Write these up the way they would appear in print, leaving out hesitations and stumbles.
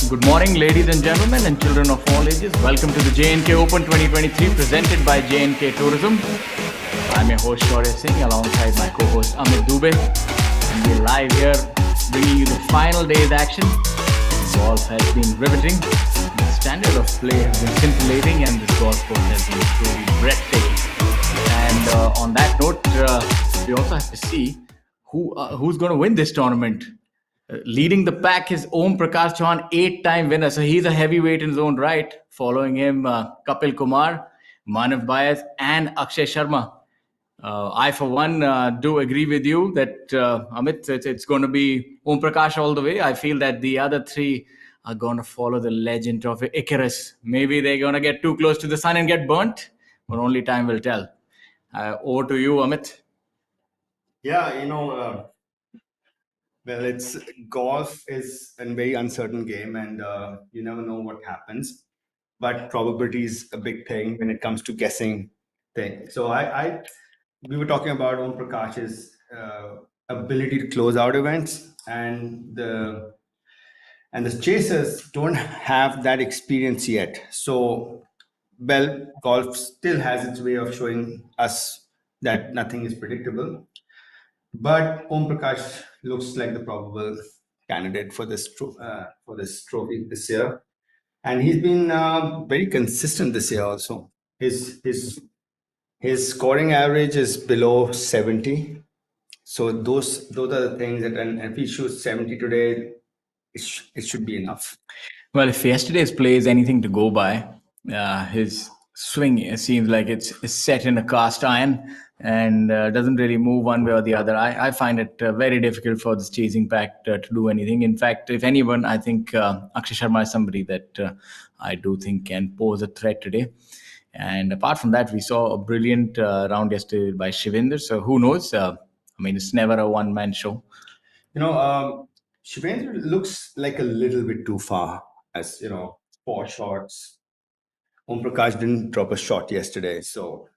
Good morning, ladies and gentlemen, and children of all ages. Welcome to the J&K Open 2023, presented by J&K Tourism. I'm your host Shaurya Singh, alongside my co-host Amit Dubey, and we're live here, bringing you the final day's action. Golf has been riveting. The standard of play has been scintillating, and this golf course has been truly breathtaking. And on that note, we also have to see who's going to win this tournament. Leading the pack is Om Prakash Chauhan, 8-time winner. So he's a heavyweight in his own right. Following him, Kapil Kumar, Manav Bias, and Akshay Sharma. I, for one, do agree with you that, Amit, it's going to be Om Prakash all the way. I feel that the other three are going to follow the legend of Icarus. Maybe they're going to get too close to the sun and get burnt, but only time will tell. Over to you, Amit. Yeah, well, it's golf is a very uncertain game, and you never know what happens. But probability is a big thing when it comes to guessing things. So we were talking about Om Prakash's ability to close out events, and the chasers don't have that experience yet. So, well, golf still has its way of showing us that nothing is predictable. But Om Prakash looks like the probable candidate for this trophy this year, and he's been very consistent this year. Also, his scoring average is below 70. So those are the things that, and if he shoots 70 today, it should be enough. Well, if yesterday's play is anything to go by, his swing seems like it's set in a cast iron and doesn't really move one way or the other. I find it very difficult for this chasing pack to do anything. In fact, if anyone, I think Akshay Sharma is somebody that I do think can pose a threat today. And apart from that, we saw a brilliant round yesterday by Shivendra. So who knows? I mean, it's never a one-man show. Shivendra looks like a little bit too far, as 4 shots. Om Prakash didn't drop a shot yesterday, so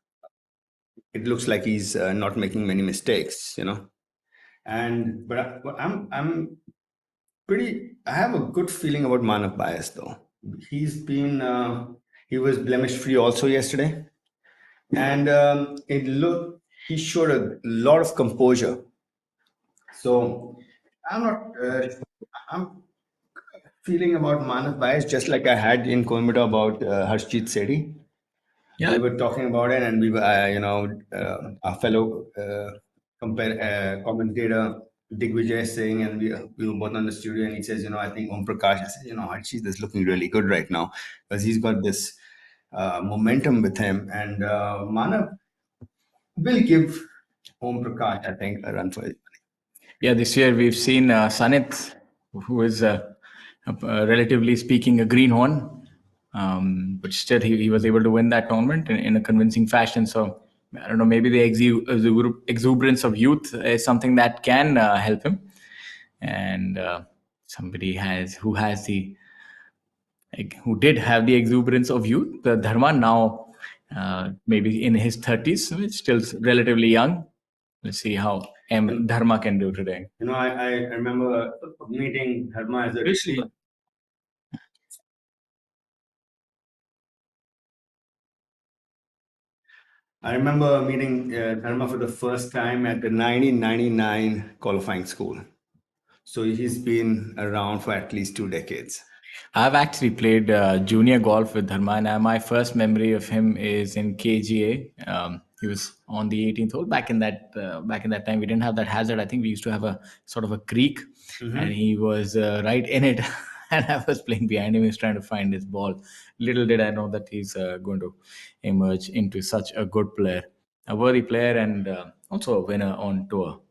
it looks like he's not making many mistakes, And but I'm pretty. I have a good feeling about Manav Bias though. He was blemish free also yesterday, and he showed a lot of composure. So I'm feeling about Manav Bias just like I had in Coimbatore about Harshjeet Sethi. Yeah. We were talking about it, and we were, our fellow commentator Digvijay Singh, and we were both on the studio, and he says, I think Om Prakash. I said, Harshjeet is looking really good right now because he's got this momentum with him, and Manav will give Om Prakash, I think, a run for it. Yeah, this year we've seen Sanit, who is relatively speaking a greenhorn, but still he was able to win that tournament in a convincing fashion. So I don't know, maybe the exuberance of youth is something that can help him. And somebody who did have the exuberance of youth, Dharma, now maybe in his 30s, still relatively young. Let's see how Dharma can do today. I remember meeting Dharma as a receiver. I remember meeting Dharma for the first time at the 1999 qualifying school. So he's been around for at least 2 decades. I've actually played junior golf with Dharma, and my first memory of him is in KGA. He was on the 18th hole. Back in that time, we didn't have that hazard. I think we used to have a sort of a creek, and he was right in it. And I was playing behind him. He was trying to find his ball. Little did I know that he's going to emerge into such a good player, a worthy player, and also a winner on tour.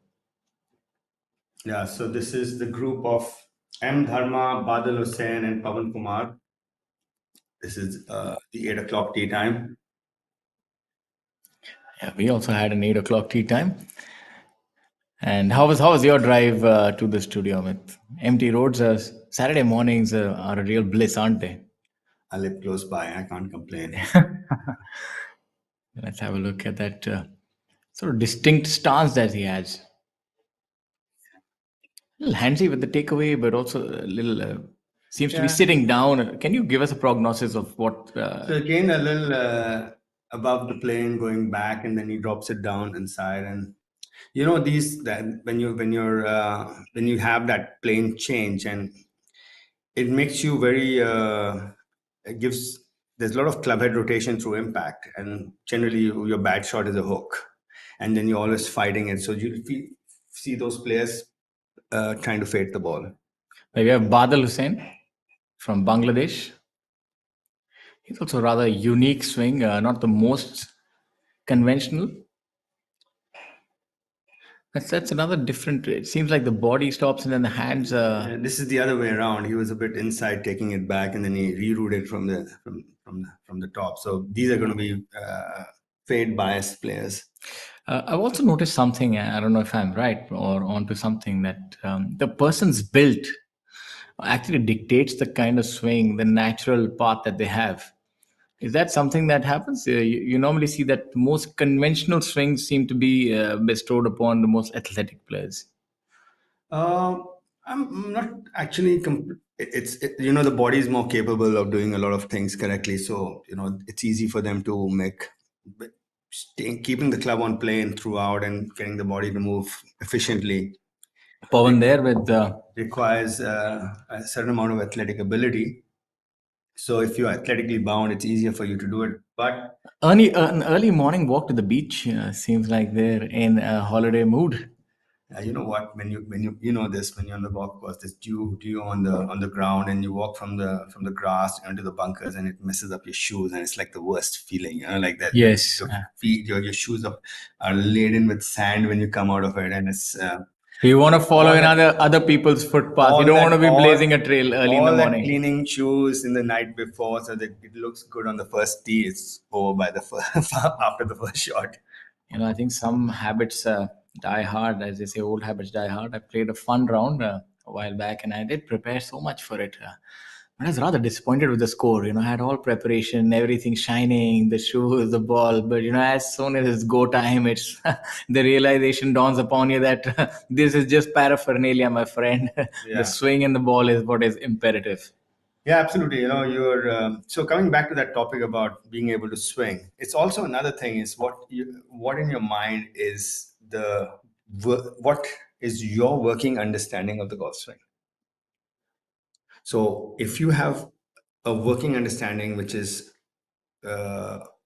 Yeah, so this is the group of M. Dharma, Badal Hussain, and Pawan Kumar. This is the 8 o'clock tea time. Yeah, we also had an 8 o'clock tea time. And how was your drive to the studio, Amit? Empty roads, Saturday mornings are a real bliss, aren't they? I live close by. I can't complain. Let's have a look at that sort of distinct stance that he has. A little handsy with the takeaway, but also a little Seems to be Yeah. sitting down. Can you give us a prognosis of what? So again, a little above the plane, going back, and then he drops it down inside. And you know these that when you have that plane change, and it makes you very it gives there's a lot of club head rotation through impact, and generally your bad shot is a hook, and then you're always fighting it. So you see those players trying to fade the ball. We have Badal Hussain from Bangladesh. He's also a rather unique swing, not the most conventional. That's another different. It seems like the body stops and then the hands. This is the other way around. He was a bit inside, taking it back, and then he rerouted from the top. So these are going to be fade biased players. I've also noticed something. I don't know if I'm right or onto something that the person's built actually dictates the kind of swing, the natural path that they have. Is that something that happens? You normally see that most conventional swings seem to be bestowed upon the most athletic players. I'm not actually. The body is more capable of doing a lot of things correctly. So it's easy for them to make. Keeping the club on plane throughout and getting the body to move efficiently Pawan there with requires a certain amount of athletic ability. So if you're athletically bound, it's easier for you to do it. But an early morning walk to the beach seems like they're in a holiday mood. you know what? When you know this, when you're on the golf course, there's dew on the ground, and you walk from the grass into the bunkers, and it messes up your shoes, and it's like the worst feeling. Like that. Yes. Your feet, your shoes are laden with sand when you come out of it, and it's. You want to follow in other people's footpaths. You don't want to be blazing a trail early in the morning. Cleaning shoes in the night before so that it looks good on the first tee. It's over by the after the first shot. I think some habits die hard, as they say, old habits die hard. I played a fun round a while back, and I did prepare so much for it. But I was rather disappointed with the score. I had all preparation, everything shining, the shoes, the ball. But as soon as it's go time, it's the realization dawns upon you that this is just paraphernalia, my friend. The swing and the ball is what is imperative. Yeah, absolutely. You're so coming back to that topic about being able to swing. It's also another thing is what in your mind is what is your working understanding of the golf swing. So if you have a working understanding which is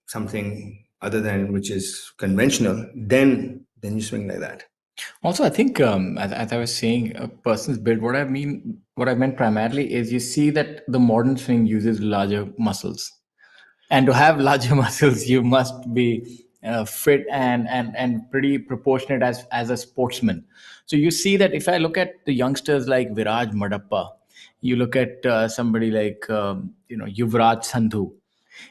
something other than which is conventional, then you swing like that. Also, I think as I was saying, a person's build. What I meant primarily is you see that the modern swing uses larger muscles, and to have larger muscles, you must be fit and pretty proportionate as a sportsman. So you see that if I look at the youngsters like Viraj Madappa, you look at somebody like Yuvraj Sandhu.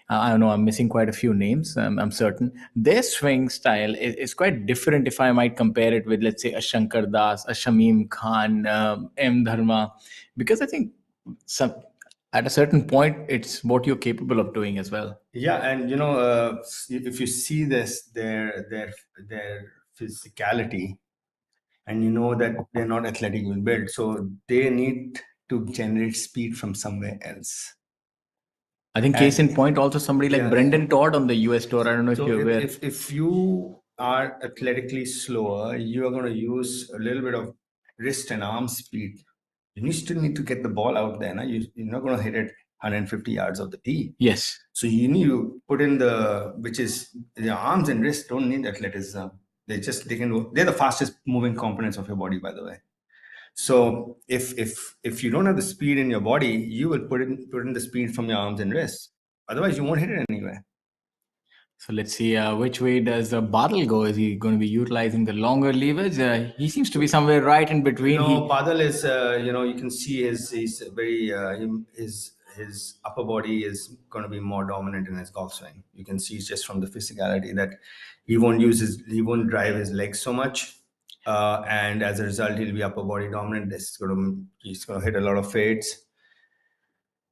I don't know, I'm missing quite a few names. I'm certain their swing style is quite different. If I might compare it with, let's say, a Shankar Das, a Shamim Khan, M Dharma, because I think at a certain point, it's what you're capable of doing as well. Yeah, and if you see their physicality, and you know that they're not athletically built, so they need to generate speed from somewhere else. I think case in point, also somebody like Brendan Todd on the US tour. I don't know if you're aware. If you are athletically slower, you are going to use a little bit of wrist and arm speed. You still need to get the ball out there. You're not going to hit it 150 yards of the tee. Yes. So you need to put in which is the arms and wrists don't need athleticism. They're the fastest moving components of your body, by the way. So if you don't have the speed in your body, you will put in the speed from your arms and wrists. Otherwise, you won't hit it anywhere. So let's see which way does Badal go. Is he going to be utilizing the longer levers? He seems to be somewhere right in between. Badal is you can see he's very his upper body is going to be more dominant in his golf swing. You can see just from the physicality that he won't drive his legs so much. And as a result, he'll be upper body dominant. He's going to hit a lot of fades.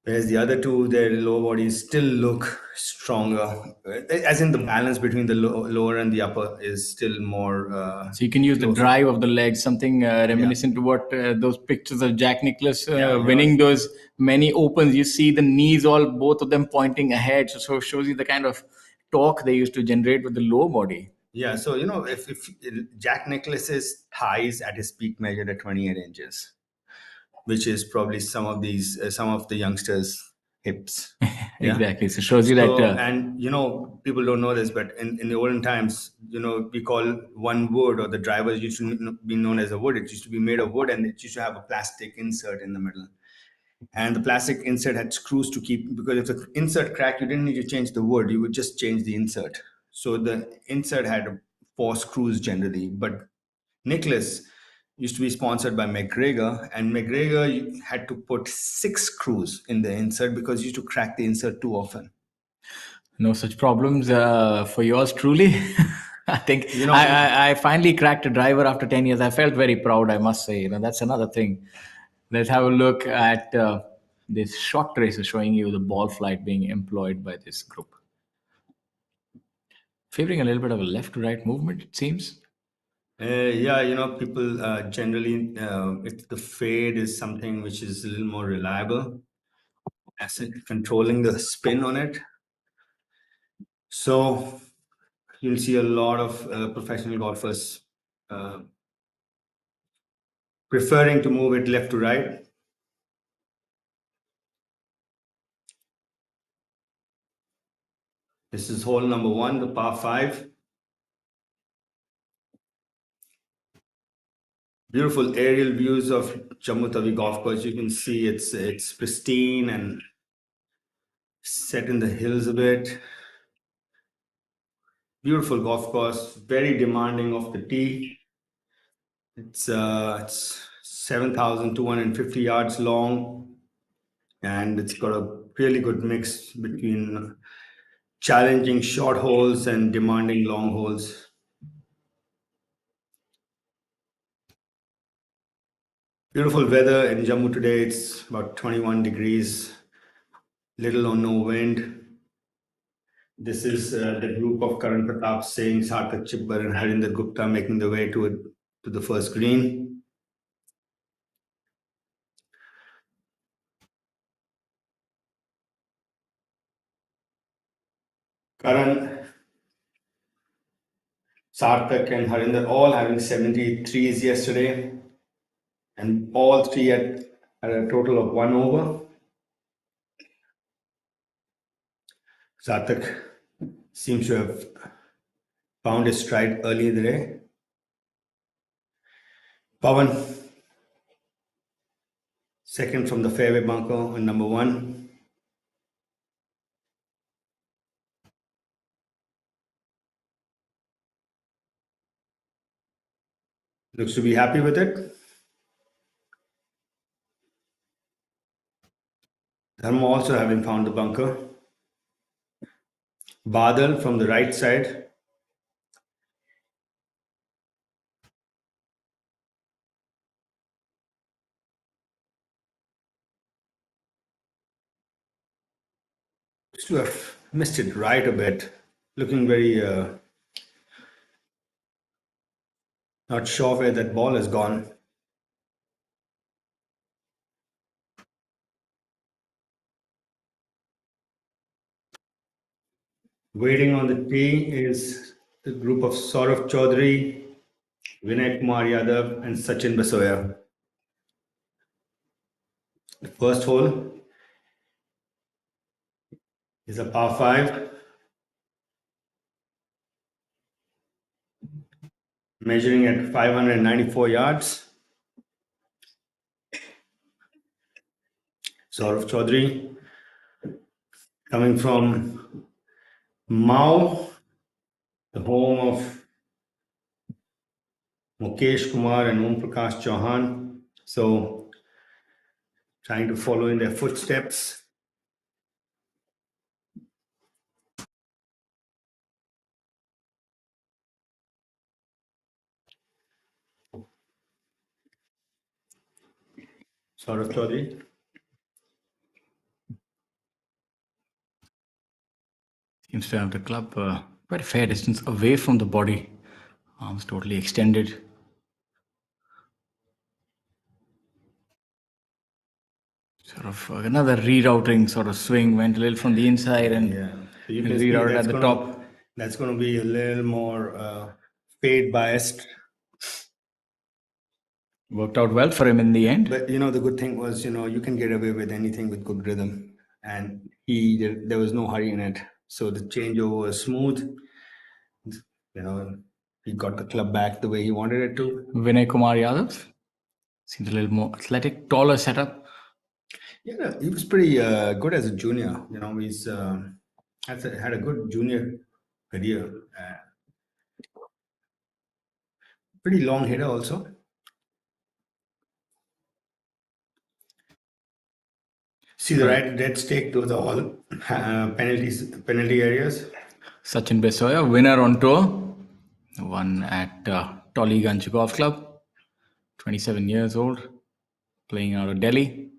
Whereas the other two, their lower bodies still look stronger, as in the balance between the lower and the upper is still more. So you can use the closer. drive of the legs, something reminiscent to what those pictures of Jack Nicklaus Yeah, winning those many opens. You see the knees, all both of them pointing ahead. So it shows you the kind of torque they used to generate with the lower body. Yeah, so if Jack Nicklaus's thighs at his peak measured at 28 inches, which is probably some of the youngsters' hips. Yeah. Exactly. So it shows you that. So, and people don't know this, but in the olden times, we call one wood, or the drivers used to be known as a wood. It used to be made of wood, and it used to have a plastic insert in the middle. And the plastic insert had screws to keep, because if the insert cracked, you didn't need to change the wood, you would just change the insert. So the insert had four screws generally, but Nicholas used to be sponsored by McGregor, and McGregor had to put six screws in the insert because he used to crack the insert too often. No such problems for yours truly. I think You know, I finally cracked a driver after 10 years. I felt very proud, I must say. That's another thing. Let's have a look at this short tracer showing you the ball flight being employed by this group. Favoring a little bit of a left to right movement, it seems. yeah, people generally, if the fade is something which is a little more reliable, as in controlling the spin on it. So you'll see a lot of professional golfers preferring to move it left to right. This is hole number one, the par five. Beautiful aerial views of Jammu Tawi golf course. You can see it's pristine and set in the hills a bit. Beautiful golf course, very demanding of the tee. It's 7,250 yards long, and it's got a really good mix between challenging short holes and demanding long holes. Beautiful weather in Jammu today. It's about 21 degrees, little or no wind. This is the group of Karan Pratap Singh, Sarthak Chibbar, and Harinder Gupta making their way to the first green. Karan, Sarthak, and Harinder all having 73s yesterday, and all three at a total of 1 over. Sarthak seems to have found his stride early in the day. Pawan, second from the fairway bunker on number one. Looks to be happy with it. Dharma also having found the bunker. Badal from the right side. Looks to have missed it right a bit. Looking very not sure where that ball has gone. Waiting on the tee is the group of Saurav Chaudhary, Vinay Kumar Yadav, and Sachin Basoya. The first hole is a par 5, measuring at 594 yards. Saurav Chaudhary coming from Mao, the home of Mukesh Kumar and Om Prakash Chauhan. So, trying to follow in their footsteps. Saurav Chaudhary. Seems to have the club quite a fair distance away from the body. Arms totally extended. Sort of another rerouting sort of swing, went a little from the inside and Yeah. So you can see rerouted at the top. that's going to be a little more fade biased. Worked out well for him in the end. But the good thing was, you can get away with anything with good rhythm, and there was no hurry in it. So the changeover was smooth. He got the club back the way he wanted it to. Vinay Kumar Yadav seems a little more athletic, taller setup. Yeah, he was pretty good as a junior. He's had a good junior career. Pretty long hitter also. See the red stake; those are all penalty areas. Sachin Besoya, winner on tour, won at Tollygunj Golf Club, 27 years old, playing out of Delhi.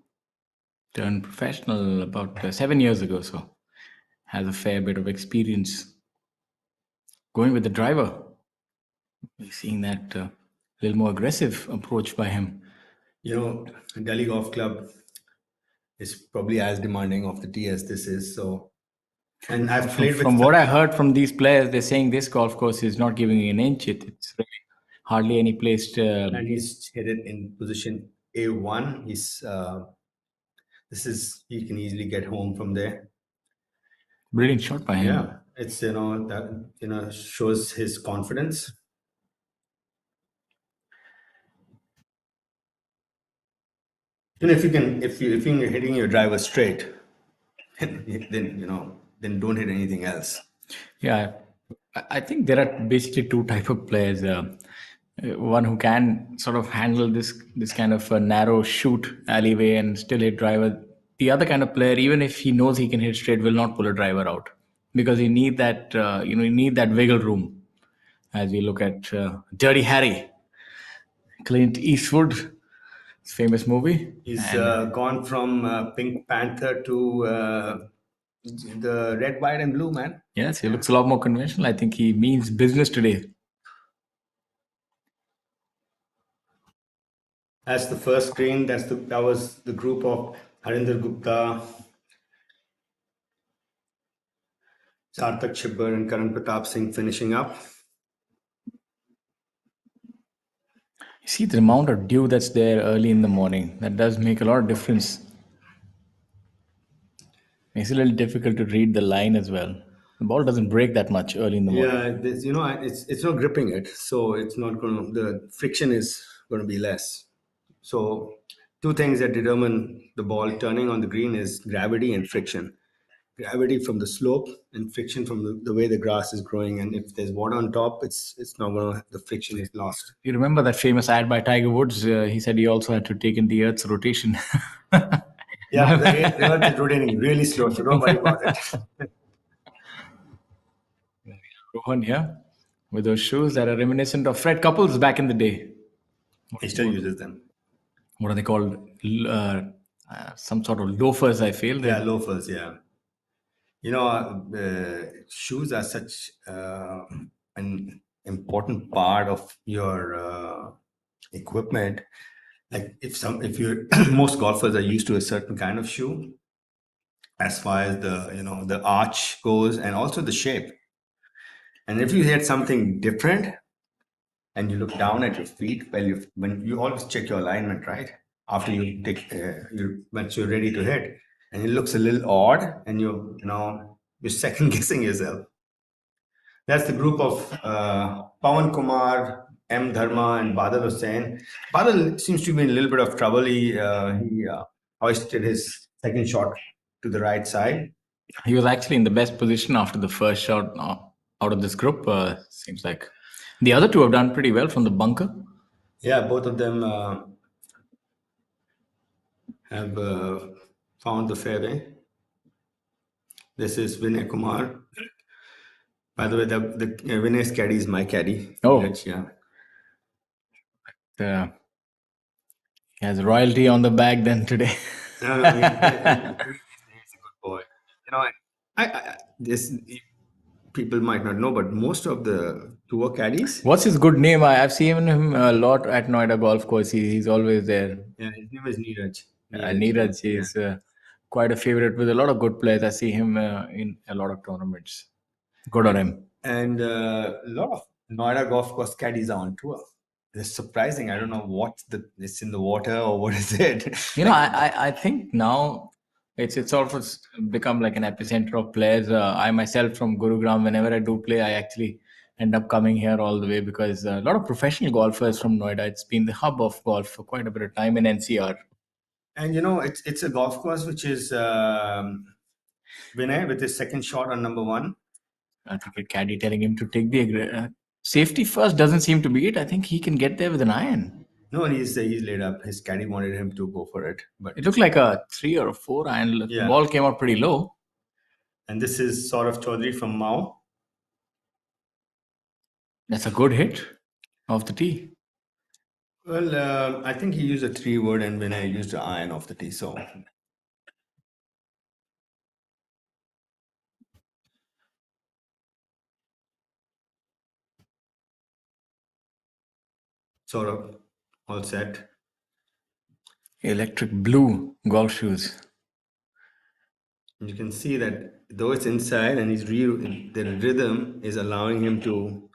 Turned professional about 7 years ago, so has a fair bit of experience. Going with the driver, we're seeing that little more aggressive approach by him. Delhi Golf Club is probably as demanding of the tee as this is. So, and I've played From what I heard from these players, they're saying this golf course is not giving an inch. It's really hardly any place to. And he's hit it in position A1. He can easily get home from there. Brilliant shot by him. Yeah, it's that shows his confidence. If you're hitting your driver straight, then don't hit anything else. Yeah, I think there are basically two type of players. One who can sort of handle this kind of a narrow shoot alleyway and still hit driver. The other kind of player, even if he knows he can hit straight, will not pull a driver out because you need that you need that wiggle room. As we look at Dirty Harry, Clint Eastwood, famous movie. He's gone from Pink Panther to the red, white, and blue, man. Yes, he looks a lot more conventional. I think he means business today. That's the first screen. That was the group of Harinder Gupta, Sarthak Chibber, and Karan Pratap Singh finishing up. You see the amount of dew that's there early in the morning. That does make a lot of difference. Makes it a little difficult to read the line as well. The ball doesn't break that much early in the morning. Yeah, it's not gripping it, so it's not going to. The friction is going to be less. So, two things that determine the ball turning on the green is gravity and friction. Gravity from the slope and friction from the way the grass is growing. And if there's water on top, it's not going to. The friction is lost. You remember that famous ad by Tiger Woods? He said he also had to take in the Earth's rotation. Yeah, the Earth is rotating really slow, so don't worry about it. Rohan, yeah, with those shoes that are reminiscent of Fred Couples back in the day. He still uses them. What are they called? Some sort of loafers, I feel. Yeah, loafers, yeah. Shoes are such an important part of your equipment. Like if you're most golfers are used to a certain kind of shoe, as far as the arch goes and also the shape. And if you hit something different and you look down at your feet, when you always check your alignment, right? After you take once you're ready to hit, and it looks a little odd, and you're second guessing yourself. That's the group of Pawan Kumar, M. Dharma, and Badal Hussain. Badal seems to be in a little bit of trouble. He hoisted his second shot to the right side. He was actually in the best position after the first shot out of this group. Seems like the other two have done pretty well from the bunker. Yeah, both of them have found the fairway. This is Vinay Kumar. By the way, the Vinay's caddy is my caddy. Oh. Yeah. He has royalty on the bag then today. No, he's a good boy. people might not know, but most of the tour caddies. What's his good name? I've seen him a lot at Noida Golf Course. He's always there. Yeah, his name is Neeraj. Neeraj is quite a favorite with a lot of good players. I see him in a lot of tournaments. Good on him. And a lot of Noida golf course caddies are on tour. It's surprising. I don't know it's in the water or what is it. You know, I think now it's almost become like an epicenter of players. I myself from Gurugram, whenever I do play, I actually end up coming here all the way because a lot of professional golfers from Noida. It's been the hub of golf for quite a bit of time in NCR. And it's a golf course which is Vinay with his second shot on number 1. I think a caddy telling him to take the safety first doesn't seem to be it. I think he can get there with an iron. No, he's laid up. His caddy wanted him to go for it, but it looked like a 3 or a 4 iron. Yeah. The ball came out pretty low. And this is Saurav Chaudhary from Mao. That's a good hit off the tee. Well, I think he used a 3-wood and Vinay used an iron off the tee. So Saurav, all set. Electric blue golf shoes. You can see that though it's inside and the rhythm is allowing him to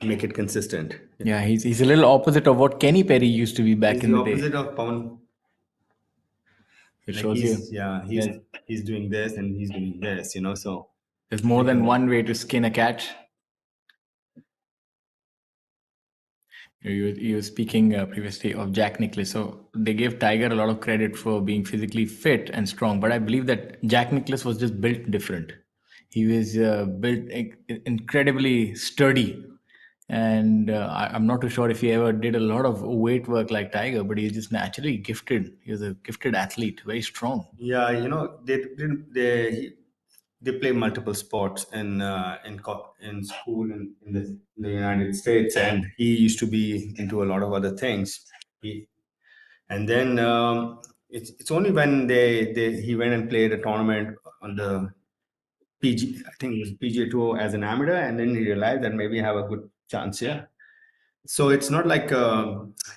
make it consistent. Yeah, he's a little opposite of what Kenny Perry used to be back He's in the the day. opposite of Pawan. It Like shows you. he's doing this and he's doing this, so There's more than one way to skin a cat. You were speaking previously of Jack Nicklaus. So they gave Tiger a lot of credit for being physically fit and strong. But I believe that Jack Nicklaus was just built different. He was built incredibly sturdy. And I'm not too sure if he ever did a lot of weight work like Tiger, but he's just naturally gifted. He was a gifted athlete, very strong. Yeah, they play multiple sports in school in the United States, and he used to be into a lot of other things. And then it's only when he went and played a tournament on the PG, I think it was PGA Tour as an amateur, and then he realized that maybe I have a good chance here. So it's not like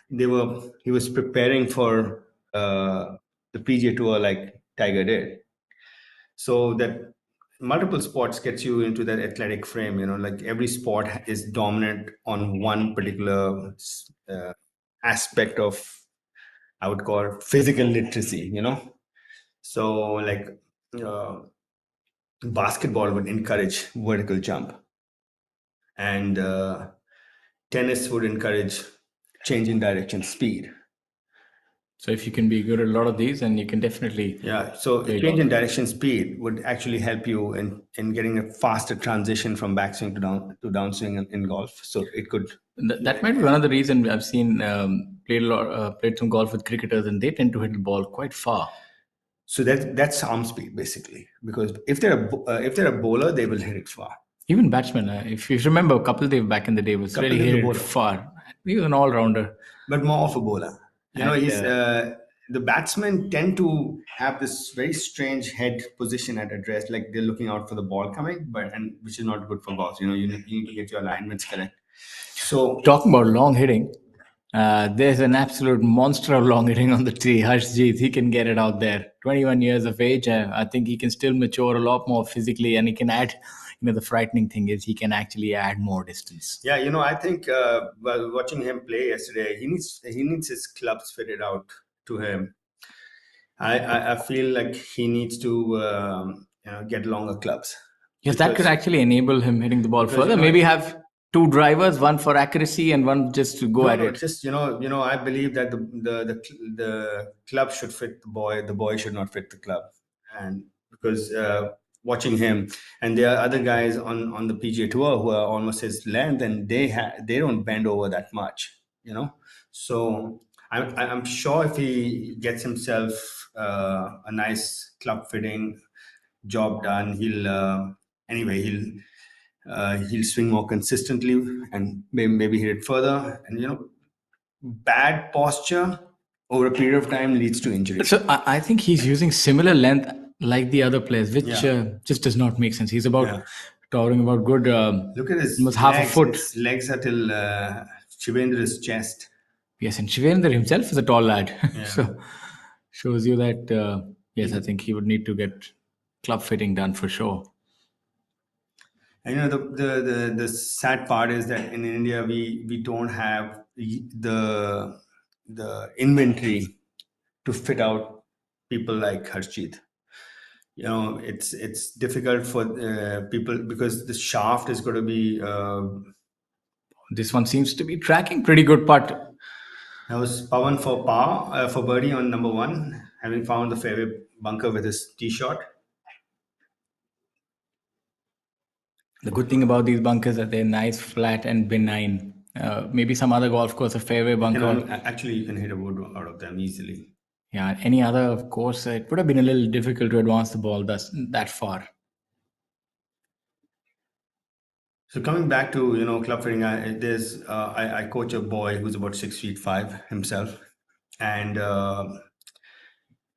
he was preparing for the PGA Tour like Tiger did. So that multiple sports gets you into that athletic frame, like every sport is dominant on one particular aspect of, I would call it, physical literacy, So like basketball would encourage vertical jump, and tennis would encourage change in direction, speed. So if you can be good at a lot of these, then you can definitely... Yeah, so change in direction, speed would actually help you in getting a faster transition from backswing to downswing in golf. So it could... That might be one of the reasons I've seen played some golf with cricketers, and they tend to hit the ball quite far. So that's arm speed, basically. Because if they're a bowler, they will hit it far. Even batsmen, if you remember, Kapil Dev back in the day was really hit it far. He was an all-rounder. But more of a bowler. The batsmen tend to have this very strange head position at address, like they're looking out for the ball coming, which is not good for golf. You need to get your alignments correct. So talking about long hitting, there's an absolute monster of long hitting on the tee. Harshjeet, he can get it out there. 21 years of age. I think he can still mature a lot more physically, and he can add. The frightening thing is he can actually add more distance. Yeah, I think while watching him play yesterday, he needs his clubs fitted out to him. I feel like he needs to get longer clubs. Yes, that could actually enable him hitting the ball further. Maybe have two drivers, one for accuracy and one just to go at it. Just I believe that the club should fit the boy. The boy should not fit the club, and because watching him, and there are other guys on the PGA Tour who are almost his length, and they don't bend over that much, So I'm sure if he gets himself a nice club fitting job done, he'll swing more consistently and maybe hit it further. And bad posture over a period of time leads to injury. So I think he's using similar length like the other players, which just does not make sense. He's about Towering about good, Look at his almost half a legs. foot. His legs are till Shivendra's chest. Yes, and Shivendra himself is a tall lad. Yeah. So shows you that, yes, I think he would need to get club fitting done for sure. And the sad part is that in India we don't have the inventory to fit out people like Harshit. It's difficult for people because the shaft is going to be. This one seems to be tracking pretty good putt. That was Pawan for birdie on number one, having found the fairway bunker with his tee shot. The good thing about these bunkers are they're nice, flat, and benign. Maybe some other golf course, a fairway bunker. Actually, you can hit a wood out of them easily. Yeah, any other, of course, it would have been a little difficult to advance the ball that far. So coming back to club fitting, I coach a boy who's about 6'5" himself, and I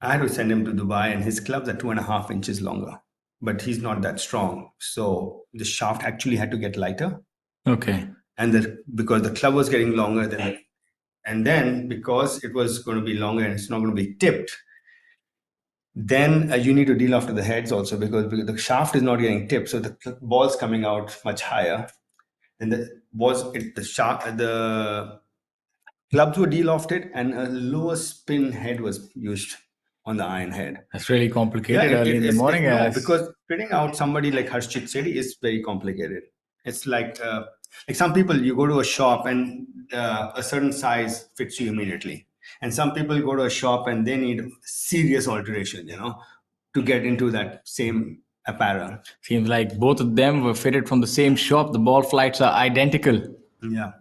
had to send him to Dubai, and his clubs are 2.5 inches longer, but he's not that strong, so the shaft actually had to get lighter, Okay. and because the club was getting longer and then because it was going to be longer and it's not going to be tipped, then you need to deal after the heads also because the shaft is not getting tipped, so the ball's coming out much higher. And the clubs were de-lofted and a lower spin head was used on the iron head. That's really complicated early in the morning. No, because fitting out somebody like Harshit Sethi is very complicated. It's like some people, you go to a shop and a certain size fits you immediately. And some people go to a shop and they need serious alteration, to get into that same apparel. Seems like both of them were fitted from the same shop. The ball flights are identical. Yeah.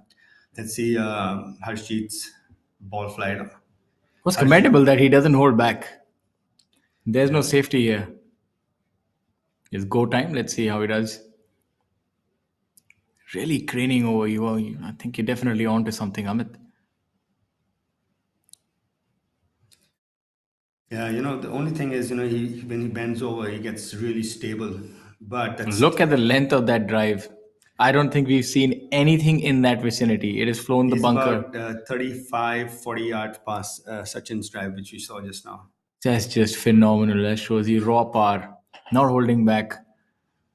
Let's see Harshit's ball flight. What's commendable that he doesn't hold back. There's no safety here. It's go time. Let's see how he does. Really craning over you. I think you're definitely onto something, Amit. Yeah, the only thing is, when he bends over, he gets really stable. But Look at the length of that drive. I don't think we've seen anything in that vicinity. It has flown the he's bunker. about 35, 40 yards past Sachin's drive, which we saw just now. That's just phenomenal. That shows you raw power, not holding back.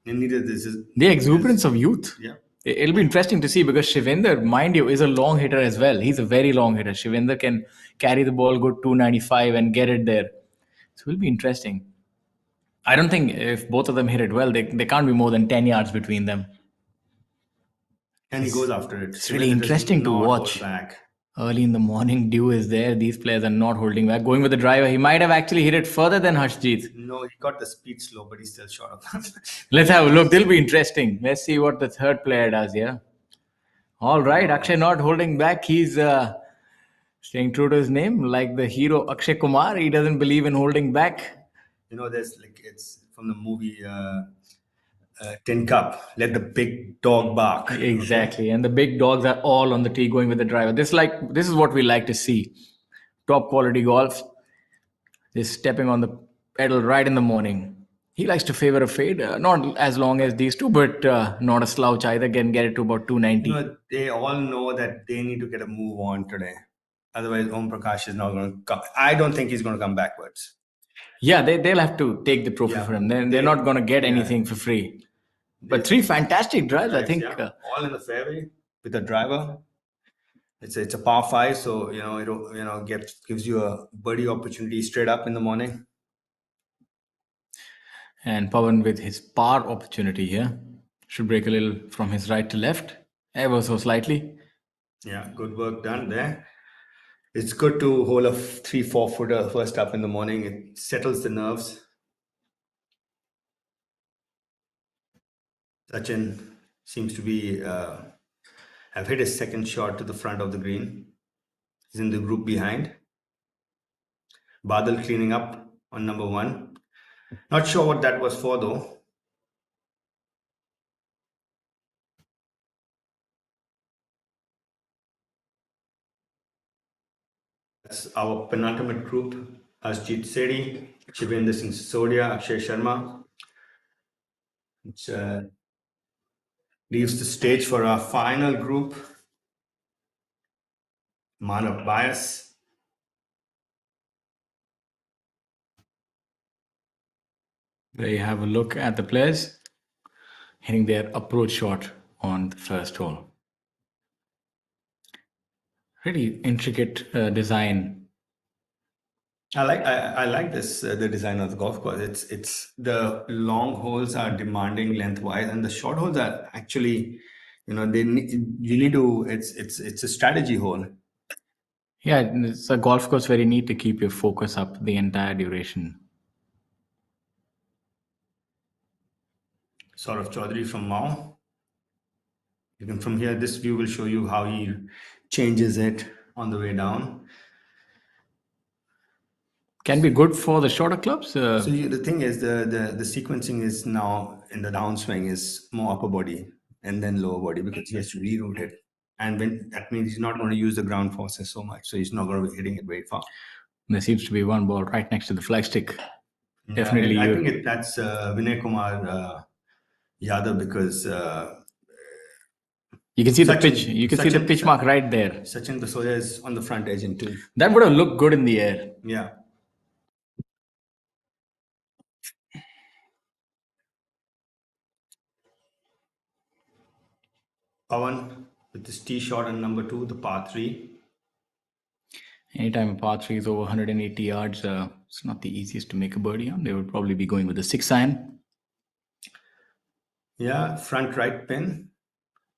And neither this is The exuberance of youth. Yeah. It'll be interesting to see because Shivender, mind you, is a long hitter as well. He's a very long hitter. Shivender can carry the ball good 295 and get it there. So it'll be interesting. I don't think if both of them hit it well, they can't be more than 10 yards between them. And he goes after it. It's really interesting to watch. Back. Early in the morning, dew is there. These players are not holding back. Going with the driver, he might have actually hit it further than Harshjeet. No, he got the speed slow, but he's still short of that. Let's have a look. They'll be interesting. Let's see what the third player does here. All right, Akshay not holding back. He's staying true to his name, like the hero Akshay Kumar. He doesn't believe in holding back. There's it's from the movie Tin Cup. Let the big dog bark. Exactly, okay? And the big dogs are all on the tee going with the driver. This is what we like to see. Top quality golf. Just stepping on the pedal right in the morning. He likes to favor a fade, not as long as these two, but not a slouch either. Can get it to about 290. They all know that they need to get a move on today. Otherwise, Om Prakash is not going to come. I don't think he's going to come backwards. Yeah, they'll have to take the trophy for him. They're not going to get anything for free. But three fantastic drives, I think. All in the fairway with the driver. It's a par 5, so it gives you a birdie opportunity straight up in the morning. And Pawan with his par opportunity here should break a little from his right to left, ever so slightly. Yeah, good work done there. It's good to hold a 3-4 footer first up in the morning. It settles the nerves. Sachin seems to be have hit his second shot to the front of the green. He's in the group behind. Badal cleaning up on number 1. Not sure what that was for though. That's our penultimate group. Harshjeet Sethi, Shivendra Singh Sisodia, Akshay Sharma. It's leaves the stage for our final group, Manav Bias. There you have a look at the players hitting their approach shot on the first hole. Really intricate design. I like this the design of the golf course. It's the long holes are demanding lengthwise, and the short holes are actually, you need to. It's a strategy hole. Yeah, it's a golf course where you need to keep your focus up the entire duration. Saurav Chaudhary from Mao. You can from here. This view will show you how he changes it on the way down. Can be good for the shorter clubs. The thing is, the sequencing is now in the downswing is more upper body and then lower body because he has to reroute it. And when that means he's not going to use the ground forces so much, so he's not going to be hitting it very far. There seems to be one ball right next to the flagstick. Definitely, I think that's Vinay Kumar Yadav because you can see the Sachin- pitch. You can see the Sachin- pitch mark right there. Sachin Basoya is on the front edge in two. That would have looked good in the air. Yeah. Pawan with this tee shot on number 2, the par 3. Anytime a par 3 is over 180 yards, it's not the easiest to make a birdie on. They would probably be going with a 6-iron. Yeah, front right pin.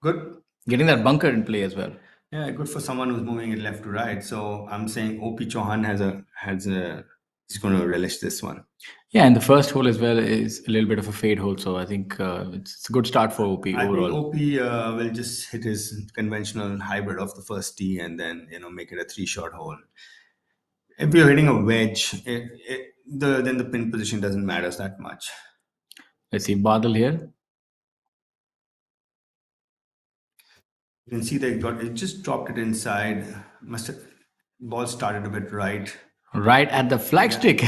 Good. Getting that bunker in play as well. Yeah, good for someone who's moving it left to right. So I'm saying OP Chauhan is going to relish this one. Yeah, and the first hole as well is a little bit of a fade hole. So I think it's a good start for OP I overall. think OP will just hit his conventional hybrid off the first tee and then make it a 3-shot hole. If you're hitting a wedge, then the pin position doesn't matter that much. Let's see Badal here. You can see it just dropped it inside. Ball started a bit right. Right at the flagstick.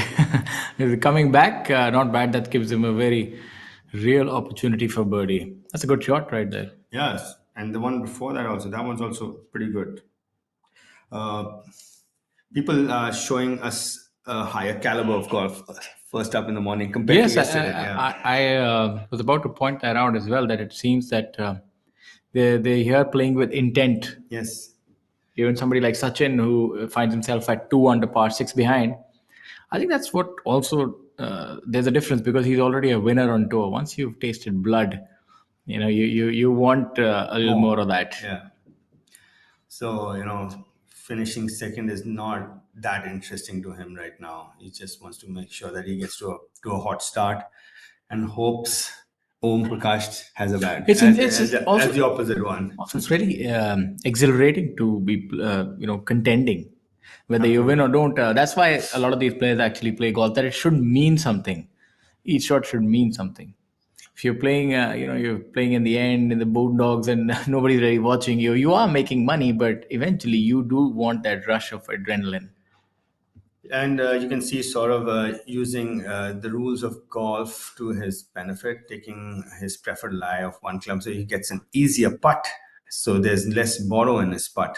Coming back, not bad. That gives him a very real opportunity for birdie. That's a good shot right there. Yes, and the one before that also. That one's also pretty good. People are showing us a higher caliber of golf first up in the morning compared to yesterday. I was about to point that out as well. That it seems that they're here playing with intent. Yes. Even somebody like Sachin, who finds himself at 2 under par 6 behind, I think that's what also there's a difference because he's already a winner on tour. Once you've tasted blood, you want a little more of that. Yeah. So, finishing second is not that interesting to him right now. He just wants to make sure that he gets to a hot start and hopes Om Prakash has a bad. It's also as the opposite one. Also, it's very exhilarating to be, contending, whether you win or don't. That's why a lot of these players actually play golf. That it should mean something. Each shot should mean something. If you're playing, you're playing in the end in the boondogs and nobody's really watching you. You are making money, but eventually you do want that rush of adrenaline. And you can see sort of using the rules of golf to his benefit, taking his preferred lie of one club, so he gets an easier putt. So there's less borrow in his putt.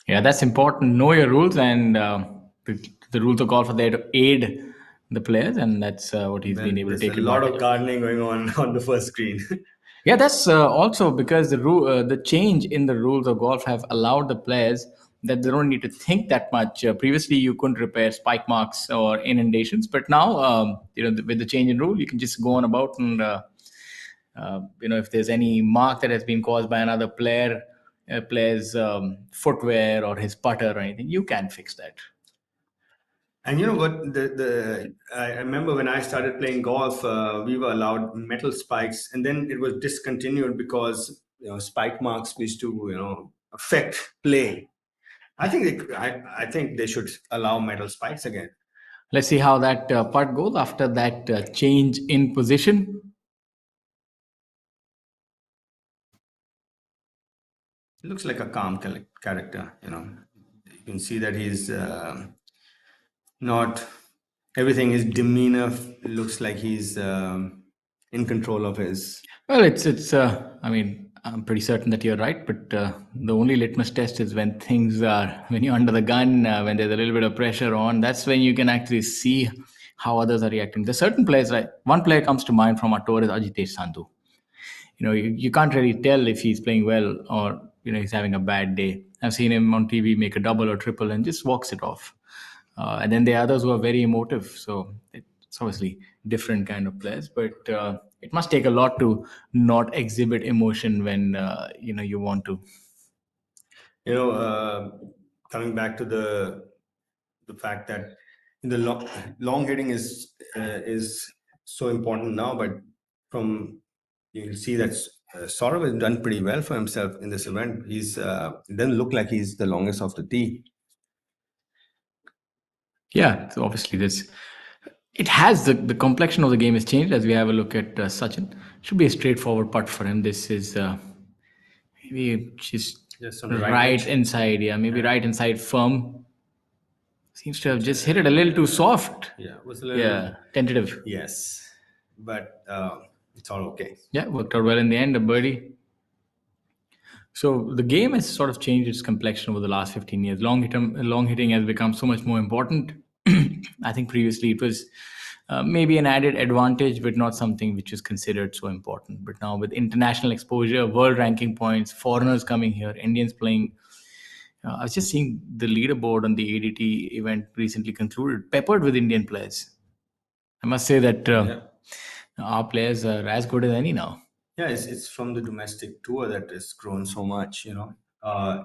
Yeah, that's important. Know your rules, and the rules of golf are there to aid the players, and that's what he's been able to take. There's a lot of gardening going on the first green. Yeah, that's also because the change in the rules of golf have allowed the players that they don't need to think that much. Previously, you couldn't repair spike marks or inundations, but now, with the change in rule, you can just go on about and, if there's any mark that has been caused by another player's footwear or his putter or anything, you can fix that. And you know what? I remember when I started playing golf, we were allowed metal spikes, and then it was discontinued because spike marks used to affect play. I think they should allow metal spikes again. Let's see how that putt goes after that change in position. It looks like a calm character. You can see that he's not. Everything, his demeanor looks like he's in control of his. Well, it's. I mean, I'm pretty certain that you're right, but the only litmus test is when things are when you're under the gun, when there's a little bit of pressure on. That's when you can actually see how others are reacting. There's certain players. Like one player comes to mind from our tour is Ajitesh Sandhu. You can't really tell if he's playing well or he's having a bad day. I've seen him on TV make a double or triple and just walks it off. And then there are others who are very emotive. So it's obviously different kind of players, but it must take a lot to not exhibit emotion when you want to. Coming back to the fact that the long hitting is so important now, but from you'll see that Saurav has done pretty well for himself in this event. He's it doesn't look like he's the longest off the tee. Yeah, so obviously this it has the complexion of the game has changed as we have a look at Sachin. Should be a straightforward putt for him. This is maybe just on the right edge. inside. Yeah, maybe right inside firm. Seems to have just hit it a little too soft. Yeah, it was a little Tentative. yes, but it's all okay. Yeah, worked out well in the end, a birdie. So the game has sort of changed its complexion over the last 15 years. Long hitting has become so much more important. I think previously it was maybe an added advantage, but not something which was considered so important. But now with international exposure, world ranking points, foreigners coming here, Indians playing. I was just seeing the leaderboard on the ADT event recently concluded, peppered with Indian players. I must say that our players are as good as any now. Yeah, it's from the domestic tour that has grown so much.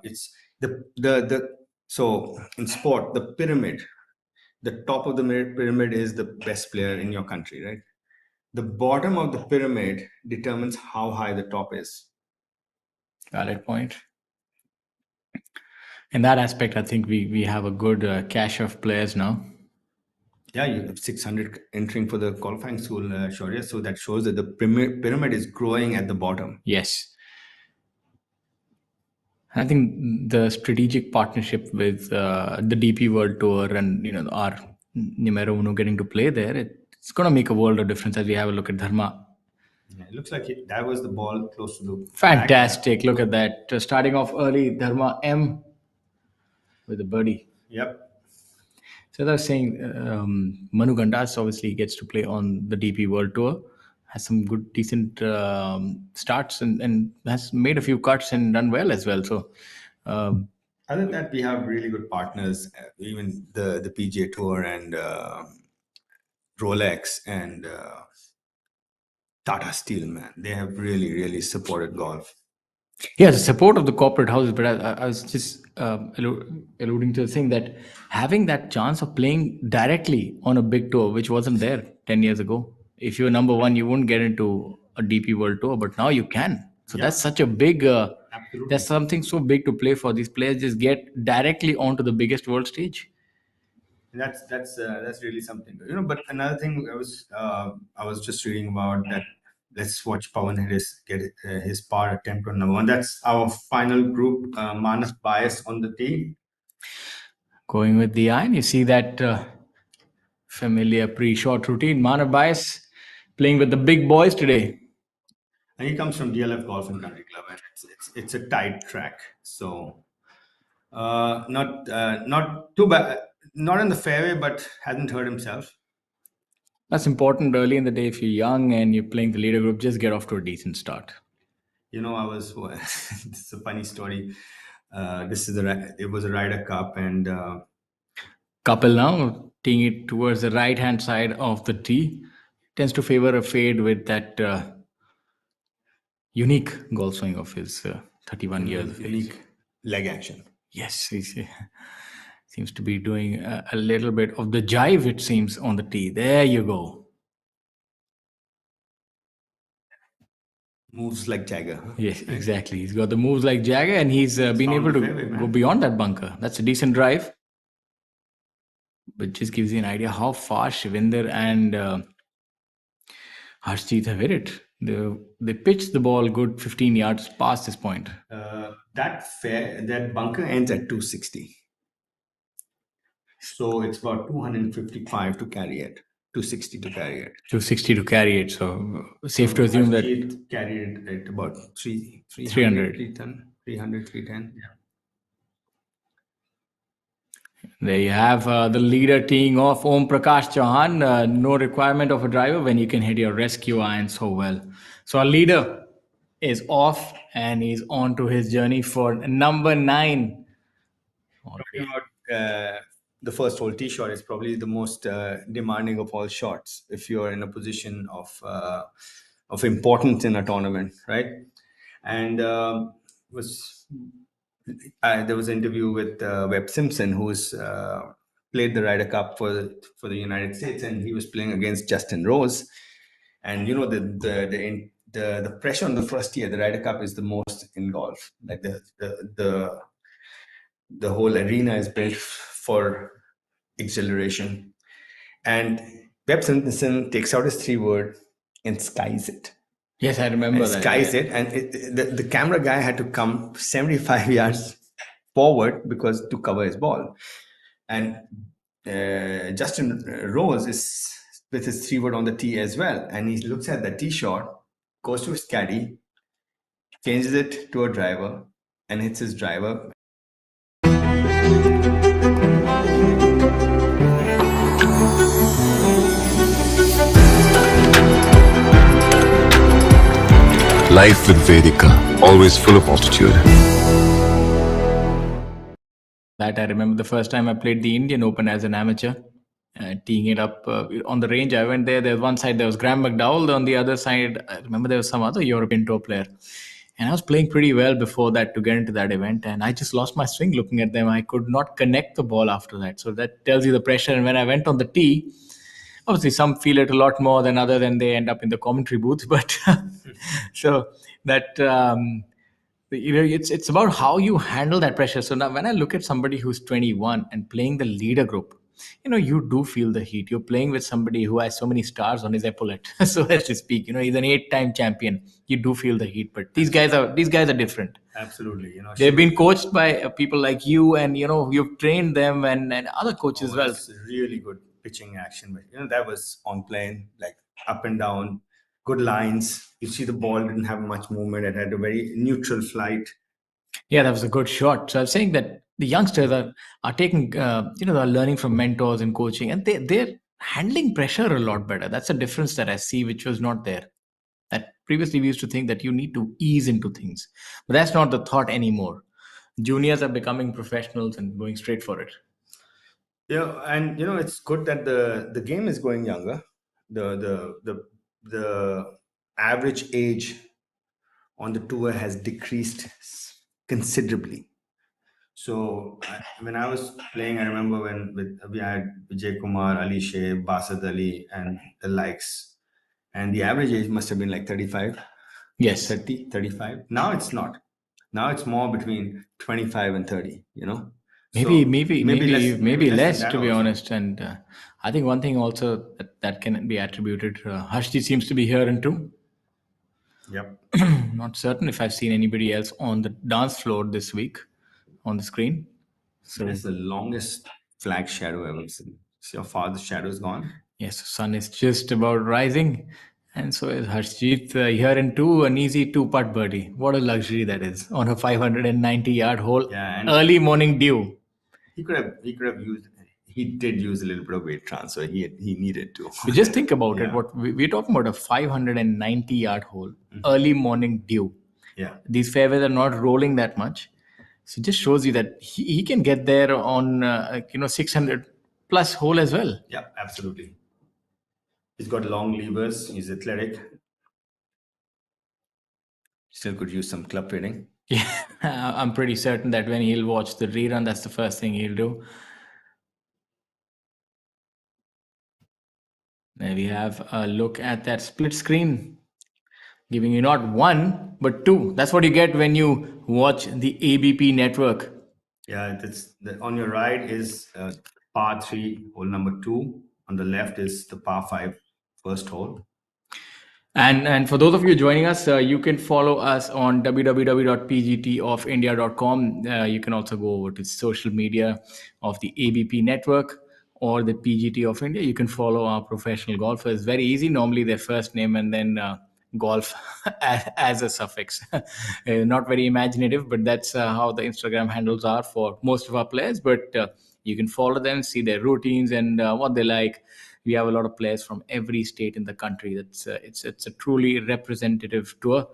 It's the so in sport the pyramid, the top of the pyramid is the best player in your country, right? The bottom of the pyramid determines how high the top is. Valid point. In that aspect, I think we have a good cache of players now. Yeah, you have 600 entering for the qualifying school, Shaurya. So that shows that the pyramid is growing at the bottom. Yes. I think the strategic partnership with the DP World Tour and our numero uno getting to play there, it's going to make a world of difference as we have a look at Dharma. Yeah, it looks like that was the ball close to the fantastic back. Look at that. Starting off early, Dharma M with a birdie. Yep. So I was saying, Manu Gandas obviously gets to play on the DP World Tour, has some good, decent starts, and has made a few cuts and done well as well. So, other than that, we have really good partners, even the PGA Tour and Rolex and Tata Steel, man. They have really, really supported golf. Yeah, the support of the corporate houses, but I was just alluding to the thing that having that chance of playing directly on a big tour, which wasn't there 10 years ago. If you were number one, you wouldn't get into a DP World Tour, but now you can. So that's such a big, that's something so big to play for. These players just get directly onto the biggest world stage. That's really something, But another thing I was just reading about that. Let's watch Pawan Harris get his par attempt on number one. That's our final group. Manas bias on the tee. Going with the iron, you see that familiar pre-shot routine. Manav bias playing with the big boys today. And he comes from DLF Golf and Country Club, and it's a tight track. So not too bad. Not in the fairway, but hasn't hurt himself. That's important early in the day. If you're young and you're playing the leader group, just get off to a decent start. This is a funny story. It was a Ryder Cup, and couple now teeing it towards the right hand side of the tee tends to favor a fade with that unique golf swing of his 31 years of unique leg action. Yes, he seems to be doing a little bit of the jive, it seems, on the tee. There you go. Moves like Jagger. Yes, exactly. He's got the moves like Jagger, and he's been able to go beyond that bunker. That's a decent drive. But just gives you an idea how far Shivinder and Harshjeet have hit it. They pitched the ball good 15 yards past this point. That bunker ends at 260. So it's about 255 to carry it. 260 to carry it. 260 to carry it. So safe to assume that Harshjeet carried it at about 300, 300. 300, 310. Yeah. There you have the leader teeing off, Om Prakash Chauhan. No requirement of a driver when you can hit your rescue iron so well. So our leader is off and he's on to his journey for number 9. Talking about the first hole tee shot is probably the most demanding of all shots if you're in a position of importance in a tournament, right? And there was an interview with Webb Simpson, who's played the Ryder Cup for the United States, and he was playing against Justin Rose. And you know the pressure on the first year, the Ryder Cup is the most in golf. Like the whole arena is built for acceleration. And Webb Simpson takes out his 3-wood and skies it. Yes, I remember that. Skies it, and the camera guy had to come 75 yards forward because to cover his ball. And Justin Rose is with his 3-wood on the tee as well, and he looks at the tee shot, goes to his caddy, changes it to a driver, and hits his driver. Life with Vedika, always full of altitude. That I remember the first time I played the Indian Open as an amateur, teeing it up on the range. I went there. There was one side there was Graham McDowell. On the other side, I remember there was some other European tour player. And I was playing pretty well before that to get into that event. And I just lost my swing looking at them. I could not connect the ball after that. So that tells you the pressure. And when I went on the tee, obviously some feel it a lot more than other than they end up in the commentary booth. But so that, it's about how you handle that pressure. So now when I look at somebody who's 21 and playing the leader group, you do feel the heat. You're playing with somebody who has so many stars on his epaulette, so as to speak. He's an 8-time champion. You do feel the heat, but these guys are different. Absolutely, They've been coached by people like you, and you've trained them and other coaches as well. It's really good pitching action. That was on plane, like up and down, good lines. You see the ball didn't have much movement. It had a very neutral flight. Yeah, that was a good shot. So I'm saying that the youngsters are taking, they're learning from mentors and coaching, and they're handling pressure a lot better. That's a difference that I see, which was not there. That previously we used to think that you need to ease into things, but that's not the thought anymore. Juniors are becoming professionals and going straight for it. Yeah, and it's good that the game is going younger. The average age on the tour has decreased considerably. So when I was playing, I remember when we had Vijay Kumar, Ali Sheikh, Basad Ali, and the likes, and the average age must have been like 35. Yes, 30, 35. Now it's not. Now it's more between 25 and 30. Maybe less to be honest. And I think one thing also that can be attributed. Harshjeet seems to be here and too. Yep. Not certain if I've seen anybody else on the dance floor this week on the screen. So it's the longest flag shadow ever seen. So your father's shadow is gone. Yes, the sun is just about rising, and so is Harshjeet here in two, an easy 2-putt birdie. What a luxury that is on a 590-yard hole. Yeah, and early morning dew. He could have used. He did use a little bit of weight transfer. He needed to. But just think about it. What we're talking about, a 590-yard hole, early morning dew. Yeah, these fairways are not rolling that much, so it just shows you that he can get there on 600 plus hole as well. Yeah, absolutely. He's got long levers. He's athletic. Still could use some club fitting. Yeah, I'm pretty certain that when he'll watch the rerun, that's the first thing he'll do. There we have a look at that split screen, giving you not one, but two. That's what you get when you watch the ABP network. Yeah, on your right is par 3, hole number 2. On the left is the par 5, first hole. And for those of you joining us, you can follow us on www.pgtofindia.com. You can also go over to social media of the ABP network, or the PGT of India, you can follow our professional golfers. Very easy. Normally their first name and then golf as a suffix. Not very imaginative, but that's how the Instagram handles are for most of our players. But you can follow them, see their routines and what they like. We have a lot of players from every state in the country. It's a truly representative tour.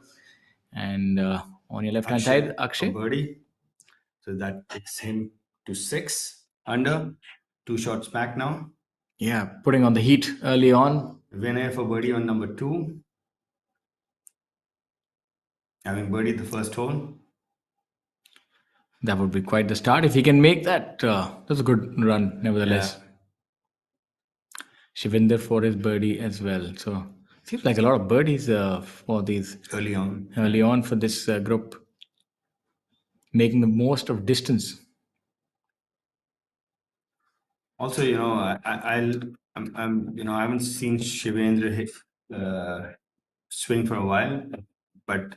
And on your left hand side, For Akshay. birdie. So that takes him to 6 under, 2 shots back now. Yeah, putting on the heat early on. Vinay for birdie on number 2. Having birdied the first hole. That would be quite the start. If he can make that, that's a good run, nevertheless. Yeah. Shivinder for his birdie as well. So seems like a lot of birdies for these Early on for this group, making the most of distance. Also, I haven't seen Shivendra hit swing for a while, but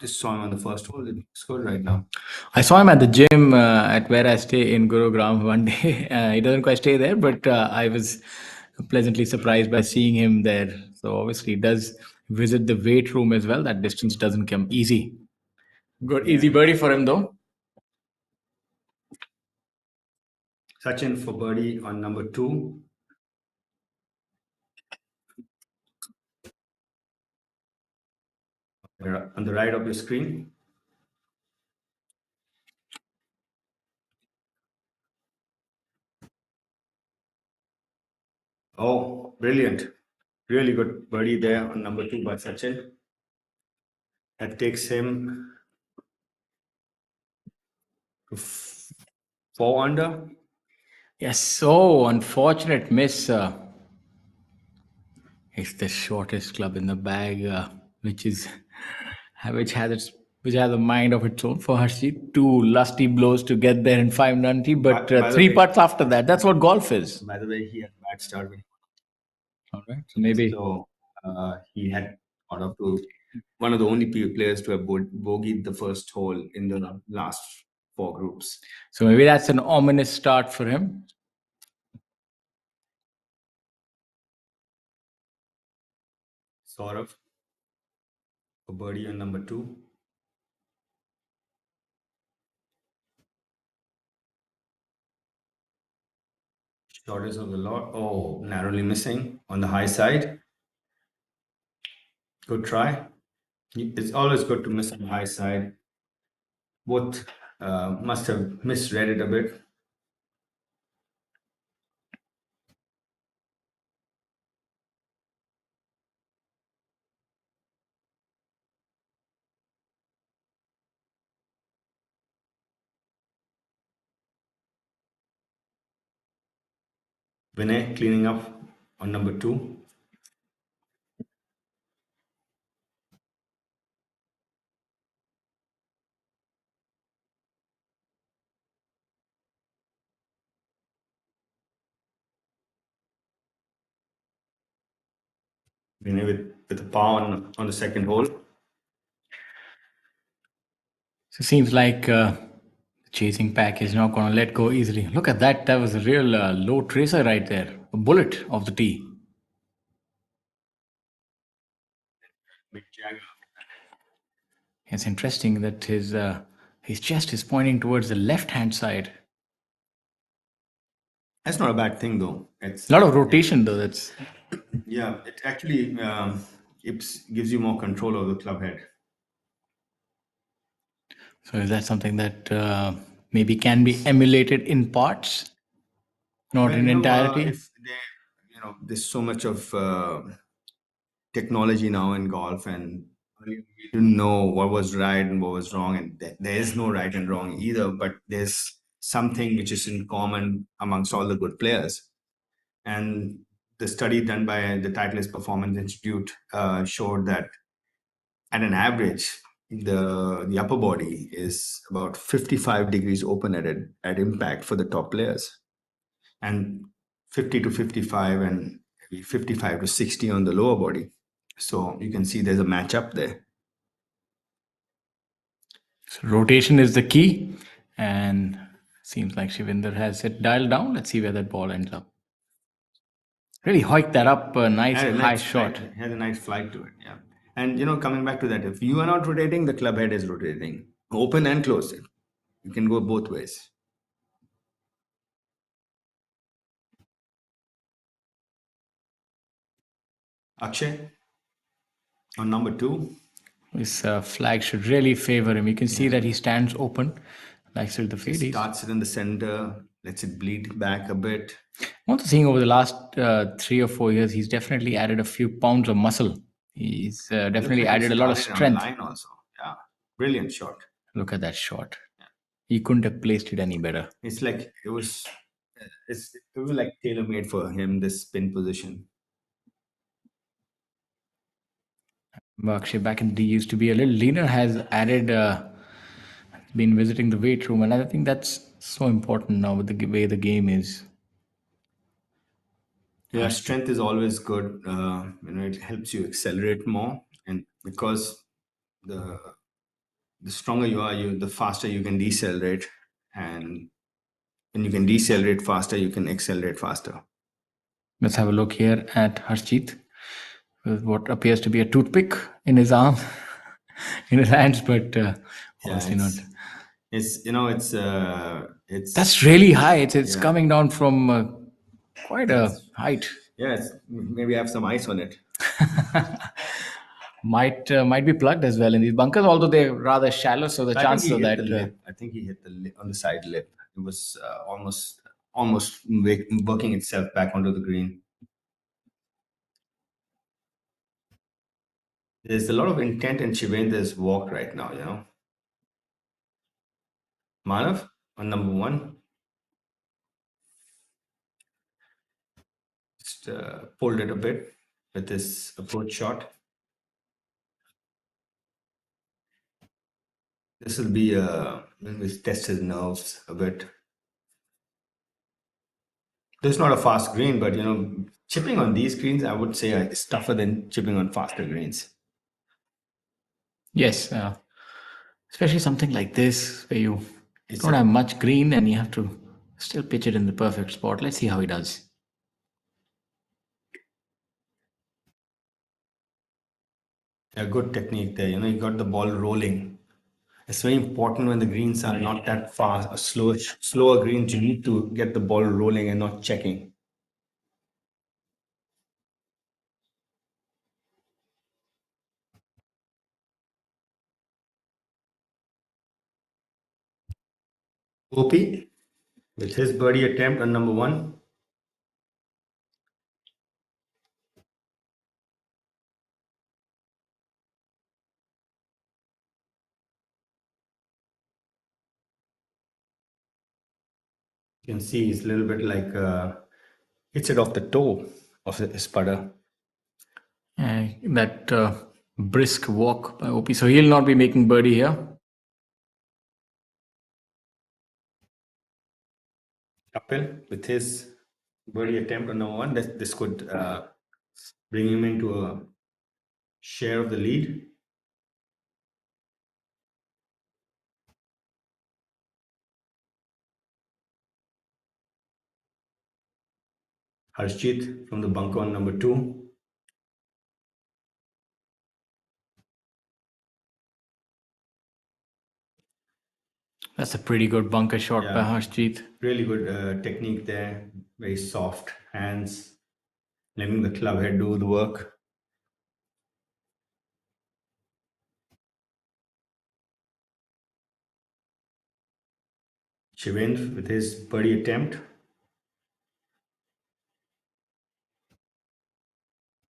just saw him on the first hole. It's good right now. I saw him at the gym at where I stay in Gurugram one day. He doesn't quite stay there, but I was pleasantly surprised by seeing him there. So obviously, he does visit the weight room as well. That distance doesn't come easy. Good, easy birdie for him though. Sachin for birdie on number 2. On the right of your screen. Oh, brilliant. Really good birdie there on number 2 by Sachin. That takes him to 4 under. Yes, so unfortunate miss. It's the shortest club in the bag, which has a mind of its own for Harshit. 2 lusty blows to get there in 590, but By the 3 way- putts after that. That's what golf is. By the way, he had a bad start. All right, so maybe So he had out of one of the only players to have bogeyed the first hole in the last 4 groups. that's an ominous start for him. Saurav for birdie on number 2. Shortest of the lot. Oh, narrowly missing on the high side. Good try. It's always good to miss on the high side. Both must have misread it a bit. Vinay cleaning up on number 2. Vinay with a par on the second hole. So it seems like the chasing pack is not going to let go easily. Look at that. That was a real low tracer right there. A bullet of the tee. Big jag. It's interesting that his chest is pointing towards the left-hand side. That's not a bad thing though. It's A lot of rotation though. That's yeah. It actually it gives you more control over the club head. so. Is that something that maybe can be emulated in parts, not in entirety? If there's so much of technology now in golf, and we didn't know what was right and what was wrong, and there is no right and wrong either. But there's something which is in common amongst all the good players, and the study done by the Titleist Performance Institute showed that at an average, the upper body is about 55 degrees open at impact for the top players, and 50 to 55 and maybe 55 to 60 on the lower body. So you can see there's a match up there. So rotation is the key, and seems like Shivinder has it dialed down. Let's see where that ball ends up. Really hiked that up, a nice Had a high nice shot. flight, had a nice flight to it. Yeah. And coming back to that, if you are not rotating, the club head is rotating, open and close. You can go both ways. Akshay on number 2. This flag should really favor him. You can see that he stands open, likes it the He feed. starts it in the center, lets it bleed back a bit. I'm also seeing over the last 3 or 4 years, he's definitely added a few pounds of muscle. He's definitely Looks like he added a lot of started on the strength. line also. Yeah, brilliant shot. Look at that shot. He couldn't have placed it any better. It's like it was like tailor made for him, this spin position. Actually, back in the day, used to be a little leaner, has added, been visiting the weight room, and I think that's so important now with the way the game is. Yeah, strength is always good. It helps you accelerate more, and because the stronger you are, the faster you can decelerate, and when you can decelerate faster, you can accelerate faster. Let's have a look here at Harshit with what appears to be a toothpick in his arm, in his hands, but obviously not. It's That's really high. It's coming down from quite a height. yeah. Maybe have some ice on it. Might be plugged as well in these bunkers, although they're rather shallow, so the chances of that. I think he hit the lip on the side lip. It was almost working itself back onto the green. There's a lot of intent in Shivendra's walk right now. Manav on number 1. Just pulled it a bit with this approach shot. This will be when we test his nerves a bit. This is not a fast green, but chipping on these greens, I would say, is tougher than chipping on faster greens. Yes, especially something like this where you don't have much green and you have to still pitch it in the perfect spot. Let's see how he does. A good technique there. You got the ball rolling. It's very important when the greens are not that fast, slower greens. You need to get the ball rolling and not checking. OP with his birdie attempt on number 1. You can see he's a little bit like hits it off the toe of his putter. That brisk walk by OP. So he'll not be making birdie here. Kapil with his birdie attempt on number 1. This could bring him into a share of the lead. Harshit from the bunker on number 2. That's a pretty good bunker shot by Harshjeet. Really good technique there. Very soft hands, letting the club head do the work. Shivendra with his birdie attempt.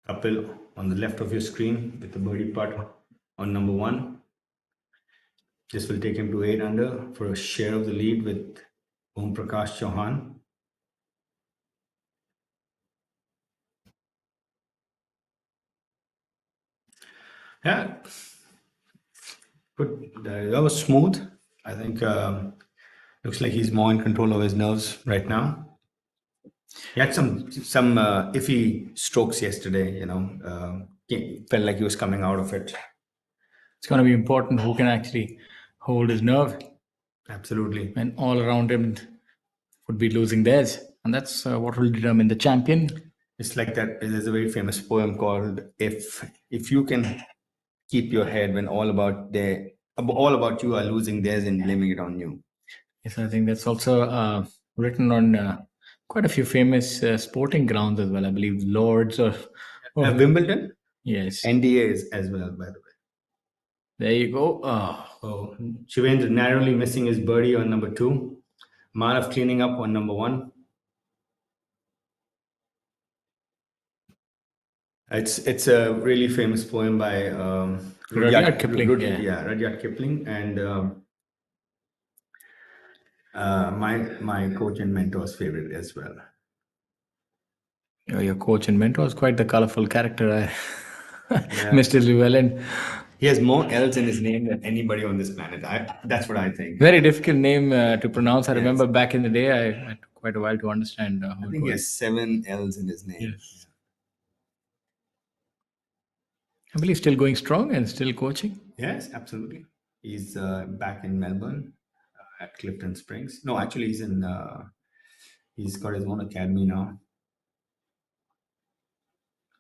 Kapil on the left of your screen with the birdie putt on number 1. This will take him to 8 under for a share of the lead with Om Prakash Chauhan. Yeah, good. That was smooth. I think looks like he's more in control of his nerves right now. He had some iffy strokes yesterday. Felt like he was coming out of it. It's going to be important who can actually hold his nerve. Absolutely. And all around him would be losing theirs. And that's what will determine the champion. It's like that. There's a very famous poem called "If you can keep your head when all about you are losing theirs and blaming it on you." Yes, I think that's also written on quite a few famous sporting grounds as well. I believe Lords or Wimbledon, yes. NDA is as well, by the way. There you go. Oh, So Shivendra narrowly missing his birdie on number 2. Manav cleaning up on number 1. It's a really famous poem by Rudyard Kipling, yeah. Rudyard Kipling, and my coach and mentor's favorite as well. Your coach and mentor is quite the colorful character, Mr. Llewellyn. He has more L's in his name than anybody on this planet. That's what I think. Very difficult name to pronounce. I remember back in the day, I took quite a while to understand how I it think he was. has 7 L's in his name. Yes. I believe still going strong and still coaching. Yes, absolutely. He's back in Melbourne at Clifton Springs. No, actually, he's got his own academy now.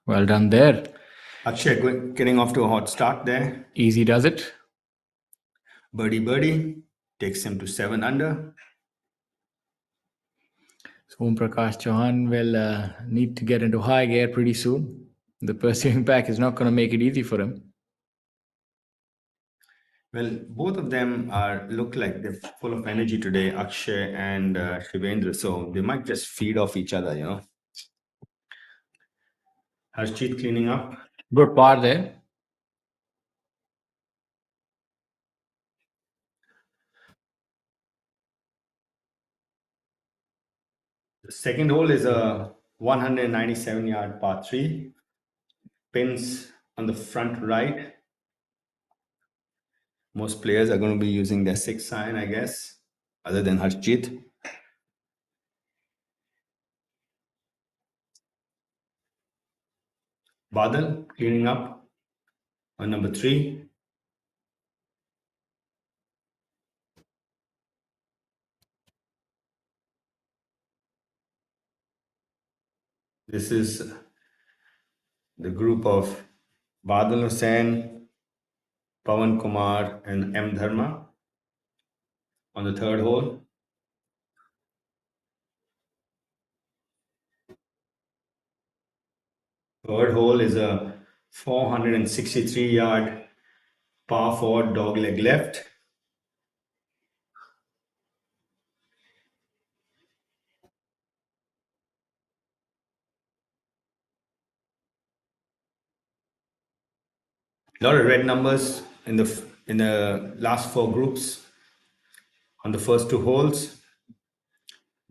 Well done there. Akshay getting off to a hot start there. Easy does it. Birdie takes him to 7 under. So Om Prakash Chauhan will need to get into high gear pretty soon. The pursuing pack is not going to make it easy for him. Well, both of them look like they're full of energy today, Akshay and Shivendra. So they might just feed off each other, you know. Harshjeet cleaning up. Good par there. The second hole is a 197-yard par 3. Pins on the front right. Most players are going to be using their 6 iron, I guess, other than Harshjeet. Badal cleaning up on number 3. This is the group of Badal Hussain, Pawan Kumar, and M. Dharma on the third hole. Third hole is a 463-yard par 4 dogleg left. A lot of red numbers in the last 4 groups on the first 2 holes.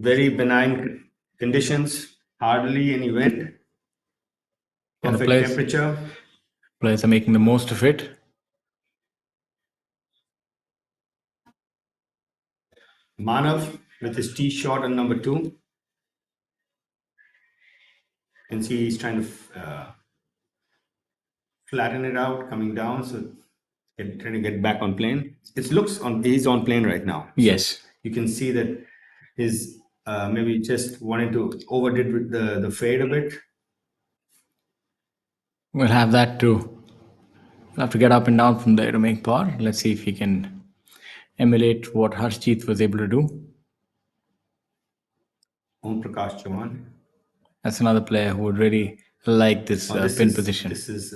Very benign conditions, hardly any wind, And the perfect temperature. Players are making the most of it. Manav with his tee shot on number 2. You can see he's trying to flatten it out, coming down, so trying to get back on plane. He's on plane right now. Yes. You can see that his maybe just wanted to overdid with the fade a bit. We'll have that too. We'll have to get up and down from there to make par. Let's see if he can emulate what Harshjeet was able to do. Om Prakash Chauhan. That's another player who would really like this pin position. This is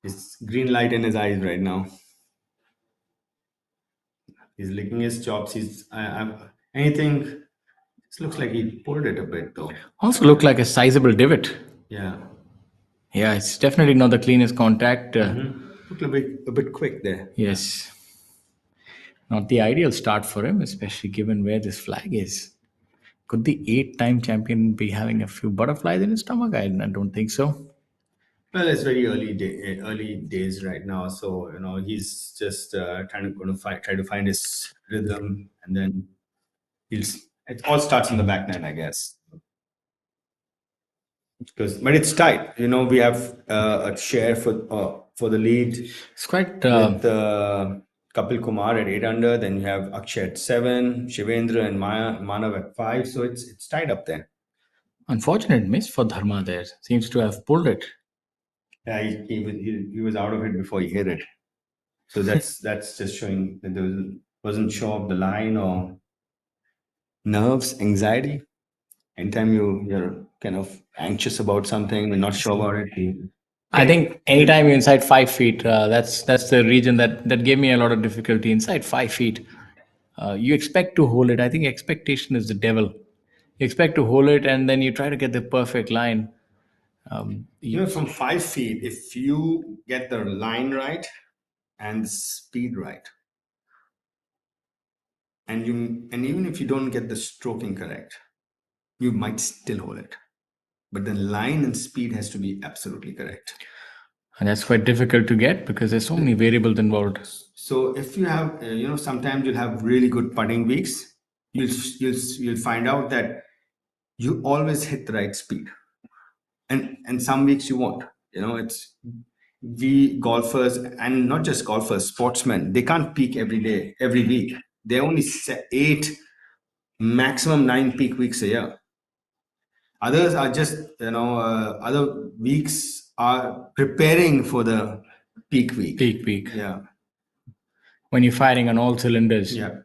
his green light in his eyes right now. He's licking his chops. Anything. This looks like he pulled it a bit though. Also looked like a sizable divot. Yeah. Yeah, it's definitely not the cleanest contact. Looked a bit quick there. Yes. Not the ideal start for him, especially given where this flag is. Could the 8-time champion be having a few butterflies in his stomach? I don't think so. Well, it's very early days right now, so he's just trying to find his rhythm, and then it all starts in the back nine, I guess. But it's tight. We have a share for the lead. It's quite with Kapil Kumar at 8 under. Then you have Akshay at 7, Shivendra and Manav at 5. So it's tight up there. Unfortunate miss for Dharma there. Seems to have pulled it. Yeah, he was out of it before he hit it. So that's just showing that wasn't sure of the line or nerves, anxiety. Anytime you're kind of anxious about something and not sure about it, I think anytime you're inside 5 feet, that's the region that gave me a lot of difficulty. Inside 5 feet, you expect to hold it. I think expectation is the devil. You expect to hold it, and then you try to get the perfect line. from 5 feet, if you get the line right and the speed right, and even if you don't get the stroking correct, you might still hold it. But the line and speed has to be absolutely correct. And that's quite difficult to get because there's so many variables involved. So if you have, sometimes you'll have really good putting weeks. You'll find out that you always hit the right speed, and some weeks you won't. It's we golfers, and not just golfers, sportsmen. They can't peak every day, every week. They only set 8, maximum 9 peak weeks a year. Others are just, other weeks are preparing for the peak week. Peak. Yeah. When you're firing on all cylinders. Yeah.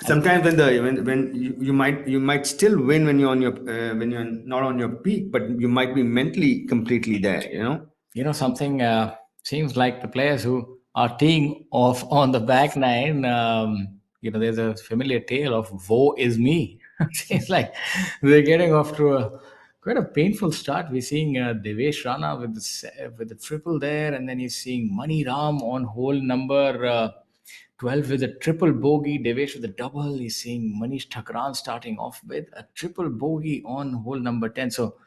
Sometimes when you might still win when you're on your when you're not on your peak, but you might be mentally completely there. Something seems like the players who are teeing off on the back nine. There's a familiar tale of "woe is me." Seems like they're getting off to quite a painful start. We're seeing Devesh Rana with the triple there, and then you're seeing Mani Ram on hole number 12 with a triple bogey. Devesh with a double. He's seeing Manish Thakran starting off with a triple bogey on hole number 10. So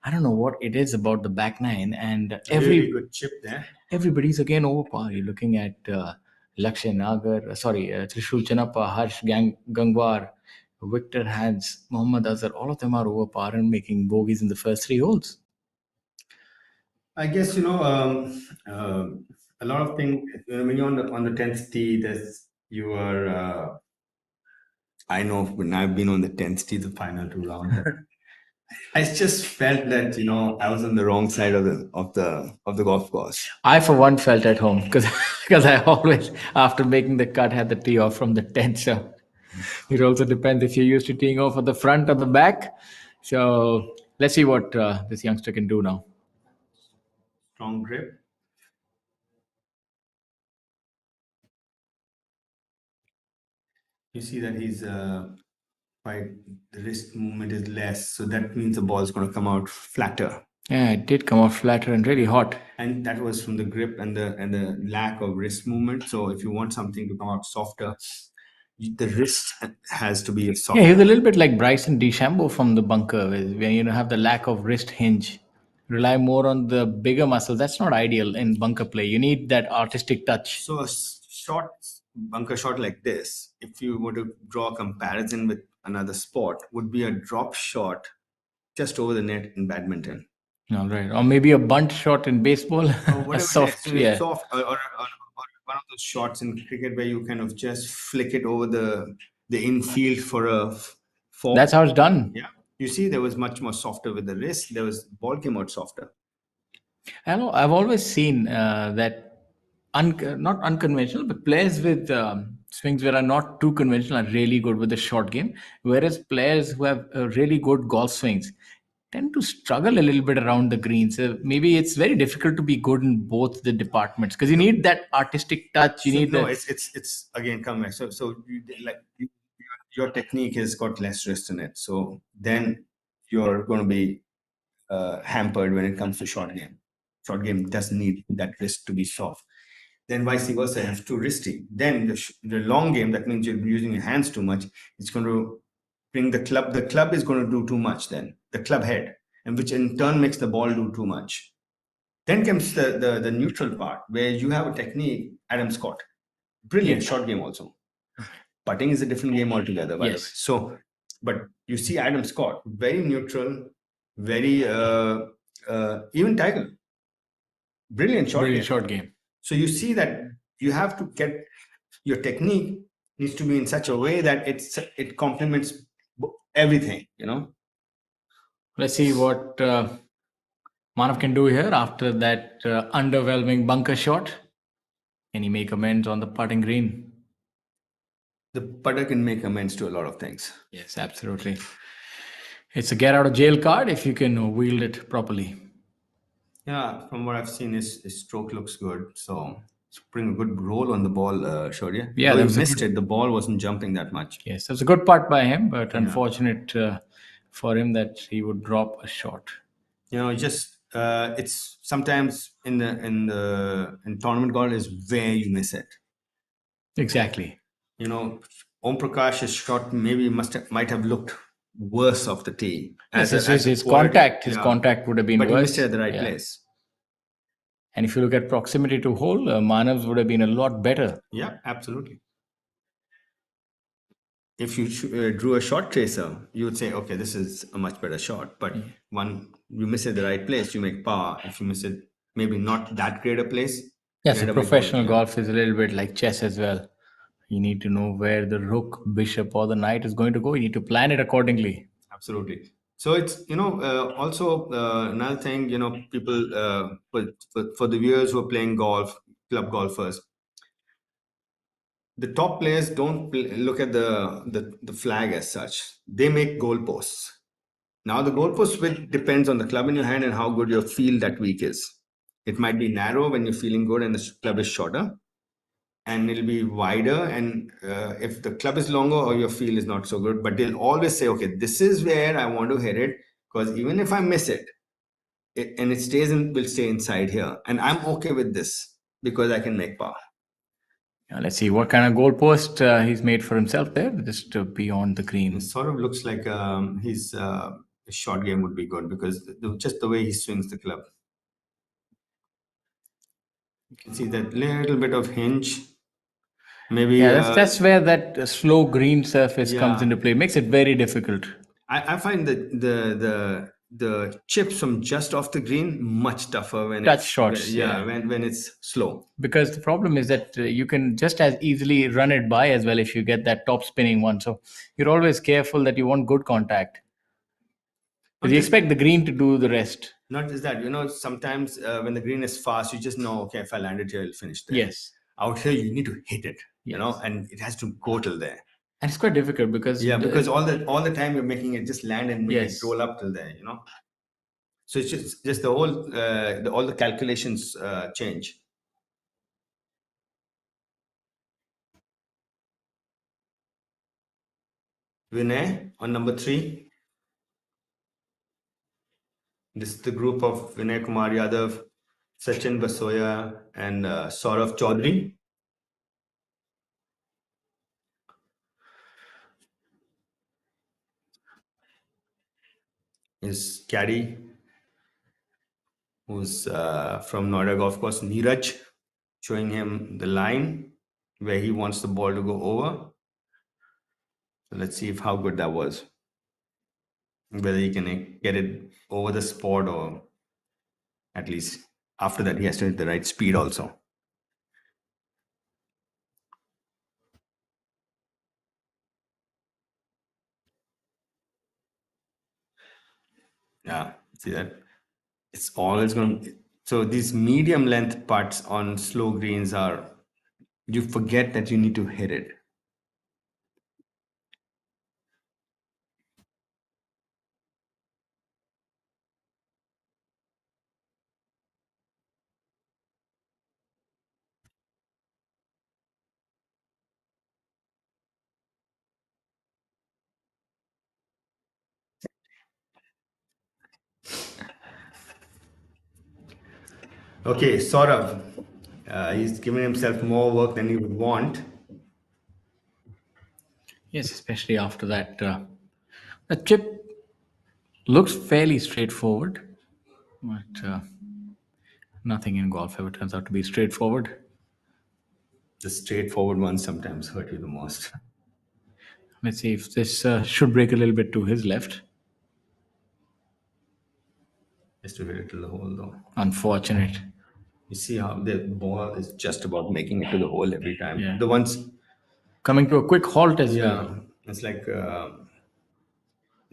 I don't know what it is about the back nine, and Really good chip there. everybody's again over par. You're looking at Lakshay Nagar, Trishul Chanappa, Harsh Gangwar, Victor Hans, Mohammad Azhar. All of them are over par and making bogeys in the first 3 holes. I guess a lot of things when you're on the 10th tee. You are. I know when I've been on the 10th tee, the final 2 rounds. I just felt that I was on the wrong side of the golf course. I, for one, felt at home because I always, after making the cut, had the tee off from the 10th. So it also depends if you're used to teeing off at the front or the back. So let's see what this youngster can do now. Strong grip. You see that he's the wrist movement is less, so that means the ball is going to come out flatter. Yeah, it did come out flatter and really hot. And that was from the grip and the lack of wrist movement. So if you want something to come out softer, the wrist has to be soft. Yeah, he's a little bit like Bryson DeChambeau from the bunker, where you have the lack of wrist hinge. Rely more on the bigger muscles. That's not ideal in bunker play. You need that artistic touch. So a short bunker shot like this, if you were to draw a comparison with another sport, would be a drop shot just over the net in badminton. All right, or maybe a bunt shot in baseball. Or a soft, yeah. Soft, or one of those shots in cricket where you kind of just flick it over the infield for a four. That's how it's done. Yeah, you see, there was much more softer with the wrist. Ball came out softer. I know. I've always seen that not unconventional, but players with swings that are not too conventional are really good with the short game, whereas players who have really good golf swings tend to struggle a little bit around the greens. Maybe it's very difficult to be good in both the departments because you need that artistic touch. It's again come back. So your technique has got less wrist in it. So then you're going to be hampered when it comes to short game. Short game doesn't need that wrist to be soft. Then vice versa, you have too wristy. Then the long game, that means you're using your hands too much. It's going to bring the club. The club is going to do too much then, the club head, and which in turn makes the ball do too much. Then comes the neutral part where you have a technique, Adam Scott. Brilliant short game also. Putting is a different game altogether, by the way. So, but you see Adam Scott, very neutral, very, even Tiger. Brilliant short game. So you see that you have to get your technique needs to be in such a way that it complements everything, Let's see what Manav can do here after that underwhelming bunker shot. Can he make amends on the putting green? The putter can make amends to a lot of things. Yes, absolutely. It's a get out of jail card if you can wield it properly. Yeah, from what I've seen, his stroke looks good. So he's putting a good roll on the ball, Shaurya. Yeah, though he that's a missed it, the ball wasn't jumping that much. Yes, that's a good putt by him, but unfortunate for him that he would drop a shot. You know, just it's sometimes in tournament golf is where you miss it. Exactly. You know, Om Prakash's shot maybe might have looked worse off the tee. Yes, As a his quality. contact, his contact would have been but worse. he missed it at the right Yeah. place. And if you look at proximity to hole, Manav's would have been a lot better. Yeah, absolutely. If you drew a short tracer, you would say, okay, this is a much better shot. But one, you miss it at the right place, you make par. If you miss it, maybe not that great a place. Yes, you end a up with professional gold, golf is a little bit like chess as well. You need to know where the rook, bishop, or the knight is going to go. You need to plan it accordingly. Absolutely. So it's, also another thing, people, for the viewers who are playing golf, club golfers, the top players don't look at the flag as such. They make goalposts. Now the goalpost width depends on the club in your hand and how good your feel that week is. It might be narrow when you're feeling good and the club is shorter, and it'll be wider. And if the club is longer or your feel is not so good, but they'll always say, okay, this is where I want to hit it, because even if I miss it, and it will stay inside here, and I'm okay with this because I can make par. Let's see what kind of goalpost he's made for himself there, just beyond the green. It sort of looks like his short game would be good because just the way he swings the club. You can see that little bit of hinge. Maybe Yeah, that's where that slow green surface comes Yeah. into play. Makes it very difficult. I find that the chips from just off the green much tougher when Touch it's shots, yeah. when it's slow. Because the problem is that you can just as easily run it by as well if you get that top spinning one. So you're always careful that you want good contact. Because you expect the green to do the rest. Not just that, sometimes when the green is fast, you just know, okay, if I land it here, I'll finish there. Yes. Out here, you need to hit it, Yes. and it has to go till there. And it's quite difficult because because all the time you're making it just land and make Yes. it roll up till there, So it's just the whole all the calculations change. Vinay on number 3. This is the group of Vinay Kumar Yadav, Sachin Basoya, and Saurav Chaudhary. His caddy, who's from Noida Golf Course, Neeraj, showing him the line where he wants the ball to go over. So let's see how good that was. Whether he can get it over the spot, or at least after that he has to hit the right speed also. Yeah, see that? It's always going to... So these medium length putts on slow greens are... You forget that you need to hit it. Okay, Saurav. He's giving himself more work than he would want. Yes, especially after that. The chip looks fairly straightforward, but nothing in golf ever turns out to be straightforward. The straightforward ones sometimes hurt you the most. Let's see if this should break a little bit to his left. Just to hit it to the hole, though. Unfortunate. You see how the ball is just about making it to the hole every time. Yeah. The ones... Coming to a quick halt as well. It's like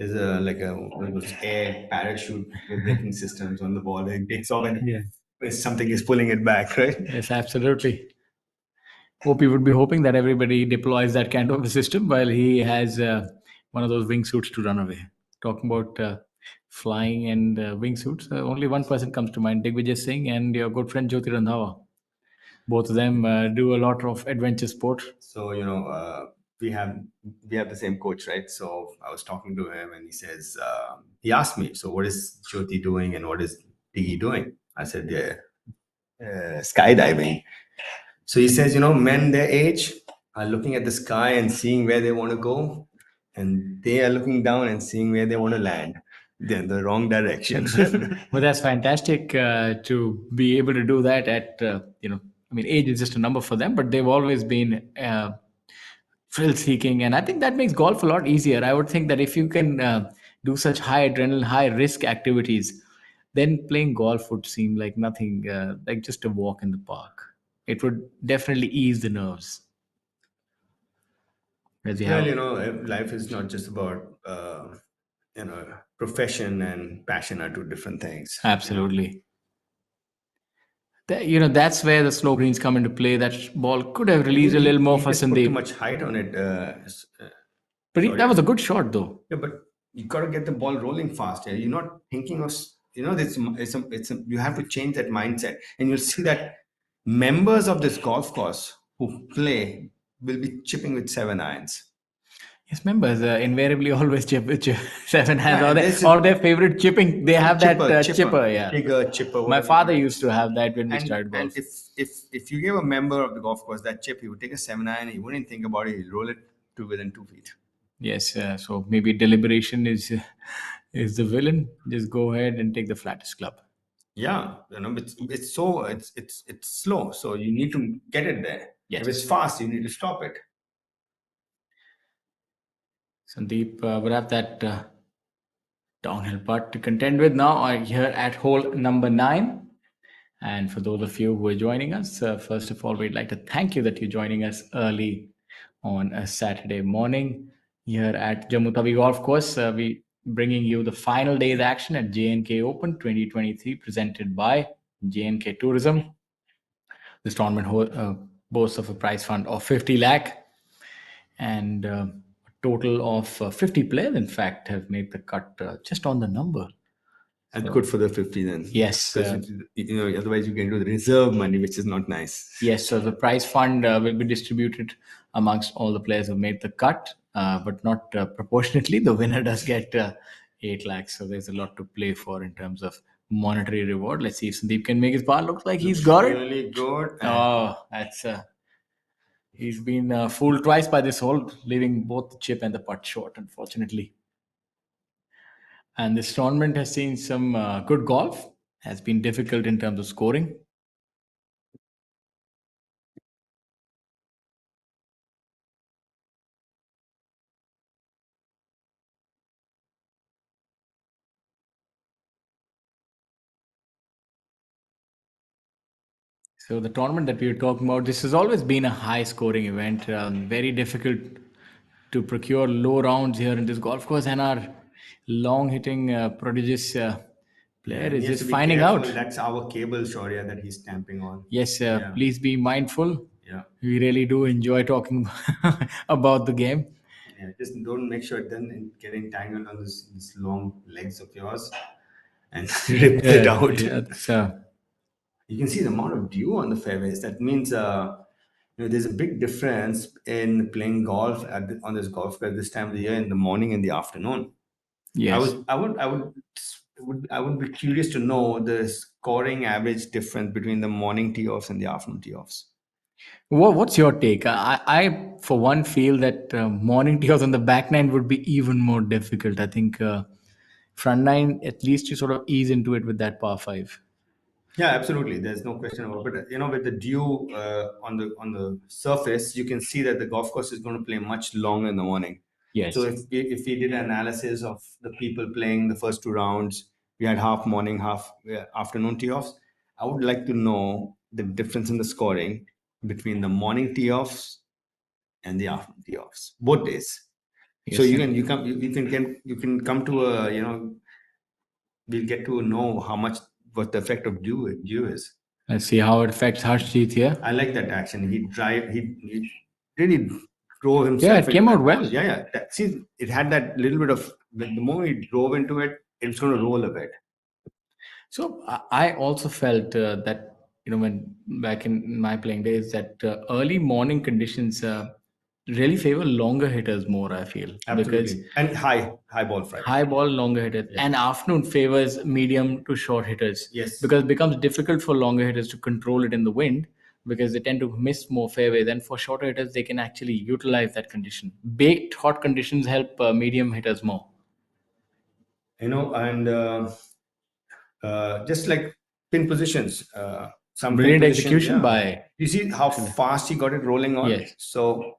there's a like a one of those air parachute braking systems on the ball. It takes off and something is pulling it back, right? Yes, absolutely. Hope he would be hoping that everybody deploys that kind of a system while he has one of those wingsuits to run away. Talking about flying and wingsuits, only one person comes to mind: Digvijay Singh and your good friend Jyoti Randhawa. Both of them do a lot of adventure sport. So we have the same coach, right? So I was talking to him, and he says he asked me, "So what is Jyoti doing, and what is Diggy doing?" I said, "Yeah, skydiving." So he says, men their age are looking at the sky and seeing where they want to go, and they are looking down and seeing where they want to land. They're in the wrong direction. Well, that's fantastic to be able to do that at, I mean, age is just a number for them, but they've always been thrill seeking. And I think that makes golf a lot easier. I would think that if you can do such high adrenaline, high risk activities, then playing golf would seem like nothing, like just a walk in the park. It would definitely ease the nerves. As you have, Life is not just about profession and passion are two different things. absolutely. That's where the slow greens come into play. That ball could have released a little more He for just put too Sandeep. much height on it. But sorry. that was a good shot, though. Yeah, but you got to get the ball rolling fast. Yeah? You're not thinking of, you have to change that mindset. And you'll see that members of this golf course who play will be chipping with 7 irons. Yes, members invariably always chip with seven hands, Yeah, or, this is- or their favorite chipping. They have that chipper. Yeah, Bigger chipper. my whatever father you used to have that when we started And golf. if you give a member of the golf course that chip, he would take a 7 iron, he wouldn't think about it, he'll roll it to within 2 feet. Yes, so maybe deliberation is the villain. Just go ahead and take the flattest club. Yeah, it's slow, so you need to get it there. Yes. If it's fast, you need to stop it. Sandeep would have that downhill putt to contend with now here at hole number 9. And for those of you who are joining us, first of all, we'd like to thank you that you're joining us early on a Saturday morning here at Jammu Tawi Golf Course. We bringing you the final day's action at J&K Open 2023, presented by J&K Tourism. This tournament boasts of a prize fund of 50 lakh, and a total of 50 players, in fact, have made the cut just on the number. And good for the 50 then. Yes. Because otherwise you get into the reserve money, which is not nice. Yes, so the prize fund will be distributed amongst all the players who made the cut, but not proportionately. The winner does get 8 lakhs. So there's a lot to play for in terms of monetary reward. Let's see if Sandeep can make his par. Looks like he's got it. Really good. Oh, that's he's been fooled twice by this hole, leaving both the chip and the putt short, unfortunately. And this tournament has seen some good golf. Has been difficult in terms of scoring. So the tournament that we were talking about, this has always been a high-scoring event. Very difficult to procure low rounds here in this golf course, and our long-hitting, prodigious player is just finding out. That's our cable, Shaurya, that he's stamping on. Yes, please be mindful. Yeah. We really do enjoy talking about the game. Yeah, just don't make sure it doesn't get entangled on this long legs of yours and rip it out. Yeah, you can see the amount of dew on the fairways. That means there's a big difference in playing golf on this golf course this time of the year, in the morning and the afternoon. yes. I would be curious to know the scoring average difference between the morning tee offs and the afternoon tee offs. What's your take? I, for one, feel that morning tees on the back nine would be even more difficult. I think front nine, at least you sort of ease into it with that par 5. Yeah, absolutely. There's no question about it. But with the dew on the surface, you can see that the golf course is going to play much longer in the morning. Yes. So if we did an analysis of the people playing the first 2 rounds, we had half morning, half afternoon tee offs. I would like to know the difference in the scoring between the morning tee offs and the afternoon tee offs, both days. So Yes, you can come to a, we'll get to know what the effect of dew is. let's see how it affects Harshjeet here. I like that action. He really drove himself. Yeah, it came into out that well. ball. Yeah. See, it had that little bit of, the more he drove into it, it's going to roll a bit. So I also felt that when back in my playing days that early morning conditions really favor longer hitters more. I feel because Absolutely. And high ball flight. high ball longer hitters and afternoon favors medium to short hitters. Yes. Because it becomes difficult for longer hitters to control it in the wind because they tend to miss more fairways. And for shorter hitters, they can actually utilize that condition. Baked hot conditions help medium hitters more. And just like pin positions, some pin Brilliant positions, execution yeah. by You see how fast he got it rolling on. Yes. So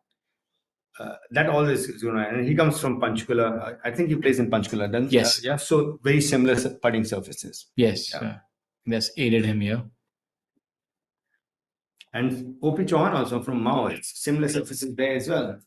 that always is and he comes from Panchkula. I think he plays in Panchkula. Then Yes. yeah. So very similar putting surfaces. Yes, Yeah. that's aided him here. And OP Chauhan also from Mao. It's similar surfaces there as well.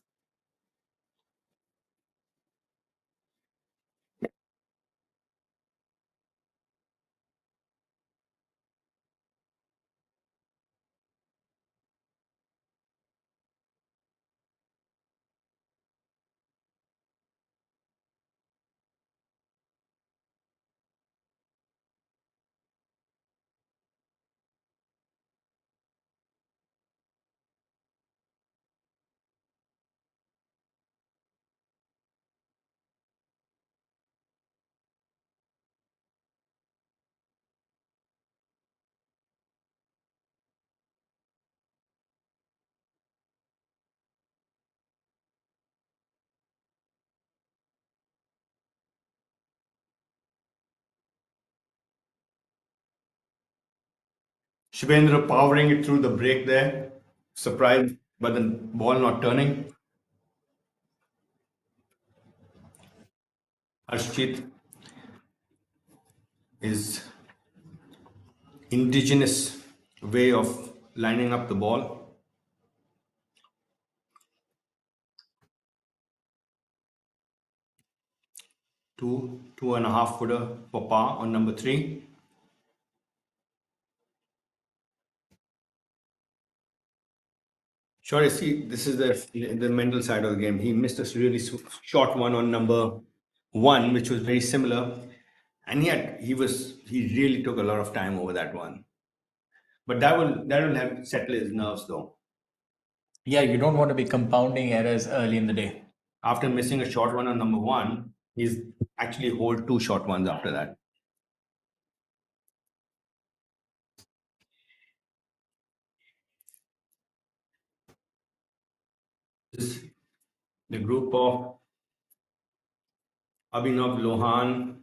Shubhendra powering it through the break there. Surprised by the ball not turning. Harshjeet is indigenous way of lining up the ball. Two and a half footer for par on number 3. Sure, see, this is the mental side of the game. He missed a really short one on number 1, which was very similar, and yet he really took a lot of time over that one. But that will have settle his nerves though. Yeah, you don't want to be compounding errors early in the day. After missing a short one on number 1, he's actually hold 2 short ones after that. This is the group of Abhinav Lohan,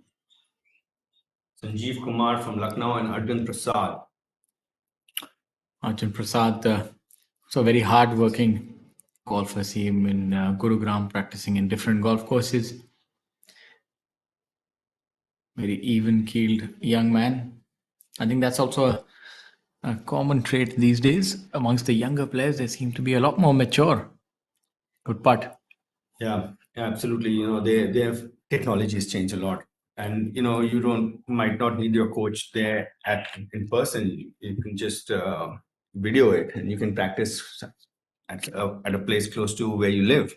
Sanjeev Kumar from Lucknow, and Arjun Prasad. Arjun Prasad, so very hard-working golfer. See him in Gurugram practicing in different golf courses. Very even-keeled young man. I think that's also a common trait these days amongst the younger players. They seem to be a lot more mature. Good putt. Yeah, absolutely. They have technology has changed a lot, and you might not need your coach there in person. You can just video it, and you can practice at a place close to where you live.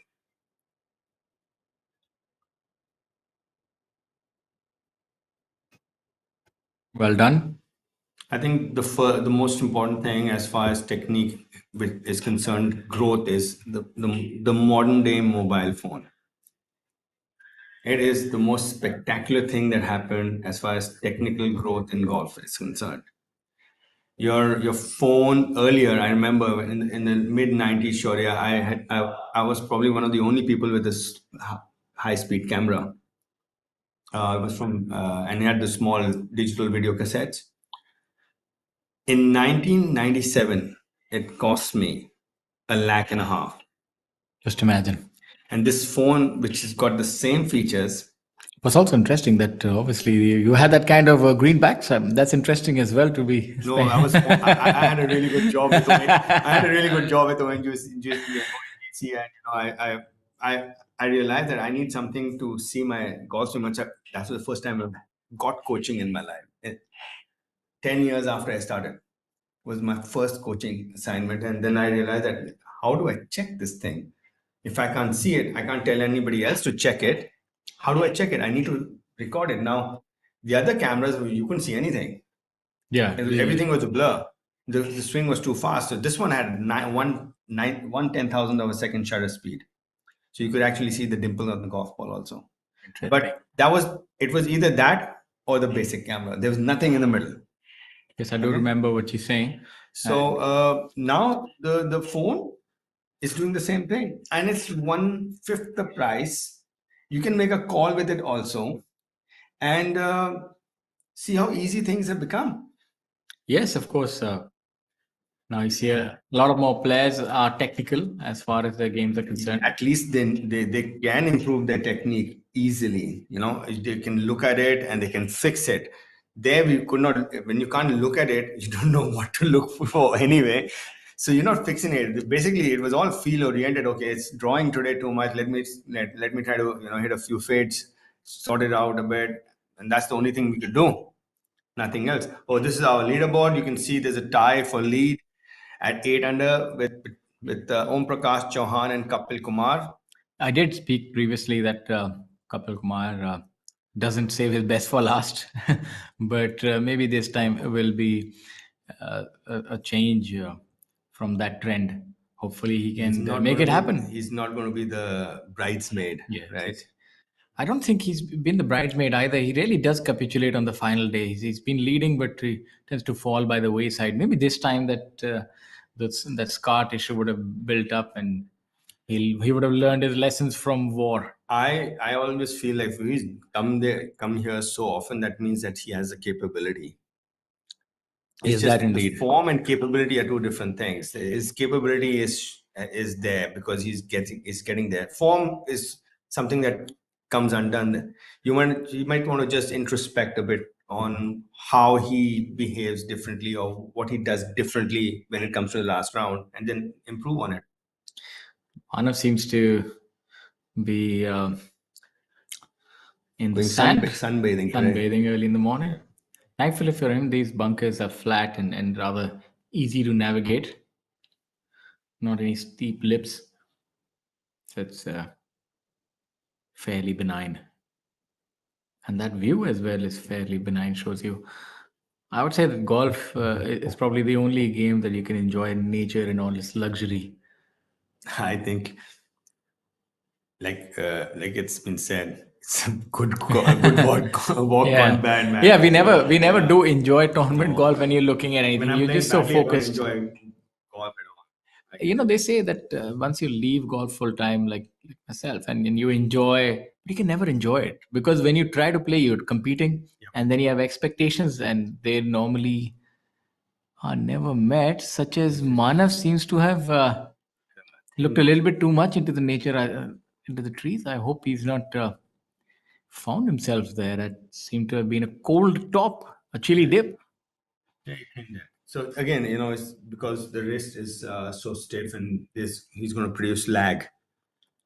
Well done. I think the most important thing as far as technique is concerned, growth is the modern day mobile phone. It is the most spectacular thing that happened as far as technical growth in golf is concerned. Your phone earlier, I remember in the mid 90s, Shaurya, I was probably one of the only people with this high speed camera. It was and he had the small digital video cassettes. In 1997, it cost me $1.5 lakh. Just imagine. And this phone, which has got the same features. It was also interesting that obviously you had that kind of greenback. So that's interesting as well to be. No, I had a really good job with ONGC, and I realized that I need something to see my golf swing. That was the first time I got coaching in my life. 10 years after I started was my first coaching assignment. And then I realized that how do I check this thing? If I can't see it, I can't tell anybody else to check it. How do I check it? I need to record it. Now, the other cameras, you couldn't see anything. Yeah. Everything was a blur. The swing was too fast. So this one had 1/10,000 of a second shutter speed. So you could actually see the dimple on the golf ball also. But it was either that or the basic camera. There was nothing in the middle. Yes, I do remember what you're saying. So now the phone is doing the same thing, and it's 1/5 the price. You can make a call with it also, and see how easy things have become. Yes, of course. Now you see a lot of more players are technical as far as their games are concerned. At least then they can improve their technique easily. They can look at it and they can fix it. There we could not. When you can't look at it, you don't know what to look for anyway. So you're not fixing it. Basically, it was all feel oriented. Okay, it's drawing today too much. Let me try to hit a few fades, sort it out a bit, and that's the only thing we could do. Nothing else. Oh, this is our leaderboard. You can see there's a tie for lead at 8 under with Om Prakash Chauhan and Kapil Kumar. I did speak previously that Kapil Kumar doesn't save his best for last, but maybe this time will be a change from that trend. Hopefully, he can make it happen. He's not going to be the bridesmaid, right? I don't think he's been the bridesmaid either. He really does capitulate on the final day. He's been leading, but he tends to fall by the wayside. Maybe this time that scar tissue would have built up, and he would have learned his lessons from war. I always feel like if he's come here so often, that means that he has a capability. Is that indeed? Form and capability are two different things. His capability is there because he's getting there. Form is something that comes undone. You might want to just introspect a bit on how he behaves differently or what he does differently when it comes to the last round, and then improve on it. Anav seems to be in the sunbathing early in the morning. Thankfully for him, these bunkers are flat and rather easy to navigate. Not any steep lips. So it's fairly benign. And that view as well is fairly benign, shows you. I would say that golf is probably the only game that you can enjoy in nature in all its luxury. I think, like it's been said, it's a good walk on bad man. Yeah, we never do enjoy tournament golf when you're looking at anything. You're just so focused. Enjoy golf at all. They say that once you leave golf full time, like myself, and you enjoy, you can never enjoy it because when you try to play, you're competing, and then you have expectations, and they normally are never met. Such as Manav seems to have looked a little bit too much into the nature, into the trees. I hope he's not found himself there. That seemed to have been a cold top, a chilly dip. So again, it's because the wrist is so stiff, and he's going to produce lag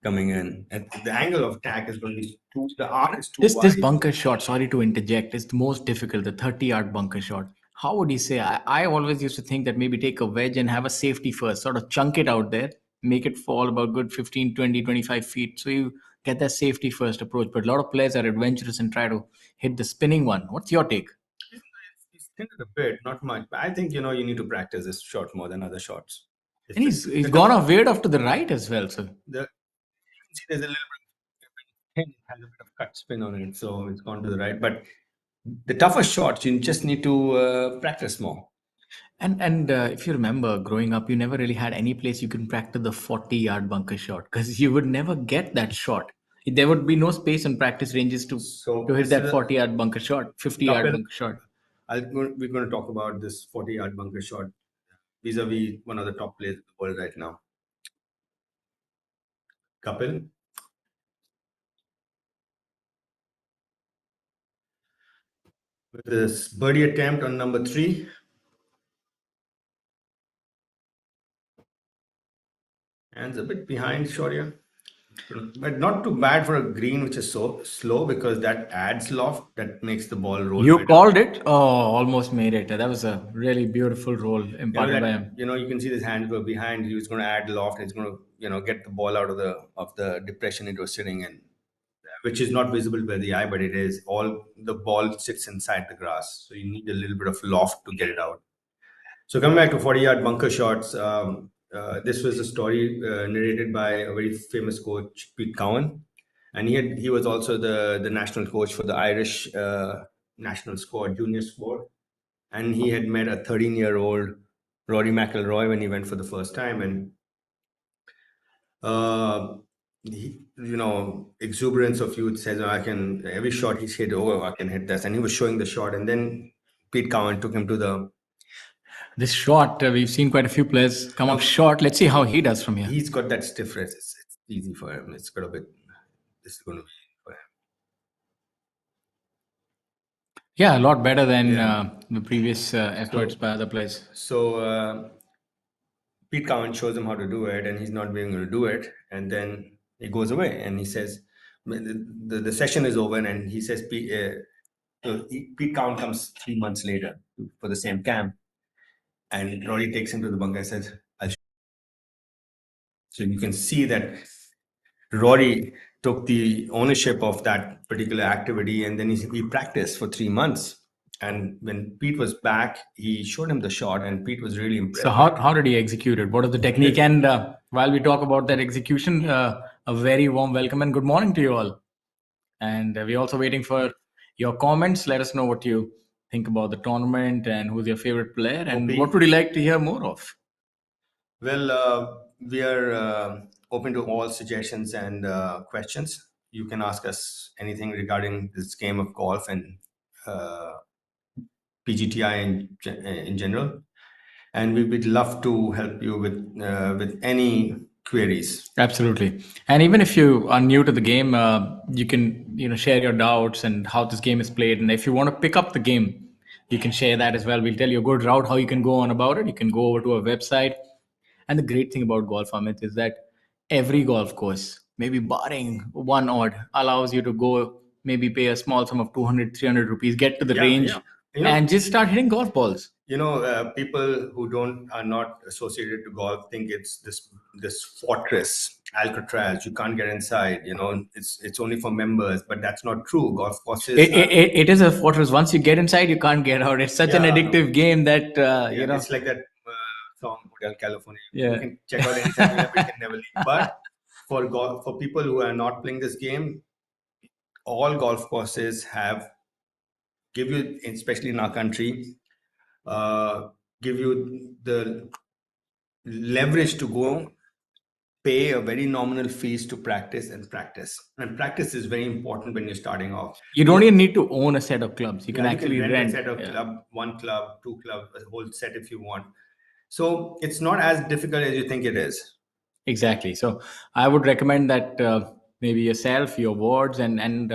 coming in. And the angle of attack is going to be the arc is too wide. This bunker shot, sorry to interject, is the most difficult, the 30-yard bunker shot. How would you say? I always used to think that maybe take a wedge and have a safety first, sort of chunk it out there, make it fall about good 15, 20, 25 feet. So you get that safety first approach. But a lot of players are adventurous and try to hit the spinning one. What's your take? He's thinned a bit, not much. But I think, you need to practice this shot more than other shots. And he's gone off weird off to the right as well. So you can see there's a little bit has a bit of cut spin on it, so it's gone to the right. But the tougher shots, you just need to practice more. And if you remember, growing up, you never really had any place you can practice the 40-yard bunker shot because you would never get that shot. There would be no space in practice ranges to hit that 40-yard bunker shot, 50-yard bunker shot. We're going to talk about this 40-yard bunker shot vis-a-vis one of the top players in the world right now. Kapil. With this birdie attempt on number 3. And a bit behind Shaurya. But not too bad for a green which is so slow, because that adds loft, that makes the ball roll You better. called it? Oh, almost made it. That was a really beautiful role imparted by him. You can see his hands were behind. He was going to add loft. He's going to, get the ball out of the depression it was sitting in, which is not visible by the eye, but it is. All the ball sits inside the grass, so you need a little bit of loft to get it out. So coming back to 40-yard bunker shots, this was a story narrated by a very famous coach, Pete Cowan, and he was also the national coach for the Irish national squad, junior squad, and he had met a 13-year-old Rory McIlroy when he went for the first time, and exuberance of youth says, "Oh, I can every shot he's hit, oh, I can hit this," and he was showing the shot, and then Pete Cowan took him to This shot, we've seen quite a few players come up short. Let's see how he does from here. He's got that stiff wrist. It's easy for him. It's got a bit. This is going to be for him. Yeah, a lot better than the previous efforts by other players. So Pete Cowan shows him how to do it, and he's not being able to do it, and then he goes away, and he says, the session is over, and he says, Pete Cowan comes 3 months later for the same camp, and Rory takes him to the bunker and says, so you can see that Rory took the ownership of that particular activity, and then he practiced for 3 months. And when Pete was back, he showed him the shot, and Pete was really impressed. So how did he execute it? What is the technique? And while we talk about that execution, a very warm welcome and good morning to you all. And we're also waiting for your comments. Let us know what you think about the tournament and who's your favorite player and what would you like to hear more of? Well, we are open to all suggestions and questions. You can ask us anything regarding this game of golf and PGTI in general, and we would love to help you with any queries. Absolutely. And even if you are new to the game, you can share your doubts and how this game is played. And if you want to pick up the game, you can share that as well. We'll tell you a good route how you can go on about it. You can go over to our website. And the great thing about golf, Amit, is that every golf course, maybe barring one odd, allows you to go maybe pay a small sum of 200, 300 rupees, get to the range and just start hitting golf balls. People who are not associated to golf think it's this fortress, Alcatraz. You can't get inside. It's only for members, but that's not true. Golf courses. It is a fortress. Once you get inside, you can't get out. It's such an addictive game that it's like that song Hotel California. You can check out anytime, you can never leave. But for people who are not playing this game, all golf courses give you, especially in our country, give you the leverage to go pay a very nominal fees to practice. And practice is very important when you're starting off. You don't even need to own a set of clubs. You can actually rent a set of club, one club, two club, a whole set if you want. So it's not as difficult as you think it is. Exactly. So I would recommend that maybe yourself, your wards, and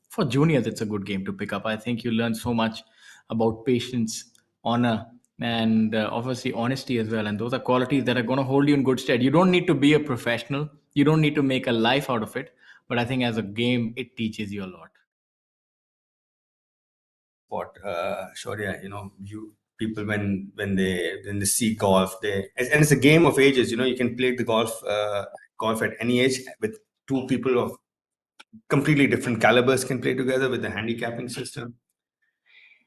for juniors, it's a good game to pick up. I think you learn so much about patience, honor, and obviously honesty as well. And those are qualities that are going to hold you in good stead. You don't need to be a professional. You don't need to make a life out of it. But I think as a game, it teaches you a lot. Shaurya, people when they see golf, and it's a game of ages. You can play the golf at any age, with two people of completely different calibers can play together with the handicapping system.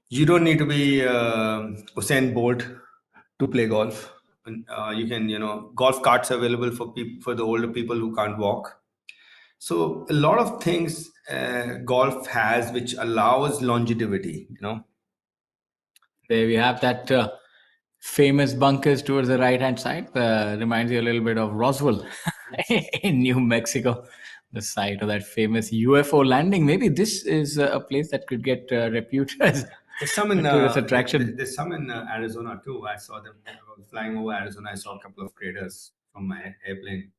You don't need to be Usain Bolt to play golf. You can, golf carts are available for the older people who can't walk. So a lot of things golf has which allows longevity. There we have that famous bunkers towards the right-hand side. Reminds you a little bit of Roswell in New Mexico, the site of that famous UFO landing. Maybe this is a place that could get reputed as there's some in tourist attraction. There's some in Arizona too. I saw them flying over Arizona. I saw a couple of craters from my airplane.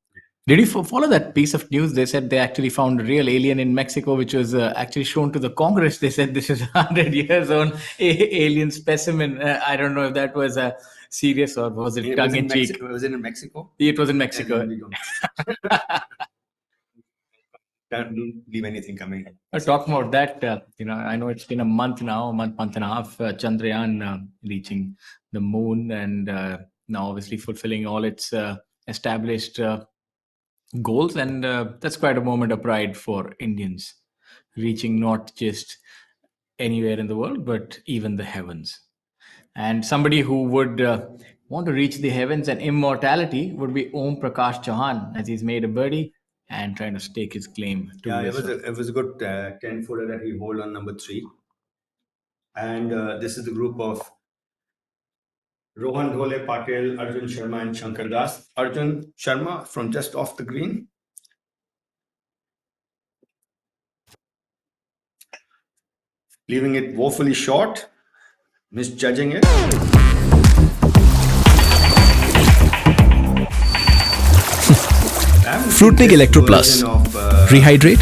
Did you follow that piece of news? They said they actually found a real alien in Mexico, which was actually shown to the Congress. They said this is 100 years old alien specimen. I don't know if that was serious or was it tongue in cheek. Was it in Mexico? It was in Mexico. don't leave anything coming. Talking about that, I know it's been a month now, month and a half, Chandrayaan reaching the moon and now obviously fulfilling all its established goals. And that's quite a moment of pride for Indians, reaching not just anywhere in the world, but even the heavens. And somebody who would want to reach the heavens and immortality would be Om Prakash Chauhan, as he's made a birdie and trying to stake his claim to Yeah, this. it was a good 10-footer that he hold on number 3. And this is the group of Rohan Dhole Patel, Arjun Sharma, and Shankar Das. Arjun Sharma from just off the green. Leaving it woefully short, misjudging it. Fruitnik electro plus rehydrate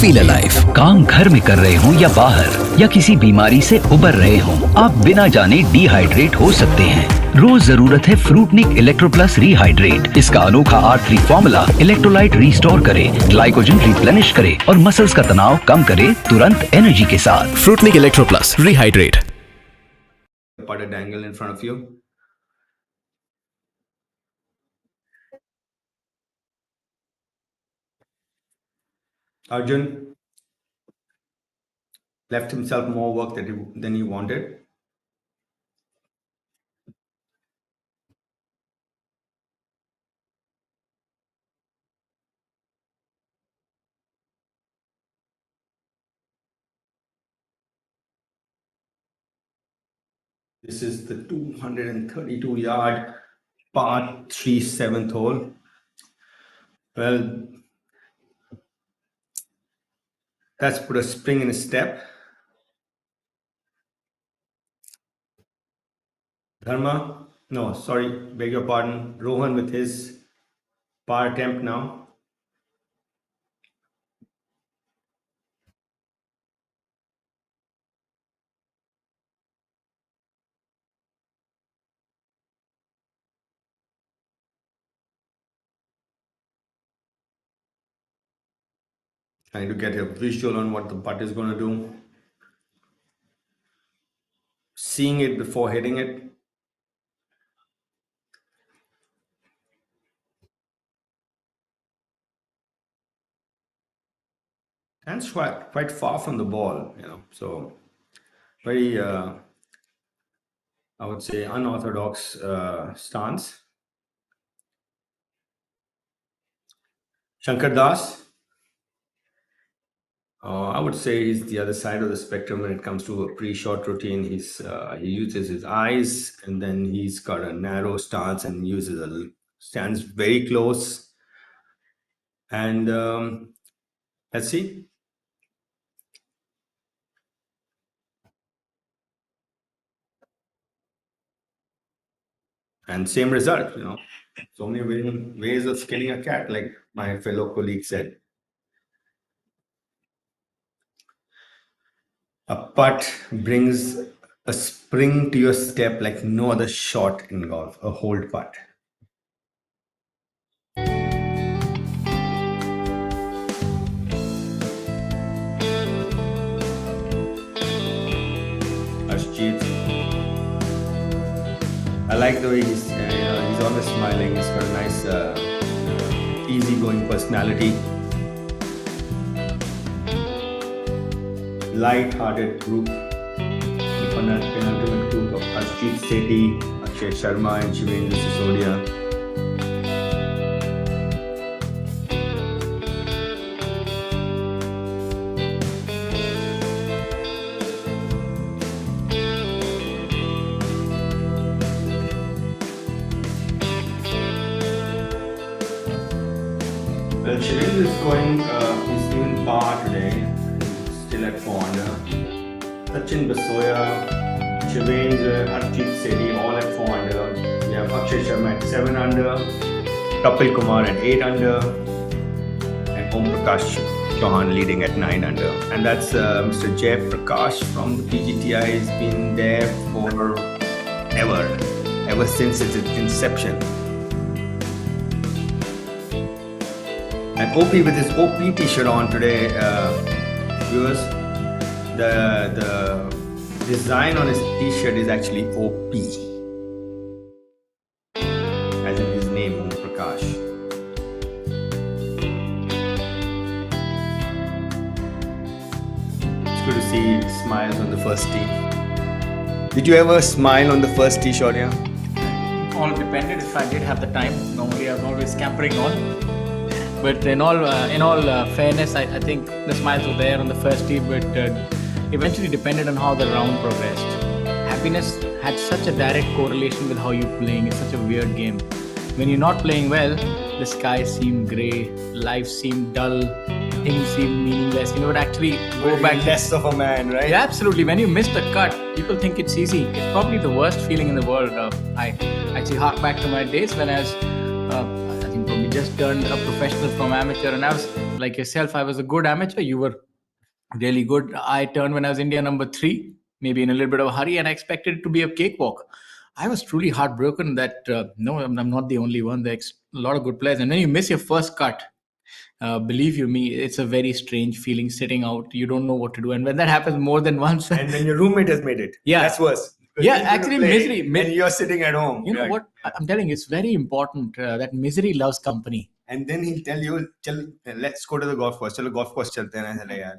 feel alive. काम घर में कर रहे हों या बाहर या किसी बीमारी से उबर रहे हों, आप बिना जाने डिहाइड्रेट हो सकते हैं। रोज जरूरत है फ्रूटनिक इलेक्ट्रो प्लस रिहाइड्रेट। इसका अनोखा R3 फॉर्मूला इलेक्ट्रोलाइट रिस्टोर करे, ग्लाइकोजन रिप्लेनिश करे और मसल्स का तनाव कम करे तुरंत एनर्जी के साथ। Fruitnik electro plus rehydrate. Putted angle in front of you. Arjun left himself more work than he wanted. This is the 232-yard par 3 7th hole. Well, that's put a spring in his step. Beg your pardon. Rohan with his par attempt now. Trying to get a visual on what the putt is going to do. Seeing it before hitting it. And it's quite far from the ball, so very, I would say, unorthodox stance. Shankar Das, I would say he's the other side of the spectrum when it comes to a pre-shot routine. He uses his eyes, and then he's got a narrow stance and stands very close. And let's see. And same result, So many ways of skinning a cat, like my fellow colleague said. A putt brings a spring to your step like no other shot in golf, a hold putt. Arshjeet. I like the way he's always smiling. He's got a nice, easygoing personality. Light-hearted group. The penultimate group of Arshjeet Sethi, Akshay Sharma, and Shivendra Sisodia. Well, Shivendra is going, he's doing par today. Still at 4 under. Sachin Basoya, Shivendra, Arshjeet Sethi all at 4 under. We have Akshay Sharma at 7 under, Kapil Kumar at 8 under, and Om Prakash Chauhan leading at 9 under. And that's Mr. Jay Prakash from the PGTI. He's been there for ever since its inception. And OP with his OP t-shirt on today, viewers. The design on his t-shirt is actually OP, as in his name, Om Prakash. It's good to see smiles on the first tee. Did you ever smile on the first tee, Shaurya? All depended if I did have the time. Normally I'm always scampering on. But in all fairness, I think the smiles were there on the first tee, but eventually depended on how the round progressed. Happiness had such a direct correlation with how you're playing. It's such a weird game. When you're not playing well, the sky seemed grey, life seemed dull, things seemed meaningless. You would actually go back. Less of a man, right? Yeah, absolutely. When you miss the cut, people think it's easy. It's probably the worst feeling in the world. I actually hark back to my days when I was, I think probably just turned a professional from amateur, and I was like yourself. I was a good amateur. You were really good. I turned when I was India number 3, maybe in a little bit of a hurry, and I expected it to be a cakewalk. I was truly heartbroken that no, I'm not the only one. There's a lot of good players, and when you miss your first cut, believe you me, it's a very strange feeling sitting out. You don't know what to do, and when that happens more than once, And then your roommate has made it. Yeah. That's worse. Because Yeah, he's gonna actually, play misery. And you're sitting at home. You know Right. what? I'm telling you, it's very important that misery loves company. And then he'll tell you, let's go to the golf course. Chalo golf course chalte hain. I say, yaar.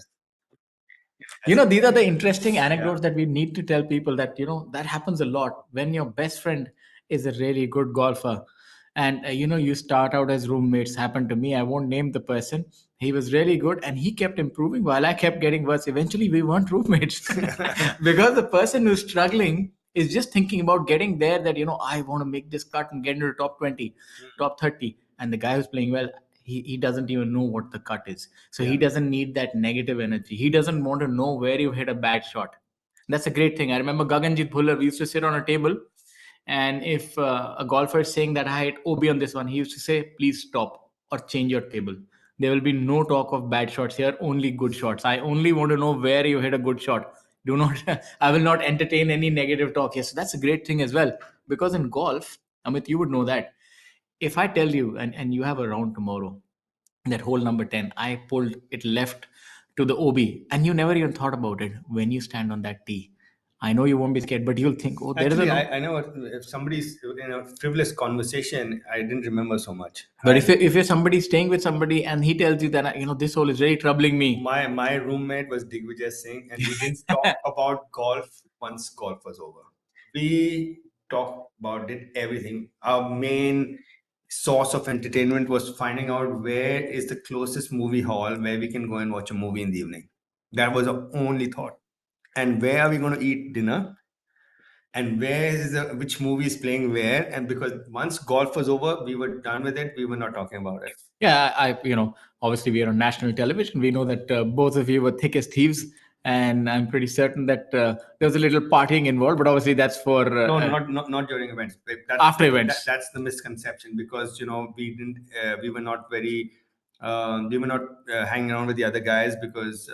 You know, these are the interesting anecdotes that we need to tell people that, you know, that happens a lot when your best friend is a really good golfer. And, you know, you start out as roommates. Happened to me. I won't name the person. He was really good and he kept improving while I kept getting worse. Eventually, we weren't roommates because the person who's struggling is just thinking about getting there that, you know, I want to make this cut and get into the top 20, top 30. And the guy who's playing well, he doesn't even know what the cut is. So he doesn't need that negative energy. He doesn't want to know where you hit a bad shot. That's a great thing. I remember Gaganjit Bhullar, we used to sit on a table, and if a golfer is saying that I hit OB on this one, he used to say, please stop or change your table. There will be no talk of bad shots here, only good shots. I only want to know where you hit a good shot. Do not, I will not entertain any negative talk. Yes, that's a great thing as well. Because in golf, Amit, you would know that if I tell you and you have a round tomorrow, that hole number 10, I pulled it left to the OB, and you never even thought about it. When you stand on that tee, I know you won't be scared, but you'll think, oh, there is Actually, a. I know if somebody's in a frivolous conversation, I didn't remember so much. But if you're somebody staying with somebody and he tells you that, you know, this hole is really troubling me. My roommate was Digvijay Singh, and we didn't talk about golf once golf was over. We talked about everything. Our main source of entertainment was finding out where is the closest movie hall where we can go and watch a movie in the evening. That was our only thought. And where are we going to eat dinner? And which movie is playing where? And because once golf was over, we were done with it. We were not talking about it. Yeah, you know, obviously we are on national television. We know that both of you were thick as thieves, and I'm pretty certain that there was a little partying involved. But obviously that's for no, not during events. After events. That's the misconception, because you know we didn't. We were not very. We were not hanging around with the other guys because.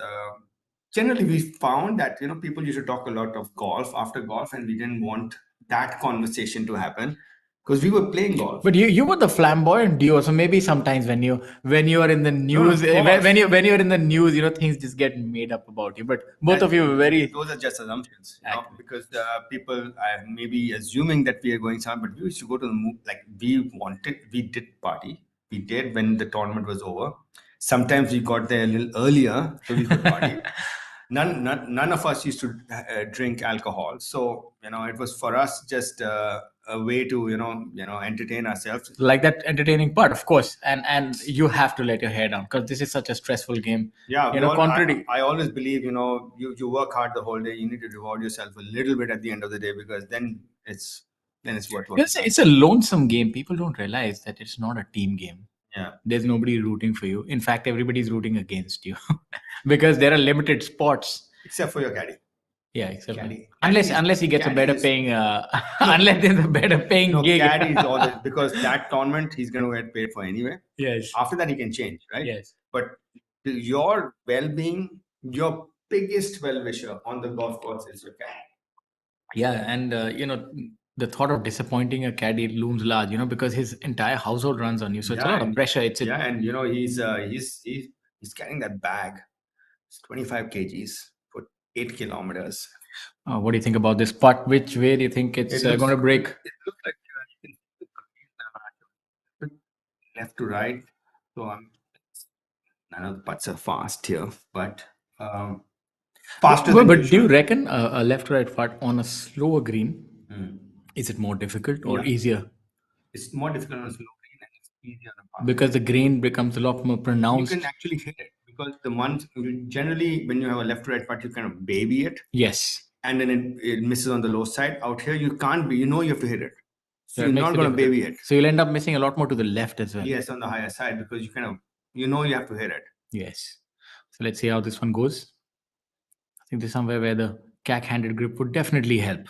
Generally, we found that, you know, people used to talk a lot of golf after golf, and we didn't want that conversation to happen because we were playing golf. But you were the flamboyant duo, so maybe sometimes when you are in the news, when you're in the news, you know, things just get made up about you. But both of you were very. Those are just assumptions, you know, because people are maybe assuming that we are going somewhere, but we used to go to the movie. Like we did party. We did when the tournament was over. Sometimes we got there a little earlier so we could party. None of us used to drink alcohol, so you know it was for us just a way to you know entertain ourselves. Like that entertaining part, of course, and you have to let your hair down because this is such a stressful game. Yeah, you know, contrary. I always believe, you know, you work hard the whole day. You need to reward yourself a little bit at the end of the day, because then it's worth it. It's a lonesome game. People don't realize that it's not a team game. Yeah, there's nobody rooting for you. In fact, everybody's rooting against you because there are limited spots. Except for your caddy. Yeah, except unless he gets a better paying unless there's a better paying gig. Caddy is always, because that tournament he's going to get paid for anyway. Yes. After that he can change, right? Yes. But your well-being, your biggest well-wisher on the golf course is your caddy. Yeah, and you know, the thought of disappointing a caddy looms large, because his entire household runs on you. So it's a lot of and- pressure. yeah, and he's carrying that bag. It's 25 kgs for 8 kilometers. What do you think about this putt? Which way do you think it's going to break? It looks like left to right. So none of the putts are fast here, but faster than But do usual. you reckon a left-right putt on a slower green, is it more difficult or Yeah. easier? It's more difficult on a slow green and it's easier on a fast. Because the green becomes a lot more You pronounced. can actually hit it because the ones generally when you have a left to right putt, you kind of baby it Yes. and then it misses on the low side. Out here, you can't be. You have to hit it. So That you're makes not it going to difficult. baby it. So you'll end up missing a lot more to the left as well. Yes, on the higher side because you kind of you have to hit it. Yes. So let's see how this one goes. I think there's somewhere where the cack-handed grip would definitely help.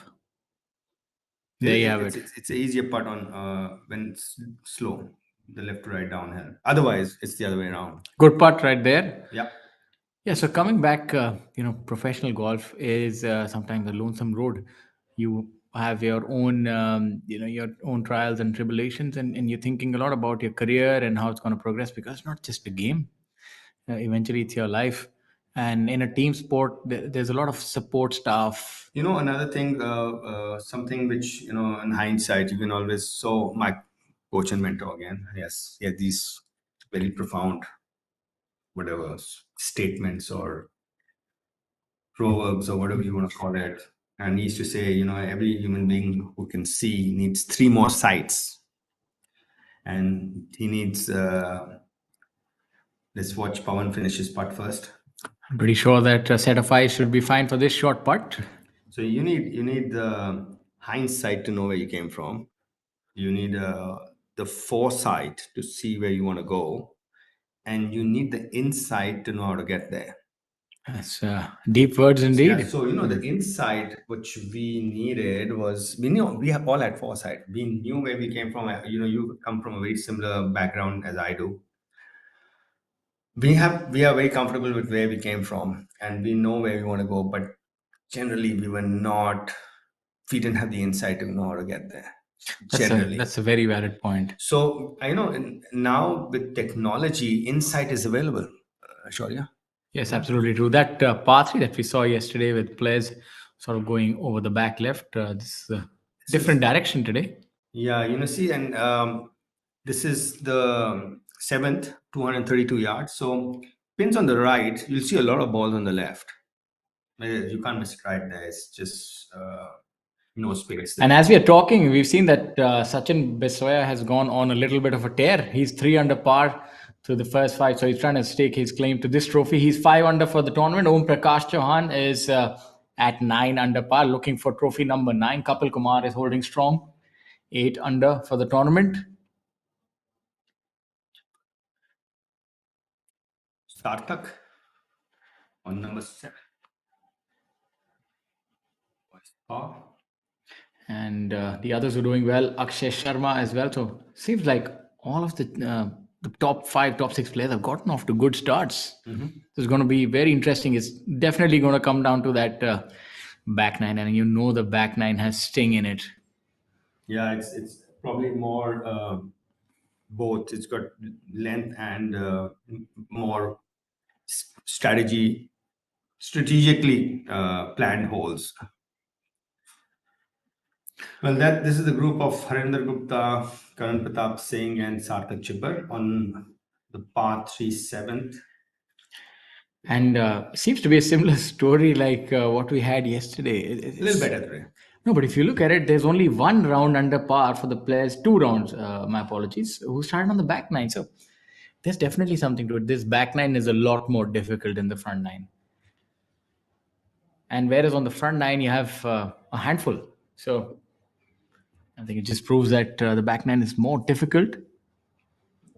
There you have it. It's an easier putt on when it's slow, the left to right downhill. Otherwise, it's the other way around. Good putt right there. Yeah. Yeah, so coming back, professional golf is sometimes a lonesome road. You have your own, your own trials and tribulations, and you're thinking a lot about your career and how it's going to progress because it's not just a game. Eventually, it's your life. And in a team sport, there's a lot of support staff. Another thing, something which, in hindsight, you can always, so my coach and mentor again, yes, he had these very profound, whatever, statements or proverbs or whatever you want to call it. And he used to say, every human being who can see needs 3 more sights. And he needs, let's watch Pawan finish his putt first. I'm pretty sure that a set of eyes should be fine for this short putt. So you need the hindsight to know where you came from. You need the foresight to see where you want to go, and you need the insight to know how to get there. That's deep words indeed. Yeah, so the insight which we needed was we have all had foresight. We knew where we came from. You come from a very similar background as I do. We are very comfortable with where we came from, and we know where we want to go. But generally, we didn't have the insight to know how to get there. That's a very valid point. So I know now with technology, insight is available. Shaurya. Yes, absolutely true. That par 3 that we saw yesterday with players sort of going over the back left, this is a different direction today. Yeah, see, and this is the 7th, 232 yards. So pins on the right, you'll see a lot of balls on the left. You can't miss it right there. It's just no space there. And as we are talking, we've seen that Sachin Biswaya has gone on a little bit of a tear. He's 3 under par through the first 5, so he's trying to stake his claim to this trophy. He's 5 under for the tournament. Om Prakash Chauhan is at 9 under par, looking for trophy number 9. Kapil Kumar is holding strong, 8 under for the tournament. Sarthak on number 7. And the others are doing well. Akshay Sharma as well. So seems like all of the top 5, top 6 players have gotten off to good starts. So it's going to be very interesting. It's definitely going to come down to that back nine, and the back nine has sting in it. Yeah, it's probably more both. It's got length and more strategically planned holes. Well, this is the group of Harinder Gupta, Karan Pratap Singh, and Sarthak Chipper on the par 3 7th. And seems to be a similar story like what we had yesterday. A little better today. No, but if you look at it, there's only 1 round under par for the players, 2 rounds, my apologies, who started on the back nine. So there's definitely something to it. This back nine is a lot more difficult than the front nine. And whereas on the front nine, you have a handful. So I think it just proves that the back nine is more difficult.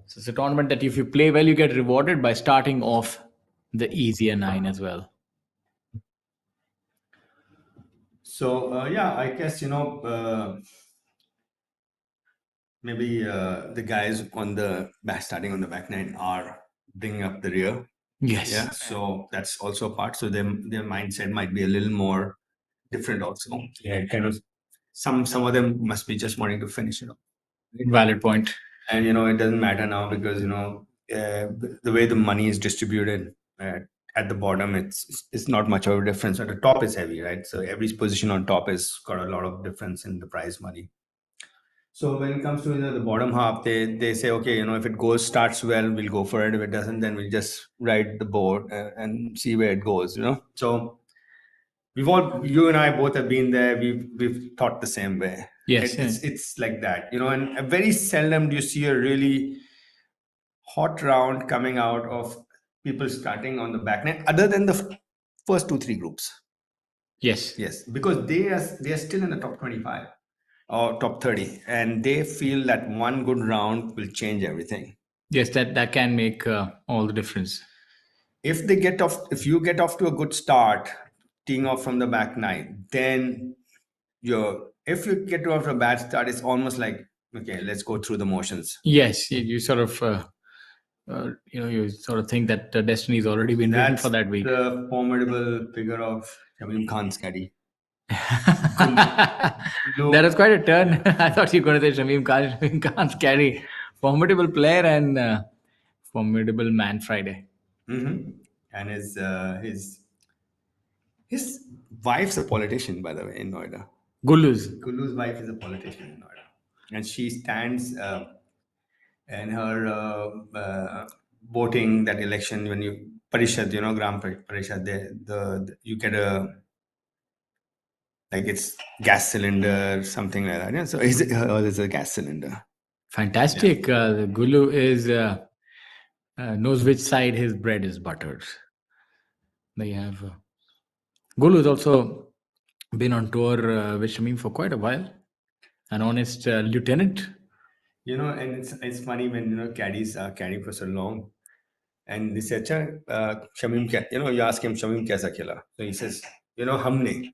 So it's a tournament that if you play well, you get rewarded by starting off the easier nine as well. So I guess maybe the guys on the starting on the back nine are bringing up the rear. Yes. Yeah. So that's also a part. So their mindset might be a little more different also. Yeah, it kind of some of them must be just wanting to finish it off. Valid point. And it doesn't matter now because the way the money is distributed at the bottom, it's not much of a difference. At the top is heavy, right? So every position on top has got a lot of difference in the prize money. So when it comes to the bottom half, they say, okay, if it starts well, we'll go for it. If it doesn't, then we'll just ride the board and see where it goes. So you and I both have been there. We've thought the same way. Yes, it's like that. And very seldom do you see a really hot round coming out of people starting on the back nine, other than the first 2-3 groups. Yes, because they are still in the top 25 or top 30, and they feel that one good round will change everything. Yes, that can make all the difference. If you get off to a good start, teeing off from the back nine, then if you get off to a bad start, it's almost like, okay, let's go through the motions. Yes, you sort of you sort of think that destiny has already been written for that week. The formidable figure of Shamim Khan's caddy. That was quite a turn. I thought you were going to say Shamim Khan's caddy. Formidable player and formidable man Friday. Mm-hmm. And his wife's a politician, by the way, in Noida. Gulu's wife is a politician in Noida, and she stands in her voting that election when you Parishad, Gram Parishad, you get it's gas cylinder, something like that. Yeah? So it's a gas cylinder. Fantastic. The Gulu is knows which side his bread is buttered. They have Gulu has also been on tour with Shamim for quite a while. An honest lieutenant. And it's funny when caddies are caddying for so long, and they say, Shamim, you ask him, Shamim kaisa khela? So he says, humne.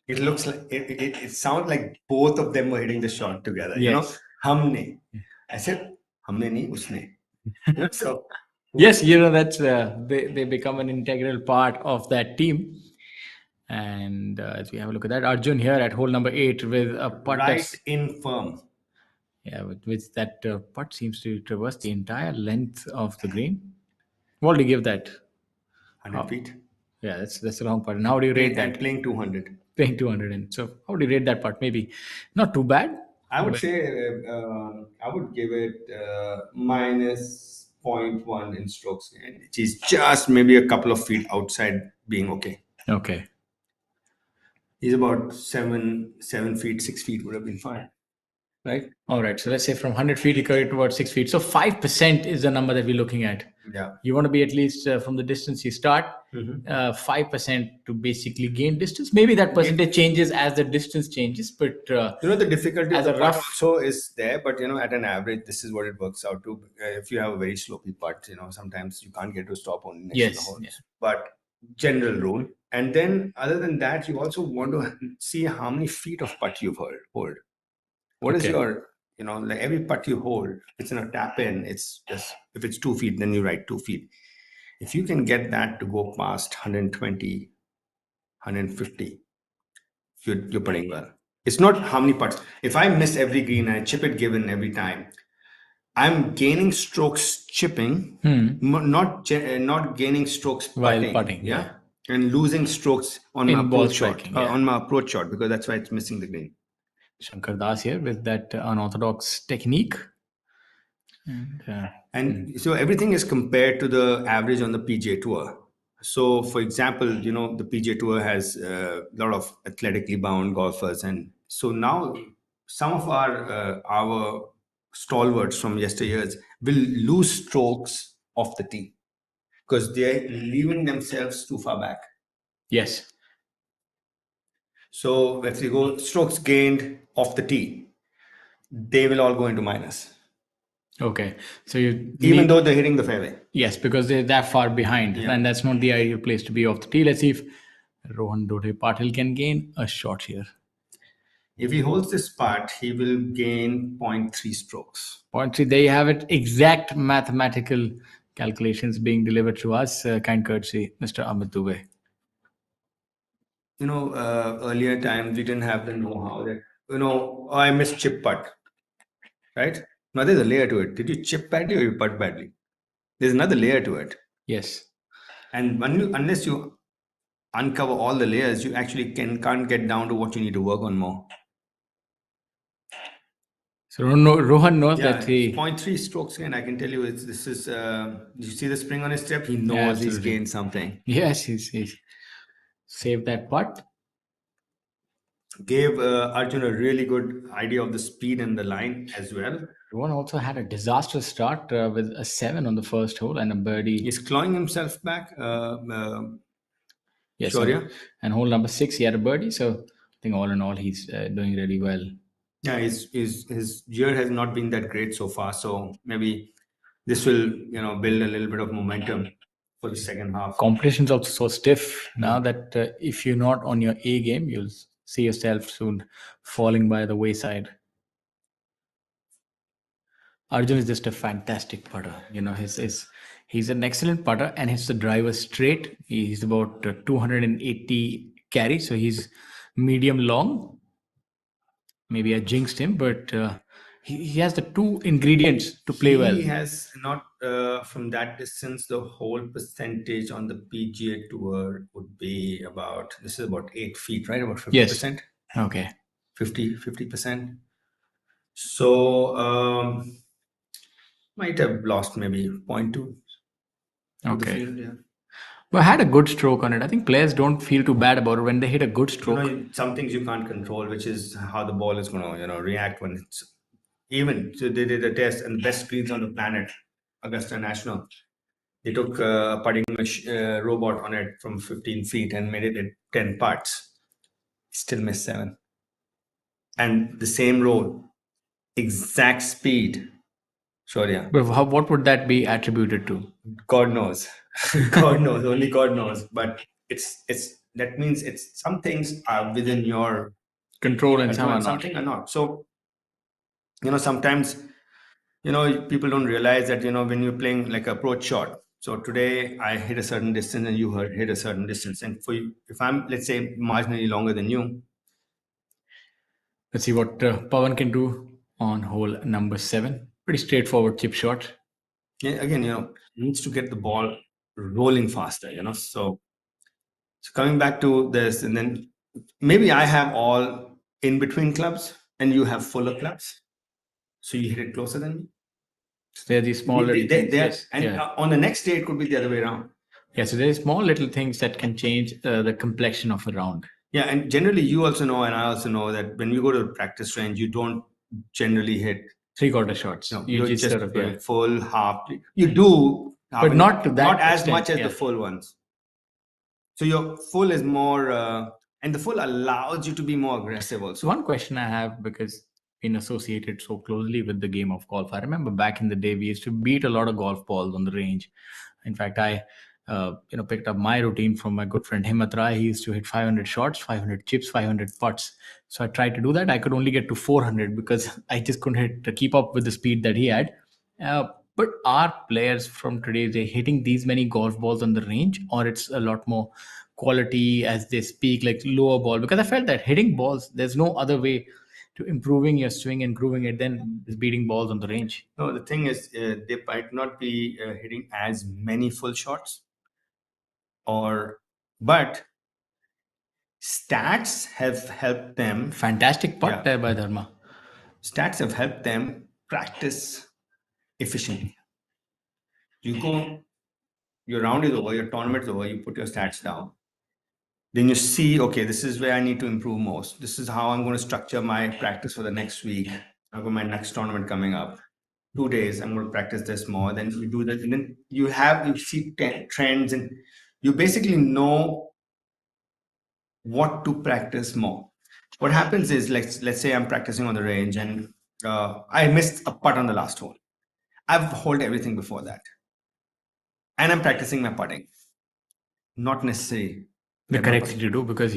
It looks like it sounds like both of them were hitting the shot together. Yes. Humne. I said, humne nahi, usne. So yes, that's they become an integral part of that team. And as we have a look at that, Arjun here at hole number 8 with a putt right in firm. Yeah, with that putt seems to traverse the entire length of the green. What do you give that? 100 feet. Yeah, that's a long putt. And how do you rate that? Playing 200. Playing 200. And so how do you rate that putt? Maybe not too bad. I would say I would give it minus 0.1 in strokes gained, which is just maybe a couple of feet outside being okay. Okay. He's about 7 feet, 6 feet would have been fine. Right? All right. So let's say from 100 feet, you carry towards 6 feet. So 5% is the number that we're looking at. Yeah. You want to be at least from the distance you start, 5% to basically gain distance. Maybe that percentage changes as the distance changes, but the difficulty as a rough also is there, but at an average, this is what it works out to. If you have a very slopey putt, sometimes you can't get to stop only next to the hole. Yes. But general rule. And then other than that, you also want to see how many feet of putt you've hold. What is your, like every putt you hold, it's in a tap in. It's just, if it's 2 feet, then you write 2 feet. If you can get that to go past 120, 150, you're putting well. It's not how many putts. If I miss every green, I chip it given every time. I'm gaining strokes chipping, not gaining strokes while putting. Yeah. And losing strokes on my approach shot, on my approach shot, because that's why it's missing the green. Shankar Das here with that unorthodox technique. And so everything is compared to the average on the PGA Tour. So, for example, the PGA Tour has a lot of athletically bound golfers. And so now some of our stalwarts from yesteryears will lose strokes off the tee because they're leaving themselves too far back. Yes. So if you go strokes gained off the tee, they will all go into minus. Okay. So even though they're hitting the fairway. Yes, because they're that far behind. Yeah. And that's not the ideal place to be off the tee. Let's see if Rohan Dode Patil can gain a shot here. If he holds this putt, he will gain 0.3 strokes. 0.3. There you have it. Exact mathematical calculations being delivered to us. Kind courtesy, Mr. Amit Dubey. Earlier times we didn't have the know-how that I missed chip putt, right? Now there's a layer to it. Did you chip badly or you putt badly? There's another layer to it. Yes. And unless you uncover all the layers, you actually can't get down to what you need to work on more. So Rohan knows Yeah, that he. 0.3 strokes gain. I can tell you, this is. You see the spring on his step. He knows he's Absolutely. gained something. Yes, he's saved that putt. Gave Arjun a really good idea of the speed and the line as well. Rohan also had a disastrous start with a 7 on the first hole and a birdie. He's clawing himself back. Yes, Shaurya. and hole number 6, he had a birdie. So I think all in all, he's doing really well. Yeah, his year has not been that great so far. So maybe this will build a little bit of momentum for the second half. Competition's also so stiff now that if you're not on your A game, you'll see yourself soon falling by the wayside. Arjun is just a fantastic putter. He's an excellent putter and hits the driver straight. He's about 280 carry, so he's medium long. Maybe I jinxed him, but he has the two ingredients to play well. He has not from that distance. The whole percentage on the PGA Tour would be about. This is about 8 feet, right? About 50%. Yes. Okay. 50%. So might have lost maybe 0.2. Okay. Field, yeah. But I had a good stroke on it. I think players don't feel too bad about it when they hit a good stroke. Some things you can't control, which is how the ball is going to react when it's even. So they did a test, and the best greens on the planet, Augusta National. They took a putting robot on it from 15 feet and made it at 10 putts. Still missed 7. And the same road, exact speed. Shaurya. But what would that be attributed to? God knows. God knows. Only God knows. But it's that means it's some things are within your Control and some are not. Something are not. So sometimes people don't realize that when you're playing like approach shot. So today I hit a certain distance and you hit a certain distance, and for you, if I'm, let's say, marginally longer than you. Let's see what Pawan can do on hole number 7. Pretty straightforward chip shot. Yeah, again, needs to get the ball rolling faster, So coming back to this, and then maybe I have all in between clubs and you have fuller clubs. So you hit it closer than me. So they're these small little things. Yes. And on the next day, it could be the other way around. Yeah, so there's small little things that can change the complexion of a round. Yeah, and generally you also know, and I also know that when you go to the practice range, you don't generally hit 3/4 shots. No, you just sort of full, half. You do, but not to that not as extent, much as the full ones. So your full is more, and the full allows you to be more aggressive also. So one question I have, because been associated so closely with the game of golf. I remember back in the day, we used to beat a lot of golf balls on the range. In fact, I picked up my routine from my good friend Himmat Rai. He used to hit 500 shots, 500 chips, 500 putts. So I tried to do that. I could only get to 400 because I just couldn't keep up with the speed that he had. But are players from today, they hitting these many golf balls on the range, or it's a lot more quality as they speak, like lower ball? Because I felt that hitting balls, there's no other way to improving your swing and improving it than beating balls on the range. No, the thing is, they might not be hitting as many full shots, but stats have helped them. Fantastic putt there by Dharma. Stats have helped them practice efficiently. You go, your round is over, your tournament is over, you put your stats down. Then you see, okay, this is where I need to improve most. This is how I'm going to structure my practice for the next week. I've got my next tournament coming up. 2 days, I'm going to practice this more. Then you do that. And then you see trends, and you basically know what to practice more. What happens is, let's say I'm practicing on the range and I missed a putt on the last hole. I've holed everything before that. And I'm practicing my putting. Not necessarily the correct thing to do, because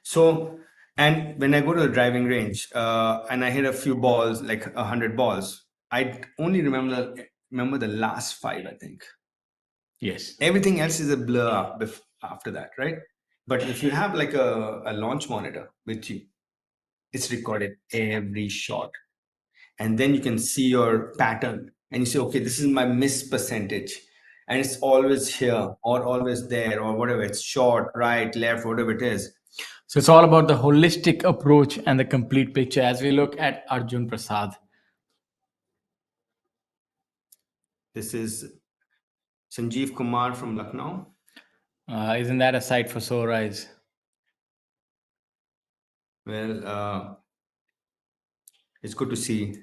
So, and when I go to the driving range and I hit a few balls, like 100 balls, I only remember the last 5, I think. Yes. Everything else is a blur after that, right? But if you have like a launch monitor with you, it's recorded every shot. And then you can see your pattern and you say, okay, this is my miss percentage. And it's always here or always there or whatever. It's short, right, left, whatever it is. So it's all about the holistic approach and the complete picture as we look at Arjun Prasad. This is Sanjeev Kumar from Lucknow. Isn't that a sight for sore eyes? Well, it's good to see.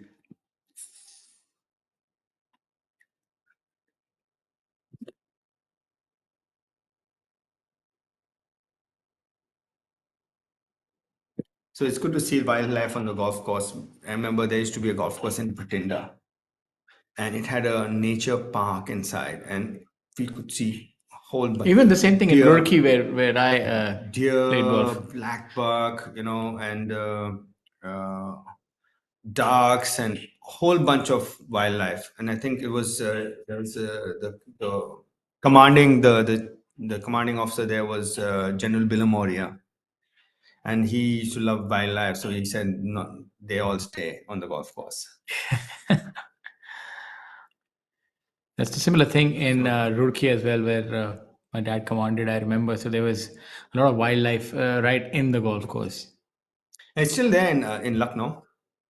So it's good to see wildlife on the golf course. I remember there used to be a golf course in Bhatinda, and it had a nature park inside, and we could see a whole bunch. Even the same thing in deer, Roorkee where I played deer, golf. black buck, and ducks, and a whole bunch of wildlife. And I think it was there was the commanding the commanding officer there was General Billamoria, and he used to love wildlife, so he said, no, they all stay on the golf course. That's a similar thing in Roorkee as well, where my dad commanded, I remember. So there was a lot of wildlife right in the golf course. And it's still there in Lucknow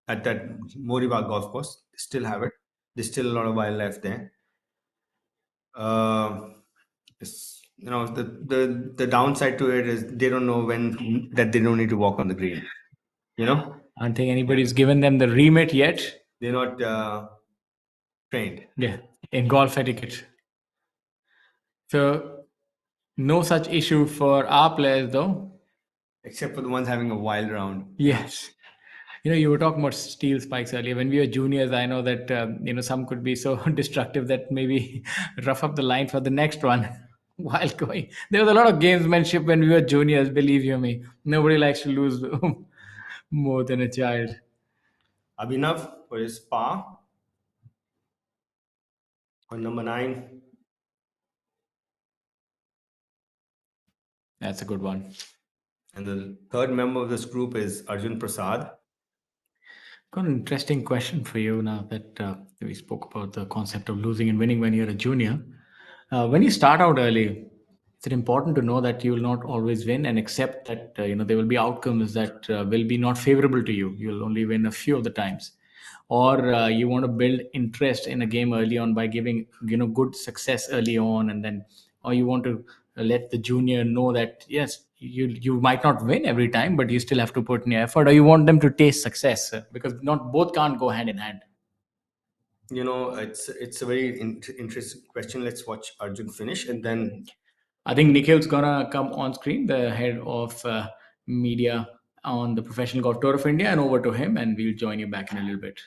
at that Moribag golf course. They still have it. There's still a lot of wildlife there. The downside to it is they don't know when that they don't need to walk on the green. I don't think anybody's given them the remit yet. They're not trained. Yeah, in golf etiquette. So no such issue for our players though. Except for the ones having a wild round. Yes. You were talking about steel spikes earlier. When we were juniors, I know that some could be so destructive that maybe rough up the line for the next one while going. There was a lot of gamesmanship when we were juniors. Believe you me, nobody likes to lose more than a child. Abhinav for his par on number 9. That's a good one. And the third member of this group is Arjun Prasad. Got an interesting question for you now that we spoke about the concept of losing and winning when you're a junior. When you start out early, it's important to know that you will not always win and accept that there will be outcomes that will be not favorable to you. You'll only win a few of the times, or you want to build interest in a game early on by giving good success early on, and then or you want to let the junior know that yes, you might not win every time, but you still have to put in your effort, or you want them to taste success because not both can't go hand in hand. It's a very interesting question. Let's watch Arjun finish, and then I think Nikhil's gonna come on screen, the head of media on the Professional Golf Tour of India, and over to him, and we'll join you back in a little bit.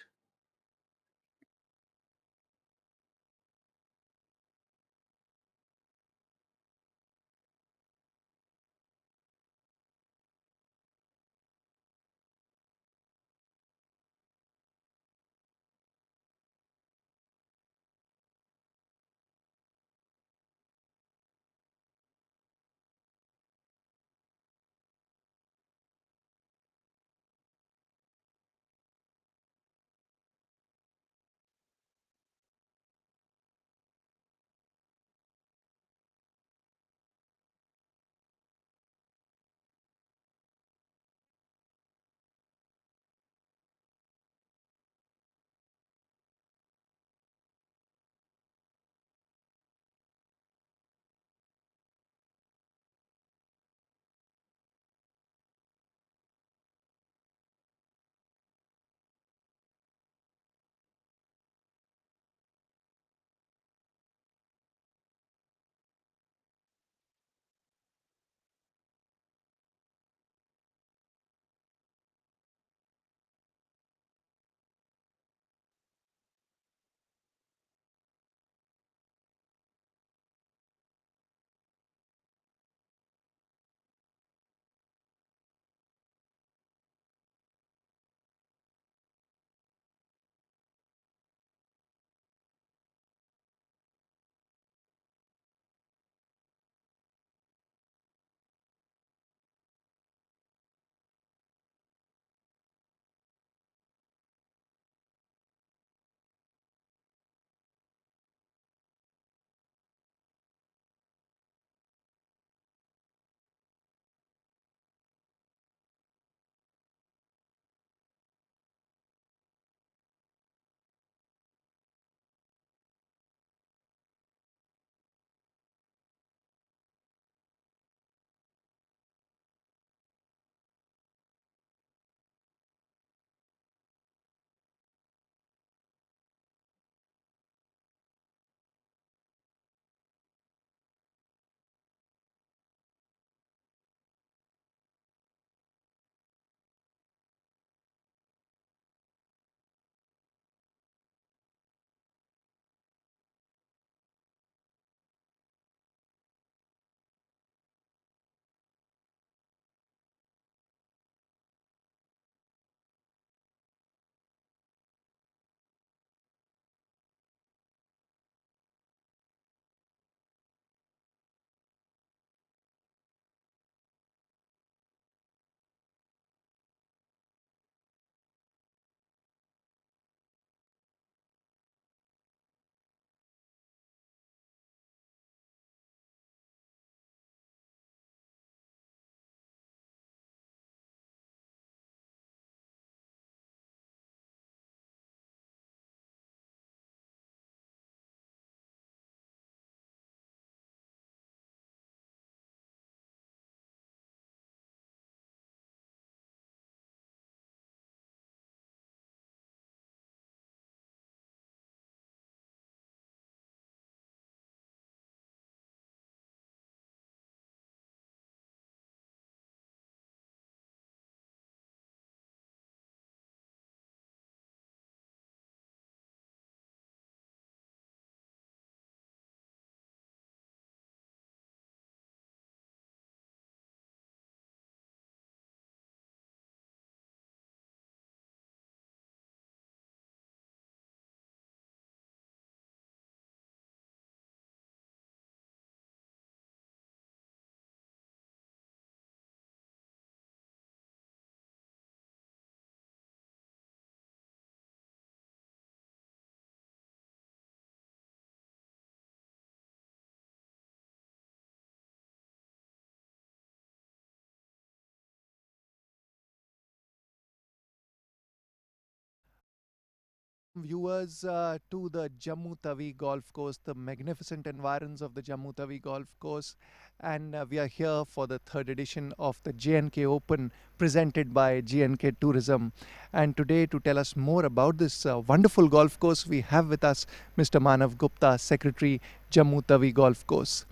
Viewers to the Jammu Tawi golf course, the magnificent environs of the Jammu Tawi golf course, and we are here for the third edition of the J&K Open presented by J&K Tourism. And today, to tell us more about this wonderful golf course, we have with us Mr. Manav Gupta, Secretary, Jammu Tawi Golf Course.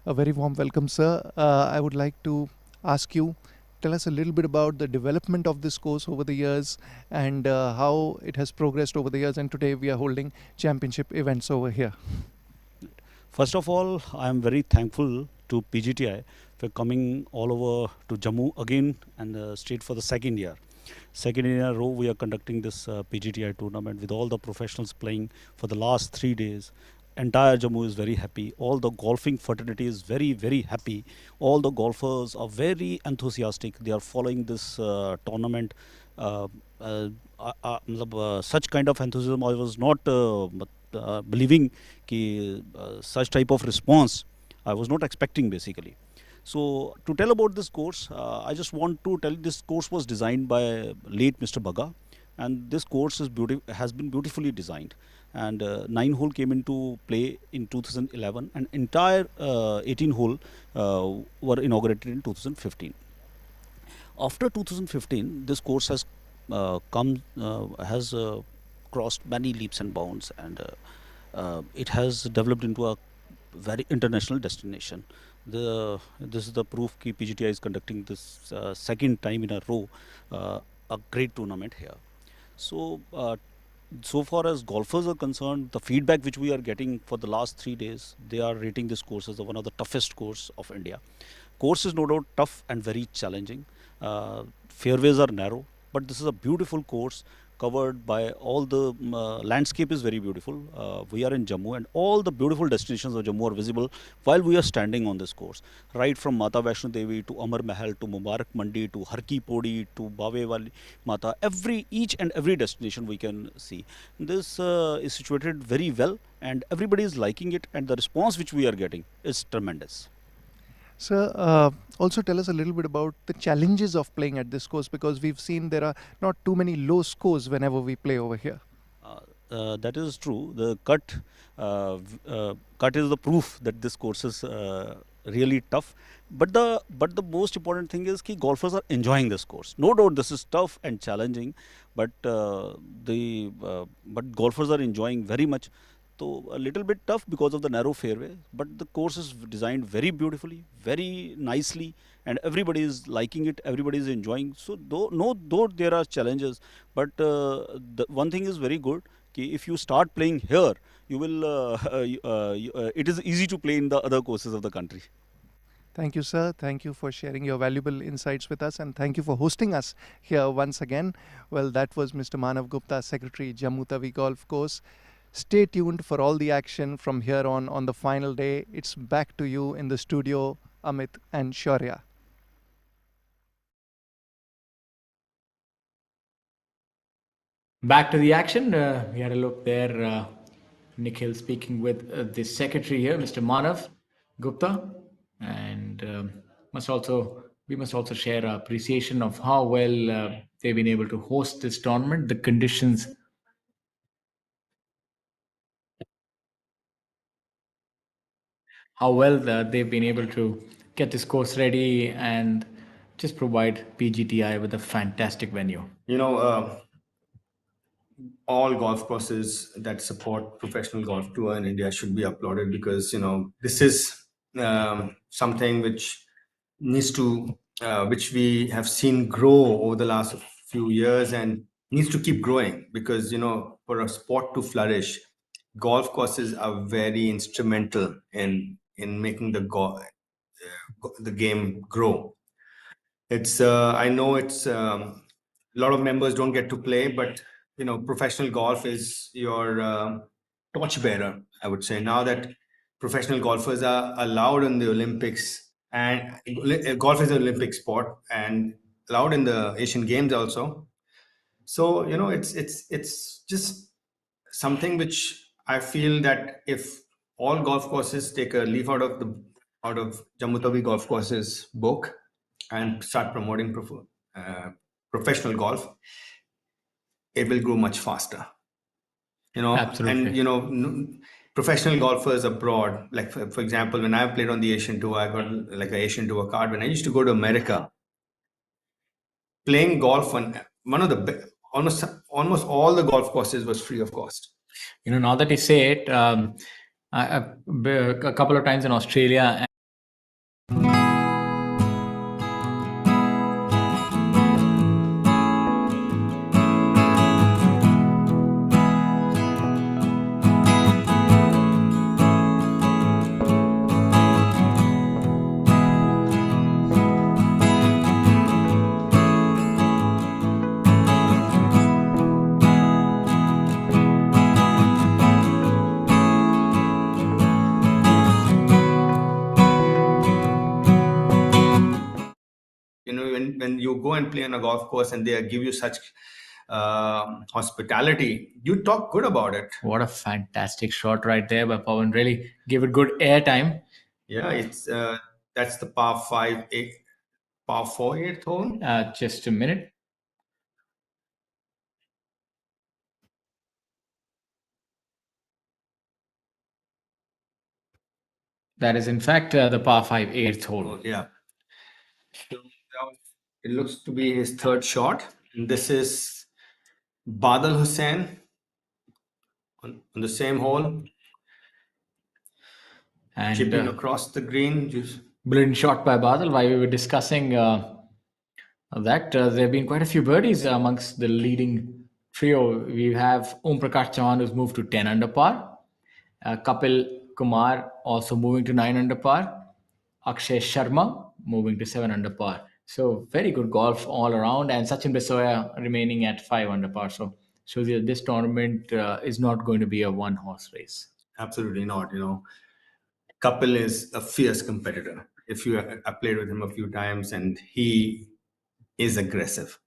A very warm welcome, sir. I would like to ask you, tell us a little bit about the development of this course over the years and how it has progressed over the years. And today we are holding championship events over here. First of all, I am very thankful to PGTI for coming all over to Jammu again and straight for the second year. Second year in a row, we are conducting this PGTI tournament with all the professionals playing for the last 3 days. Entire Jammu is very happy. All the golfing fraternity is very, very happy. All the golfers are very enthusiastic. They are following this tournament. Such kind of enthusiasm I was not believing कि such type of response I was not expecting basically. So to tell about this course, I just want to tell this course was designed by late Mr. Baga, and this course is has been beautifully designed. And 9 hole came into play in 2011, and entire 18 hole were inaugurated in 2015. After 2015, this course has crossed many leaps and bounds, and it has developed into a very international destination. This is the proof that PGTI is conducting this second time in a row a great tournament here. So so far as golfers are concerned, the feedback which we are getting for the last 3 days, they are rating this course as one of the toughest course of India. Course is no doubt tough and very challenging. Fairways are narrow, but this is a beautiful course covered by all the landscape is very beautiful. We are in Jammu, and all the beautiful destinations of Jammu are visible while we are standing on this course. Right from Mata Vaishno Devi to Amar Mahal to Mubarak Mandi to Harki Podi to Bave Wali Mata, each and every destination we can see. This is situated very well, and everybody is liking it, and the response which we are getting is tremendous. Sir, also tell us a little bit about the challenges of playing at this course, because we've seen there are not too many low scores whenever we play over here. That is true. The cut is the proof that this course is really tough. But the most important thing is that golfers are enjoying this course. No doubt this is tough and challenging, but but golfers are enjoying very much. So a little bit tough because of the narrow fairway, but the course is designed very beautifully, very nicely, and everybody is liking it. Everybody is enjoying. So though there are challenges, but the one thing is very good. If you start playing here, you will. It is easy to play in the other courses of the country. Thank you, sir. Thank you for sharing your valuable insights with us, and thank you for hosting us here once again. Well, that was Mr. Manav Gupta, Secretary, Jammu Tawi Golf Course. Stay tuned for all the action from here on the final day. It's back to you in the studio, Amit and Shaurya. Back to the action. We had a look there. Nikhil speaking with the secretary here, Mr. Manav Gupta, and we must also share our appreciation of how well they've been able to host this tournament. The conditions, how well they've been able to get this course ready and just provide PGTI with a fantastic venue. All golf courses that support professional golf tour in India should be applauded, because this is something which which we have seen grow over the last few years and needs to keep growing, because for a sport to flourish, golf courses are very instrumental in making the game grow. It's I know it's a lot of members don't get to play, but professional golf is your torchbearer, I would say. Now that professional golfers are allowed in the Olympics, and golf is an Olympic sport and allowed in the Asian Games also. So it's just something which I feel that if all golf courses take a leaf out of Jammu Tawi golf courses book and start promoting professional golf, it will grow much faster. Absolutely. And professional golfers abroad, like for example, when I played on the Asian Tour, I got like an Asian Tour card. When I used to go to America, playing golf on one of the almost all the golf courses was free of cost. Now that you say it, I've been a couple of times in Australia. When you go and play on a golf course and they give you such hospitality, you talk good about it. What a fantastic shot right there by Pawan. Really give it good airtime. Yeah, it's that's the par 5 par 4 8th hole. Just a minute. That is in fact the par 5 8th hole. Yeah. So it looks to be his third shot. And this is Badal Hussain on the same hole. And chipping across the green. Brilliant shot by Badal. While we were discussing that, there have been quite a few birdies amongst the leading trio. We have Om Prakash Chauhan, who's moved to 10 under par. Kapil Kumar also moving to 9 under par. Akshay Sharma moving to 7 under par. So very good golf all around. And Sachin Besoya remaining at 5 under par. So this tournament is not going to be a one-horse race. Absolutely not. Kapil is a fierce competitor. If you I played with him a few times, and he is aggressive.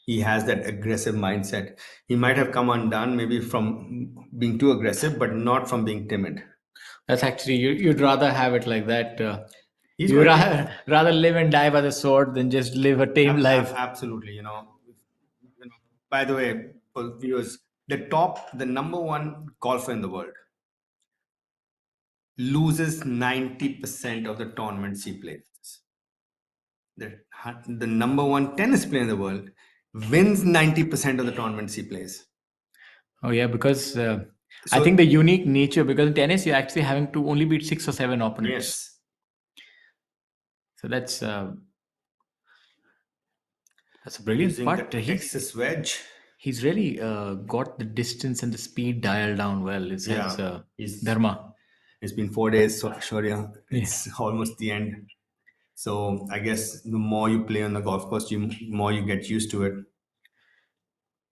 He has that aggressive mindset. He might have come undone maybe from being too aggressive, but not from being timid. That's actually, you'd rather have it like that. You'd rather live and die by the sword than just live a tame life. Absolutely. By the way, for viewers, the number one golfer in the world loses 90% of the tournaments he plays. The number one tennis player in the world wins 90% of the tournaments he plays. Oh yeah, because I think the unique nature, because in tennis you're actually having to only beat 6 or 7 opponents. Yes. So that's a brilliant Using part. the Texas wedge. He's really got the distance and the speed dialed down well. It's Dharma. It's been 4 days, so Shaurya, it's almost the end. So I guess the more you play on the golf course, the more you get used to it.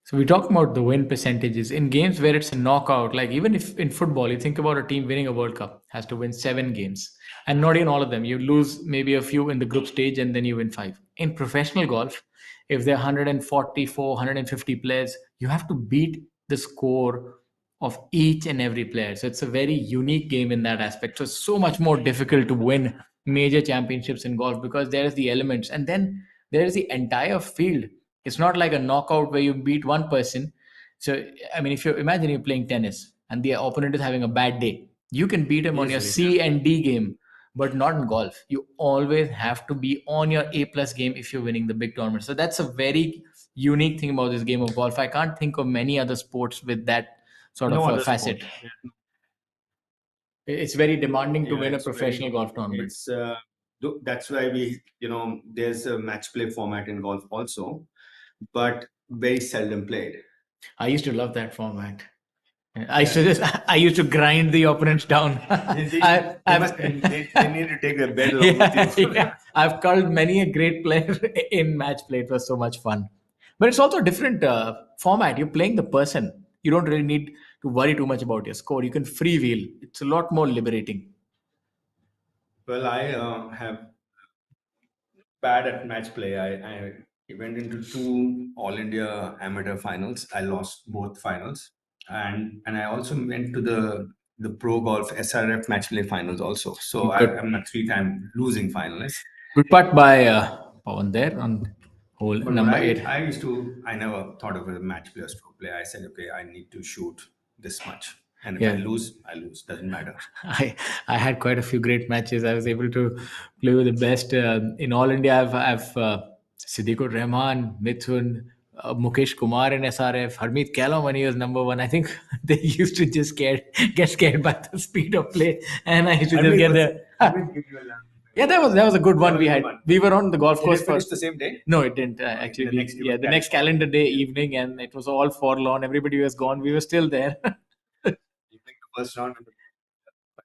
So we talk about the win percentages in games where it's a knockout. Like even if in football, you think about a team winning a World Cup has to win 7 games, and not in all of them. You lose maybe a few in the group stage, and then you win 5. In professional golf, if there are 144, 150 players, you have to beat the score of each and every player. So it's a very unique game in that aspect. So it's so much more difficult to win major championships in golf because there is the elements, and then there is the entire field. It's not like a knockout where you beat one person. So I mean, if you imagine you're playing tennis and the opponent is having a bad day, you can beat him on your C and D game, but not in golf. You always have to be on your A+ game if you're winning the big tournament. So that's a very unique thing about this game of golf. I can't think of many other sports with that sort of a facet. It's very demanding to win a professional golf tournament. That's why there's a match play format in golf also, but very seldom played. I used to love that format. I used to grind the opponents down. They need to take their bed along with you. Yeah. I've called many a great player in match play. It was so much fun. But it's also a different format. You're playing the person. You don't really need to worry too much about your score. You can freewheel. It's a lot more liberating. Well, I have bad at match play. I went into 2 All India amateur finals. I lost both finals, and I also went to the pro golf SRF match play finals also. So I'm a 3-time losing finalist. Good putt by Pawan there on hole number 8. I never thought of a match play or stroke play. I said, okay, I need to shoot this much. And if Yeah. I lose, doesn't matter. I had quite a few great matches. I was able to play with the best in all India. I've Siddiqur Rahman, Mithun, Mukesh Kumar in SRF, Harmeet Kalam when he was number one. I think they used to just get scared by the speed of play, and I used to just get there. Yeah, that was a good one we had. We were on the golf Did course it for. finish the same day? No, it didn't. Actually, the next- the next calendar day evening, and it was all forlorn. Everybody was gone. We were still there. You think the first round and the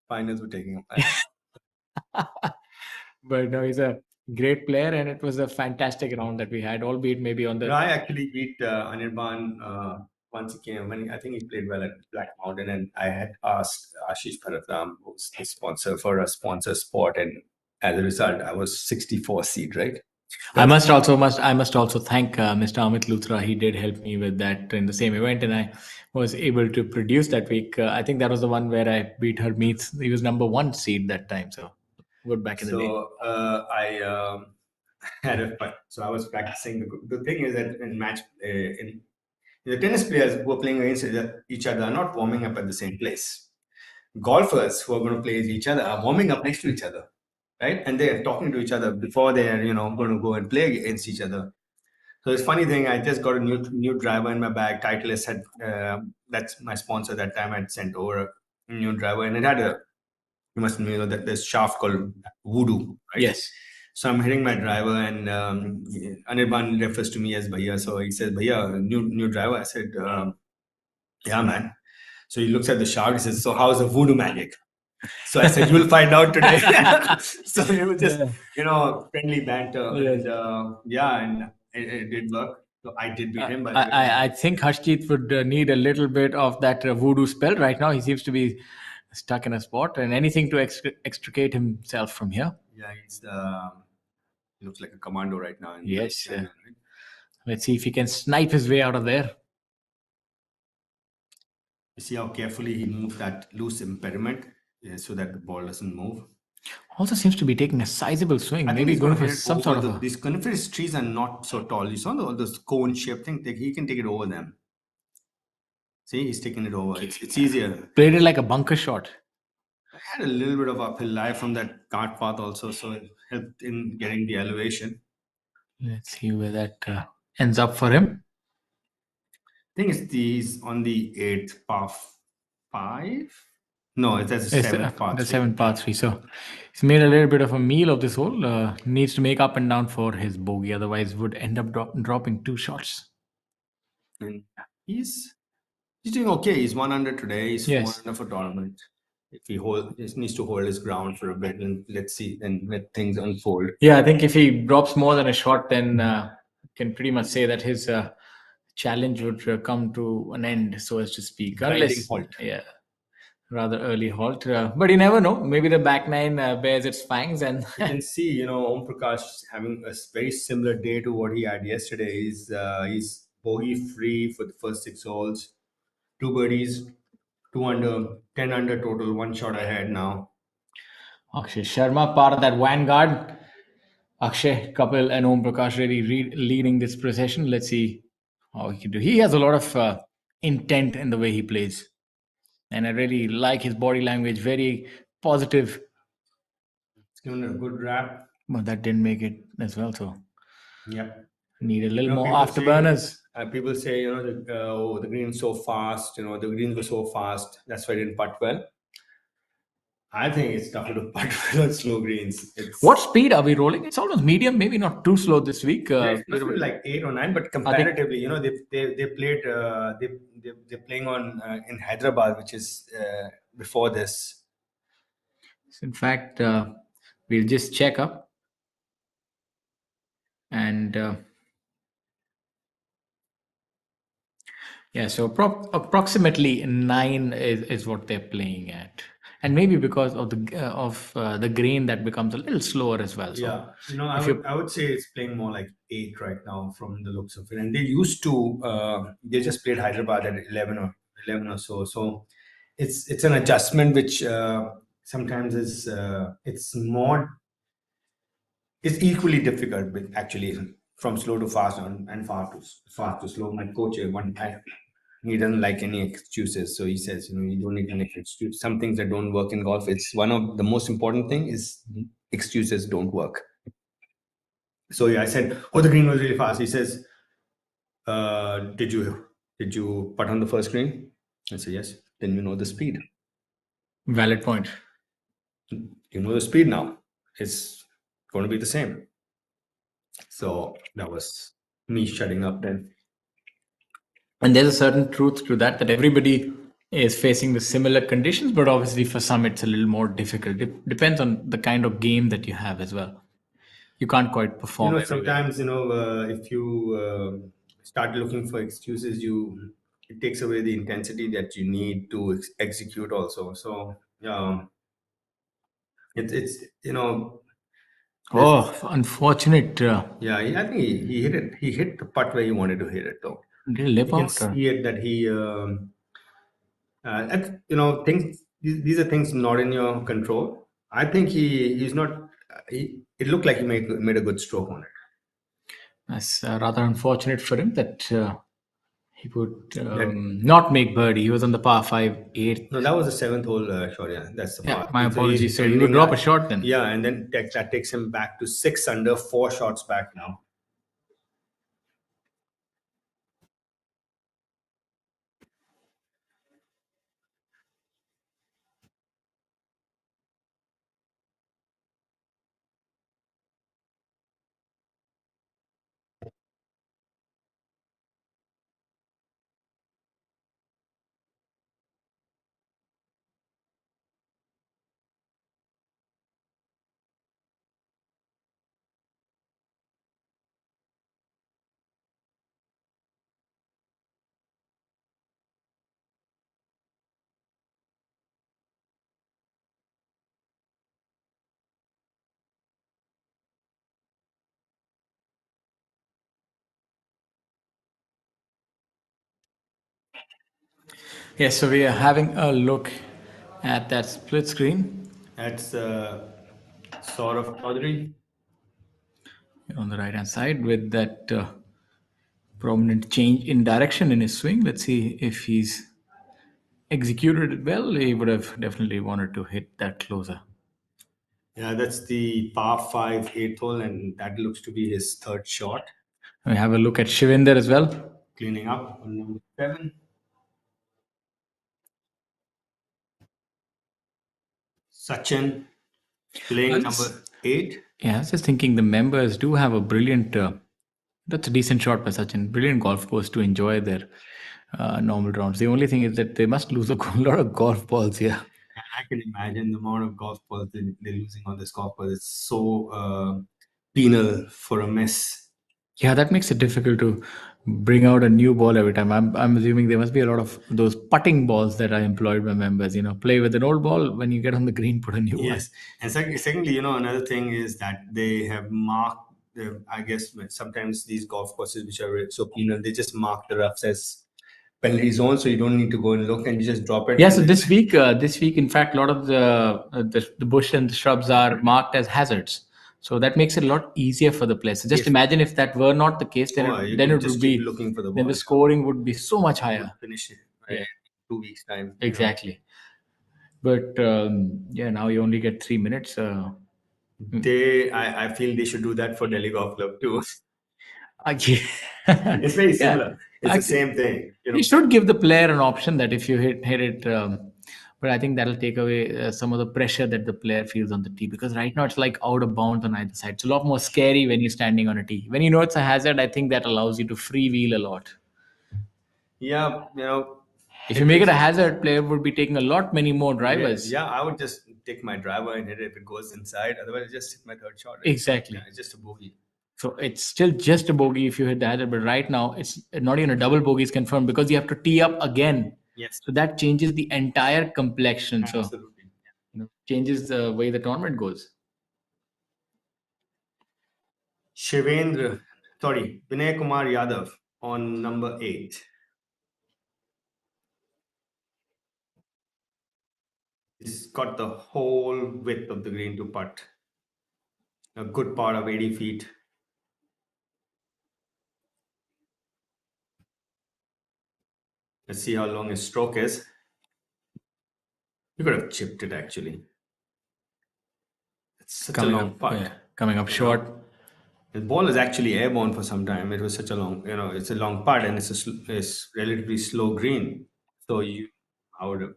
finals were taking him. But no, he's a great player, and it was a fantastic round that we had, albeit maybe on the. No, I actually beat Anirban once he came. When I think he played well at Black Mountain, and I had asked Ashish Bharatram, who's the sponsor, for a sponsor spot, and as a result, I was 64 seed, right? I must also thank Mr. Amit Luthra. He did help me with that in the same event, and I was able to produce that week. I think that was the one where I beat Hermeet. He was number one seed that time, so good back in the day. So I had a so I was practicing. The thing is that in match in the tennis players who are playing against each other are not warming up at the same place. Golfers who are going to play with each other are warming up next to each other, right? And they're talking to each other before they're going to go and play against each other. So it's funny thing. I just got a new driver in my bag. Titleist had that's my sponsor that time. I'd sent over a new driver, and it had a you must know that there's shaft called Voodoo, right? Yes. So I'm hitting my driver, and Anirban refers to me as Bhaiya. So he says, Bhaiya, new driver. I said, yeah, man. So he looks at the shaft. He says, so how's the voodoo magic? So I said, you'll find out today. So it was just, friendly banter. Yes. And it did work. So I did beat him. But I think Harshjeet would need a little bit of that voodoo spell right now. He seems to be stuck in a spot, and anything to extricate himself from here. Yeah, he looks like a commando right now. Yes. Let's see if he can snipe his way out of there. You see how carefully he moves that loose impediment so that the ball doesn't move. Also seems to be taking a sizable swing. I think Maybe he's going gonna for hit it some over sort of. these coniferous trees are not so tall. You saw all those cone shaped thing. He can take it over them. See, he's taking it over. It's easier. Played it like a bunker shot. I had a little bit of uphill lie from that cart path also, so it helped in getting the elevation. Let's see where that ends up for him. I think he's on the 8th par 5. No, that's the 7th par 3. The 7th par 3. So he's made a little bit of a meal of this hole. Needs to make up and down for his bogey. Otherwise, would end up dropping 2 shots. And he's doing okay. He's 1 under today. He's 4 under for tournament. If he needs to hold his ground for a bit, and let's see, and let things unfold. Yeah, I think if he drops more than a shot, then can pretty much say that his challenge would come to an end, so as to speak. Unless, halt. Yeah, rather early halt. But you never know. Maybe the back nine bears its fangs, and you can see, Om Prakash having a very similar day to what he had yesterday. He's bogey free for the first 6 holes, 2 birdies, 2 under, 10 under total, 1 shot ahead now. Akshay Sharma, part of that vanguard. Akshay, Kapil, and Om Prakash really leading this procession. Let's see how he can do. He has a lot of intent in the way he plays, and I really like his body language. Very positive. It's given a good wrap. But that didn't make it as well. So Yep. Need a little more afterburners. People say, the green's so fast. The greens were so fast. That's why I didn't putt well. I think it's tougher to putt well on slow greens. What speed are we rolling? It's almost medium, maybe not too slow this week. It's like 8 or 9, but comparatively, they played. They're playing on in Hyderabad, which is before this. In fact, we'll just check up, and yeah, so approximately 9 is what they're playing at. And maybe because of the grain that becomes a little slower as well. So yeah, I would say it's playing more like 8 right now from the looks of it. And they used to they just played Hyderabad at 11 or so. So it's an adjustment which sometimes is it's equally difficult, but actually from slow to fast and fast to slow. My coach one time he doesn't like any excuses. So he says, you don't need any excuse. Some things that don't work in golf, it's one of the most important thing is excuses don't work. So yeah, I said, oh, the green was really fast. He says, did you putt on the first green? I said, yes. Then you know the speed. Valid point. You know the speed now. It's going to be the same. So that was me shutting up then. And there's a certain truth to that, that everybody is facing the similar conditions, but obviously for some it's a little more difficult. It depends on the kind of game that you have as well. You can't quite perform everywhere. Sometimes if you start looking for excuses, it takes away the intensity that you need to execute also. So it's Oh, unfortunate. yeah, I think he hit it. He hit the putt where he wanted to hit it, though. Did he live You can out? see it that he things. These are things not in your control. I think he's not. It looked like he made a good stroke on it. That's rather unfortunate for him that he would not make birdie. He was on the par 5, 8. No, that was the seventh hole, shot. Yeah, that's the Yeah, part. my So he's apologies. So he would ending drop at- a shot then. Yeah, and then that takes him back to 6 under, 4 shots back now. Yes, so we are having a look at that split screen That's sort of Chaudhary. on the right hand side with that prominent change in direction in his swing. Let's see if he's executed it well. He would have definitely wanted to hit that closer. Yeah, that's the par 5 8th hole, and that looks to be his third shot. We have a look at Shivinder as well. Cleaning up on number 7. Sachin playing number 8. Yeah, I was just thinking the members do have a brilliant, that's a decent shot by Sachin, brilliant golf course to enjoy their normal rounds. The only thing is that they must lose a lot of golf balls here. I can imagine the amount of golf balls they're losing on this golf course. It's so penal for a miss. Yeah, that makes it difficult to bring out a new ball every time. I'm assuming there must be a lot of those putting balls that are employed by members. Play with an old ball. When you get on the green, put a new one. Yes, and secondly, another thing is that they have marked. I guess sometimes these golf courses, which are so penal, they just mark the roughs as penalty zone, so you don't need to go and look, and you just drop it. Yeah, so this week, in fact, a lot of the bush and the shrubs are marked as hazards. So that makes it a lot easier for the player. So just imagine if that were not the case, then it would be looking for the then ball. the scoring would be so much higher. Finish it in 2 weeks time. Exactly. But now you only get 3 minutes. I feel they should do that for Delhi Golf Club too. Yeah. It's very similar. Yeah. It's the same thing. You should give the player an option that if you hit it, but I think that'll take away some of the pressure that the player feels on the tee, because right now it's like out of bounds on either side. It's a lot more scary when you're standing on a tee. When you know it's a hazard, I think that allows you to freewheel a lot. Yeah, If you make it a hazard, player would be taking many more drivers. Yeah, I would just take my driver and hit it if it goes inside. Otherwise, just hit my third shot. Exactly. It's just a bogey. So it's still just a bogey if you hit the hazard, but right now it's not even a double bogey is confirmed because you have to tee up again. Yes. So that changes the entire complexion. Absolutely. So changes the way the tournament goes. Vinay Kumar Yadav on number 8. He's got the whole width of the green to putt. A good part of 80 feet. Let's see how long his stroke is. You could have chipped it actually. It's such a long putt. Yeah, coming up you know. short. The ball is actually airborne for some time. It was such a long, it's a long putt and it's relatively slow green. So I would have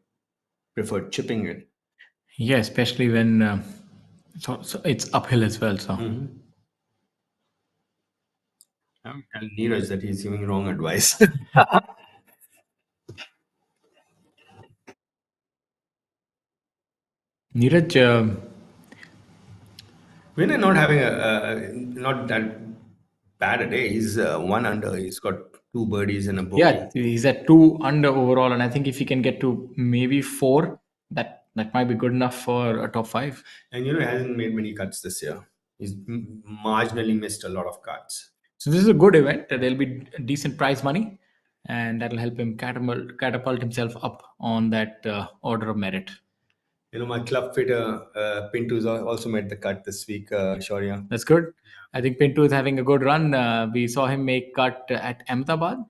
preferred chipping it. Yeah, especially when so it's uphill as well. So I would tell Neeraj that he's giving wrong advice. Neeraj, Winner not having not that bad a day. He's one under. He's got 2 birdies and a bogey. yeah, he's at 2 under overall, and I think if he can get to maybe 4, that might be good enough for a top 5. And he hasn't made many cuts this year. He's marginally missed a lot of cuts. So this is a good event. There'll be decent prize money, and that'll help him catapult himself up on that order of merit. My club fitter Pintu's also made the cut this week, Shaurya. That's good. I think Pinto is having a good run. We saw him make cut at Ahmedabad,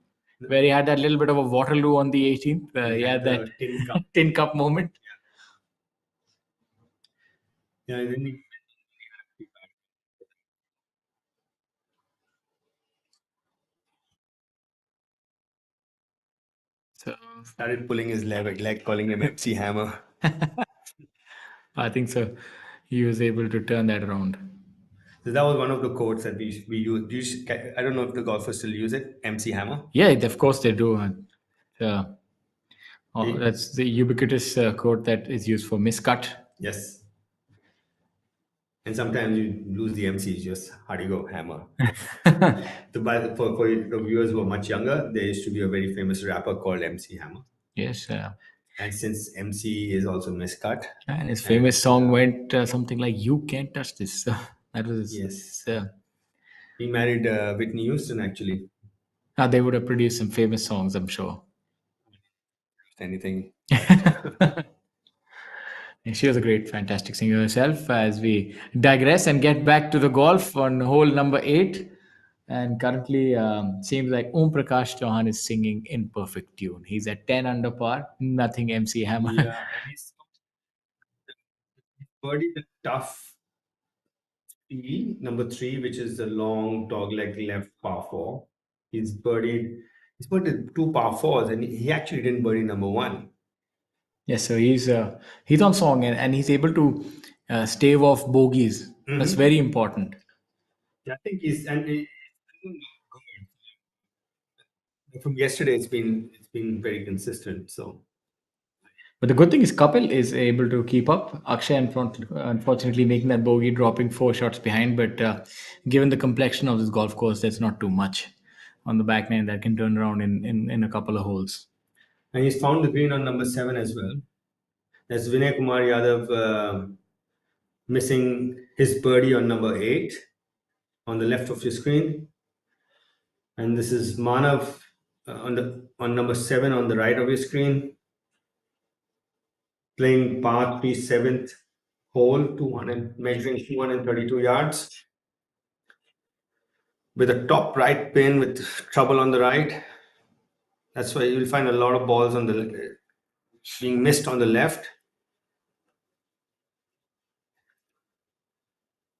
where he had that little bit of a Waterloo on the 18th. He had that tin cup. tin cup moment. Yeah, I think So started pulling his leg, calling him MC Hammer. I think so. He was able to turn that around. So that was one of the quotes that we use. I don't know if the golfers still use it. MC Hammer. Yeah, of course they do. That's the ubiquitous quote that is used for miscut. Yes. And sometimes you lose the MCs, just how do you go, Hammer. For the viewers who are much younger, there used to be a very famous rapper called MC Hammer. Yes. And since MC is also miscut. And his famous song went something like, "You can't touch this." That was Yes. his, He married Whitney Houston, actually. they would have produced some famous songs, I'm sure. Anything. And she was a great, fantastic singer herself. As we digress and get back to the golf on hole number 8, and currently seems like Om Prakash Chauhan is singing in perfect tune. He's at 10 under par, nothing MC Hammer. Yeah, and he's birdied the tough tee, number 3, which is the long dogleg left par 4. He's birdied 2 par 4s, and he actually didn't birdie number 1. Yes, so he's on song, and he's able to stave off bogeys. That's very important. I think from yesterday it's been very consistent. So, but the good thing is Kapil is able to keep up. Akshay, unfortunately, making that bogey, dropping 4 shots behind. But given the complexion of this golf course, that's not too much on the back nine that can turn around in a couple of holes. And he's found the green on number 7 as well. That's Vinay Kumar Yadav missing his birdie on number 8 on the left of your screen. And this is Manav on number 7 on the right of your screen, playing par 3 7th hole, measuring 232 yards, with a top right pin with trouble on the right. That's why you'll find a lot of balls being missed on the left.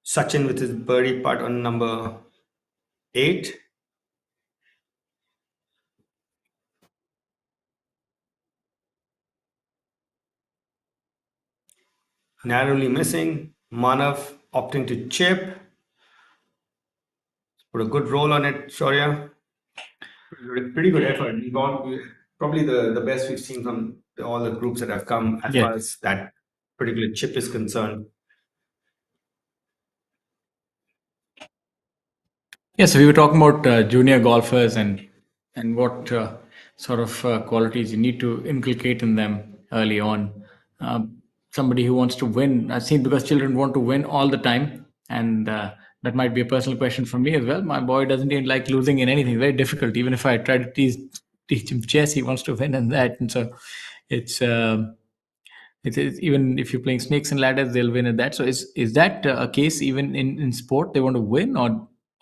Sachin with his birdie putt on number 8. Narrowly missing. Manav opting to chip. Put a good roll on it, Shaurya. Pretty good effort. Probably the best we've seen from all the groups that have come as far as that particular chip is concerned. Yeah, so we were talking about junior golfers and what sort of qualities you need to inculcate in them early on. Somebody who wants to win, I've seen, because children want to win all the time, and that might be a personal question from me as well. My boy doesn't even like losing in anything. Very difficult. Even if I try to teach him chess, he wants to win in that, and so it's even if you're playing snakes and ladders, they'll win at that. So is that a case even in sport? They want to win,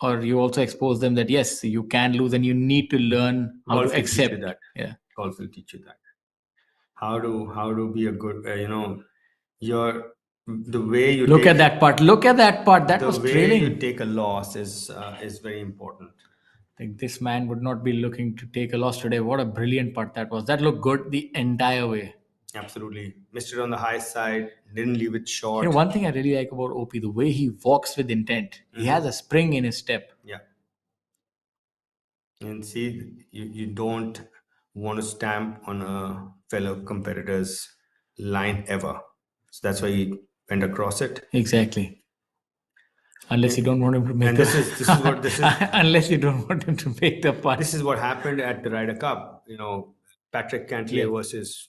or you also expose them that yes, you can lose and you need to learn how Golf to accept that. Yeah, golf will teach you that. How to be a good, the way you Look take, at that part. Look at that part. That was the way trailing. you take a loss is very important. I think this man would not be looking to take a loss today. What a brilliant putt that was. That looked good the entire way. Absolutely. Missed it on the high side, didn't leave it short. You know, one thing I really like about OP, the way he walks with intent. He has a spring in his step. Yeah. And see, you don't want to stamp on a fellow competitor's line ever. So that's why he went across it. Exactly. Unless you don't want him to make And the this is what this is. unless you don't want him to make the putt. This is what happened at the Ryder Cup. Patrick Cantlay versus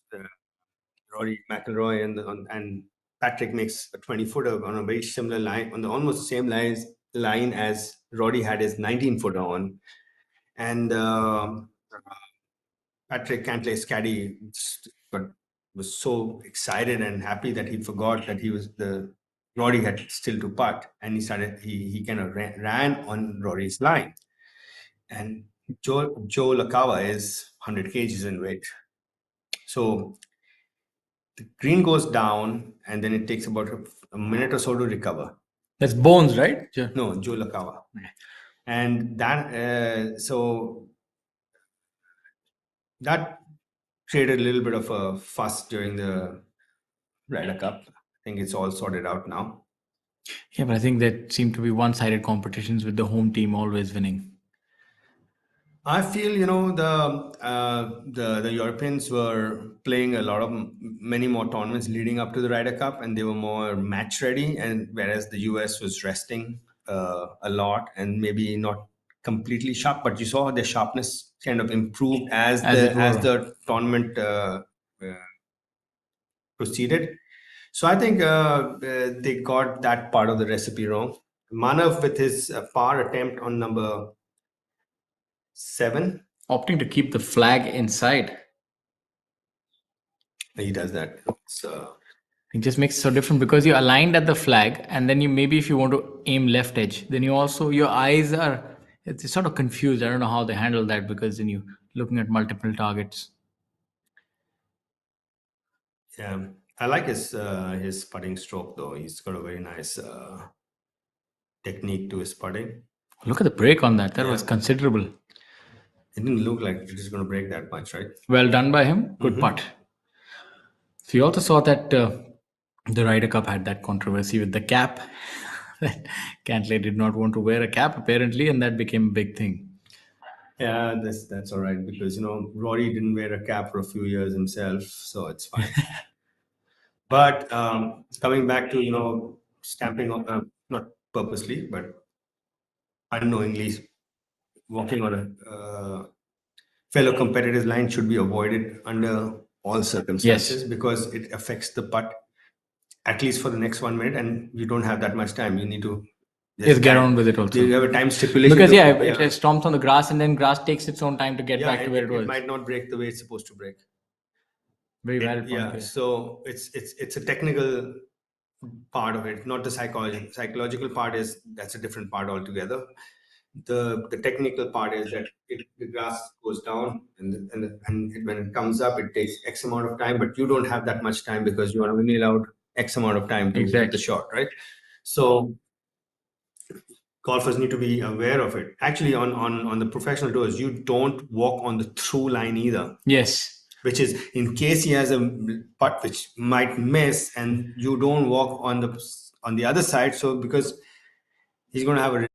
Rory McIlroy, and Patrick makes a 20-footer on a very similar line, on the almost the same line as Rory had his 19-footer on, and Patrick Cantlay's caddy was so excited and happy that he forgot that Rory had still to putt, and he kind of ran on Rory's line, and Joe Lakawa is 100 kgs in weight, so the green goes down, and then it takes about a minute or so to recover. That's Bones, right? No, Joe Lakawa. And that, so that created a little bit of a fuss during the Ryder Cup. I think it's all sorted out now. Yeah, but I think there seemed to be one-sided competitions with the home team always winning. I feel the Europeans were playing many more tournaments leading up to the Ryder Cup, and they were more match ready, and whereas the US was resting a lot and maybe not completely sharp, but you saw their sharpness kind of improved as the tournament proceeded. So I think they got that part of the recipe wrong. Manav with his par attempt on number 7, opting to keep the flag inside. He does that. It just makes it so different because you're aligned at the flag, and then maybe if you want to aim left edge, then your eyes it's sort of confused. I don't know how they handle that, because then you're looking at multiple targets. Yeah, I like his putting stroke though. He's got a very nice technique to his putting. Look at the break on that. That was considerable. It didn't look like it was going to break that much, right? Well done by him. Good putt. So you also saw that the Ryder Cup had that controversy with the cap. That Cantlay did not want to wear a cap apparently, and that became a big thing. Yeah, that's all right, because Rory didn't wear a cap for a few years himself, so it's fine. But coming back to stamping on, not purposely but unknowingly, walking on a fellow competitor's line should be avoided under all circumstances, because it affects the putt, at least for the next 1 minute, and you don't have that much time. You need to just get on with it also. You have a time stipulation. Because it stomps on the grass, and then grass takes its own time to get back to where it was. It might not break the way it's supposed to break. Very valid point. Yeah, so it's a technical part of it, not the psychological part. That's a different part altogether. The technical part is that the grass goes down, and when it comes up, it takes X amount of time, but you don't have that much time because you are only allowed X amount of time to hit the shot, right? So golfers need to be aware of it. Actually, on the professional tours, you don't walk on the through line either. Yes. Which is, in case he has a putt which might miss, and you don't walk on the other side, so because he's going to have a.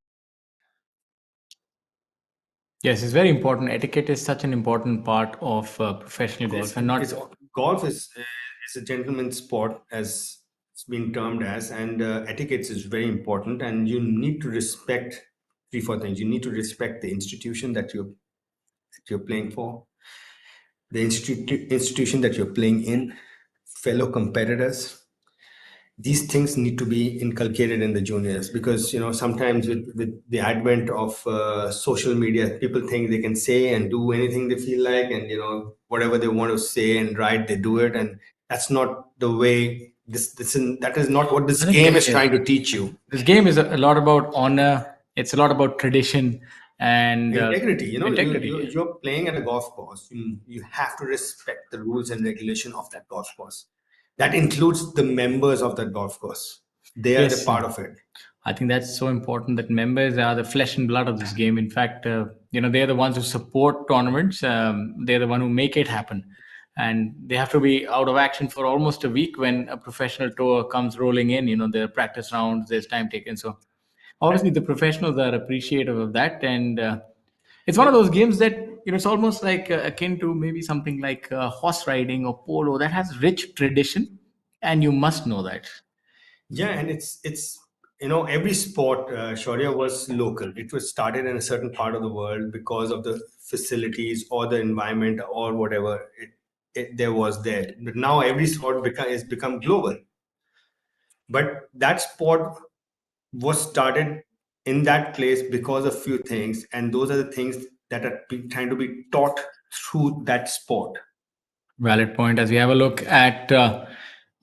Yes, it's very important. Etiquette is such an important part of professional golf, and golf is a gentleman's sport, as it's been termed as, and etiquette is very important. And you need to respect 3-4 things. You need to respect the institution that you're playing for, the institution that you're playing in, fellow competitors. These things need to be inculcated in the juniors, because sometimes with the advent of social media, people think they can say and do anything they feel like, and whatever they want to say and write, they do it, and that's not the way. That is not what this game is trying to teach you. This game is a lot about honor. It's a lot about tradition. and integrity. integrity. You're playing at a golf course. You have to respect the rules and regulation of that golf course. That includes the members of that golf course. They are the Yes, part of it. I think that's so important that members are the flesh and blood of this game. In fact, they're the ones who support tournaments. They're the one who make it happen, and they have to be out of action for almost a week when a professional tour comes rolling in. There are practice rounds, there's time taken. So obviously, the professionals are appreciative of that, and it's one of those games that it's almost like akin to maybe something like horse riding or polo that has rich tradition, and you must know that. Yeah, and it's every sport, Shaurya, was local. It was started in a certain part of the world because of the facilities or the environment or whatever there was there. But now every sport has become global. But that sport was started in that place because of few things, and those are the things that are trying to be taught through that sport. Valid point. As we have a look at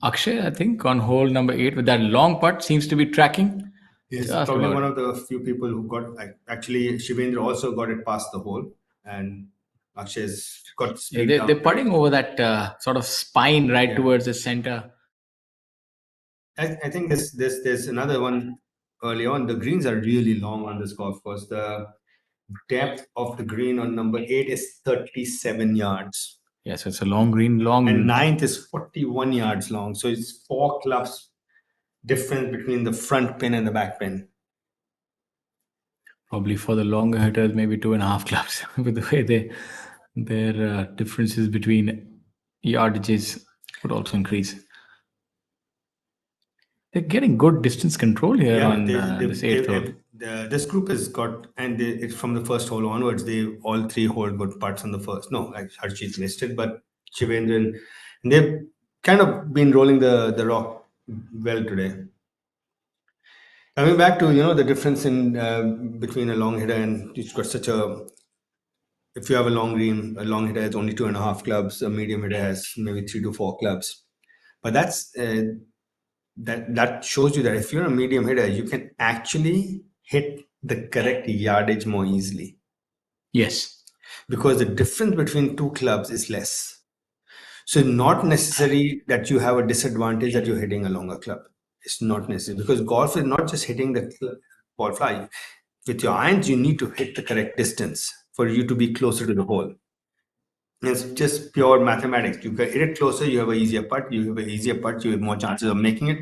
Akshay, I think on hole number 8 with that long putt, seems to be tracking. He's Just probably about. one of the few people who got. Actually, Shivendra also got it past the hole, and Akshay's got Yeah, speed they're down. putting over that sort of spine right Yeah. towards the center. I think there's another one early on. The greens are really long on this golf course. The depth of the green on number 8 is 37 yards. Yeah, so it's a long green, long. And 9th is 41 yards long. So it's 4 clubs difference between the front pin and the back pin. Probably for the longer hitters, maybe 2.5 clubs. With the way their differences between yardages would also increase. They're getting good distance control here on this 8th hole. This group has got, and it's from the first hole onwards, they all 3 hold good putts on the first. No, like Harshit missed it, but Shivendra, and they've kind of been rolling the rock well today. Coming back to the difference in between a long hitter and it's got such a. If you have a long green, a long hitter has only 2.5 clubs. A medium hitter has maybe 3 to 4 clubs. But that's that shows you that if you're a medium hitter, you can actually hit the correct yardage more easily. Yes. Because the difference between 2 clubs is less. So not necessary that you have a disadvantage that you're hitting a longer club. It's not necessary because golf is not just hitting the ball fly. With your irons, you need to hit the correct distance for you to be closer to the hole. It's just pure mathematics. You can hit it closer, you have an easier putt. You have an easier putt, you have more chances of making it.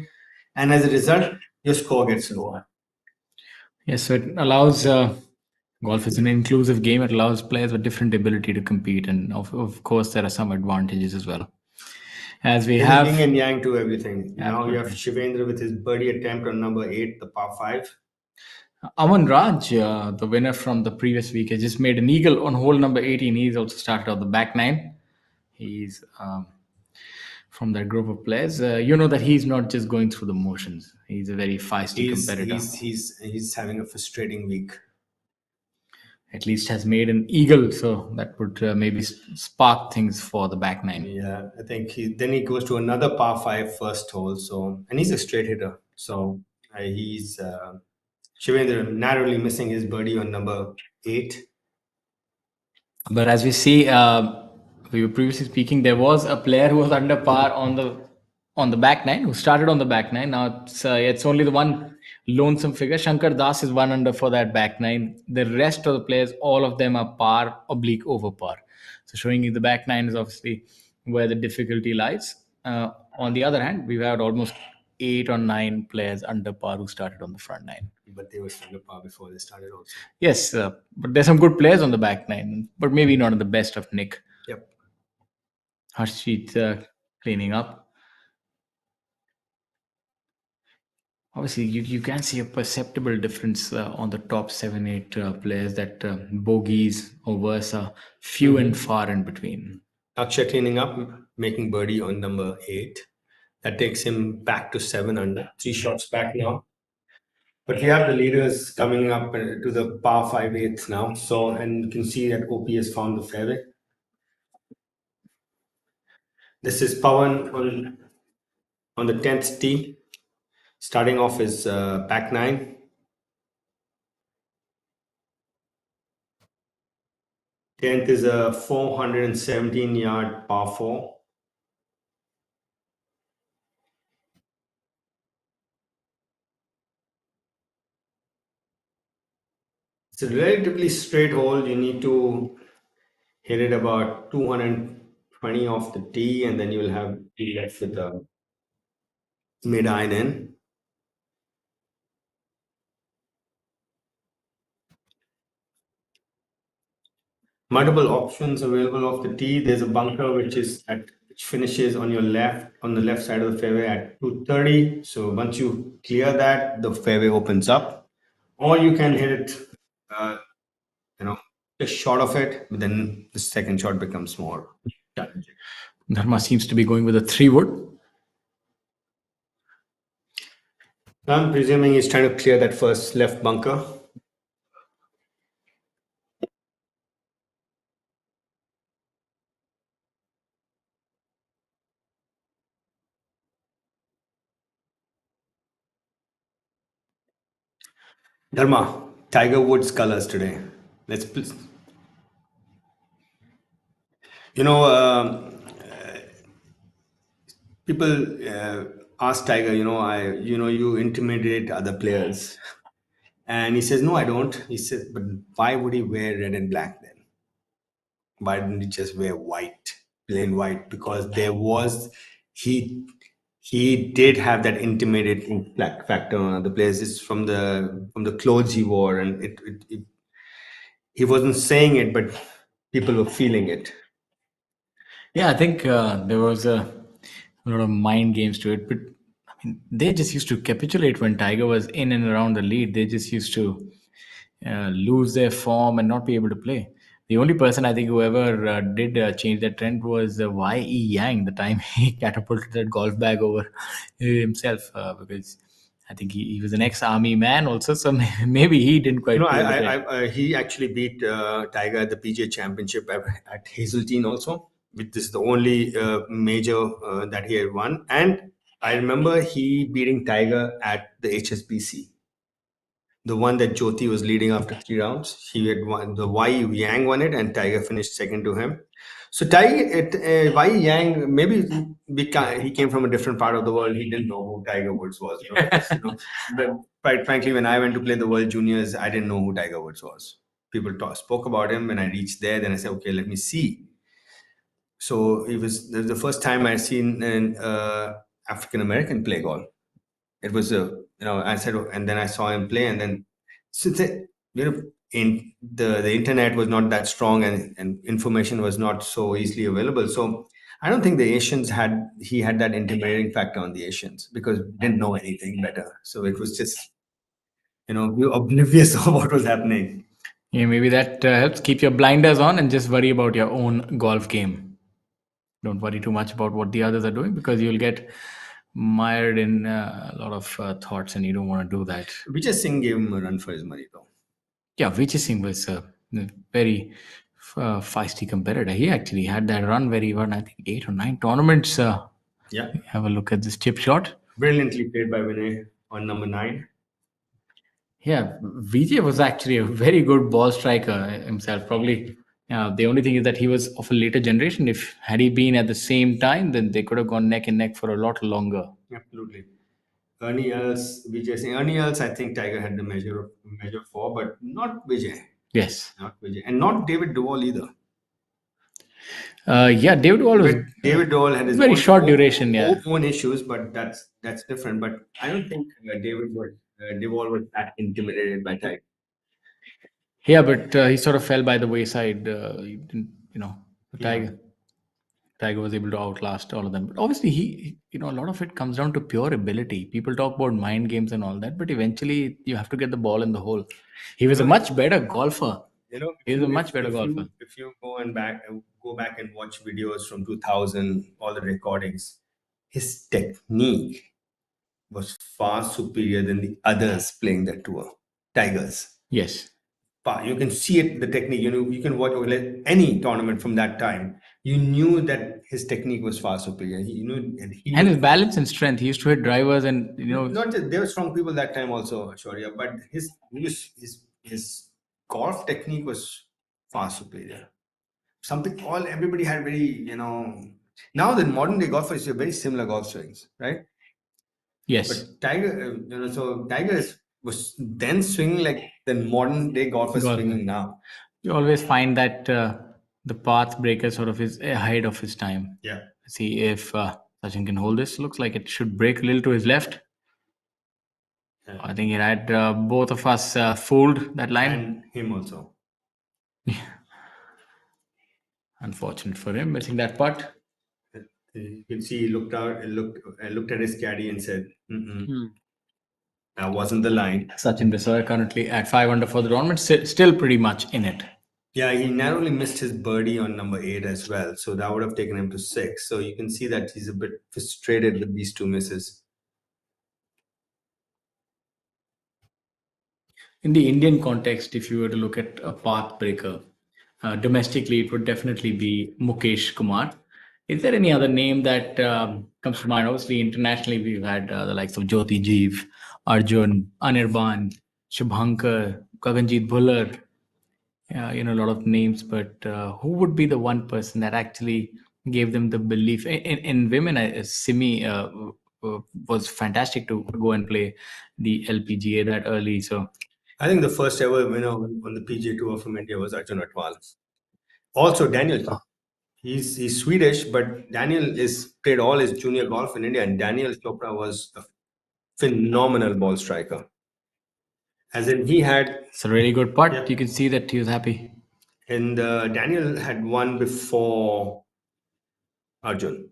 And as a result, your score gets lower. Yes, so it allows golf is an inclusive game. It allows players with different ability to compete, and of course, there are some advantages as well. As we There's have yin and yang to everything. Now you have Absolutely. Shivendra with his birdie attempt on number 8, the par 5. Aman Raj, the winner from the previous week, has just made an eagle on hole number 18. He's also started out the back 9. He's from that group of players. You know that he's not just going through the motions. He's a very feisty competitor. He's having a frustrating week. At least has made an eagle, so that would maybe spark things for the back 9. Yeah, I think he goes to another par 5 first hole. So, and he's a straight hitter. So he's Shivendra narrowly missing his birdie on number 8. But as we see, we were previously speaking, there was a player who was under par on the back 9, who started on the back 9. Now it's only the one lonesome figure. Shankar Das is 1 under for that back 9. The rest of the players, all of them are par oblique over par. So showing you the back 9 is obviously where the difficulty lies. On the other hand, we've had almost 8 or 9 players under par who started on the front 9. But they were under par before they started also. Yes, but there's some good players on the back 9, but maybe not in the best of nick. Yep. Harshit cleaning up. Obviously, you can see a perceptible difference on the top 7, 8 players, that bogeys or worse are few and far in between. Akshay cleaning up, making birdie on number 8. That takes him back to 7 under. 3 shots back now. But we have the leaders coming up to the par 5 8th now. So, and you can see that OP has found the fairway. This is Pawan on the 10th tee. Starting off his back 9. 10th is a 417-yard par 4. It's a relatively straight hole. You need to hit it about 220 off the tee, and then you'll have tee left with a mid iron in. Multiple options available off the tee. There's a bunker which finishes on your left, on the left side of the fairway at 230. So once you clear that, the fairway opens up, or you can hit it, just short of it. But then the second shot becomes more challenging. Dharma seems to be going with a 3-wood. I'm presuming he's trying to clear that first left bunker. Dharma, Tiger Woods colors today. Let's please. People ask Tiger, you intimidate other players. And he says, no, I don't. He says, but why would he wear red and black then? Why didn't he just wear white, plain white? Because he did have that intimidating black factor on other players. It's from the clothes he wore, and he wasn't saying it, but people were feeling it. Yeah, I think there was a lot of mind games to it, but I mean, they just used to capitulate when Tiger was in and around the lead. They just used to lose their form and not be able to play. The only person I think who ever did change that trend was Y.E. Yang, the time he catapulted that golf bag over himself, because I think he was an ex-army man also, so maybe he didn't quite feel the trend. He actually beat Tiger at the PGA Championship at Hazeltine also. This is the only major that he had won. And I remember he beating Tiger at the HSBC. The one that Jyoti was leading after 3 rounds. He had won. The Y Yang won it, and Tiger finished second to him. So Y Yang, maybe he came from a different part of the world. He didn't know who Tiger Woods was. But quite frankly, when I went to play the World Juniors, I didn't know who Tiger Woods was. People spoke about him. When I reached there, then I said, okay, let me see. So it was the first time I seen an African American play golf. It was I said, and then I saw him play, and then in the internet was not that strong, and information was not so easily available. So I don't think the Asians had that intimidating factor on the Asians, because we didn't know anything better. So it was just we were oblivious of what was happening. Yeah, maybe that helps. Keep your blinders on and just worry about your own golf game. Don't worry too much about what the others are doing, because you'll get mired in a lot of thoughts, and you don't want to do that. Vijay Singh gave him a run for his money, though. Yeah, Vijay Singh was a very feisty competitor. He actually had that run where he won, I think, 8 or 9 tournaments. Yeah. Have a look at this chip shot. Brilliantly played by Vinay on number 9. Yeah, Vijay was actually a very good ball striker himself. Probably the only thing is that he was of a later generation. Had he been at the same time, then they could have gone neck and neck for a lot longer. Absolutely. Ernie Els, Vijay Singh. Ernie Els, I think Tiger had the measure for, but not Vijay. Yes. Not Vijay. And not David Duval either. Yeah, David Duval had his very short duration. Yeah, own issues, but that's different. But I don't think Duval was that intimidated by Tiger. Yeah, but he sort of fell by the wayside. He didn't, Tiger was able to outlast all of them. But obviously, he a lot of it comes down to pure ability. People talk about mind games and all that, but eventually you have to get the ball in the hole. He was a much better golfer. He was a much better golfer. If you go back and watch videos from 2000, all the recordings, his technique was far superior than the others playing that tour. Tigers. Yes. You can see it, the technique. You can watch any tournament from that time. You knew that his technique was far superior. And his balance and strength. He used to hit drivers, and not just, there were strong people that time also, Shaurya, but his golf technique was far superior. everybody had very, now the modern day golfers have very similar golf swings, right? Yes. But Tiger, so was then swinging like the modern day golf is Golf. swinging now. You always find that the path breaker sort of is ahead of his time. Yeah. See if Sachin can hold this. Looks like it should break a little to his left. Yeah. I think he had both of us fooled that line. And him also. Unfortunate for him, missing that putt. You can see he looked at his caddy and said, that wasn't the line. Sachin Biswal currently at 5 under for the tournament, still pretty much in it. Yeah, he narrowly missed his birdie on number 8 as well. So that would have taken him to 6. So you can see that he's a bit frustrated with these 2 misses. In the Indian context, if you were to look at a path breaker, domestically, it would definitely be Mukesh Kumar. Is there any other name that comes to mind? Obviously, internationally, we've had the likes of Jyoti Jeev, Arjun, Anirban, Shubhankar, Gaganjeet Bhullar. A lot of names, but who would be the one person that actually gave them the belief? In women, Simi was fantastic to go and play the LPGA that early. So I think the first ever winner on the PGA Tour from India was Arjun Atwal. Also, Daniel. He's Swedish, but Daniel played all his junior golf in India, and Daniel Chopra was a phenomenal ball striker. As in, it's a really good putt. Yeah. You can see that he was happy. And Daniel had won before Arjun.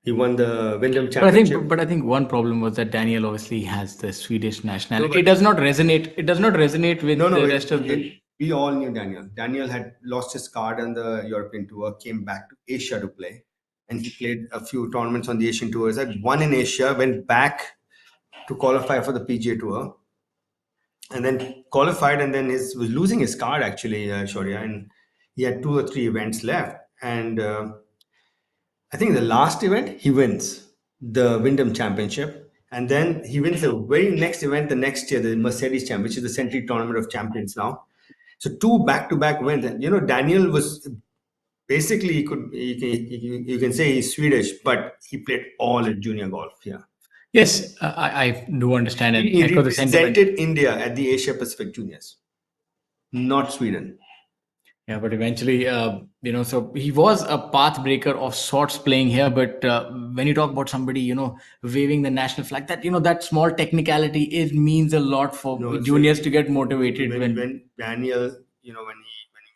He won the Wyndham Championship. But I think one problem was that Daniel obviously has the Swedish nationality. It does not resonate. It does not resonate with the rest of the. We all knew Daniel. Daniel had lost his card on the European Tour, came back to Asia to play, and he played a few tournaments on the Asian Tour. He won in Asia, went back to qualify for the PGA Tour, and then qualified, and then was losing his card actually, Shaurya, and he had 2 or 3 events left, and I think the last event he wins the Wyndham Championship, and then he wins the very next event the next year, the Mercedes Champ, which is the Century Tournament of Champions now. So 2 back-to-back wins, and Daniel was basically you can say he's Swedish, but he played all in junior golf. Yeah. Yes, I do understand and He echo the sentiment. represented India at the Asia Pacific Juniors, not Sweden. Yeah, but eventually, so he was a path breaker of sorts playing here. But when you talk about somebody, waving the national flag, that small technicality means a lot for juniors to get motivated. When Daniel, when he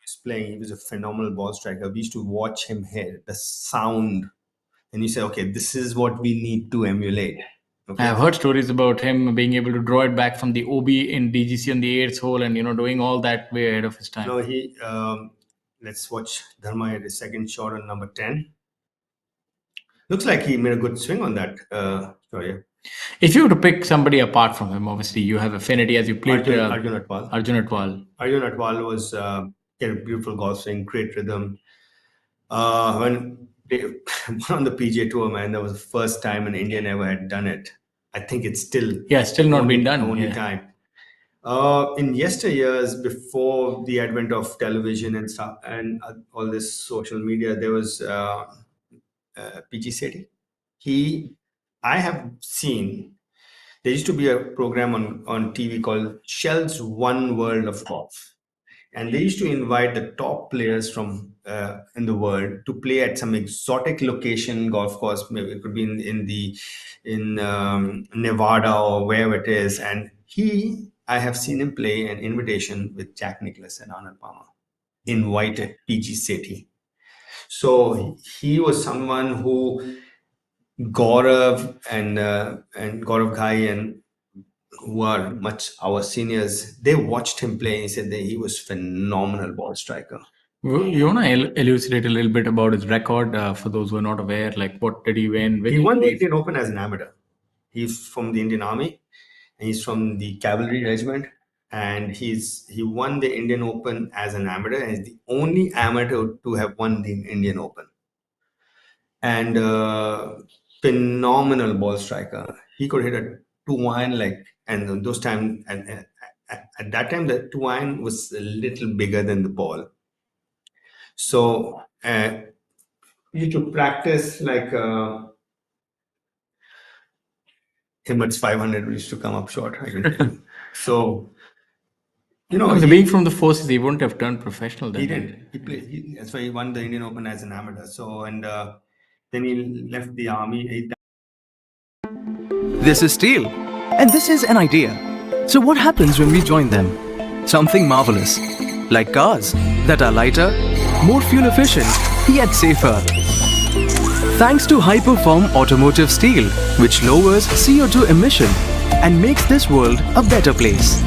was playing, he was a phenomenal ball striker. We used to watch him hit the sound, and you say, okay, this is what we need to emulate. Okay. I've heard stories about him being able to draw it back from the OB in DGC on the 8th hole and, doing all that way ahead of his time. No, let's watch Dharma at his second shot on number 10. Looks like he made a good swing on that. Sorry. If you were to pick somebody apart from him, obviously you have affinity as you played Arjun Atwal. Arjun Atwal. Arjun Atwal was a beautiful golf swing, great rhythm. When they won on the PGA Tour, man, that was the first time an Indian ever had done it. I think it's still not been done. Only time. In yesteryears, before the advent of television and stuff and all this social media, there was PG Sethi. I have seen. There used to be a program on TV called Shell's One World of Golf, and they used to invite the top players from in the world to play at some exotic location golf course. Maybe it could be in Nevada or wherever it is. And I have seen him play an invitation with Jack Nicklaus and Anand Palmer, invited PG Sethi. So he was someone who Gaurav and Gaurav Ghai and who are much our seniors, they watched him play. He said that he was phenomenal ball striker. You want to elucidate a little bit about his record for those who are not aware? Like, what did he win? He won the Indian Open as an amateur. He's from the Indian Army, and he's from the Cavalry Regiment, and he won the Indian Open as an amateur, and he's the only amateur to have won the Indian Open. And phenomenal ball striker. He could hit a 2-iron and those time at that time the 2-iron was a little bigger than the ball. So you to practice like Himmat's 500 used to come up short. I can tell you. So being from the forces, he wouldn't have turned professional then. he did. He played. That's why he won the Indian Open as an amateur. So and then he left the army. This is steel. And this is an idea. So what happens when we join them? Something marvelous. Like cars that are lighter, more fuel efficient, yet safer. Thanks to high-perform automotive steel, which lowers CO2 emission and makes this world a better place.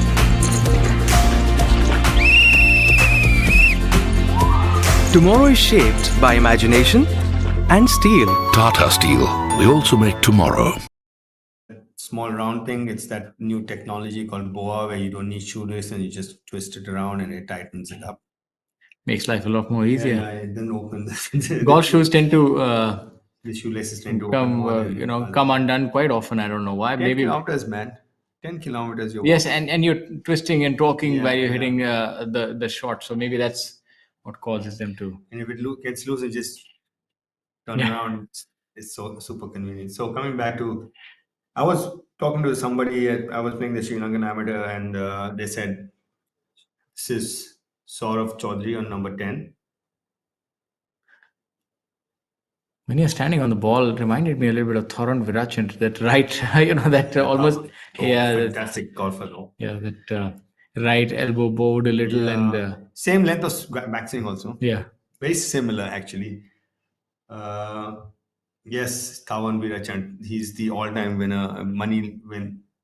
Tomorrow is shaped by imagination and steel. Tata Steel. We also make tomorrow. Small round thing. It's that new technology called BOA where you don't need shoelace and you just twist it around and it tightens it up. Makes life a lot more easier. Yeah, it then opens. Golf shoes tend to The shoelaces tend to come, open more than come undone quite often. I don't know why. 10 Maybe. kilometers, man. 10 kilometers. You're Yes, and you're twisting and talking Yeah, while you're yeah. hitting the shot. So maybe that's what causes them to. And if it gets loose, it just turn Yeah. around. It's so super convenient. So coming back to, I was talking to somebody. I was playing the Sri Lankan amateur, and they said this is Saurav Chaudhary on number 10. When you're standing on the ball, it reminded me a little bit of Thoron Virachand. That right, that almost, Fantastic golfer though. that right elbow bowed a little, and Same length of backswing also. yeah. Very similar actually. Yes, Tawan Virachand. He's the all-time winner,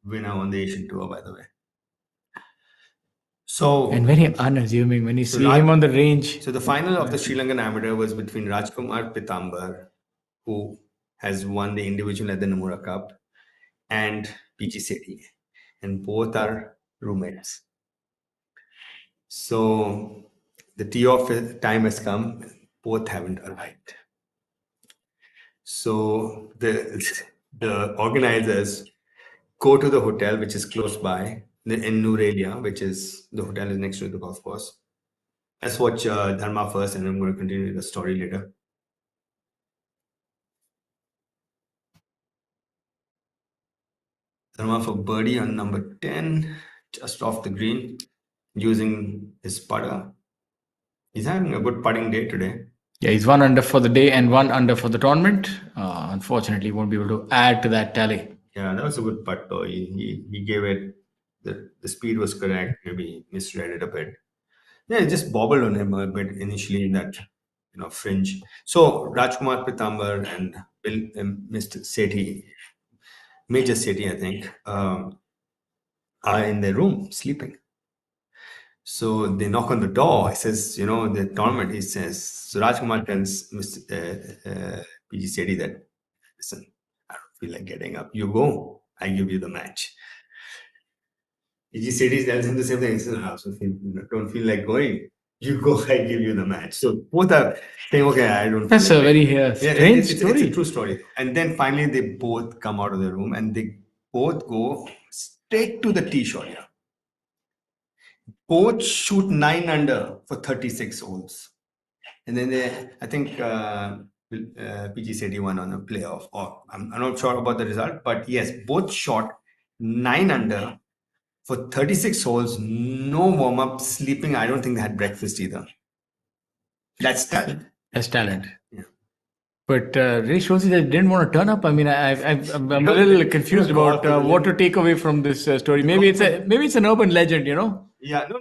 winner on the Asian Tour, by the way. So And very unassuming when you see Raj- him on the range. So the final of the Sri Lankan amateur was between Rajkumar Pitambar, who has won the individual at the Nomura Cup, and PG Sethi, and both are roommates. So the tee-off time has come. Both haven't arrived. So the organizers go to the hotel, which is close by in Nurelia, which is the hotel is next to the golf course. Let's watch Dharma first, and I'm going to continue the story later. Dharma for birdie on number 10, just off the green, using his putter. He's having a good putting day today. Yeah, he's 1 under for the day and 1 under for the tournament. Unfortunately, he won't be able to add to that tally. Yeah, that was a good putt though. He gave it, the speed was correct. Maybe he misread it a bit. Yeah, it just bobbled on him a bit initially in that fringe. So Rajkumar Pitambar and Mr. Sethi, Major Sethi, I think, are in their room sleeping. So they knock on the door. He says, the tournament. He says, so Rajkumar tells Mr. PG Sethi that, listen, I don't feel like getting up. You go. I give you the match. PG Sethi tells him the same thing. He says, I also don't feel like going. You go. I give you the match. So both are saying, okay, I don't. That's a very strange story. It's a true story. And then finally, they both come out of the room and they both go straight to the tee shot. Yeah. Both shoot 9 under for 36 holes. And then I think PG Sethi won on a playoff. Or I'm not sure about the result, but yes, both shot 9 under for 36 holes, no warm-up, sleeping. I don't think they had breakfast either. That's talent. That's talent. Yeah. But really shows you that they didn't want to turn up. I mean, I'm a little confused about what to take away from this story. Maybe it's an urban legend, Yeah, no,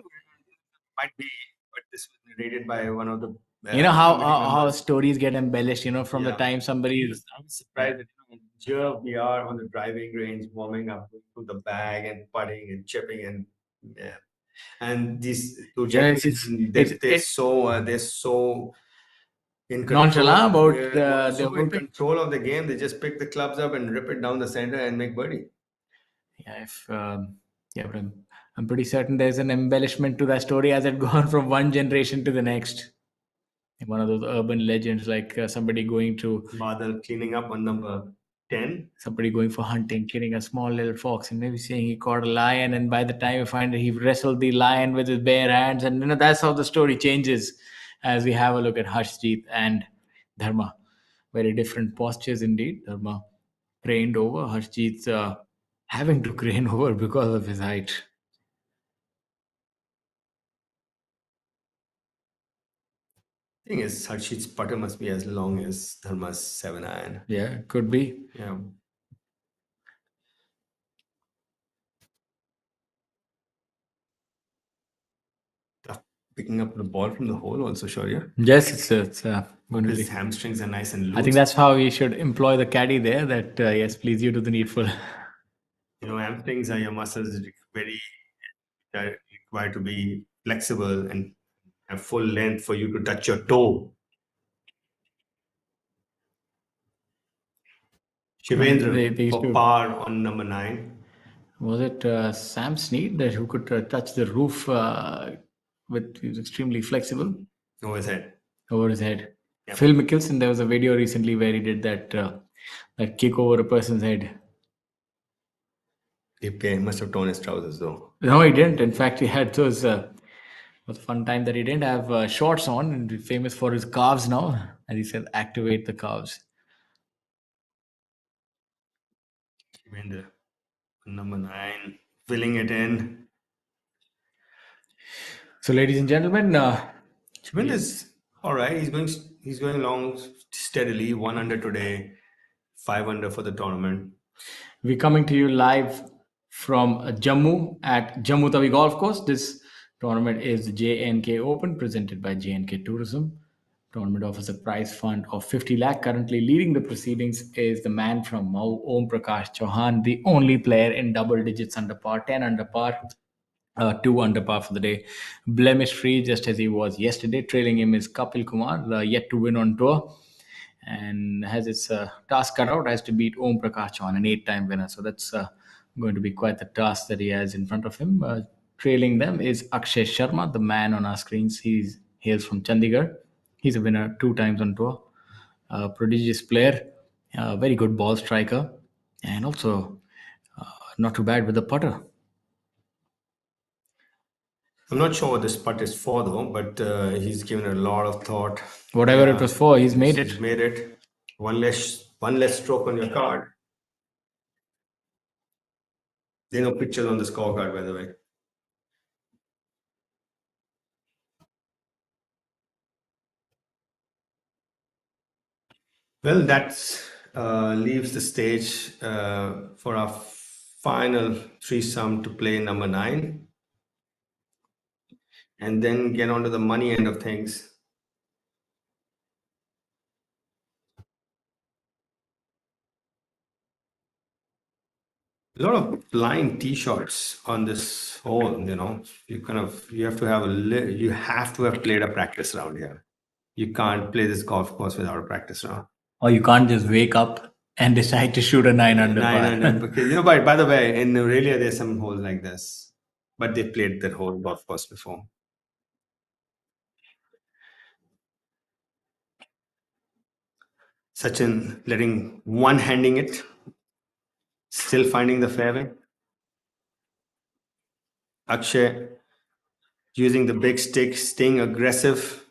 might be, but this was narrated by one of the. How stories get embellished, from the time somebody is. I'm surprised that here we are on the driving range, warming up to the bag and putting and chipping and these two gentlemen, they're so in control, Nonchalant about they're in control of the game. They just pick the clubs up and rip it down the center and make birdie. Yeah, but I'm pretty certain there's an embellishment to that story as it gone from one generation to the next. One of those urban legends, like somebody going to Badal cleaning up on number 10. Somebody going for hunting, killing a small little fox, and maybe saying he caught a lion, and by the time you find that he wrestled the lion with his bare hands, and that's how the story changes. as we have a look at Harshjeet and Dharma. Very different postures indeed. Dharma craned over. Harshjeet's having to crane over because of his height. Thing is, Harshit's putter must be as long as Dharma's 7 iron. Yeah, could be. Yeah. Tough picking up the ball from the hole also, Shaurya. Yes, it's going to be. His hamstrings are nice and loose. I think that's how we should employ the caddy there. That yes, please you do the needful. You know, hamstrings are your muscles very required to be flexible and have full length for you to touch your toe. Shivendra They used for to- par on number 9. Was it Sam Snead that who could touch the roof with he was extremely flexible Over his head. over his head? Yeah. Phil Mickelson, there was a video recently where he did that kick over a person's head. He must have torn his trousers though. No, he didn't. In fact, he had those. Was a fun time that he didn't have shorts on, and he's famous for his calves now. And he said, "Activate the calves." Shivendra on number 9, filling it in. So, ladies and gentlemen, Shivendra is all right. He's going along steadily. 1 under today, 5 under for the tournament. we're coming to you live from Jammu at Jammu Tawi Golf Course. This tournament is the JNK Open presented by JNK Tourism. Tournament offers a prize fund of 50 lakh. Currently leading the proceedings is the man from Mau, Om Prakash Chauhan, the only player in double digits under par, 10 under par, 2 under par for the day. Blemish free, just as he was yesterday. Trailing him is Kapil Kumar, yet to win on tour, and has its task cut out, has to beat Om Prakash Chauhan, an 8-time winner. So that's going to be quite the task that he has in front of him. Trailing them is Akshay Sharma, the man on our screens. He hails from Chandigarh. He's a winner 2 times on tour. Prodigious player, very good ball striker, and also not too bad with the putter. I'm not sure what this putt is for though, but he's given it a lot of thought. Whatever it was for, he's made He's it. made it. One less stroke on your card. There are no pictures on the scorecard, by the way. Well, that leaves the stage for our final threesome to play number 9, and then get on to the money end of things. A lot of blind tee shots on this hole. You know, you have to have played a practice round here. You can't play this golf course without a practice round. Or you can't just wake up and decide to shoot a 9 under par. 9 under, because by the way, in Aurelia there's some holes like this, but they played that whole golf course before. Sachin one-handing it, still finding the fairway. Akshay using the big stick, staying aggressive.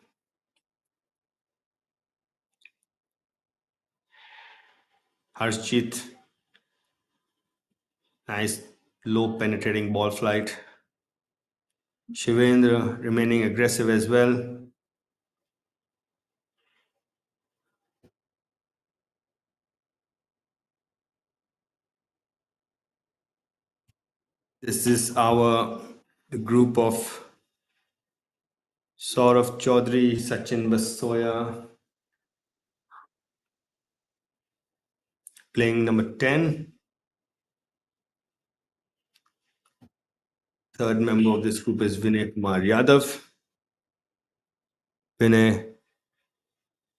Harshjeet, nice low penetrating ball flight. Shivendra remaining aggressive as well. This is the group of Saurav Chaudhary, Sachin Basoya, playing number 10. Third member of this group is Vinay Kumar Yadav. Vinay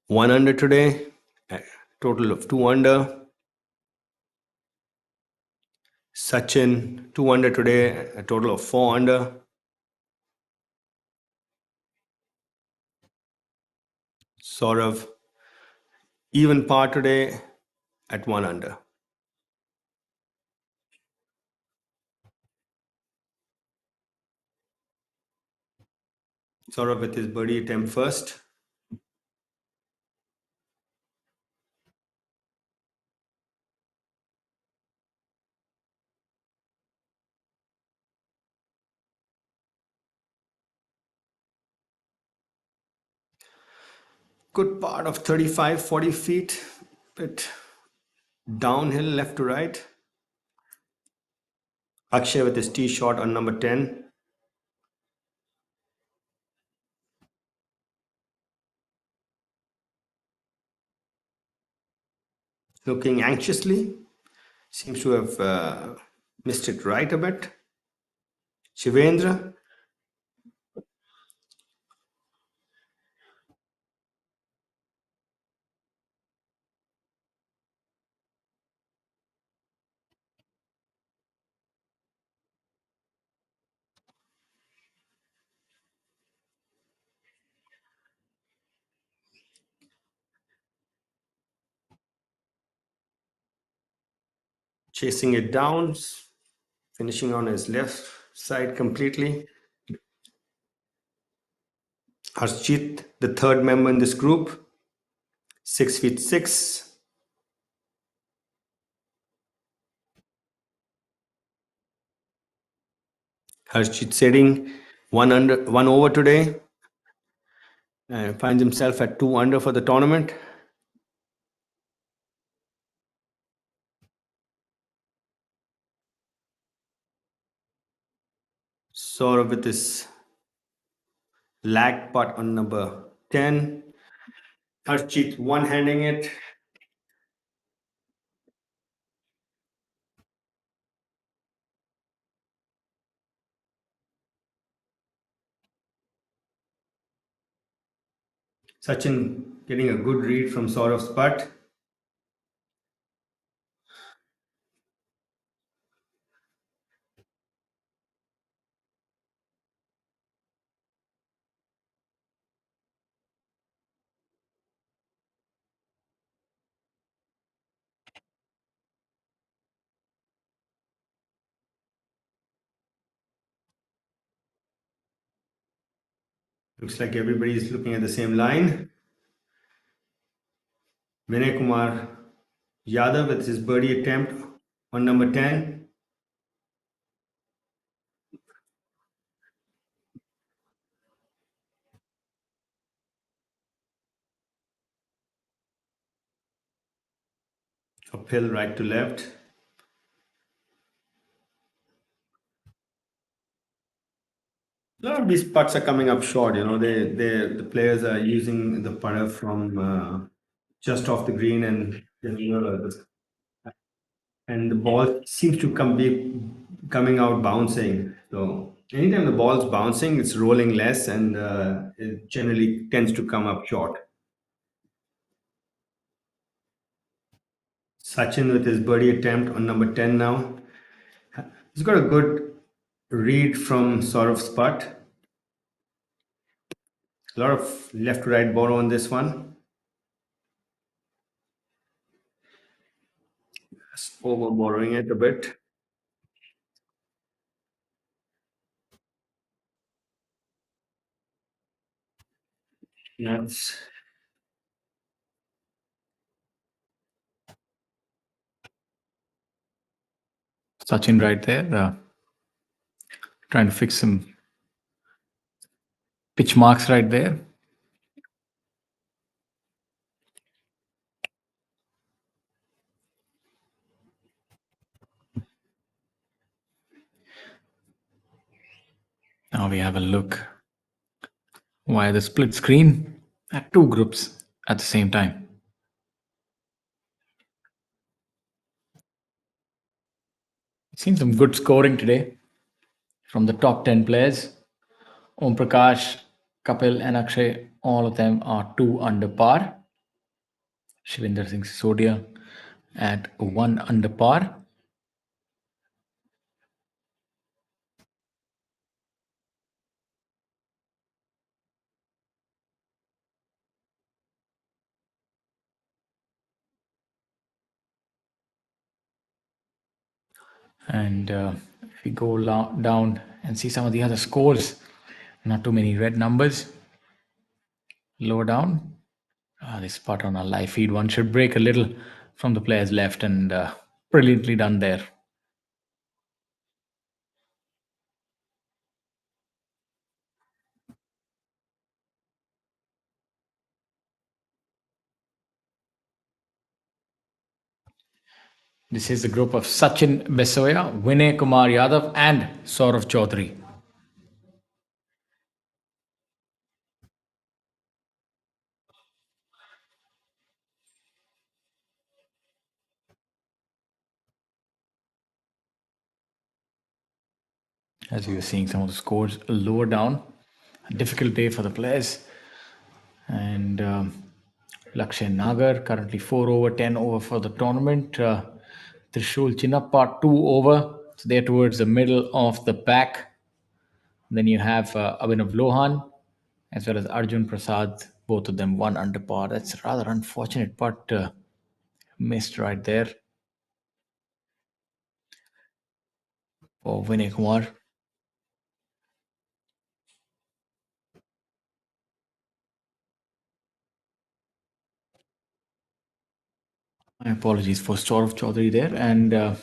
1 under today, a total of 2 under. Sachin 2 under today, a total of 4 under. Saurav even par today at 1 under. Saurav with his birdie attempt first. Good part of 35, 40 feet. Bit downhill left to right. Akshay with his tee shot on number 10. Looking anxiously. Seems to have missed it right a bit. Shivendra. Chasing it down. Finishing on his left side completely. Harshit, the third member in this group. 6'6". Harshit setting one over today and finds himself at 2 under for the tournament. Saurav with his lag putt on number 10. Harshit one-handing it. Sachin getting a good read from Saurav's putt. Looks like everybody is looking at the same line. Vinay Kumar Yadav with his birdie attempt on number 10. Uphill right to left. A lot of these putts are coming up short. You know, the players are using the putter from just off the green, and the ball seems to be coming out bouncing. So anytime the ball's bouncing, it's rolling less, and it generally tends to come up short. Sachin with his birdie attempt on number 10 now. He's got a good read from Saurav's putt. A lot of left to right borrow on this one. Over borrowing it a bit. That's Sachin right there, trying to fix some pitch marks right there. Now we have a look via the split screen at two groups at the same time. Seen some good scoring today from the top 10 players. Om Prakash, Kapil, and Akshay, all of them are 2 under par. Shivinder Singh Sisodia at 1 under par. And if we go down and see some of the other scores, Not too many red numbers. Lower down. This spot on our live feed. One should break a little from the player's left, and brilliantly done there. This is the group of Sachin Besoya, Vinay Kumar Yadav, and Saurav Chaudhary. As you are seeing some of the scores lower down, a difficult day for the players. And Lakshay Nagar currently 4 over, 10 over for the tournament. Trishul Chinnappa 2 over. So they're towards the middle of the pack. Then you have Abhinav Lohan as well as Arjun Prasad, both of them 1 under par. That's rather unfortunate, but missed right there for Vinay Kumar. My apologies for Saurav Chaudhary there. And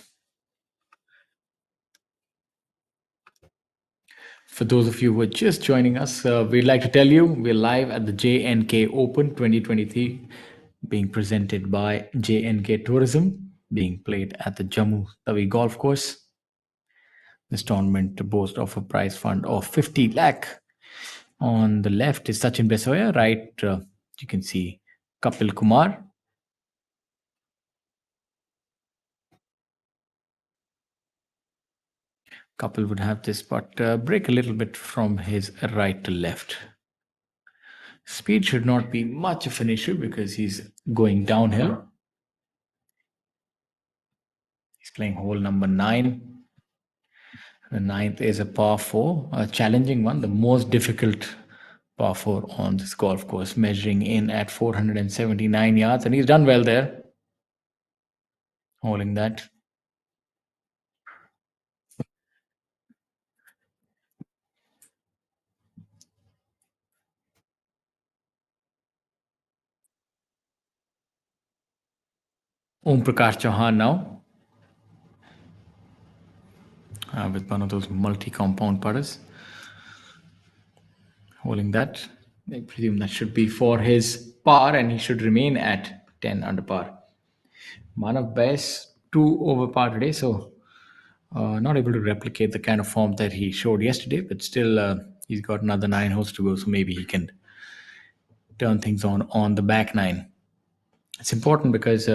for those of you who are just joining us, we'd like to tell you we're live at the JNK Open 2023, being presented by JNK Tourism, being played at the Jammu Tawi Golf Course. This tournament boasts of a prize fund of 50 lakh. On the left is Sachin Besoya, right? You can see Kapil Kumar. Kapil would have this, but break a little bit from his right to left. Speed should not be much of an issue because he's going downhill. He's playing hole number 9. The 9th is a par 4, a challenging one, the most difficult par 4 on this golf course, measuring in at 479 yards, and he's done well there, holding that. Om Prakash Chauhan now, with one of those multi-compound putters, holding that. I presume that should be for his par, and he should remain at 10 under par. Manav Bais 2 over par today, so not able to replicate the kind of form that he showed yesterday, but still he's got another 9 holes to go, so maybe he can turn things on the back 9. It's important because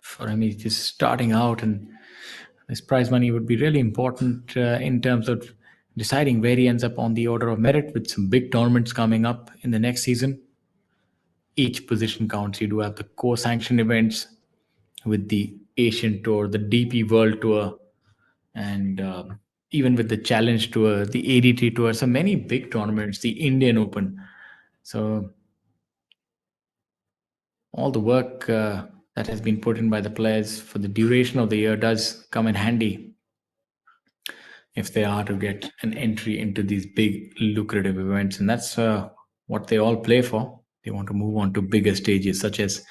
for him, he's just starting out, and this prize money would be really important in terms of deciding where he ends up on the order of merit, with some big tournaments coming up in the next season. Each position counts. You do have the co-sanctioned events with the Asian Tour, the DP World Tour, and even with the Challenge Tour, the ADT Tour, so many big tournaments, the Indian Open. So all the work that has been put in by the players for the duration of the year does come in handy if they are to get an entry into these big lucrative events. And that's what they all play for. They want to move on to bigger stages, such as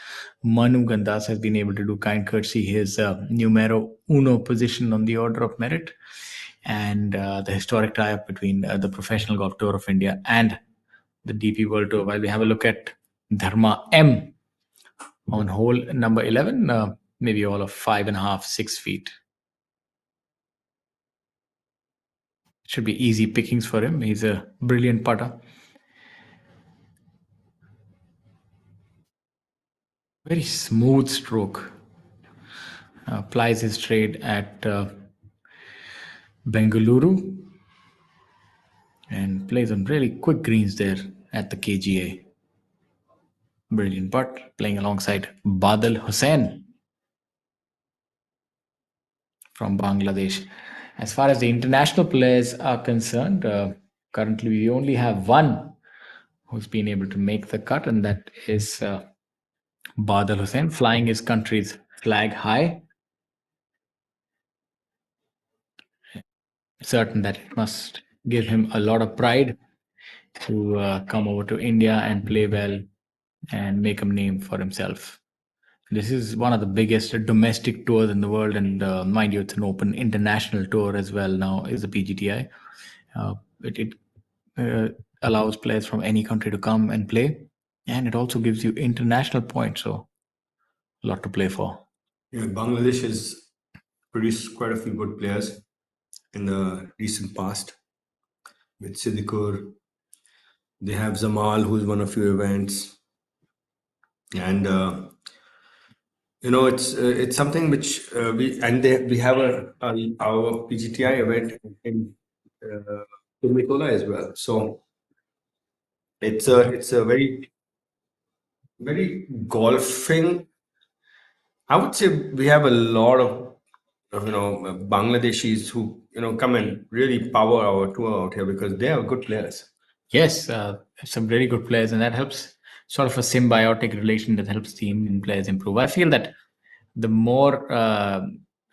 Manu Gandas has been able to do, kind courtesy his numero uno position on the order of merit, and the historic tie-up between the Professional Golf Tour of India and the DP World Tour. While we have a look at Dharma M on hole number 11, maybe all of 5.5, 6 feet. Should be easy pickings for him. He's a brilliant putter. Very smooth stroke. Applies his trade at Bengaluru and plays on really quick greens there at the KGA. Brilliant putt, playing alongside Badal Hussain from Bangladesh. As far as the international players are concerned, currently we only have one who's been able to make the cut, and that is Badal Hussain, flying his country's flag high. Certain that it must give him a lot of pride to come over to India and play well and make a name for himself. This is one of the biggest domestic tours in the world, and mind you, it's an open international tour as well. Now is the PGTI. It allows players from any country to come and play, and it also gives you international points. So a lot to play for. Yeah, Bangladesh has produced quite a few good players in the recent past. With Siddiqur, they have Zamal, who's won a few events, and it's something which we have our PGTI event in Mikola as well. So it's a very very golfing. I would say we have a lot of Bangladeshis who come and really power our tour out here because they are good players. Yes, some very good players, and that helps sort of a symbiotic relation that helps the Indian players improve. I feel that the more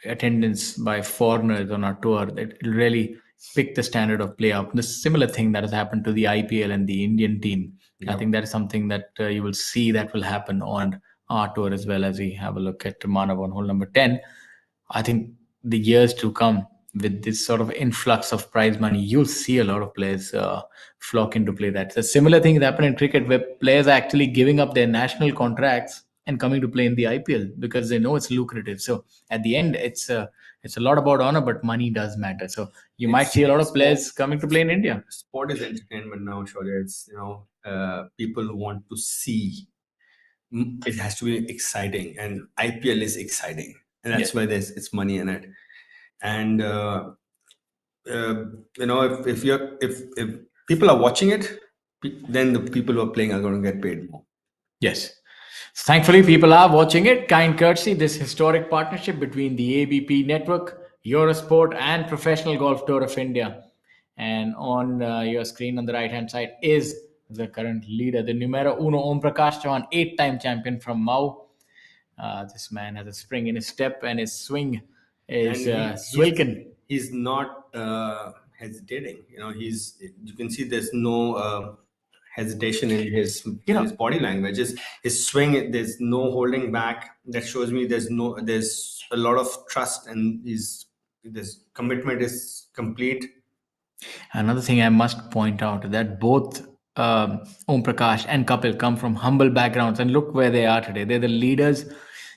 attendance by foreigners on our tour, it will really pick the standard of play up. The similar thing that has happened to the IPL and the Indian team. I think that is something that you will see that will happen on our tour as well. As we have a look at Manav on hole number 10. I think the years to come, with this sort of influx of prize money, you'll see a lot of players flock into play. That's a similar thing that happened in cricket, where players are actually giving up their national contracts and coming to play in the IPL because they know it's lucrative. So at the end, it's a lot about honor, but money does matter. So you might see a lot of players coming to play in India. Sport is entertainment now, Shaurya. It's people want to see. It has to be exciting, and IPL is exciting, and that's why it's money in it. And if people are watching it, then the people who are playing are going to get paid more. Yes. Thankfully, people are watching it. Kind courtesy, this historic partnership between the ABP Network, Eurosport, and Professional Golf Tour of India. And on your screen on the right-hand side is the current leader, the numero uno, Om Prakash Chauhan, 8-time champion from Mau. This man has a spring in his step, and his swing is swilken. He's not hesitating. You can see there's no hesitation in his body language. His swing, there's no holding back. That shows me there's a lot of trust, and his commitment is complete. Another thing I must point out that both Om Prakash and Kapil come from humble backgrounds, and look where they are today. They're the leaders,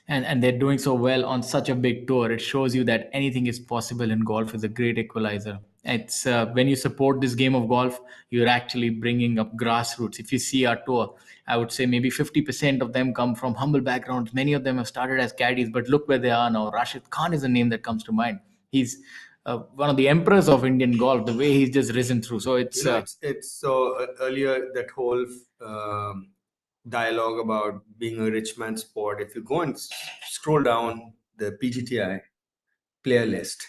and they're doing so well on such a big tour. It shows you that anything is possible in golf. Is a great equalizer. It's when you support this game of golf, you're actually bringing up grassroots. If you see our tour, I would say maybe 50% of them come from humble backgrounds. Many of them have started as caddies, but look where they are now. Rashid Khan is a name that comes to mind. He's one of the emperors of Indian golf. The way he's just risen through. So it's so earlier that whole dialogue about being a rich man's sport. If you go and scroll down the PGTI player list,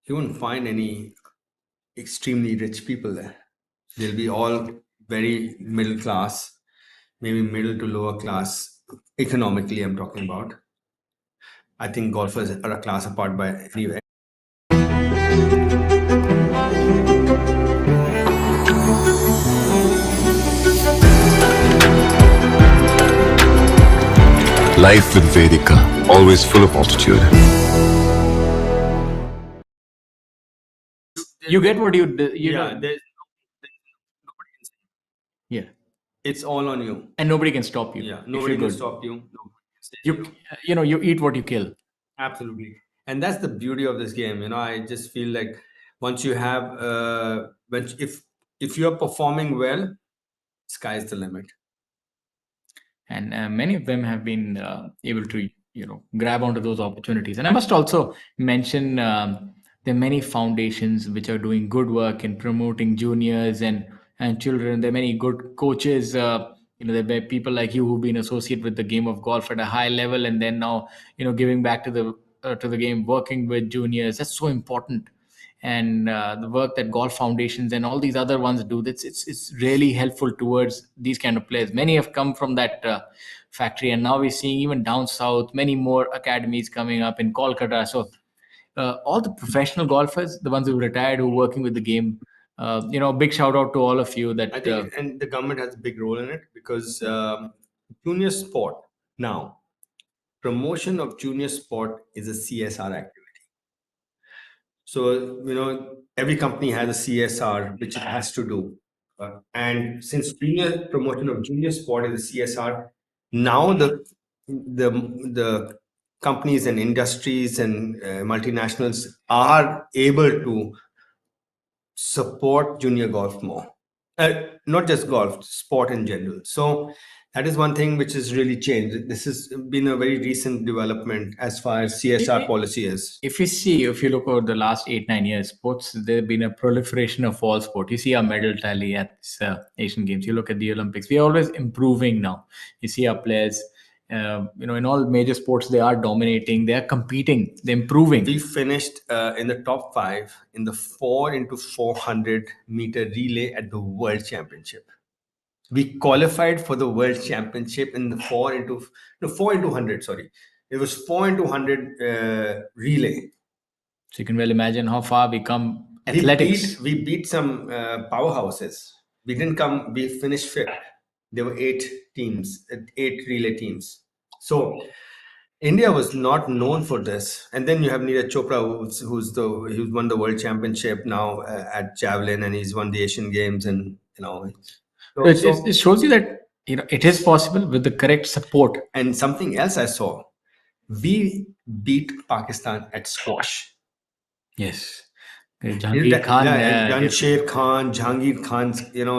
you won't find any extremely rich people there. They'll be all very middle class, maybe middle to lower class economically. I'm talking about. I think golfers are a class apart by anyway. Life with Vedika, always full of altitude. You get what you know. There's nobody can say. Yeah, It's all on you. and nobody can stop you. Yeah, if nobody you're can good. stop you. Nobody can stay You eat what you kill. Absolutely. And that's the beauty of this game. I just feel like once you have if you're performing well, sky's the limit. And many of them have been able to grab onto those opportunities. And I must also mention there are many foundations which are doing good work in promoting juniors and children. There are many good coaches. There are people like you who've been associated with the game of golf at a high level, and then now giving back to the game, working with juniors. That's so important. And the work that golf foundations and all these other ones do, it's really helpful towards these kind of players. Many have come from that factory, and now we're seeing even down south many more academies coming up in Kolkata. So all the professional golfers, the ones who retired, who are working with the game, big shout out to all of you that I think, and the government has a big role in it because junior sport now, promotion of junior sport is a CSR activity. So, every company has a CSR which it has to do. And since junior promotion of junior sport is a CSR, now the companies and industries and multinationals are able to support junior golf more. Not just golf, sport in general. So that is one thing which has really changed. This has been a very recent development as far as CSR policy is. if you look over the last 8-9 years, sports, there's been a proliferation of all sport. You see our medal tally at Asian Games. You look at the Olympics. We are always improving now. You see our players. In all major sports, they are dominating. They are competing. They're improving. We finished in the top 5 in the 4x400 meter relay at the World Championship. We qualified for the World Championship in the 4x100. Sorry, it was 4x100 relay. So you can well imagine how far we come. Athletics. We beat some powerhouses. We didn't come. We finished 5th. There were 8 teams, 8 relay teams. So India was not known for this. And then you have Neeraj Chopra, who's won the World Championship now at javelin, and he's won the Asian Games, and it shows you that it is possible with the correct support. And something else I saw, we beat Pakistan at squash. Yes. Jahangir Khan, Sher Khan, Jahangir Khan,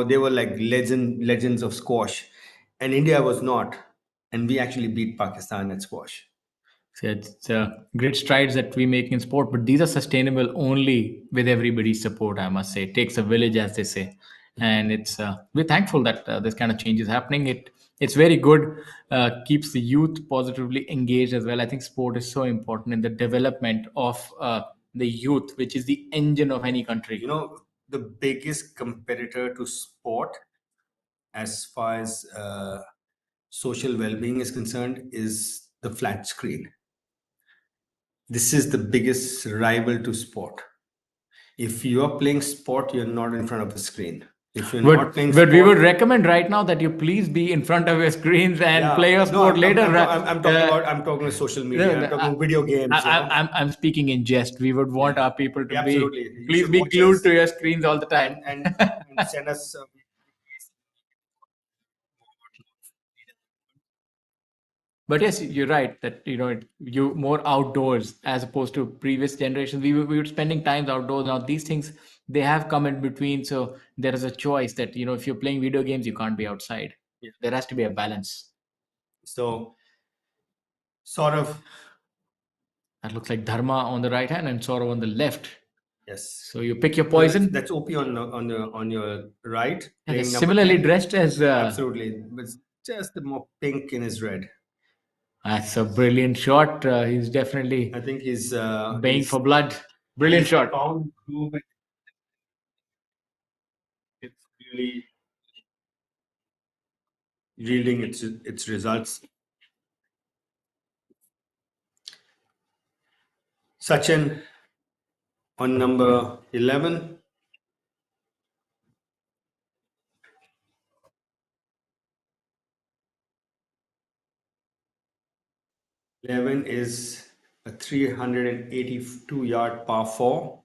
they were like legends of squash, and India was not, and we actually beat Pakistan at squash. So it's great strides that we make in sport, but these are sustainable only with everybody's support. I must say, it takes a village, as they say, and it's we're thankful that this kind of change is happening. It's very good, keeps the youth positively engaged as well. I think sport is so important in the development of the youth, which is the engine of any country. The biggest competitor to sport as far as social well-being is concerned is the flat screen. This is the biggest rival to sport. If you are playing sport, you're not in front of the screen. If you're not playing sport, we would recommend right now that you please be in front of your screens and play your sport later. I'm talking about social media. I'm talking video games. I'm speaking in jest. We would want our people to absolutely. Please be glued to your screens all the time and send us. But yes, you're right that you more outdoors as opposed to previous generations. We were spending times outdoors. Now these things, they have come in between, so there is a choice that if you're playing video games, you can't be outside. There has to be a balance. So sort of that looks like Dharma on the right hand and Saurav on the left. Yes. So you pick your poison. That's OP on your right. And similarly dressed as absolutely, but just the more pink in his red. That's a brilliant shot. He's definitely. I think he's baying for blood. Brilliant shot. It's really yielding its results. Sachin on number 11. Eleven is a 382-yard par 4.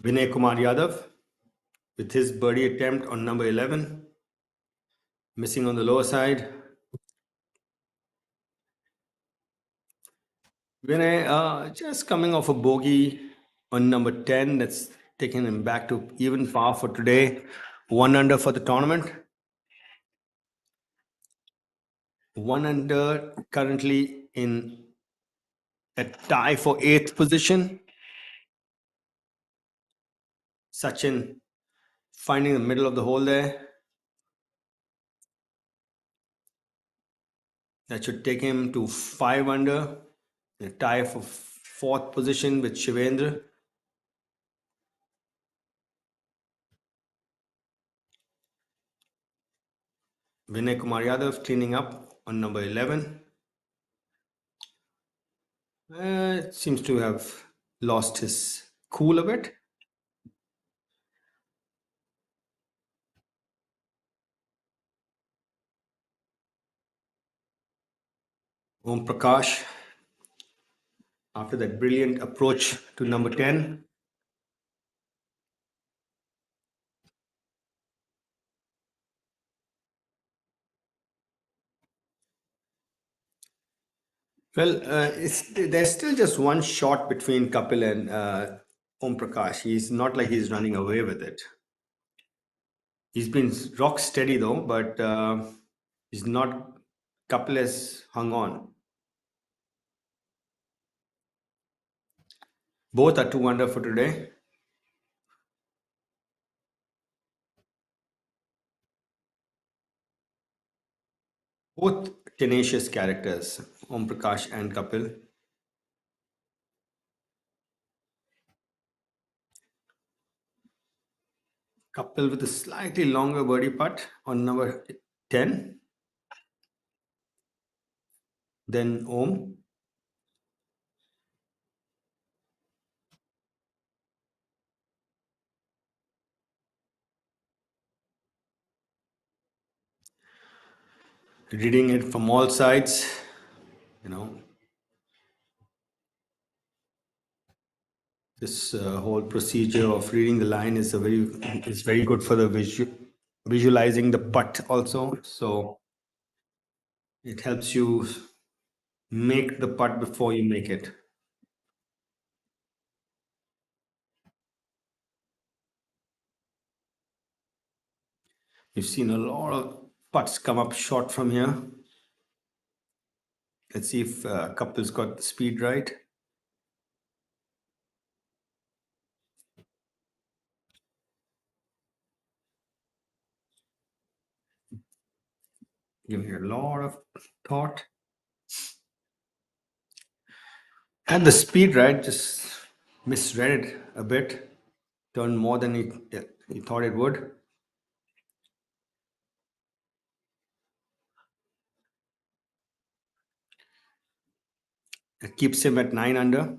Vinay Kumar Yadav with his birdie attempt on number 11, missing on the lower side. Vinay just coming off a bogey on number 10, that's taking him back to even par for today. 1 under for the tournament. 1 under, currently in a tie for 8th position. Sachin finding the middle of the hole there. That should take him to 5 under. A tie for 4th position with Shivendra. Vinay Kumar Yadav cleaning up on number 11. Seems to have lost his cool a bit. Om Prakash, after that brilliant approach to number 10. Well, there's still just one shot between Kapil and Om Prakash. He's not like he's running away with it. He's been rock steady though, but he's not. Kapil has hung on. Both are 2 under for today. Both tenacious characters, Om Prakash and Kapil. Kapil with a slightly longer birdie putt on number 10. Then Om. Reading it from all sides, you know. This whole procedure of reading the line is very good for the visualizing the putt also. So it helps you make the putt before you make it. You've seen a lot of putts come up short from here. Let's see if Kapil's got the speed right. Giving it a lot of thought. And the speed right, just misread it a bit. Turned more than he thought it would. It keeps him at 9 under.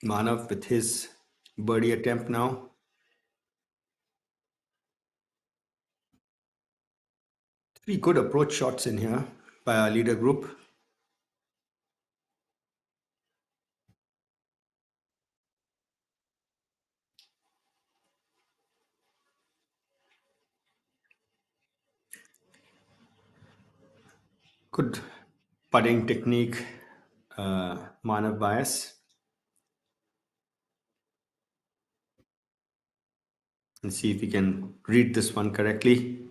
Manav with his birdie attempt now. Three good approach shots in here by our leader group. Good putting technique, Manav bias. And see if we can read this one correctly.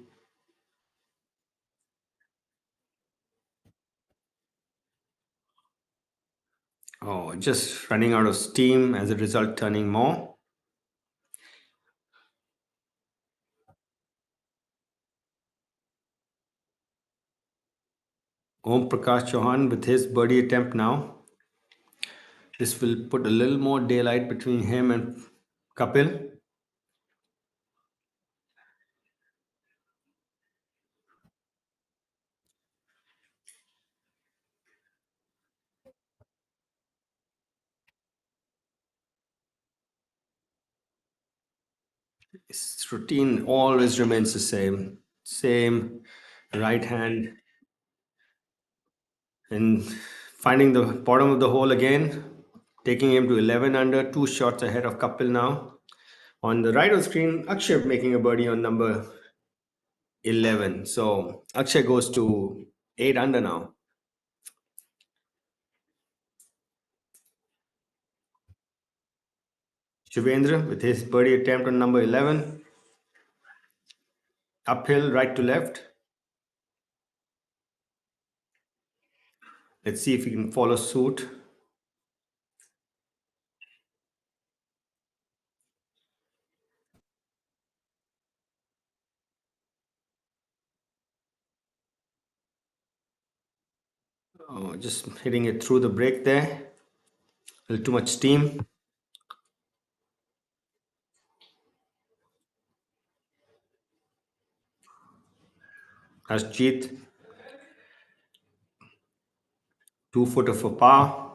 Oh, just running out of steam, as a result turning more. Om Prakash Chauhan with his birdie attempt now. This will put a little more daylight between him and Kapil. His routine always remains the same. Same right hand. And finding the bottom of the hole again, taking him to 11 under, 2 shots ahead of Kapil now. On the right of the screen, Akshay making a birdie on number 11. So Akshay goes to 8 under now. Shivendra with his birdie attempt on number 11. Uphill, right to left. Let's see if he can follow suit. Oh, just hitting it through the break there. A little too much steam. Harshjeet, 2 footer for par.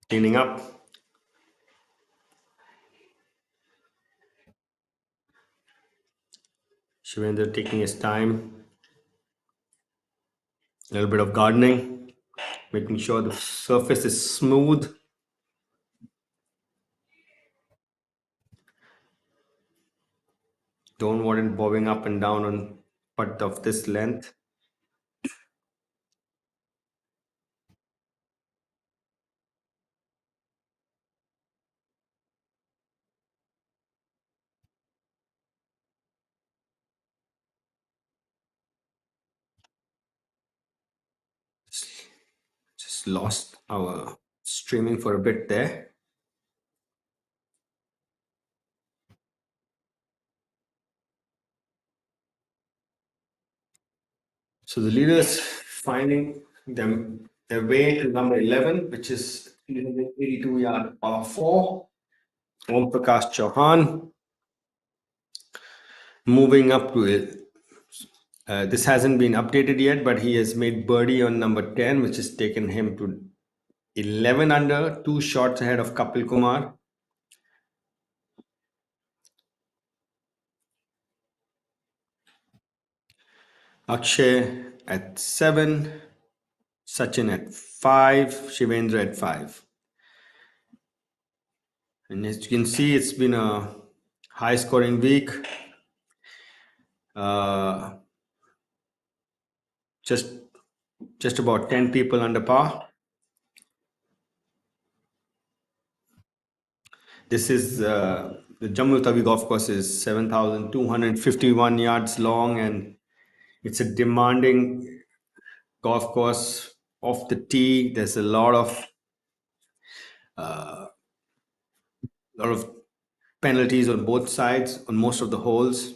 Cleaning up. Shivendra taking his time. A little bit of gardening, making sure the surface is smooth. Don't want it bobbing up and down on putt of this length. Just lost our streaming for a bit there. So the leaders finding their way to number 11, which is 82-yard par 4. Om Prakash Chauhan moving up to it. This hasn't been updated yet, but he has made birdie on number 10, which has taken him to 11 under, 2 shots ahead of Kapil Kumar. Akshay at 7, Sachin at 5, Shivendra at 5. And as you can see, it's been a high scoring week. Just about 10 people under par. This is the Jammu Tawi golf course is 7,251 yards long, and it's a demanding golf course. Off the tee, there's a lot of penalties on both sides on most of the holes.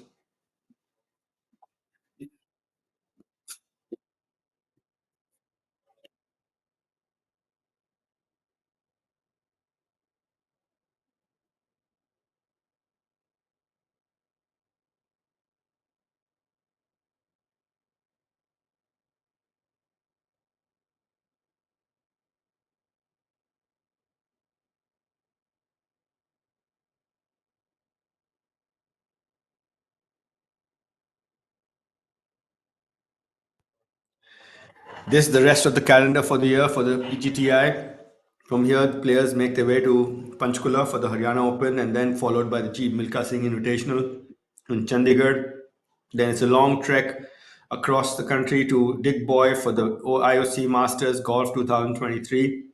This is the rest of the calendar for the year for the PGTI. From here, the players make their way to Panchkula for the Haryana Open, and then followed by the Jeev Milkha Singh Invitational in Chandigarh. Then it's a long trek across the country to Digboy for the IOC Masters Golf 2023.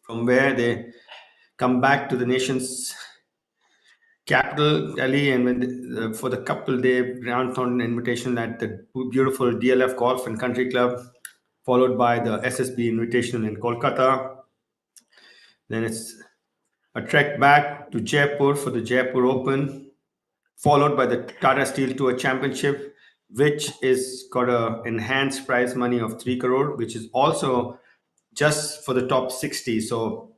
From where they come back to the nation's capital, Delhi, and for the couple-day Grand Thornton Invitational at the beautiful DLF Golf and Country Club, followed by the SSB Invitational in Kolkata. Then it's a trek back to Jaipur for the Jaipur Open, followed by the Tata Steel Tour Championship, which is got a enhanced prize money of 3 crore, which is also just for the top 60. So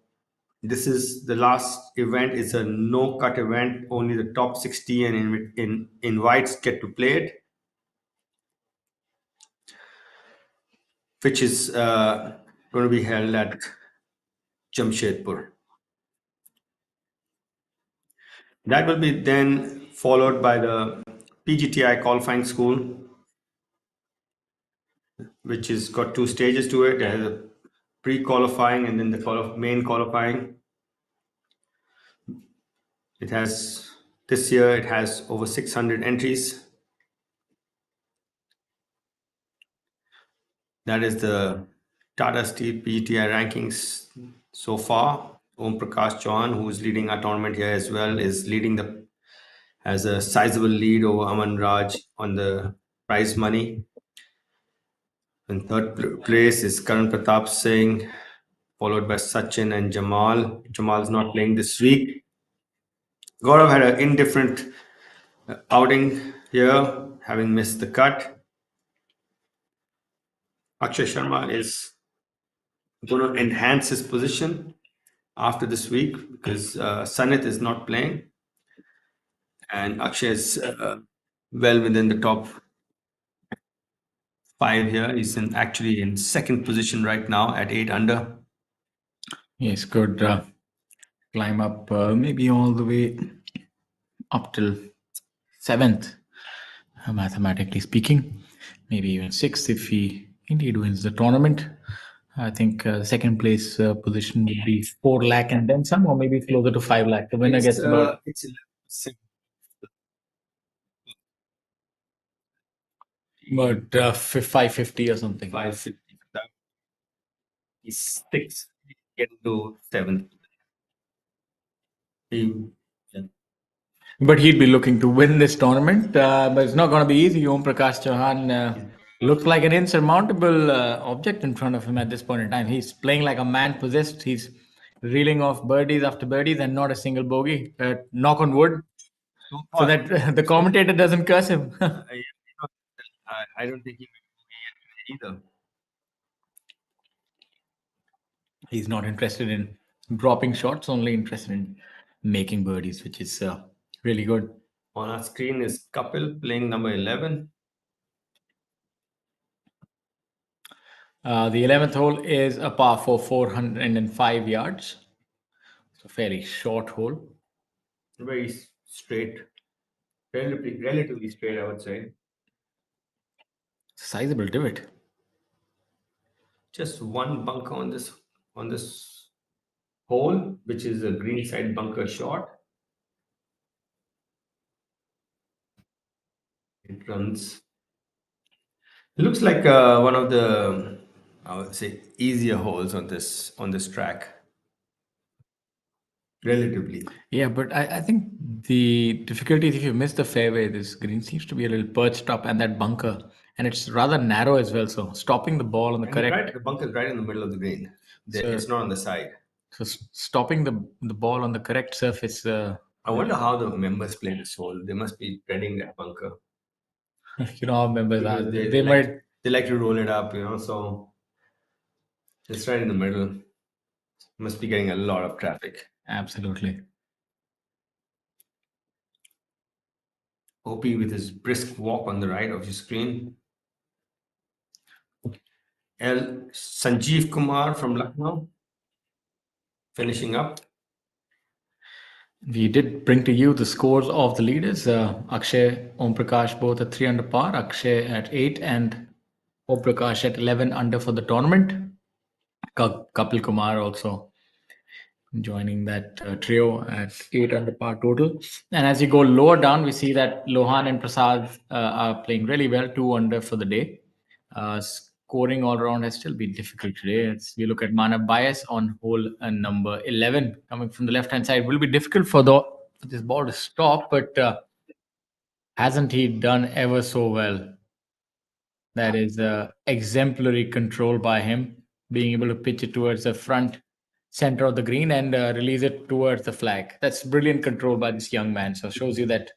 this is the last event. It's a no-cut event. Only the top 60 and invites get to play it, which is going to be held at Jamshedpur. That will be then followed by the PGTI qualifying school, which has got 2 stages to it. It has a pre-qualifying and then the main qualifying. This year it has over 600 entries. That is the Tata Steel PGTI rankings so far. Om Prakash Chauhan, who is leading our tournament here as well, is leading has a sizable lead over Aman Raj on the prize money. In third place is Karan Pratap Singh, followed by Sachin and Jamal. Jamal's not playing this week. Gaurav had an indifferent outing here, having missed the cut. Akshay Sharma is going to enhance his position after this week because Sanit is not playing, and Akshay is well within the top 5 here. He's actually in second position right now at 8 under. Yes, could climb up maybe all the way up till 7th, mathematically speaking. Maybe even 6th if he indeed wins the tournament. I think second place position would be 4 lakh and then some, or maybe closer to 5 lakh. The winner gets about It's 11%. But 550 or something. 550. He's 6, get to 7th. But he'd be looking to win this tournament. But it's not going to be easy. Om Prakash Chauhan looks like an insurmountable object in front of him at this point in time. He's playing like a man possessed. He's reeling off birdies after birdies and not a single bogey. Knock on wood. So that the commentator doesn't curse him. I don't think he will be either. He's not interested in dropping shots, only interested in making birdies, which is really good. On our screen is Kapil playing number 11. The 11th hole is a par for 405 yards. It's a fairly short hole. Very straight, relatively straight, I would say. Sizable divot. Just one bunker on this hole, which is a green side bunker shot. It runs. It looks like one of the, I would say, easier holes on this track. Relatively. Yeah, but I think the difficulty is if you miss the fairway, this green seems to be a little perched up and that bunker, and it's rather narrow as well. So stopping the ball on the correct. The bunker is right in the middle of the green. So- It's not on the side. So stopping the ball on the correct surface. I wonder how the members play this hole. They must be treading that bunker. You know how members are. Because They might. They like to roll it up, so it's right in the middle. Must be getting a lot of traffic. Absolutely. OP with his brisk walk on the right of your screen. Sanjeev Kumar from Lucknow finishing up. We did bring to you the scores of the leaders. Akshay, Om Prakash both at 3 under par. Akshay at 8 and Om Prakash at 11 under for the tournament. Kapil Kumar also joining that trio at 8 under par total. And as you go lower down, we see that Lohan and Prasad are playing really well, 2 under for the day. Scoring all around has still been difficult today. As we look at Manav Bias on hole number 11, coming from the left-hand side, will be difficult for this ball to stop, but hasn't he done ever so well? That is exemplary control by him, being able to pitch it towards the front center of the green and release it towards the flag. That's brilliant control by this young man. So shows you that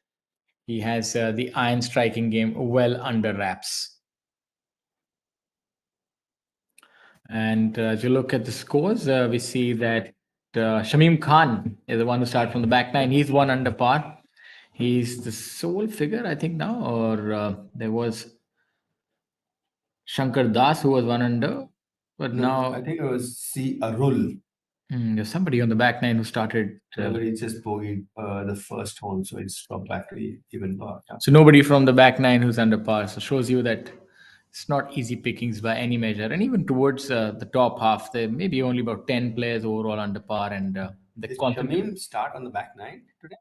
he has the iron striking game well under wraps. And as you look at the scores, we see that Shamim Khan is the one who started from the back nine. He's 1 under par. He's the sole figure, I think, now, or there was Shankar Das who was 1 under, but now I think it was C. Arul. There's somebody on the back nine who started. But he just bogeyed the first hole, so it's dropped back to even par. Yeah. So nobody from the back nine who's under par. So shows you that it's not easy pickings by any measure. And even towards the top half, there may be only about 10 players overall under par. And the Did Shamim start on the back nine today?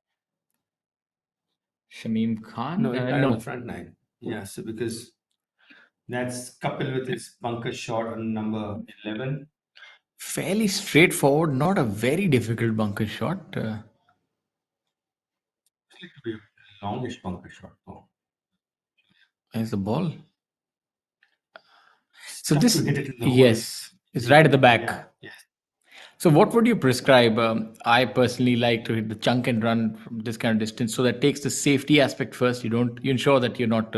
Shamim Khan? No, entire No. on the front nine. Yeah, so because that's coupled with his bunker shot on number 11. Fairly straightforward, not a very difficult bunker shot. It's like to be a longish bunker shot though. Where's the ball? So Tough this, to hit it in the hole. yes, it's right at the back. Yeah, yes. So what would you prescribe? I personally like to hit the chunk and run from this kind of distance, so that takes the safety aspect first. You ensure that you're not.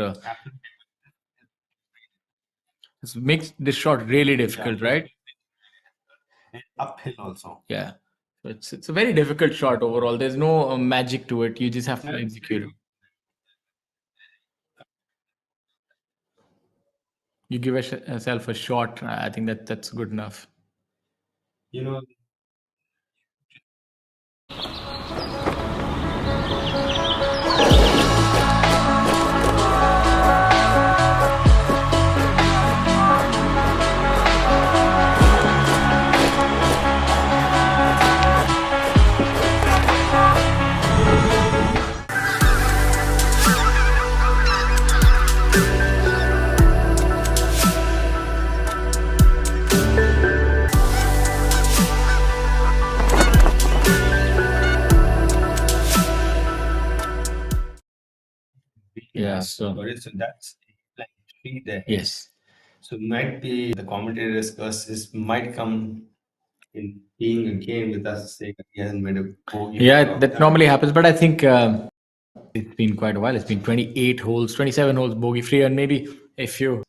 This makes this shot really difficult, right? And uphill also. Yeah. So it's a very difficult shot overall. There's no magic to it. You just have to execute it. You give yourself a shot. I think that's good enough. You know, Yeah. So so that's like 3 there. yes. So might be the commentator's curses might come in being again with us saying that he hasn't made a bogey. Yeah, that normally happens, but I think it's been quite a while. It's been 28 holes, 27 holes bogey free, and maybe a few.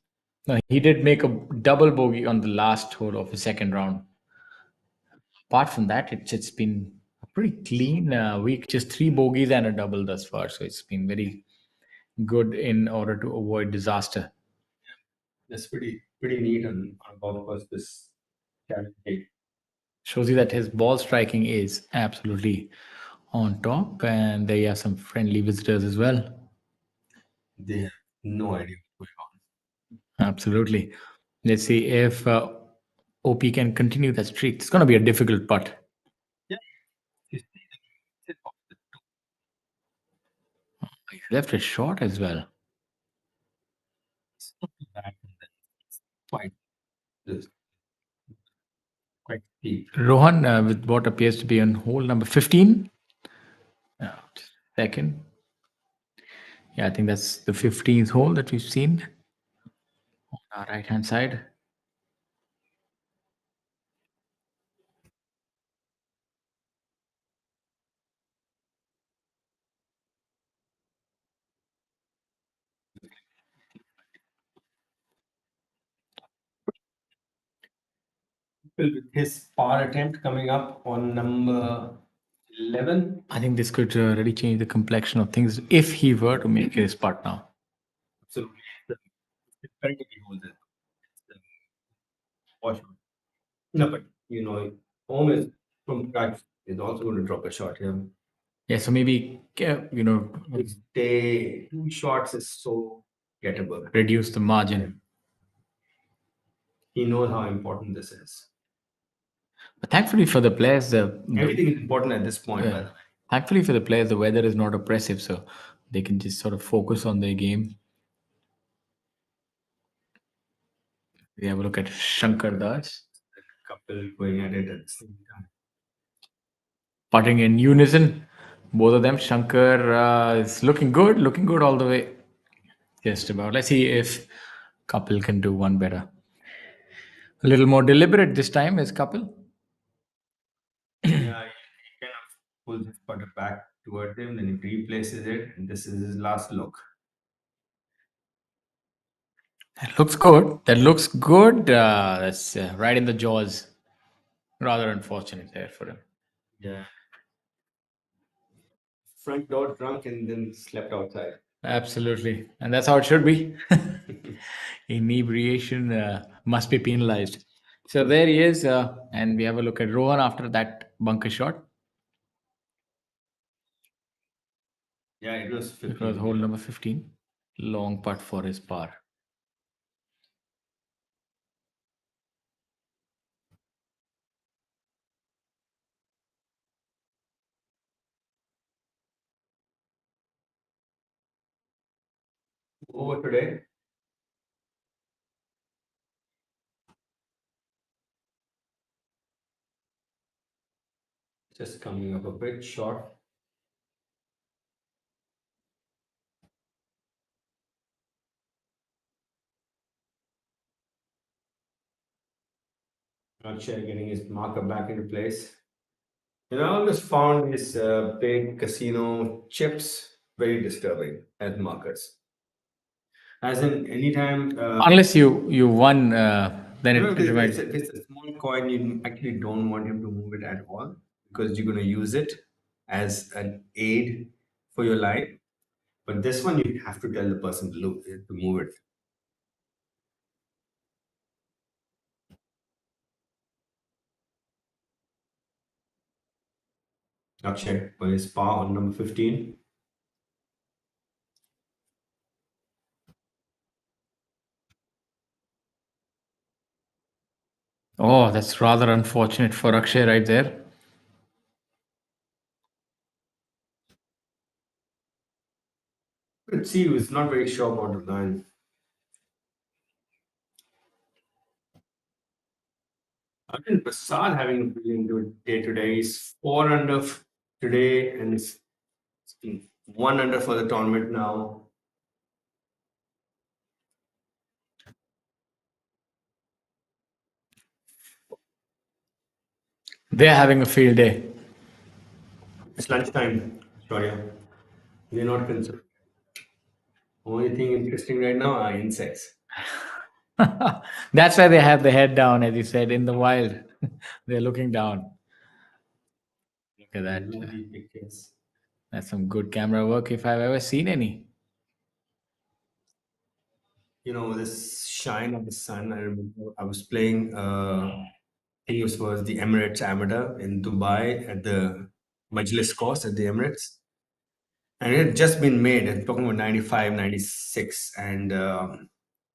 No, he did make a double bogey on the last hole of the second round. Apart from that, it's been a pretty clean week. Just 3 bogeys and a double thus far, so it's been very good in order to avoid disaster. That's pretty neat on golf course this challenge. Shows you that his ball striking is absolutely on top, and there are some friendly visitors as well. They have no idea what's going on. Absolutely. Let's see if OP can continue that streak. It's going to be a difficult putt. Yeah. He's off the He left it short as well. It's not too bad. It's quite just quite deep. Rohan with what appears to be on hole number 15. Second. Yeah, I think that's the 15th hole that we've seen on our right hand side. With his par attempt coming up on number 11. I think this could really change the complexion of things if he were to make his putt now. Absolutely. It's very good he holds it. For sure. No, but home is from scratch is also going to drop a shot here. Yeah, so maybe, Stay 2 shots is so gettable. reduce the margin. He knows how important this is. But thankfully for the players, Everything is important at this point, yeah. by the way. Thankfully for the players, the weather is not oppressive, so they can just sort of focus on their game. We have a look at Shankar Das. Couple going at it at the same time. Putting in unison. Both of them. Shankar is looking good all the way. Just about. Let's see if Couple can do one better. A little more deliberate this time is Couple. Yeah, he kind of pulls his putter back toward him, then he replaces it, and this is his last look. That looks good. That looks good. That's right in the jaws. Rather unfortunate there for him. Yeah. Front door drunk and then slept outside. Absolutely. And that's how it should be. Inebriation must be penalized. So there he is. And we have a look at Rohan after that bunker shot. Yeah, it was 15. It was hole number 15. Long putt for his par. over today. Just coming up a bit short. Akshay getting his marker back into place. You know, I always found these big casino chips very disturbing as markers. As in, anytime Unless you won, then you know, it reminds. if it's a small coin, you actually don't want him to move it at all because you're going to use it as an aid for your life. But this one, you have to tell the person to move it. Akshay for his par on number 15. Oh, that's rather unfortunate for Akshay right there. But see, he was not very sure about the line. Arjun Prasad having a brilliant good day today. He's 4 under today and it's 1 under for the tournament now. They're having a field day. It's lunchtime, Shaurya. We're not concerned. Only thing interesting right now are insects. That's why they have the head down, as you said, in the wild. They're looking down. Look at that. Lovely pictures. That's some good camera work if I've ever seen any. You know, this shine of the sun. I remember I was playing, I think it was the Emirates Amateur in Dubai at the Majlis course at the Emirates. And it had just been made. I'm talking about 95, 96. And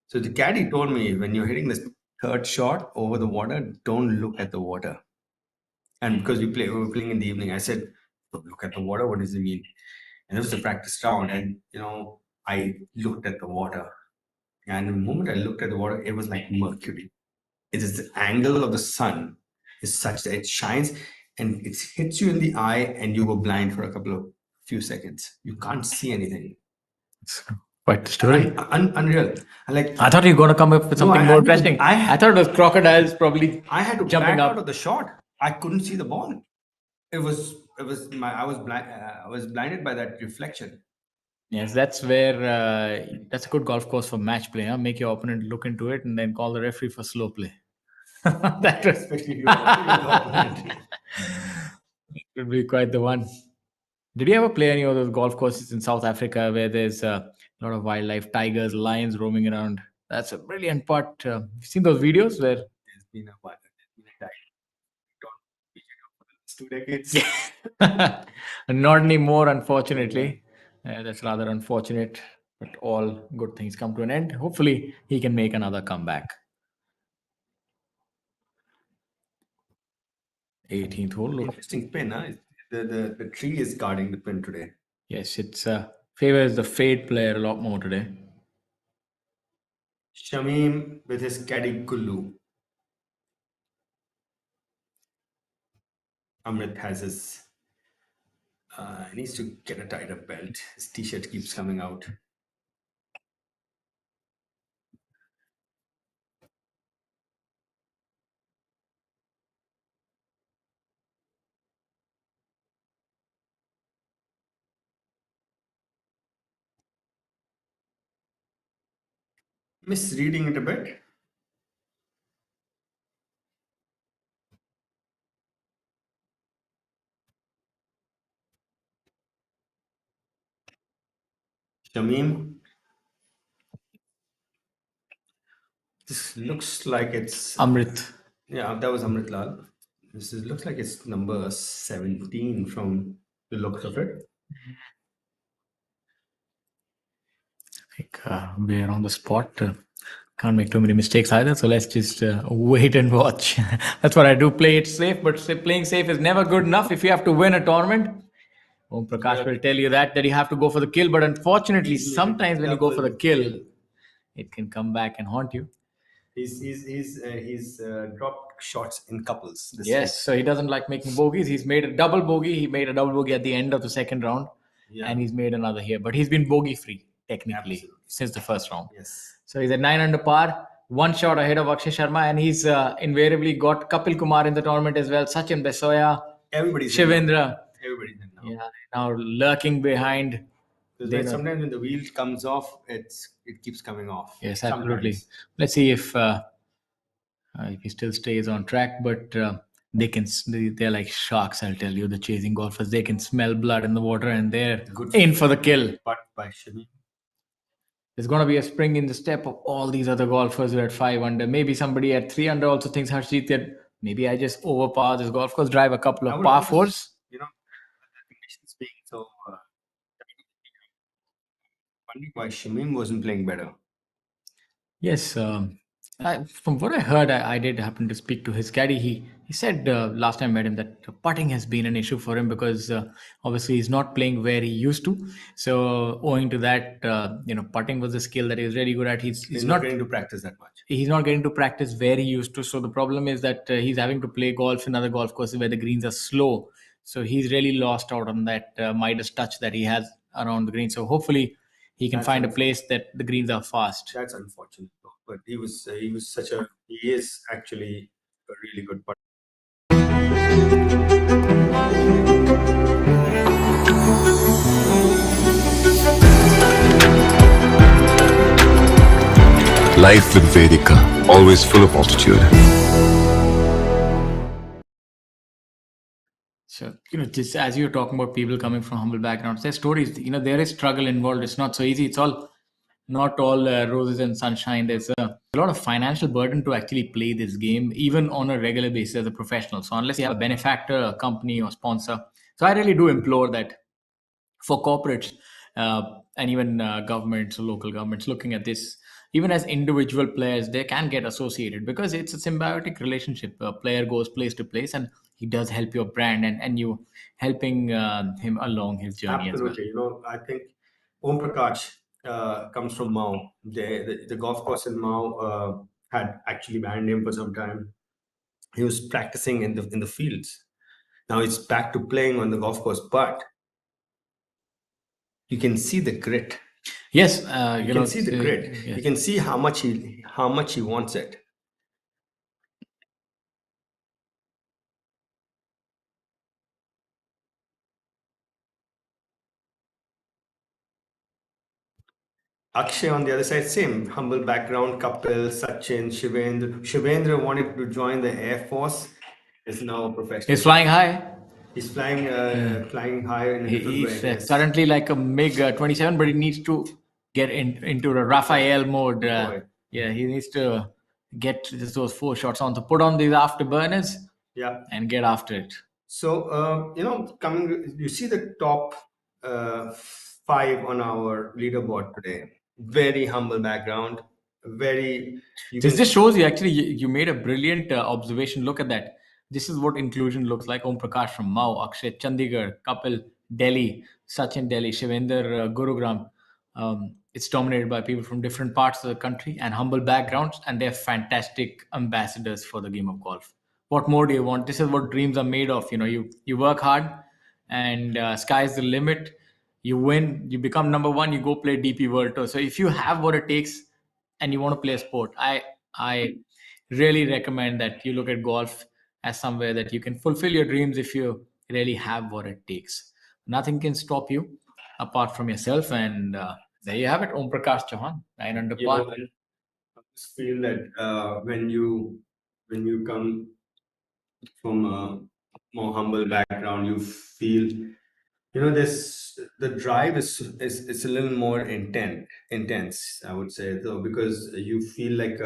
so the caddy told me when you're hitting this third shot over the water, don't look at the water. And because we were playing in the evening, I said, "Don't look at the water. What does it mean?" And it was a practice round. And, you know, I looked at the water. And the moment I looked at the water, it was like mercury. It is the angle of the sun is such that it shines and it hits you in the eye and you were blind for a few seconds. You can't see anything. Quite the story. Unreal. Like I thought you were going to come up with something more interesting. I thought it was crocodiles probably. I had to jumping back up out of the shot. I couldn't see the ball. I was blinded by that reflection. Yes, that's where that's a good golf course for match play. Huh? Make your opponent look into it and then call the referee for slow play. That was, Especially if you're the opponent. would be quite the one. Did you ever play any of those golf courses in South Africa where there's a lot of wildlife, tigers, lions roaming around? That's a brilliant part. You've seen those videos where There's been a while. Don't 2 decades. not anymore, unfortunately. That's rather unfortunate, but all good things come to an end. Hopefully, he can make another comeback. 18th hole. Look. Interesting pin, huh? The tree is guarding the pin today. Yes, it's favors the fade player a lot more today. Shamim with his caddy Kullu. Amrit has his. He needs to get a tighter belt. His t-shirt keeps coming out. Misreading it a bit. Shamim. This looks like it's Amrit. Yeah, that was Amrit Lal. Looks like it's number 17 from the looks of it. I think we're on the spot. Can't make too many mistakes either. So let's just wait and watch. That's what I do. Play it safe, but playing safe is never good enough. If you have to win a tournament, Om Prakash will tell you that you have to go for the kill, but unfortunately, sometimes when you go for the kill, it can come back and haunt you. He's dropped shots in couples. Yes, so he doesn't like making bogeys. He's made a double bogey. He made a double bogey at the end of the second round, and he's made another here. But he's been bogey free technically since the first round. Yes. So he's at 9 under par, one shot ahead of Akshay Sharma, and he's invariably got Kapil Kumar in the tournament as well. Sachin Besoya, Everybody's Shivendra. Everybody's in now. Yeah, now lurking behind. Because sometimes when the wheel comes off, it keeps coming off. Yes, absolutely. Sometimes. Let's see if he still stays on track, but they're like sharks, I'll tell you, the chasing golfers. They can smell blood in the water and they're in for the kill. But by Shimi. There's going to be a spring in the step of all these other golfers who are at 5 under. Maybe somebody at 3 under also thinks, Harshit, that maybe I just overpower this golf course, drive a couple of par fours. You know, the conditions being so... wondering why Shimim wasn't playing better. Yes, from what I heard, I did happen to speak to his caddy. He said last time I met him that putting has been an issue for him because obviously he's not playing where he used to. So owing to that, putting was a skill that he was really good at. He's not getting to practice that much. He's not getting to practice where he used to. So the problem is that he's having to play golf in other golf courses where the greens are slow. So he's really lost out on that Midas touch that he has around the green. So hopefully he can find a place that the greens are fast. That's unfortunate, but he is actually a really good putter. Life with Vedika, always full of altitude. So, just as you're talking about people coming from humble backgrounds, their stories, there is struggle involved. It's not so easy. It's not all roses and sunshine. There's a lot of financial burden to actually play this game, even on a regular basis as a professional. So unless you have a benefactor, a company or sponsor. So I really do implore that for corporates and even governments or local governments looking at this, even as individual players, they can get associated because it's a symbiotic relationship. A player goes place to place and he does help your brand and you helping him along his journey. Absolutely. As well. I think Om Prakash comes from Mao. The golf course in Mao had actually banned him for some time. He was practicing in the fields. Now he's back to playing on the golf course, but you can see the grit. Yes, you can see the grit. Yes. You can see how much he wants it. Akshay on the other side, same humble background. Kapil, Sachin, Shivendra. Shivendra wanted to join the Air Force. Is now a professional. He's flying high. He's flying high in a different way. He's currently like a MiG-27, but he needs to get into the Raphael mode. He needs to get those 4 shots on. So put on these afterburners. Yeah, and get after it. So you see the top 5 on our leaderboard today. Very humble background. This just shows you actually you made a brilliant observation. Look at that. This is what inclusion looks like. Om Prakash from Mao, Akshay Chandigarh, Kapil Delhi, Sachin Delhi, Shivendra Gurugram. It's dominated by people from different parts of the country and humble backgrounds, and they're fantastic ambassadors for the game of golf. What more do you want? This is what dreams are made of. You work hard, and sky's the limit. You win, you become number 1, you go play DP World Tour. So if you have what it takes and you want to play a sport, I really recommend that you look at golf as somewhere that you can fulfill your dreams if you really have what it takes. Nothing can stop you apart from yourself. And there you have it, Om Prakash Chauhan, 9 under par. I just feel that when you come from a more humble background, you feel the drive is a little more intense, I would say, though, because you feel like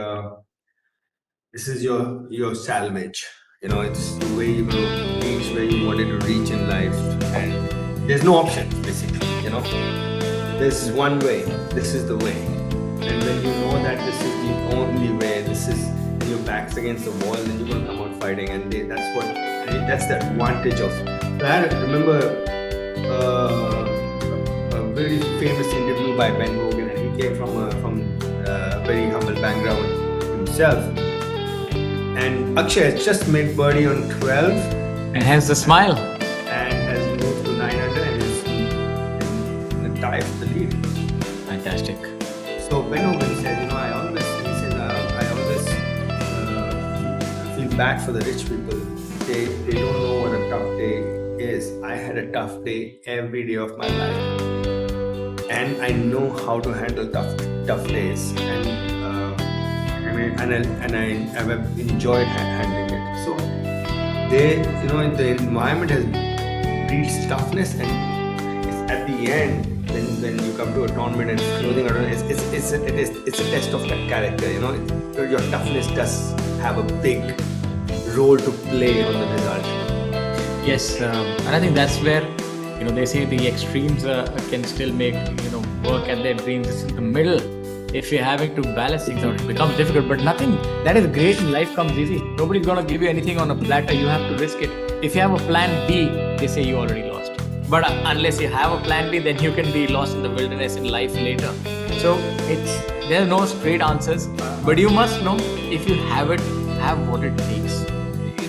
this is your salvage. It's the way you will reach where you wanted to reach in life, and there's no option basically. This is one way. This is the way, and when you know that this is the only way, this is your back's against the wall, then you're gonna come out fighting, and that's the advantage of. I remember a very famous interview by Ben Hogan, and he came from a very humble background himself. And Akshay has just made birdie on 12 And hence the smile. and has moved to 9 under and is in the tie for the lead. Fantastic. So Ben Hogan said, I always feel bad for the rich people. They don't know what a tough day is. I had a tough day every day of my life, and I know how to handle tough days, and I have enjoyed handling it. So the environment has breeds toughness, and it's at the end when you come to a tournament and it's closing out, it's a test of that character. Your toughness does have a big role to play on the result. Yes, and I think that's where they say the extremes can still make work at their dreams. It's in the middle. If you're having to balance things out, it becomes difficult. But nothing that is great in life comes easy. Nobody's gonna give you anything on a platter. You have to risk it. If you have a plan B, they say you already lost. But unless you have a plan B, then you can be lost in the wilderness in life later. So there are no straight answers. But you must know, if you have what it takes.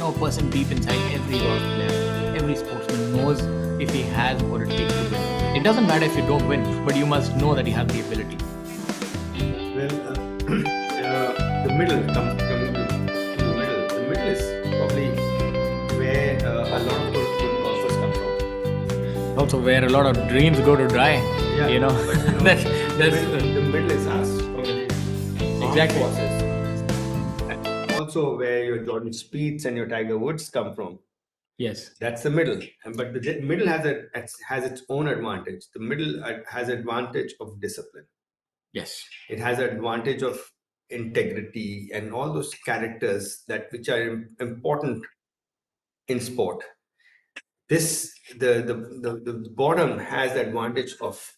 A person deep inside every golf player, every sportsman knows if he has what it takes to win. It doesn't matter if you don't win, but you must know that you have the ability. Well, the middle, coming to the middle. The middle is probably where a lot of good golfers come from. Also, where a lot of dreams go to die. Yeah, that's the middle is us. Exactly. Also, where your Jordan Spieths and your Tiger Woods come from. Yes, that's the middle. But the middle has its own advantage. The middle has advantage of discipline. Yes, it has advantage of integrity and all those characters which are important in sport. The bottom has the advantage of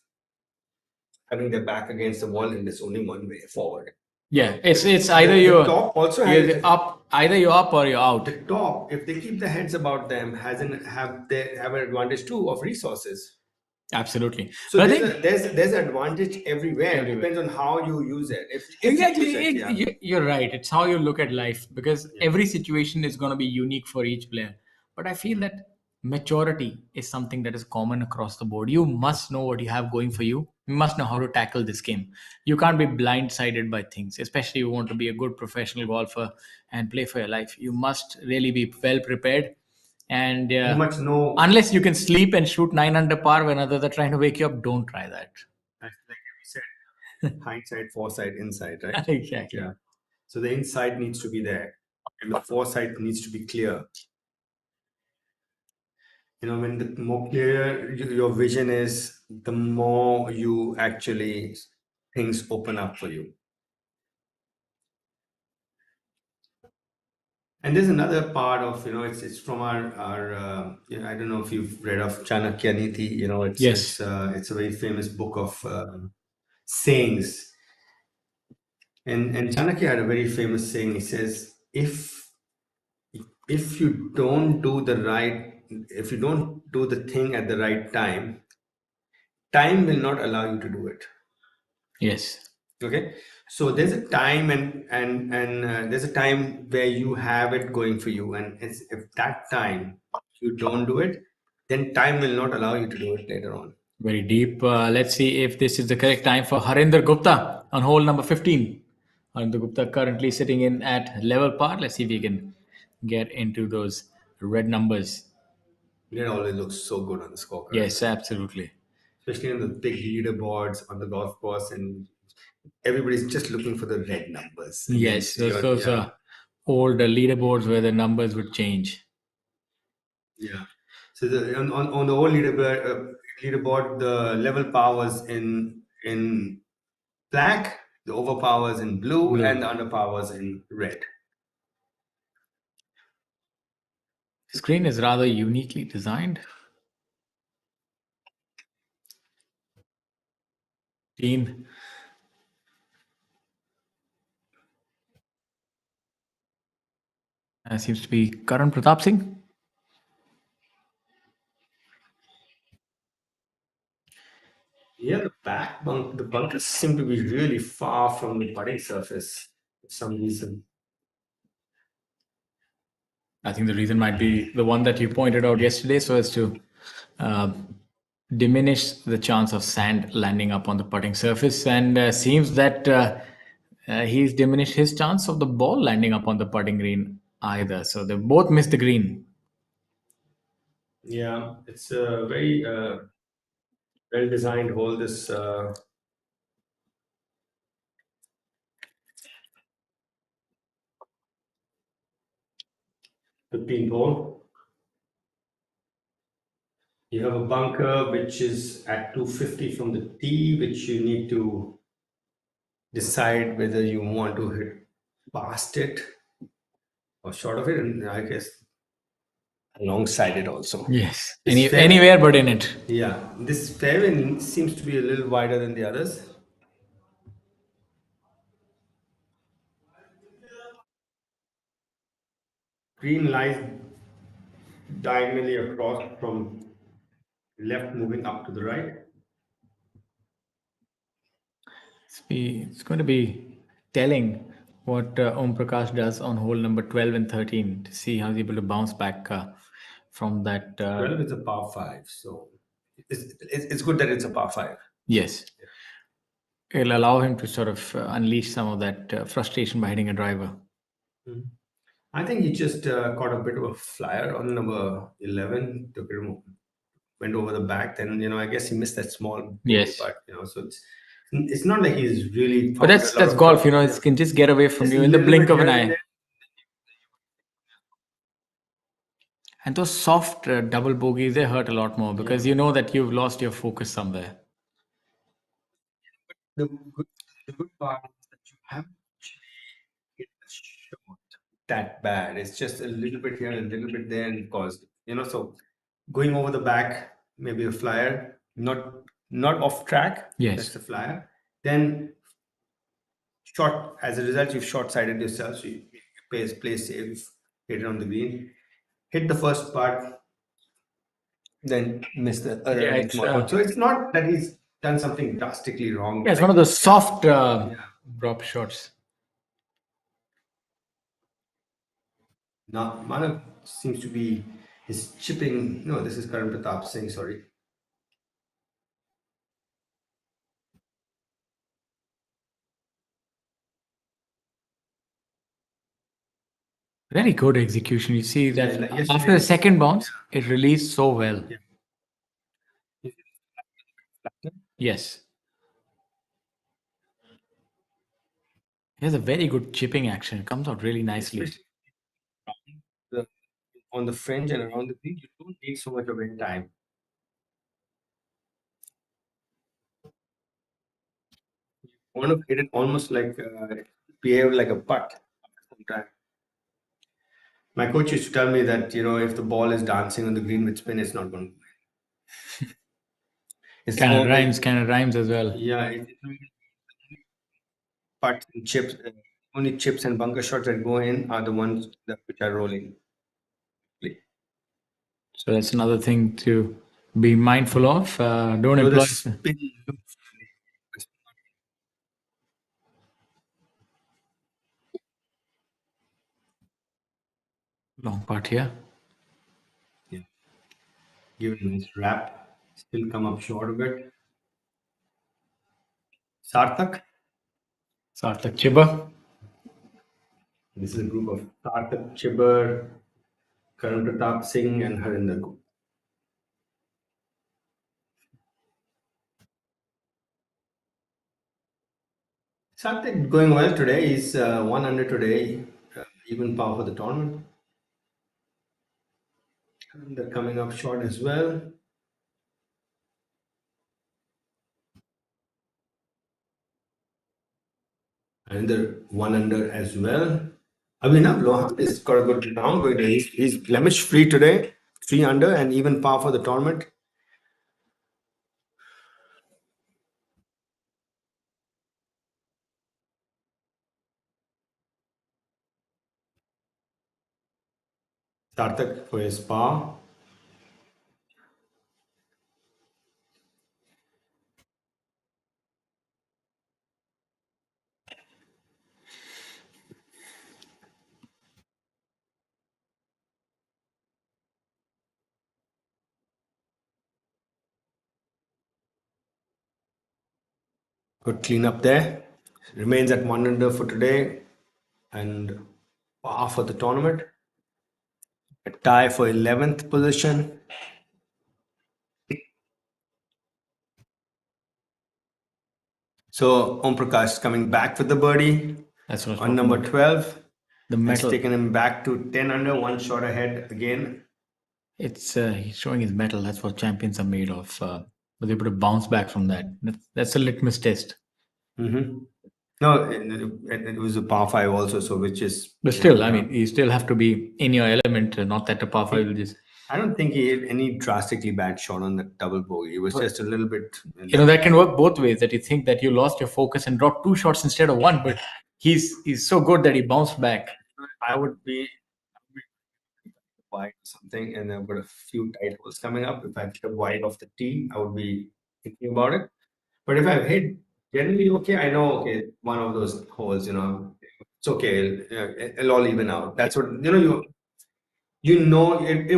having their back against the wall, and there's only one way forward. Yeah, it's either you're top also you're up, either you're up or you're out. The top, if they keep their heads about them, have an advantage too of resources. Absolutely. So but there's advantage everywhere. It depends on how you use it. Exactly. You're right. It's how you look at life, because every situation is going to be unique for each player. But I feel that maturity is something that is common across the board. You must know what you have going for you. You must know how to tackle this game. You can't be blindsided by things, especially if you want to be a good professional golfer and play for your life. You must really be well prepared. And you must know, unless you can sleep and shoot 9 under par when others are trying to wake you up, don't try that. Like we said, hindsight, foresight, insight, right? Exactly. Yeah. So the insight needs to be there, and the foresight needs to be clear. When the more clear your vision is, the more you actually things open up for you. And there's another part of it's from our I don't know if you've read of Chanakya Niti. It's a very famous book of sayings. And Chanakya had a very famous saying. He says, if you don't do the thing at the right time, time will not allow you to do it. Yes. Okay. So there's a time and there's a time where you have it going for you, and if that time you don't do it, then time will not allow you to do it later on. Very deep. Let's see if this is the correct time for Harinder Gupta on hole number 15. Harinder Gupta currently sitting in at level par. Let's see if we can get into those red numbers. It always looks so good on the scorecard. Yes, absolutely. Especially on the big leaderboards on the golf course, and everybody's just looking for the red numbers. Yes, those are old leaderboards where the numbers would change. Yeah. So on the old leaderboard, the level power was in black, the over power was in blue, and the under power was in red. The screen is rather uniquely designed. Team. Seems to be Karan Pratap Singh. Yeah, the bunkers seem to be really far from the putting surface for some reason. I think the reason might be the one that you pointed out yesterday, so as to uh, diminish the chance of sand landing up on the putting surface. And seems that he's diminished his chance of the ball landing up on the putting green either. So they both missed the green. Yeah, it's a very well designed hole. This the pin hole. You have a bunker which is at 250 from the tee, which you need to decide whether you want to hit past it or short of it, and I guess alongside it also. Yes. This fairway, Anywhere but in it. yeah, this fairway seems to be a little wider than the others. Green lies diagonally across from left moving up to the right. It's going to be telling what Om Prakash does on hole number 12 and 13 to see how he's able to bounce back from that. 12 is a par 5, so it's good that it's a par 5. Yes. It'll allow him to sort of unleash some of that frustration by hitting a driver. I think he just caught a bit of a flyer on number 11, took it, went over the back. Then I guess he missed that small bogey, Yes. but so it's not like he's really. But that's golf, it can just get away from Just you a in the little blink bit of an here and eye. there. And those soft double bogeys, they hurt a lot more because you know that you've lost your focus somewhere. The good part is that you haven't actually hit the shot that bad. It's just a little bit here and a little bit there, and caused so going over the back, maybe a flyer, not off track. Yes. That's the flyer. Then short. As a result, you've short-sighted yourself. So you play safe, hit it on the green, hit the first part, then miss the other. Yeah, it's, so it's not that he's done something drastically wrong. Yeah, it's one of those soft drop shots. Now, Manav seems to be his chipping. No, this is Karan Pratap Singh. Sorry. Very good execution. You see that like yesterday- after the second bounce, it released so well. Yeah. Yes. He has a very good chipping action. It comes out really nicely. On the fringe and around the green, you don't need so much of any time. You want to hit it almost like behave like a putt. Sometimes. My coach used to tell me that if the ball is dancing on the green with spin, it's not going to win. It's Kind of rhymes as well. Yeah, putts and chips. Only chips and bunker shots that go in are the ones which are rolling. So that's another thing to be mindful of. Don't So the employ. spin looks Long part here. give it a nice wrap. Still come up short of it. Sarthak. Sarthak Chibba. This is a group of Sarthak Chibber, Karan Pratap Singh, and Harinder Gupta. Sarthak going well today. He's 1 under today, even par for the tournament. And they're coming up short as well. Another 1 under as well. Abhinav Lohan has got a good round going. He's blemish free today, 3 under, and even par for the tournament. Sarthak for his par. Good clean up there. Remains at 1 under for today and par for the tournament. A tie for 11th position. So Om Prakash coming back with the birdie That's what I was on talking number about. 12. The It's metal. taken him back to 10 under, one shot ahead again. It's he's showing his metal. That's what champions are made of. Was able to bounce back from that. That's a litmus test. No, it was a par 5 also, so which is. But still, I mean, you still have to be in your element. Not that a par five will just. I don't think he hit any drastically bad shot on the double bogey. It was just a little bit. That can work both ways. That you think that you lost your focus and dropped 2 shots instead of 1, but he's so good that he bounced back. I would be wide or something, and I've got a few tight holes coming up. If I hit a wide off the tee, I would be thinking about it. But if I've hit generally okay, I know okay, one of those holes, it's okay. It'll all even out. That's what it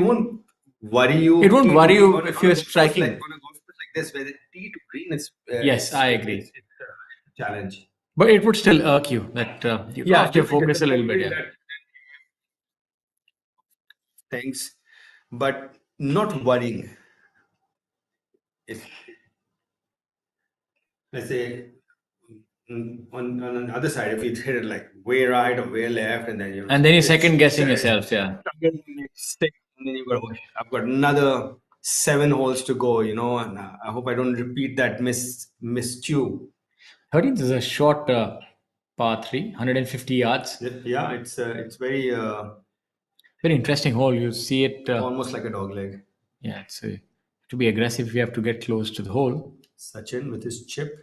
won't worry you. It won't worry you on if you're striking. on a golf course like this, where the tee to green is. Yes, I agree. It's a challenge. But it would still irk you that you lost your focus a little bit. Yeah. Things, but not worrying. If let's say on the other side, if you hit it like way right or way left, and then you're second guessing yourself, yeah. And then I've got another 7 holes to go, and I hope I don't repeat that miss tube. 13th is a short par 3, 150 yards. Yeah, it's very very interesting hole. You see it almost like a dog leg. Yeah, it's to be aggressive, you have to get close to the hole. Sachin with his chip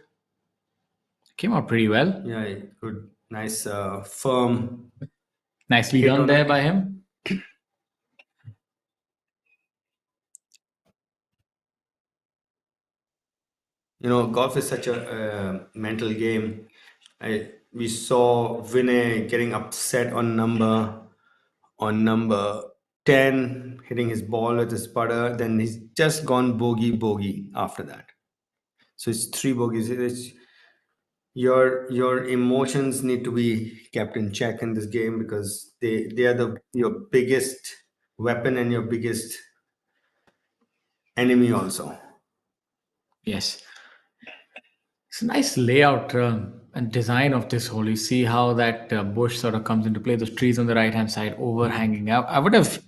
came out pretty well. Yeah, good, nice, firm. Nicely done there by him. Golf is such a mental game. We saw Vinay getting upset on number 10, hitting his ball with his putter. Then he's just gone bogey after that. So it's 3 bogeys. Your emotions need to be kept in check in this game, because they are your biggest weapon and your biggest enemy also. Yes. It's a nice layout and design of this hole. You see how that bush sort of comes into play. Those trees on the right hand side overhanging out. I would have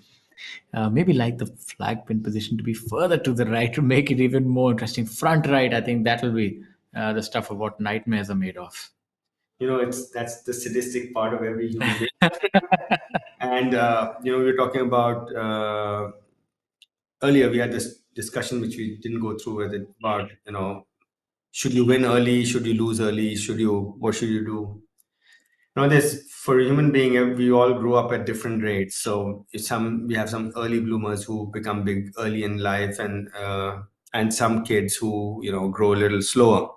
maybe liked the flag pin position to be further to the right to make it even more interesting. Front right, I think that will be the stuff of what nightmares are made of. That's the sadistic part of every human being. And we were talking about earlier. We had this discussion which we didn't go through with it about should you win early, should you lose early, what should you do? This for a human being, we all grew up at different rates. So we have some early bloomers who become big early in life, and some kids who grow a little slower.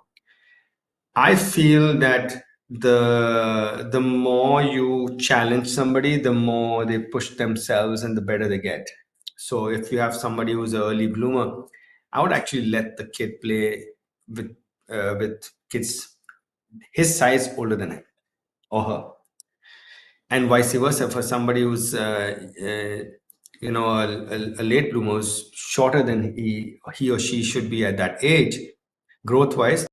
I feel that the more you challenge somebody, the more they push themselves and the better they get. So if you have somebody who's an early bloomer, I would actually let the kid play with kids his size older than him or her, and vice versa. For somebody who's a late bloomer, who's shorter than he or she should be at that age, growth wise,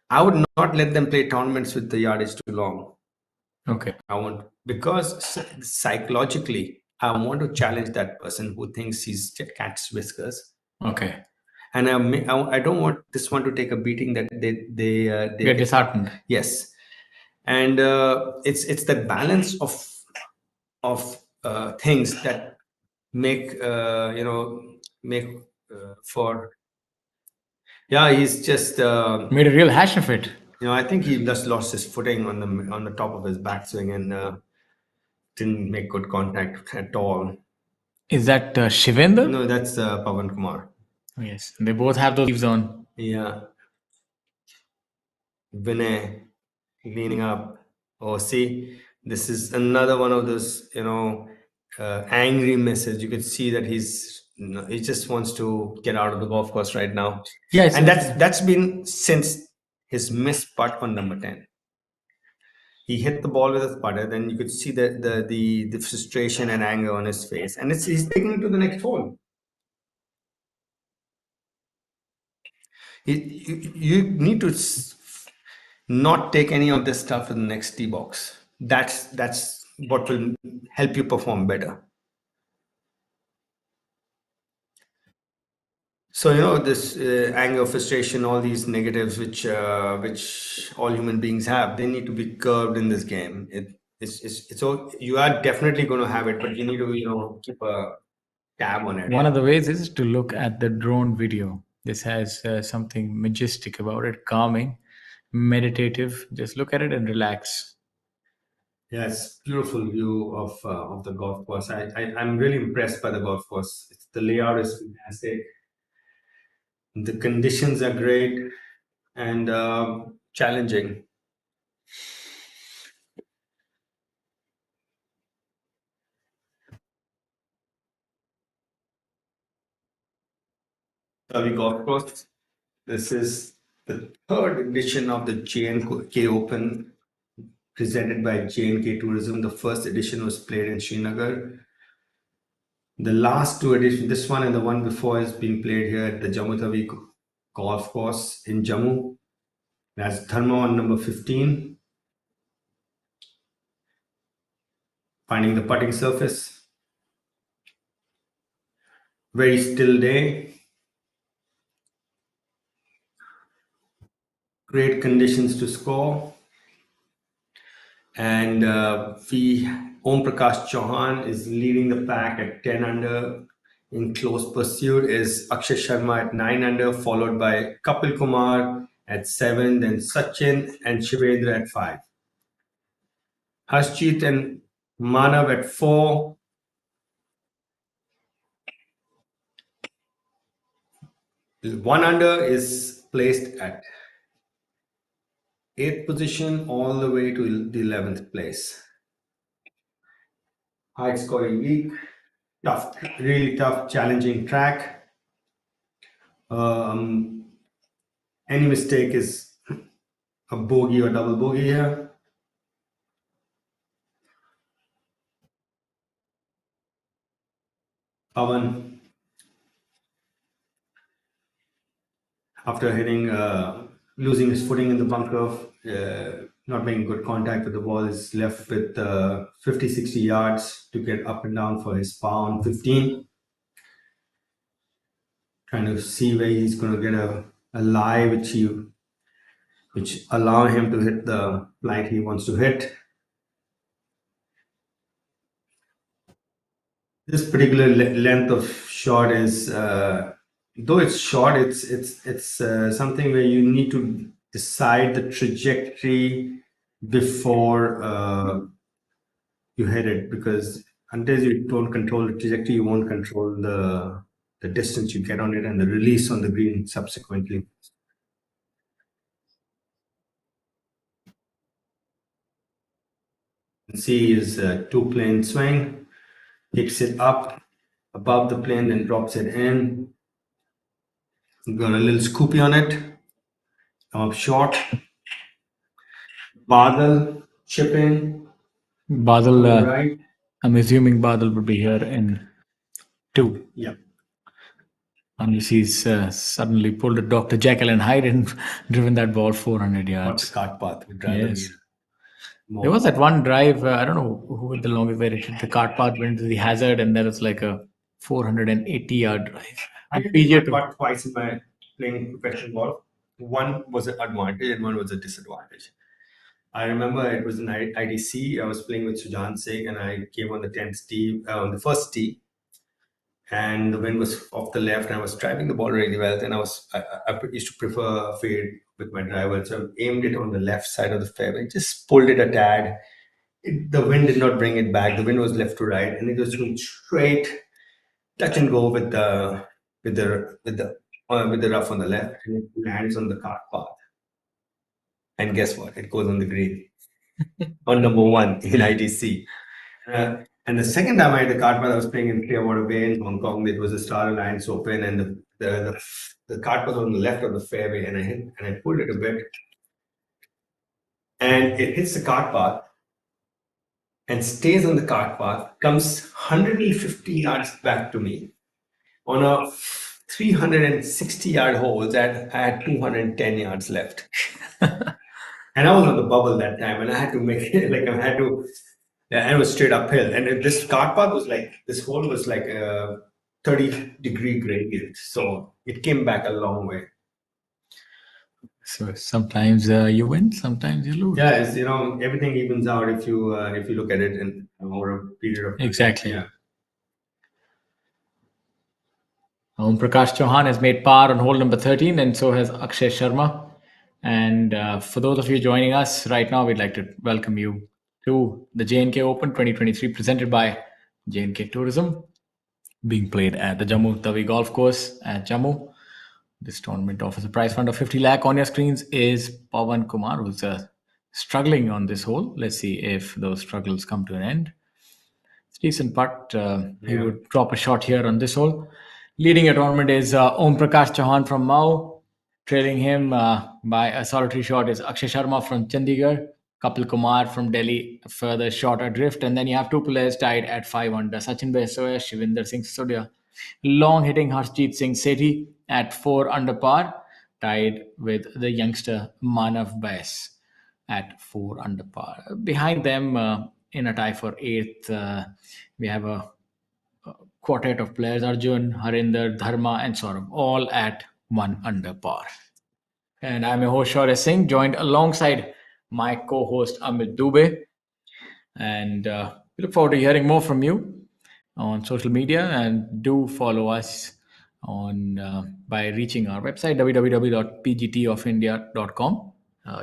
I would not let them play tournaments with the yardage too long. Okay. Because psychologically, I want to challenge that person who thinks he's cat's whiskers. Okay. And I don't want this one to take a beating that they get disheartened. Yes, and it's the balance of things that make for. Yeah, he's just made a real hash of it. I think he just lost his footing on the top of his backswing and didn't make good contact at all. Is that Shivendra? No, that's Pawan Kumar. Yes, they both have those leaves on. Yeah. Vinay leaning up. Oh, see, this is another one of those, angry message. You can see that he just wants to get out of the golf course right now. Yes, and that's been since his missed putt on number 10. He hit the ball with his putter, then you could see the frustration and anger on his face, and he's taking it to the next hole. You need to not take any of this stuff to the next tee box. That's what will help you perform better. So this anger, frustration, all these negatives which all human beings have, they need to be curbed in this game. It's all, you are definitely going to have it, but you need to keep a tab on it. One of the ways is to look at the drone video. This has something majestic about it, calming, meditative. Just look at it and relax. Yes, beautiful view of the golf course. I'm really impressed by the golf course. The layout is fantastic. The conditions are great and challenging. Tawi Golf Course. This is the third edition of the J&K Open presented by J&K Tourism. The first edition was played in Srinagar. The last two editions, this one and the one before, has been played here at the Jammu Tawi Golf Course in Jammu. That's Dharma on number 15. Finding the putting surface. Very still day. Great conditions to score. And Om Prakash Chauhan is leading the pack at 10 under. In close pursuit is Akshay Sharma at 9 under, followed by Kapil Kumar at 7, then Sachin and Shivendra at 5. Harshjeet and Manav at 4. One under is placed at 8th position all the way to the 11th place. High scoring week, tough, really tough, challenging track. Any mistake is a bogey or double bogey here. Pawan, after hitting, losing his footing in the bunker, not making good contact with the ball, is left with 50-60 yards to get up and down for his par on 15. Trying to see where he's going to get a lie which allow him to hit the flight he wants to hit. This particular length of shot is, though it's short, it's something where you need to decide the trajectory before you hit it, because until you don't control the trajectory, you won't control the distance you get on it and the release on the green subsequently. You can see his two-plane swing, picks it up above the plane, then drops it in. Got a little scoopy on it. Come up short. Badal, chip in. Badal, Right. I'm assuming Badal would be here in 2. Yeah. Unless he's suddenly pulled a Dr. Jekyll and Hyde and driven that ball 400 What's yards. cart path? Would rather Yes. be more. There was that one drive, I don't know who with the longest, where it hit the cart path, went to the hazard, and there was like a 480-yard drive. I PGA did Tour. cart twice in my playing professional golf. One was an advantage and one was a disadvantage. I remember it was an IDC. I was playing with Sujan Singh and I came on the 10th tee, on the first tee, and the wind was off the left and I was driving the ball really well. Then I used to prefer a fade with my driver, so I aimed it on the left side of the fairway, just pulled it a tad. The wind did not bring it back. The wind was left to right, and it was going straight, touch and go with the rough on the left, and it lands on the cart path. And guess what? It goes on the green on number 1 in ITC. And the second time I had the cart path, I was playing in Clearwater Bay in Hong Kong. It was a Star Alliance Open, and the cart was on the left of the fairway, and I pulled it a bit. and it hits the cart path and stays on the cart path, comes 150 yards back to me on a 360-yard hole that I had 210 yards left. And I was on the bubble that time, and I had to make it like I had to, and it was straight uphill. And this cart path was like, this hole was like a 30-degree gradient. So it came back a long way. So sometimes you win, sometimes you lose. Yeah, it's, everything evens out if you look at it in over a period of time. Exactly. Yeah. Om Prakash Chauhan has made par on hole number 13, and so has Akshay Sharma. And for those of you joining us right now, we'd like to welcome you to the J&K Open 2023 presented by J&K Tourism, being played at the Jammu Tawi Golf Course at Jammu. This tournament offers a prize fund of 50 lakh. On your screens is Pawan Kumar, who's struggling on this hole. Let's see if those struggles come to an end. It's a decent putt. He would drop a shot here on this hole. Leading a tournament is Om Prakash Chauhan from Mao. Trailing him by a solitary shot is Akshay Sharma from Chandigarh. Kapil Kumar from Delhi, a further shot adrift. And then you have two players tied at 5 under. Sachin Besoya, Shivinder Singh Sisodia. Long hitting Harshjeet Singh Sethi at 4 under par, tied with the youngster Manav Bais at 4 under par. Behind them, in a tie for 8th, we have a quartet of players: Arjun, Harinder, Dharma, and Saurabh, all at 1 under par. And I'm your host, Shaurya Singh, joined alongside my co-host Amit Dubey. And we look forward to hearing more from you on social media, and do follow us on by reaching our website www.pgtofindia.com.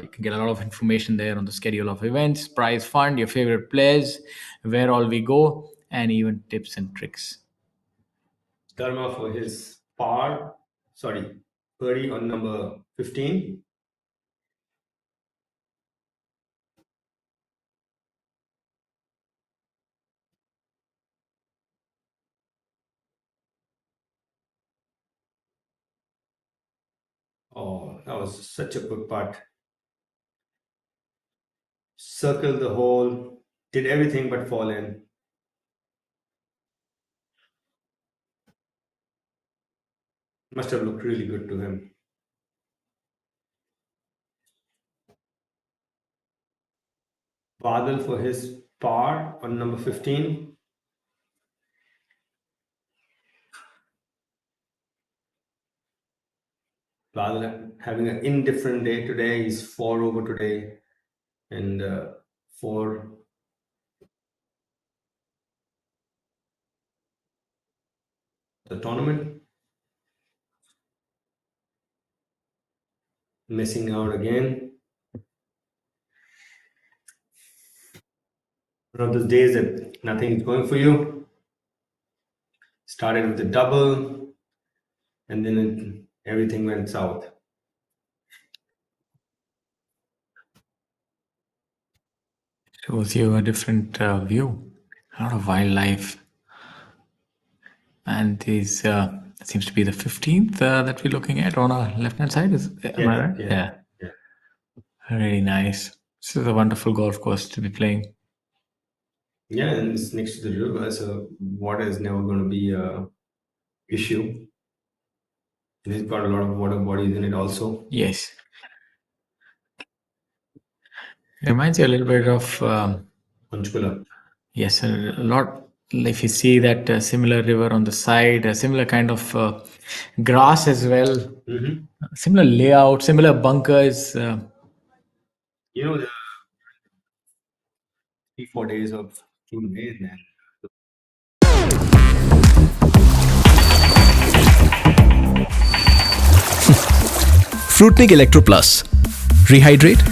You can get a lot of information there on the schedule of events, prize fund, your favorite players, where all we go, and even tips and tricks. Dharma for his birdie on number 15. Oh, that was such a good putt. Circled the hole, did everything but fall in. Must have looked really good to him. Badal for his par on number 15. Badal having an indifferent day today. He's 4 over today, and 4. The tournament. Missing out again. One of those days that nothing is going for you. Started with the double, and then everything went south. Shows you a different view, a lot of wildlife. And this seems to be the 15th that we're looking at on our left-hand side. Am I right? Yeah. Really nice. This is a wonderful golf course to be playing. Yeah, and it's next to the river, so water is never going to be a issue. And it's got a lot of water bodies in it also. Yes. It reminds you a little bit of Panchkula. yes, a lot. If you see that similar river on the side, a similar kind of grass as well, similar layout, similar bunkers. The 3-4 days of June, man. Fruitnik Electro Plus. Rehydrate,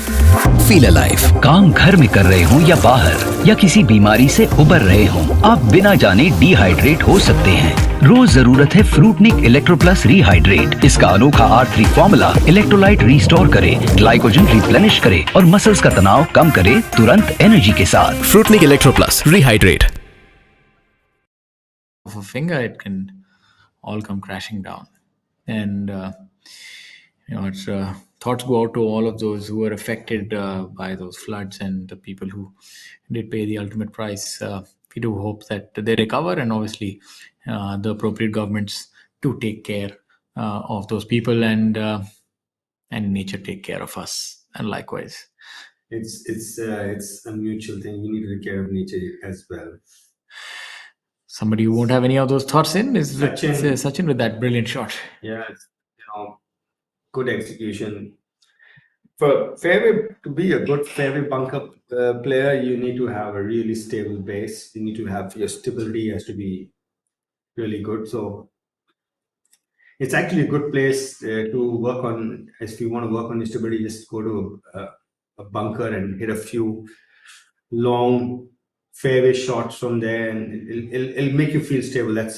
feel alive. काम घर में कर रहे हो या बाहर, या किसी बीमारी से उबर रहे हो, आप बिना जाने डिहाइड्रेट हो सकते हैं। रोज जरूरत है फ्रूटनिक इलेक्ट्रो प्लस रिहाइड्रेट। इसका अनोखा R3 फॉर्मूला इलेक्ट्रोलाइट रिस्टोर करे, ग्लाइकोजन रिप्लेनिश करे और मसल्स का तनाव कम करे तुरंत एनर्जी के साथ। Fruitnik Electro Plus. Rehydrate. Of a finger, it can all come crashing down. And It's, thoughts go out to all of those who were affected by those floods and the people who did pay the ultimate price. We do hope that they recover, and obviously the appropriate governments to take care of those people, and nature take care of us, and likewise. It's a mutual thing. You need to take care of nature as well. Somebody who won't have any of those thoughts in is Sachin. Sachin with that brilliant shot. Yeah, good execution. For fairway to be a good fairway bunker player, you need to have a really stable base. You need to have your stability has to be really good. So it's actually a good place to work on. If you want to work on your stability, just go to a bunker and hit a few long fairway shots from there, and it'll make you feel stable. And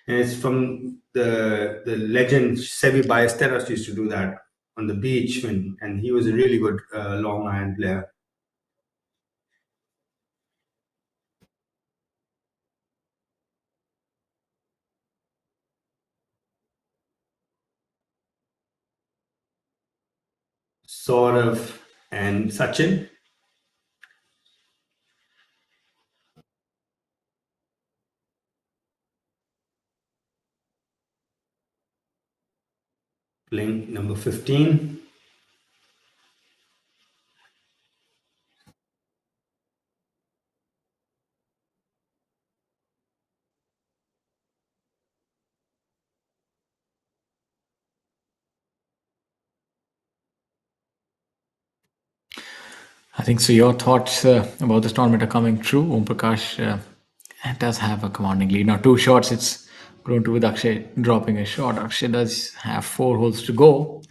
it's from the legend Sevi Ballesteros used to do that on the beach and he was a really good long iron player. Saurav and Sachin. Playing number 15. I think so. Your thoughts about this tournament are coming true. Om Prakash does have a commanding lead. Now, 2 shots, it's grown to with Akshay dropping a shot. Akshay does have 4 holes to go.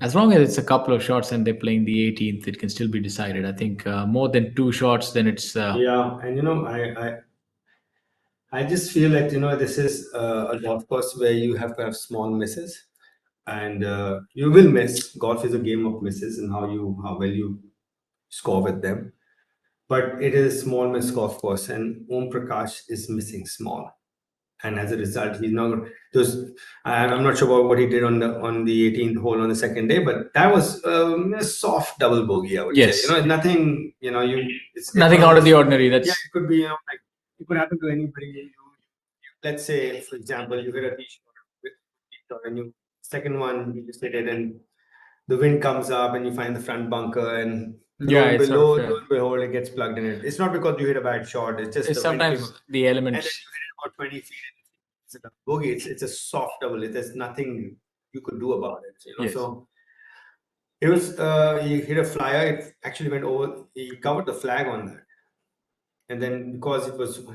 As long as it's a couple of shots and they're playing the 18th, it can still be decided. I think more than 2 shots, then it's. Yeah, and I just feel like this is a golf course where you have to have small misses, and you will miss. Golf is a game of misses and how well you score with them. But it is a small miss golf course, and Om Prakash is missing small, and as a result, he's not. Those I'm not sure about what he did on the 18th hole on the second day, but that was a soft double bogey. I would Yes. say, nothing. It's Nothing out of the ordinary. That's Yeah, it could be like it could happen to anybody. Let's say, for example, you hit a tee shot and you second one you just hit it and the wind comes up and you find the front bunker and Yeah, it's lo sort of, and behold it gets plugged in it. It's not because you hit a bad shot. It's just it's the wind sometimes came- the and then elements. you hit it about 20 feet. It's a bogey. It's a soft double. There's nothing you could do about it. Yes. So it was he hit a flyer. It actually went over. He covered the flag on that. And then because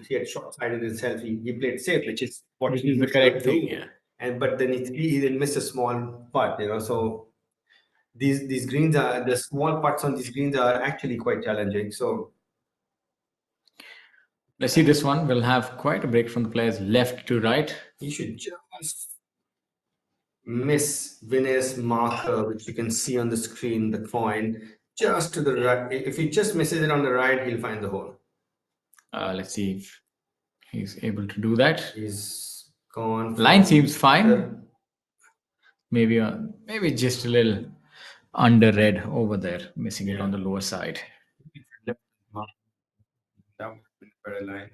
he had short-sighted himself, he played safe, which is what Which he is the should correct do. thing, yeah. But then he then missed a small putt, So these greens are the small putts on these greens are actually quite challenging. So Let's see this one. We'll have quite a break from the players left to right. he should just miss Vinay's marker, which you can see on the screen, the point, just to the right. If he just misses it on the right, he'll find the hole. Let's see if he's able to do that. He's gone. Line seems fine. Maybe just a little under red over there, missing it on the lower side. That would have been a better line.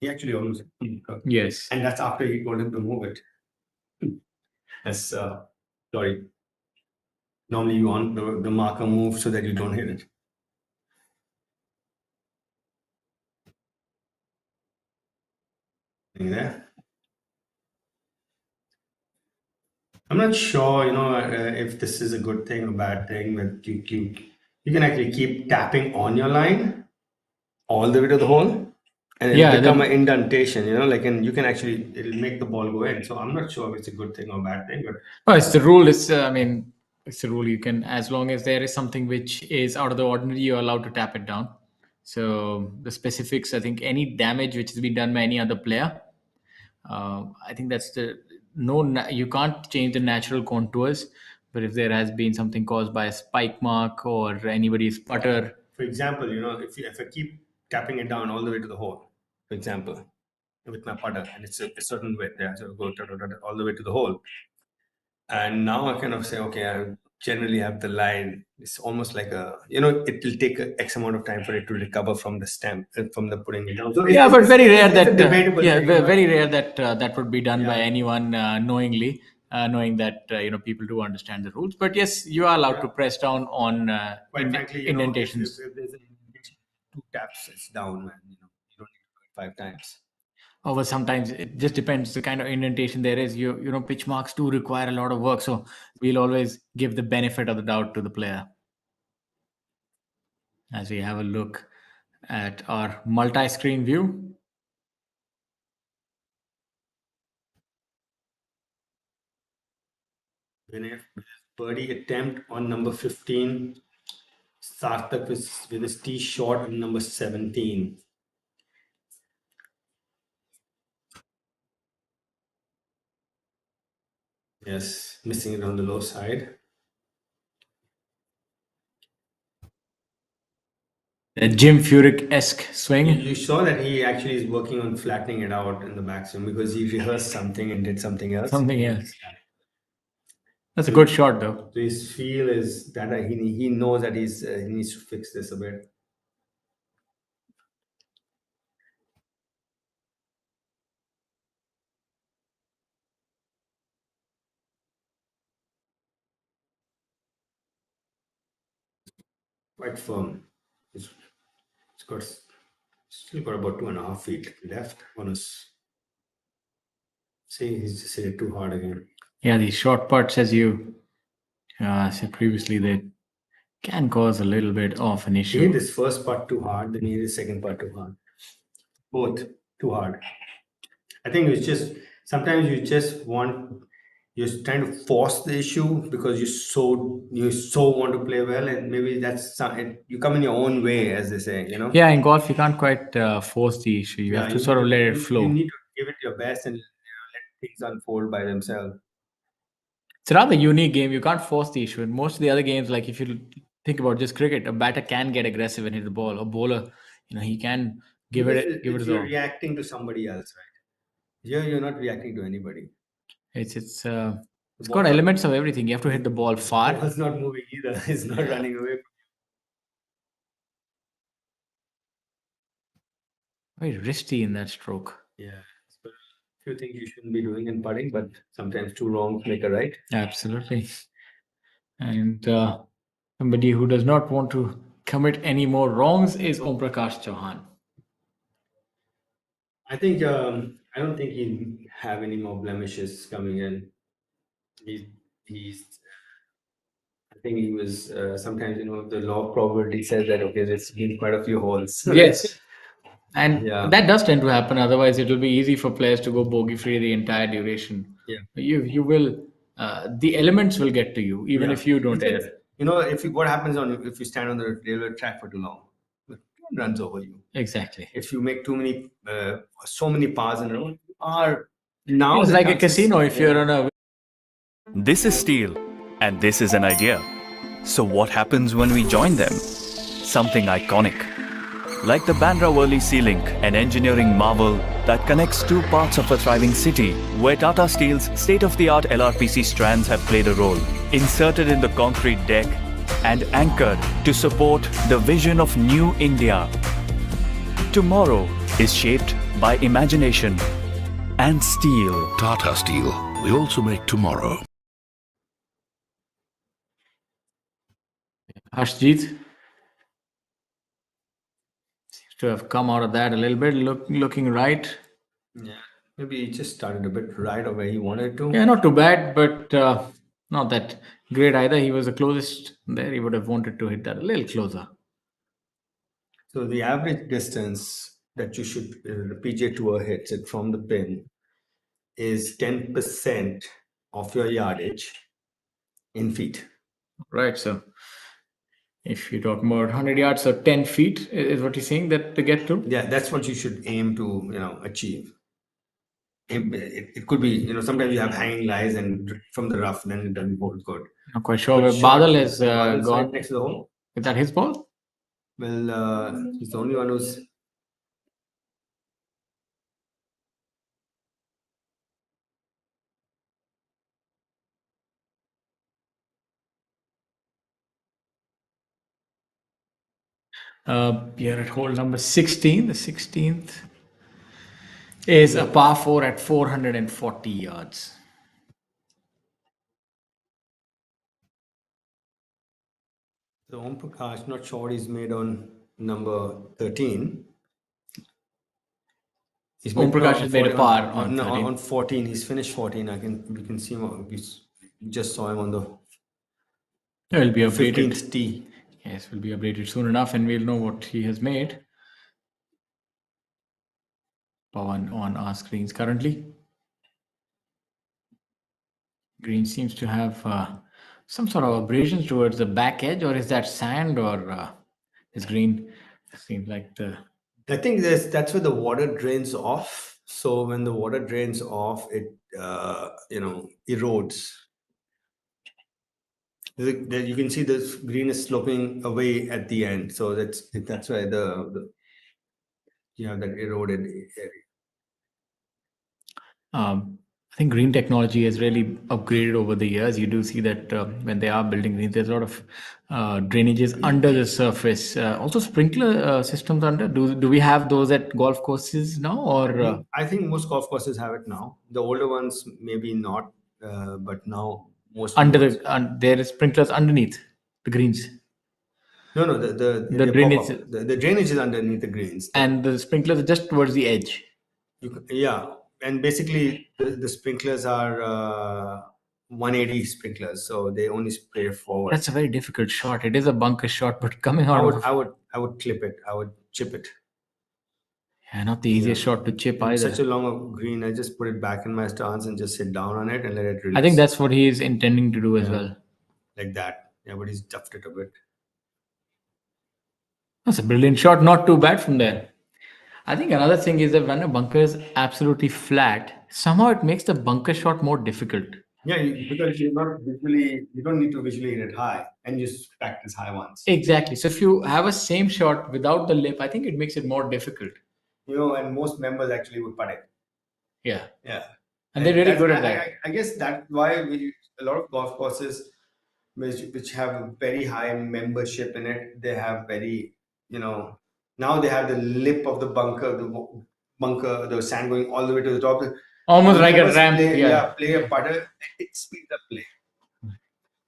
He actually almost Yes. and that's after he told him to move it. That's sorry. Normally you want the marker move so that you don't hit it. There. I'm not sure, if this is a good thing or bad thing. But you can actually keep tapping on your line all the way to the hole, and it'll become an indentation. And you can actually it'll make the ball go in. So I'm not sure if it's a good thing or bad thing, but Well, it's the rule. It's it's the rule. You can, as long as there is something which is out of the ordinary, you're allowed to tap it down. So the specifics, I think, any damage which has been done by any other player, I think that's the you can't change the natural contours. But if there has been something caused by a spike mark or anybody's putter, for example, if I keep tapping it down all the way to the hole, for example, with my putter, and it's a certain width, so go all the way to the hole. And now I kind of say, okay, I generally have the line. It's almost like it will take a X amount of time for it to recover from the stamp, from the putting it down. So Yeah, but very rare it's a that debatable yeah, thing, but- very rare that that would be done by Yeah. anyone knowingly, knowing that people do understand the rules. But yes, you are allowed to press down on Quite frankly, indentations. if there's an indentation, 2 taps, it's down, man. You don't need to do it 5 times. Or sometimes it just depends the kind of indentation there is. Pitch marks do require a lot of work, so we'll always give the benefit of the doubt to the player. As we have a look at our multi-screen view. Vinay, birdie attempt on number 15. Sarthak with his tee shot on number 17. Yes, missing it on the low side. A Jim Furyk-esque swing. You saw that he actually is working on flattening it out in the backswing because he rehearsed something and did something else. Something else. That's a good shot, though. So his feel is that he knows that he needs to fix this a bit. Quite firm. It's still got about 2.5 feet left on his. See, he's just hit it too hard again. Yeah, these short putts, as you said previously, they can cause a little bit of an He issue. hit his first putt too hard, then he hit his second putt too hard. Both too hard. I think it's just sometimes you're trying to force the issue because you so want to play well, and maybe you come in your own way, as they say. Yeah, in golf, you can't quite force the issue. You have to sort of let it flow. You need to give it your best and let things unfold by themselves. It's a rather unique game. You can't force the issue. In most of the other games, like if you think about just cricket, a batter can get aggressive and hit the ball. A bowler, he can give it his You're all. reacting to somebody else, right? Here, you're not reacting to anybody. It's got elements of everything. You have to hit the ball far. The ball's not moving either. It's not running away. Very risky in that stroke. Yeah. So, few things you shouldn't be doing in putting, but sometimes two wrongs make a right. Absolutely. And somebody who does not want to commit any more wrongs is Om Prakash Chauhan. I think I don't think he'll have any more blemishes coming in. He's I think he was sometimes the law of probability says that okay, there's been quite a few holes. Yes. And Yeah. that does tend to happen. Otherwise, it will be easy for players to go bogey free the entire duration. Yeah. You will the elements will get to you even Yeah. if you don't It's- err. what happens if you stand on the railway track for too long, it runs over you. Exactly. If you make too many so many pars in a row, are now It's the like a chances- casino if you're on a This is steel, and this is an idea. So, what happens when we join them? Something iconic. Like the Bandra Worli Sea Link, an engineering marvel that connects two parts of a thriving city, where Tata Steel's state-of-the-art LRPC strands have played a role, inserted in the concrete deck and anchored to support the vision of New India. Tomorrow is shaped by imagination and steel. Tata Steel. We also make tomorrow. Harshjeet seems to have come out of that a little bit, looking right. Yeah, maybe he just started a bit right of where he wanted to. Yeah, not too bad, but not that great either. He was the closest there. He would have wanted to hit that a little closer. So the average distance that you should the PGA Tour hits it from the pin is 10% of your yardage in feet. Right. So if you're talking about 100 yards, so 10 feet is what you're saying that to get to? Yeah, that's what you should aim to achieve. It could be sometimes you have hanging lies and from the rough, then it doesn't hold good. Not quite sure where But Badal short, has Badal's right gone. next to the hole. Is that his ball? Well, he's the only one who's. We are at hole number 16. The 16th is a par 4 at 440 yards. So Om Prakash, not sure what he's made on number 13. He's Om Prakash has made a par on no, 13. on 14. He's finished 14. We can see him. We just saw him on the It will be updated. 15th tee. Yes, will be updated soon enough, and we'll know what he has made. Pawan on our screens currently. Green seems to have some sort of abrasions towards the back edge, or is that sand, or is green? Seems like the. I think that's where the water drains off. So when the water drains off, it erodes. You can see the green is sloping away at the end, so that's why the you have that eroded area. I think green technology has really upgraded over the years. You do see that when they are building green, there's a lot of drainages under the surface. Also, sprinkler systems under. Do we have those at golf courses now, or I think most golf courses have it now. The older ones maybe not, but now most under ones- there is sprinklers underneath the greens, no the they drainage- pop up. The drainage is underneath the greens. and the sprinklers are just towards the edge. Yeah, and basically the sprinklers are 180 sprinklers, so they only spray forward. That's a very difficult shot. It is a bunker shot, but coming out of I would clip it. I would chip it. yeah, not the easiest shot to chip It's either. such a long green. I just put it back in my stance and just sit down on it and let it release. I think that's what he is intending to do as well. like that. Yeah, but he's duffed it a bit. That's a brilliant shot. Not too bad from there. I think another thing is that when a bunker is absolutely flat, somehow it makes the bunker shot more difficult. Yeah, because you don't need to visually hit it high, and you just practice high ones. Exactly. So if you have a same shot without the lip, I think it makes it more difficult. And most members actually would putt it. Yeah. Yeah. And they're really good at that. I guess that's why a lot of golf courses which have a very high membership in it, they have very, now they have the lip of the bunker, the sand going all the way to the top. Almost like a Members ramp. play a putter, it speeds up play.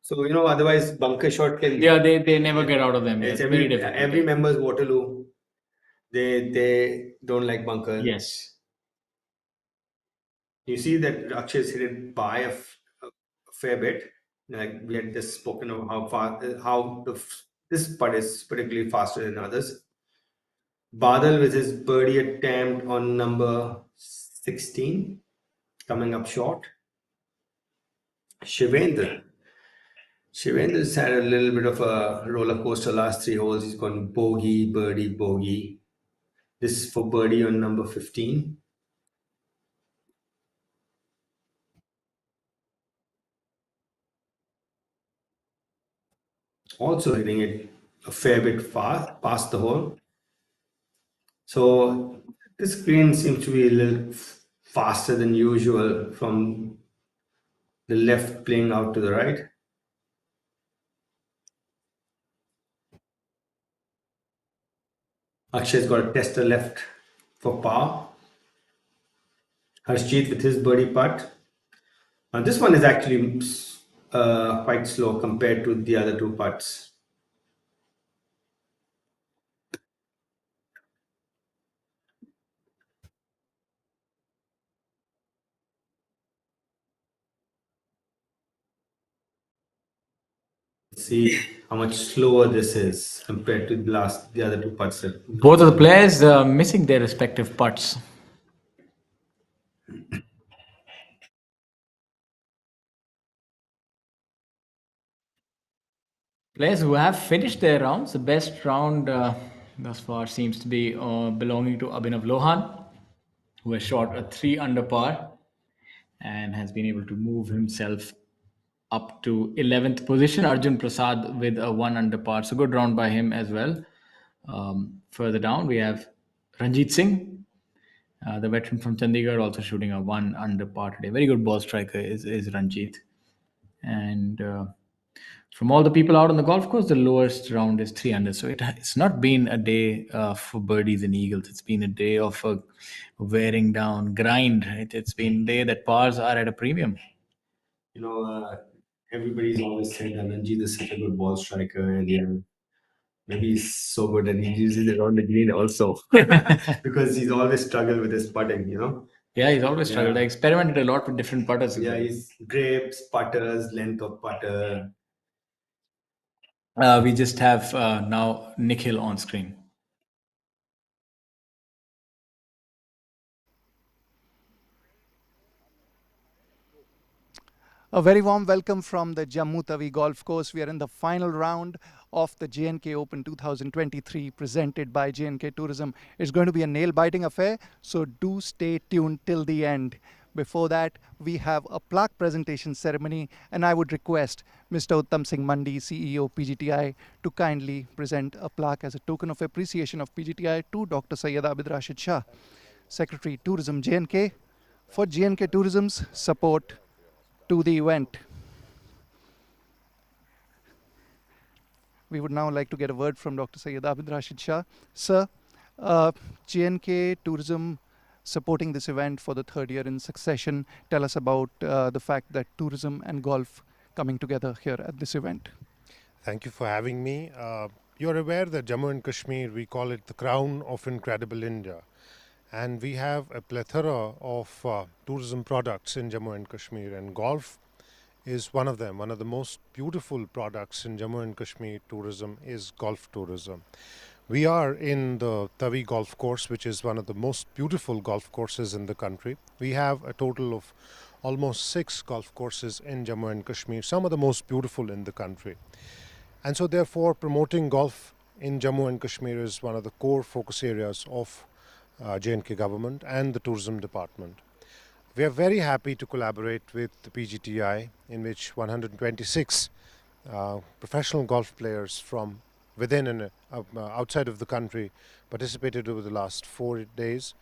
So, otherwise bunker shot can... Yeah, they never get out of them. It's very difficult. every member's Waterloo. They don't like bunkers. Yes. You see that Akshay's hit it by a fair bit. Like we had just spoken of this putt is particularly faster than others. Badal with his birdie attempt on number 16, coming up short. Shivendra's had a little bit of a roller coaster last 3 holes. He's gone bogey, birdie, bogey. This is for birdie on number 15. Also hitting it a fair bit far past the hole. So this green seems to be a little faster than usual from the left playing out to the right. Akshay's got a tester left for par. Harshjeet with his birdie putt. And this one is actually quite slow compared to the other 2 putts. See how much slower this is compared to the other 2 putts. Both of the players missing their respective putts. Players who have finished their rounds, the best round thus far seems to be belonging to Abhinav Lohan, who has shot a 3 under par and has been able to move himself up to 11th position. Arjun Prasad with a 1 under par. So good round by him as well. Further down, we have Ranjit Singh, the veteran from Chandigarh, also shooting a 1 under par today. Very good ball striker is Ranjit. And From all the people out on the golf course, the lowest round is 3 under. So it's not been a day for birdies and eagles. It's been a day of a wearing down grind. It's been a day that pars are at a premium. You know, everybody's always said Anandji is such a good ball striker, and maybe he's so good and he uses it on the green also because he's always struggled with his putting. Yeah, he's always struggled. Yeah. I experimented a lot with different putters. As Yeah, well. he's grips, putters, length of putter. We just have now Nikhil on screen. A very warm welcome from the Jammu Tawi Golf Course. We are in the final round of the J&K Open 2023 presented by J&K Tourism. It's going to be a nail-biting affair, so do stay tuned till the end. Before that, we have a plaque presentation ceremony, and I would request Mr. Uttam Singh Mandi, CEO PGTI, to kindly present a plaque as a token of appreciation of PGTI to Dr. Syed Abid Rashid Shah, Secretary Tourism J&K, for J&K Tourism's support to the event. We would now like to get a word from Dr. Syed Abid Rashid Shah. Sir, J&K Tourism supporting this event for the third year in succession. Tell us about the fact that tourism and golf coming together here at this event. Thank you for having me. You're aware that Jammu and Kashmir, we call it the crown of incredible India. And we have a plethora of tourism products in Jammu and Kashmir, and golf is one of them. One of the most beautiful products in Jammu and Kashmir tourism is golf tourism. We are in the Tawi golf course, which is one of the most beautiful golf courses in the country. We have a total of almost 6 golf courses in Jammu and Kashmir, some of the most beautiful in the country. And so therefore promoting golf in Jammu and Kashmir is one of the core focus areas of J&K government and the tourism department. We are very happy to collaborate with the PGTI, in which 126 professional golf players from within and outside of the country participated over the last 4 days.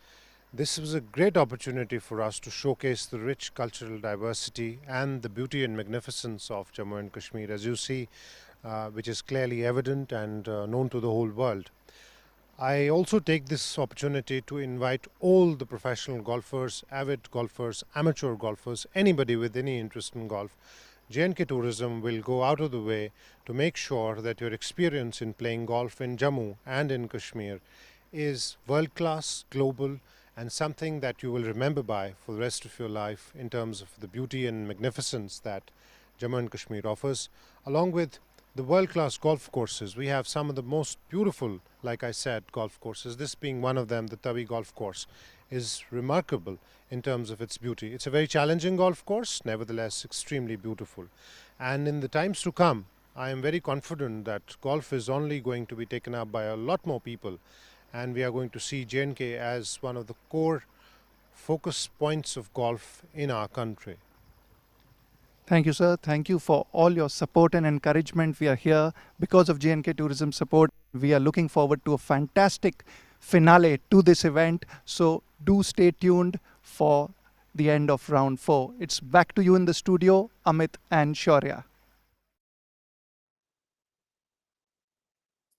This was a great opportunity for us to showcase the rich cultural diversity and the beauty and magnificence of Jammu and Kashmir, as you see, which is clearly evident and known to the whole world. I also take this opportunity to invite all the professional golfers, avid golfers, amateur golfers, anybody with any interest in golf. J&K Tourism will go out of the way to make sure that your experience in playing golf in Jammu and in Kashmir is world-class, global, and something that you will remember by for the rest of your life in terms of the beauty and magnificence that Jammu and Kashmir offers, along with the world-class golf courses. We have some of the most beautiful, like I said, golf courses. This being one of them, the Tawi golf course, is remarkable in terms of its beauty. It's a very challenging golf course, nevertheless extremely beautiful. And in the times to come, I am very confident that golf is only going to be taken up by a lot more people, and we are going to see J&K as one of the core focus points of golf in our country. Thank you, sir. Thank you for all your support and encouragement. We are here because of J&K Tourism support. We are looking forward to a fantastic finale to this event. So do stay tuned for the end of round 4. It's back to you in the studio, Amit and Shaurya.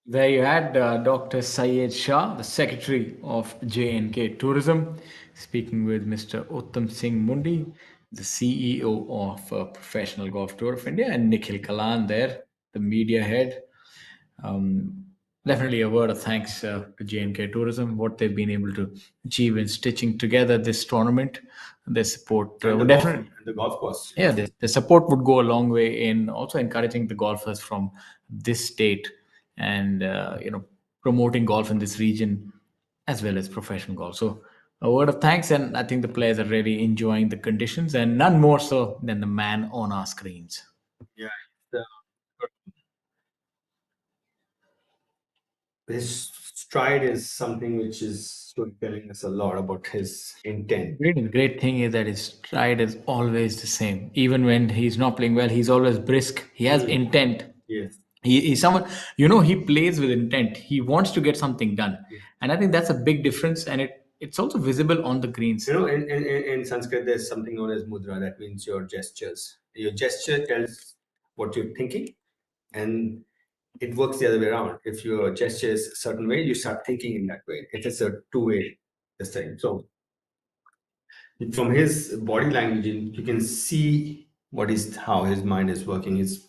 There you had Dr. Syed Shah, the Secretary of J&K Tourism, speaking with Mr. Uttam Singh Mundi, the CEO of Professional Golf Tour of India, and Nikhil Kalan there, the media head. Definitely a word of thanks to J&K Tourism, what they've been able to achieve in stitching together this tournament. Their support would definitely... The golf course. Yeah, the support would go a long way in also encouraging the golfers from this state and promoting golf in this region as well as professional golf. So a word of thanks, and I think the players are really enjoying the conditions, and none more so than the man on our screens. Yeah. His stride is something which is telling us a lot about his intent. Great thing is that his stride is always the same. Even when he's not playing well, he's always brisk. He has intent. Yes. He's someone, he plays with intent. He wants to get something done. Yeah. And I think that's a big difference. And it's also visible on the greens. In Sanskrit, there's something known as mudra. That means your gestures. Your gesture tells what you're thinking, and it works the other way around. If your gesture is a certain way, you start thinking in that way. It is a two-way this thing. So from his body language, you can see how his mind is working. He's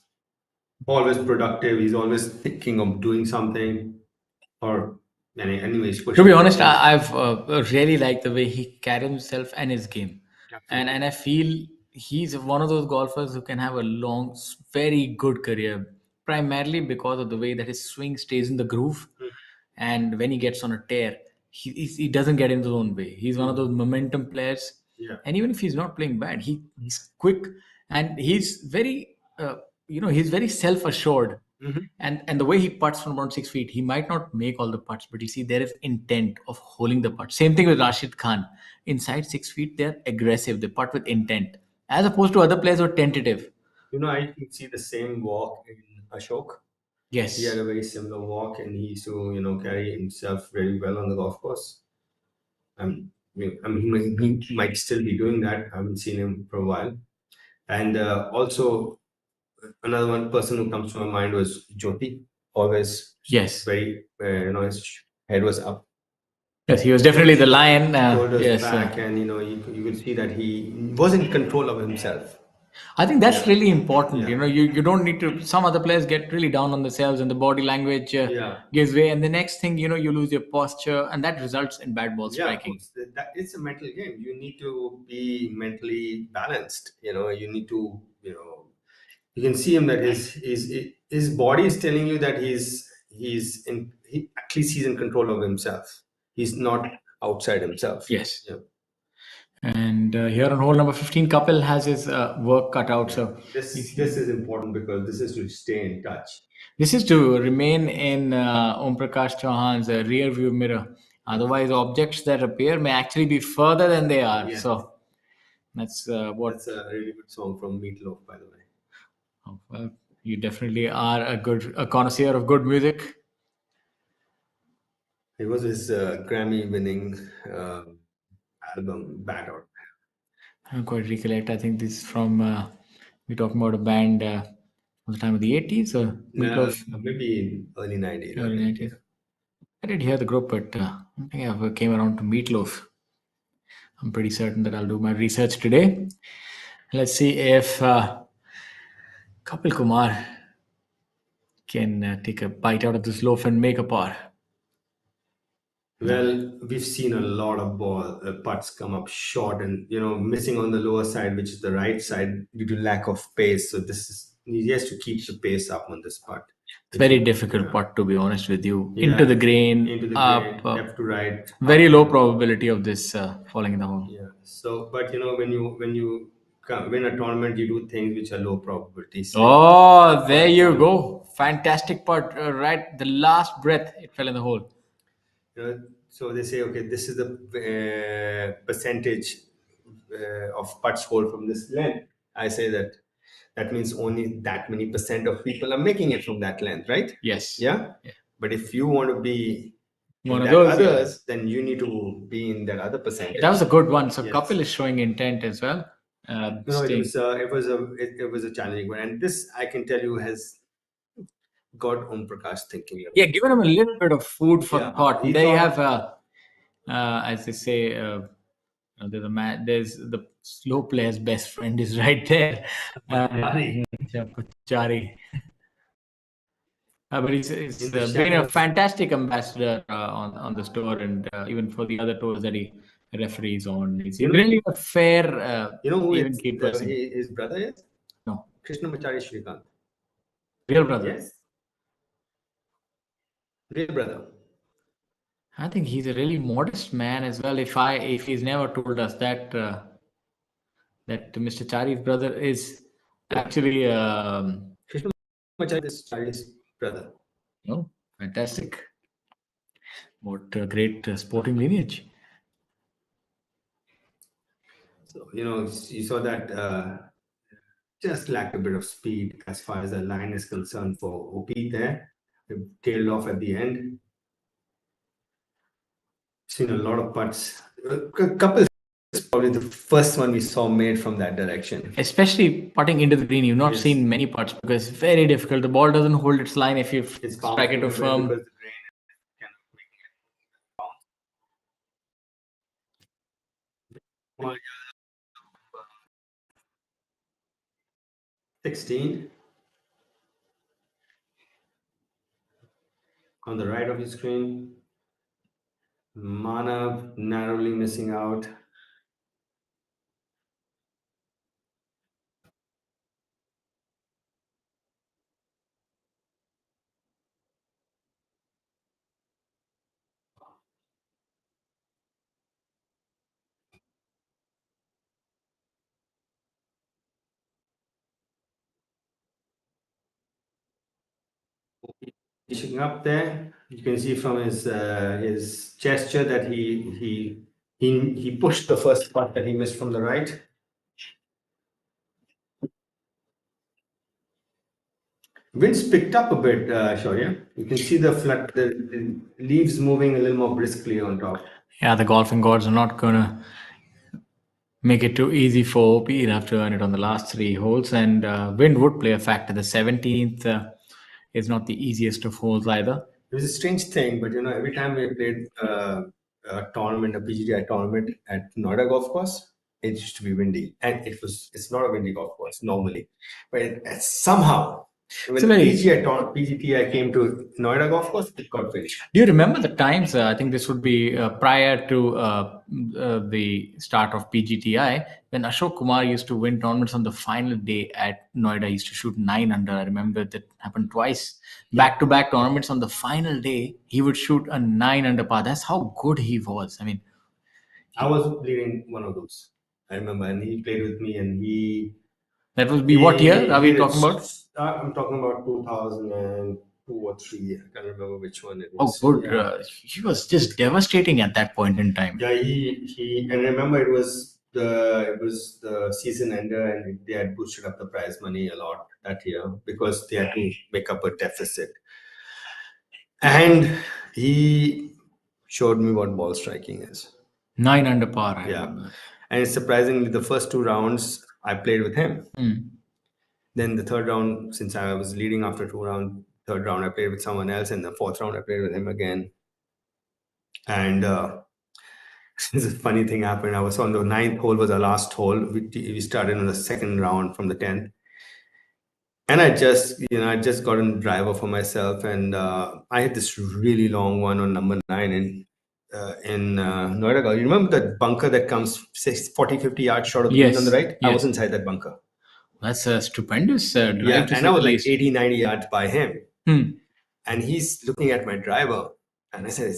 always productive. He's always thinking of doing something, or anyways. To be honest, I've really liked the way he carries himself and his game, and I feel he's one of those golfers who can have a long, very good career, primarily because of the way that his swing stays in the groove, and when he gets on a tear, he doesn't get into his own way. He's one of those momentum players, Yeah. and even if he's not playing bad, he's quick and he's very he's very self assured. And the way he putts from around 6 feet, he might not make all the putts, but you see there is intent of holding the putt. Same thing with Rashid Khan. Inside 6 feet, they're aggressive. They putt with intent, as opposed to other players who are tentative. I can see the same walk in Ashok. Yes. He had a very similar walk, and he used to carry himself very well on the golf course. I mean, he might still be doing that. I haven't seen him for a while. And also, another one person who comes to my mind was Jyoti. Always, Yes. very, his head was up. Yes, he was definitely the lion. Shoulders Yes. back, and you could see that he was in control of himself. I think that's Yeah. really important. Yeah. You don't need to. Some other players get really down on themselves, and the body language Yeah. gives way, and the next thing you lose your posture, and that results in bad ball Yeah, of striking. course. That it's a mental game. You need to be mentally balanced. You need to, you can see him that his body is telling you that at least he's in control of himself. He's not outside himself. Yes. Yeah. And here on hole number 15, Kapil has his work cut out. So This is important because this is to stay in touch. this is to remain in Om Prakash Chauhan's rear view mirror. Otherwise, objects that appear may actually be further than they are. Yeah. So that's what. That's a really good song from Meatloaf, by the way. Oh, well, you definitely are a connoisseur of good music. It was his Grammy-winning album, Bad Out. I don't quite recollect. I think this is from we're talking about a band from the time of the 80s or Maybe early 90s. early 90s. I did hear the group, but I don't think I ever came around to Meatloaf. I'm pretty certain that I'll do my research today. Let's see if Kapil Kumar can take a bite out of this loaf and make a par. Well, we've seen a lot of putts come up short and missing on the lower side, which is the right side, due to lack of pace. So he has to keep the pace up on this putt. It's very difficult putt, to be honest with you. Yeah. Into the grain, up, left to right. very low probability of this falling in the hole. Yeah. So, but when you win a tournament, you do things which are low probability. Oh, there you go. Fantastic putt. Right, the last breath, it fell in the hole. So they say, okay, this is the percentage of putts hold from this length. I say that means only that many percent of people are making it from that length, right? Yes. Yeah. But if you want to be one of those others, then you need to be in that other percentage. That was a good one. So Yes. Kapil is showing intent as well. It was a challenging one, and this I can tell you has got Om Prakash thinking. Yeah, given him a little bit of food for thought. he There you thought- have, as they say, there's the slow player's best friend is right there. Chari. But he's been a fantastic ambassador on this tour, and even for the other tours that he referees on. He's really a fair, who even kid person. his brother is? No. Krishnamachari Shrikant. Real brother. Yes. Real brother. I think he's a really modest man as well. If he's never told us that that Mr. Chari's brother is actually Krishnamachari is Chari's brother. Oh, fantastic! What a great sporting lineage. So you saw that just lacked a bit of speed as far as the line is concerned for OP there. It tailed off at the end. Seen a lot of putts. A couple It's probably the first one we saw made from that direction. Especially putting into the green, you've not Yes. seen many putts because it's very difficult. The ball doesn't hold its line if you It's strike it to bouncing a bit firm. because the grain is kind of making it bounce. 16 on the right of your screen. Manav narrowly missing out. Finishing up there, you can see from his gesture that he pushed the first putt that he missed from the right. Winds picked up a bit, Shaurya. You can see the leaves moving a little more briskly on top. Yeah, the golfing gods are not gonna make it too easy for OP. He'll have to earn it on the last three holes, and wind would play a factor. The 17th is not the easiest of holes either. It was a strange thing, but every time we played a tournament, a PGTI tournament at Noida Golf Course, it used to be windy, and it's not a windy golf course normally, but somehow when the PGTI came to Noida Golf Course, it got windy. Do you remember the times? I think this would be prior to the start of PGTI, when Ashok Kumar used to win tournaments on the final day at Noida. He used to shoot 9 under. I remember that happened twice. Back-to-back tournaments on the final day, he would shoot a 9 under par. That's how good he was. I mean, I was leading one of those. I remember, and he played with me, and that would be what year are we talking about? I'm talking about 2002 or 3. I can't remember which one it was. Oh, good. Yeah. He was just devastating at that point in time. Yeah, and remember it was the season ender, and they had boosted up the prize money a lot that year because they had to make up a deficit. And he showed me what ball striking is. 9 under par. I Yeah, remember. and surprisingly, the first 2 rounds I played with him. Then the third round, since I was leading after 2 rounds, third round I played with someone else, and the fourth round I played with him again. And this is a funny thing happened. I was on the 9th hole, was our last hole. We started on the second round from the 10th. And I just got a driver for myself, and I had this really long one on number 9 in Noida. You remember that bunker that comes 40, 50 yards short of the green on the right? I was inside that bunker. That's a stupendous drive. Yeah, and I was like 80, 90 yards by him. And he's looking at my driver, and I said,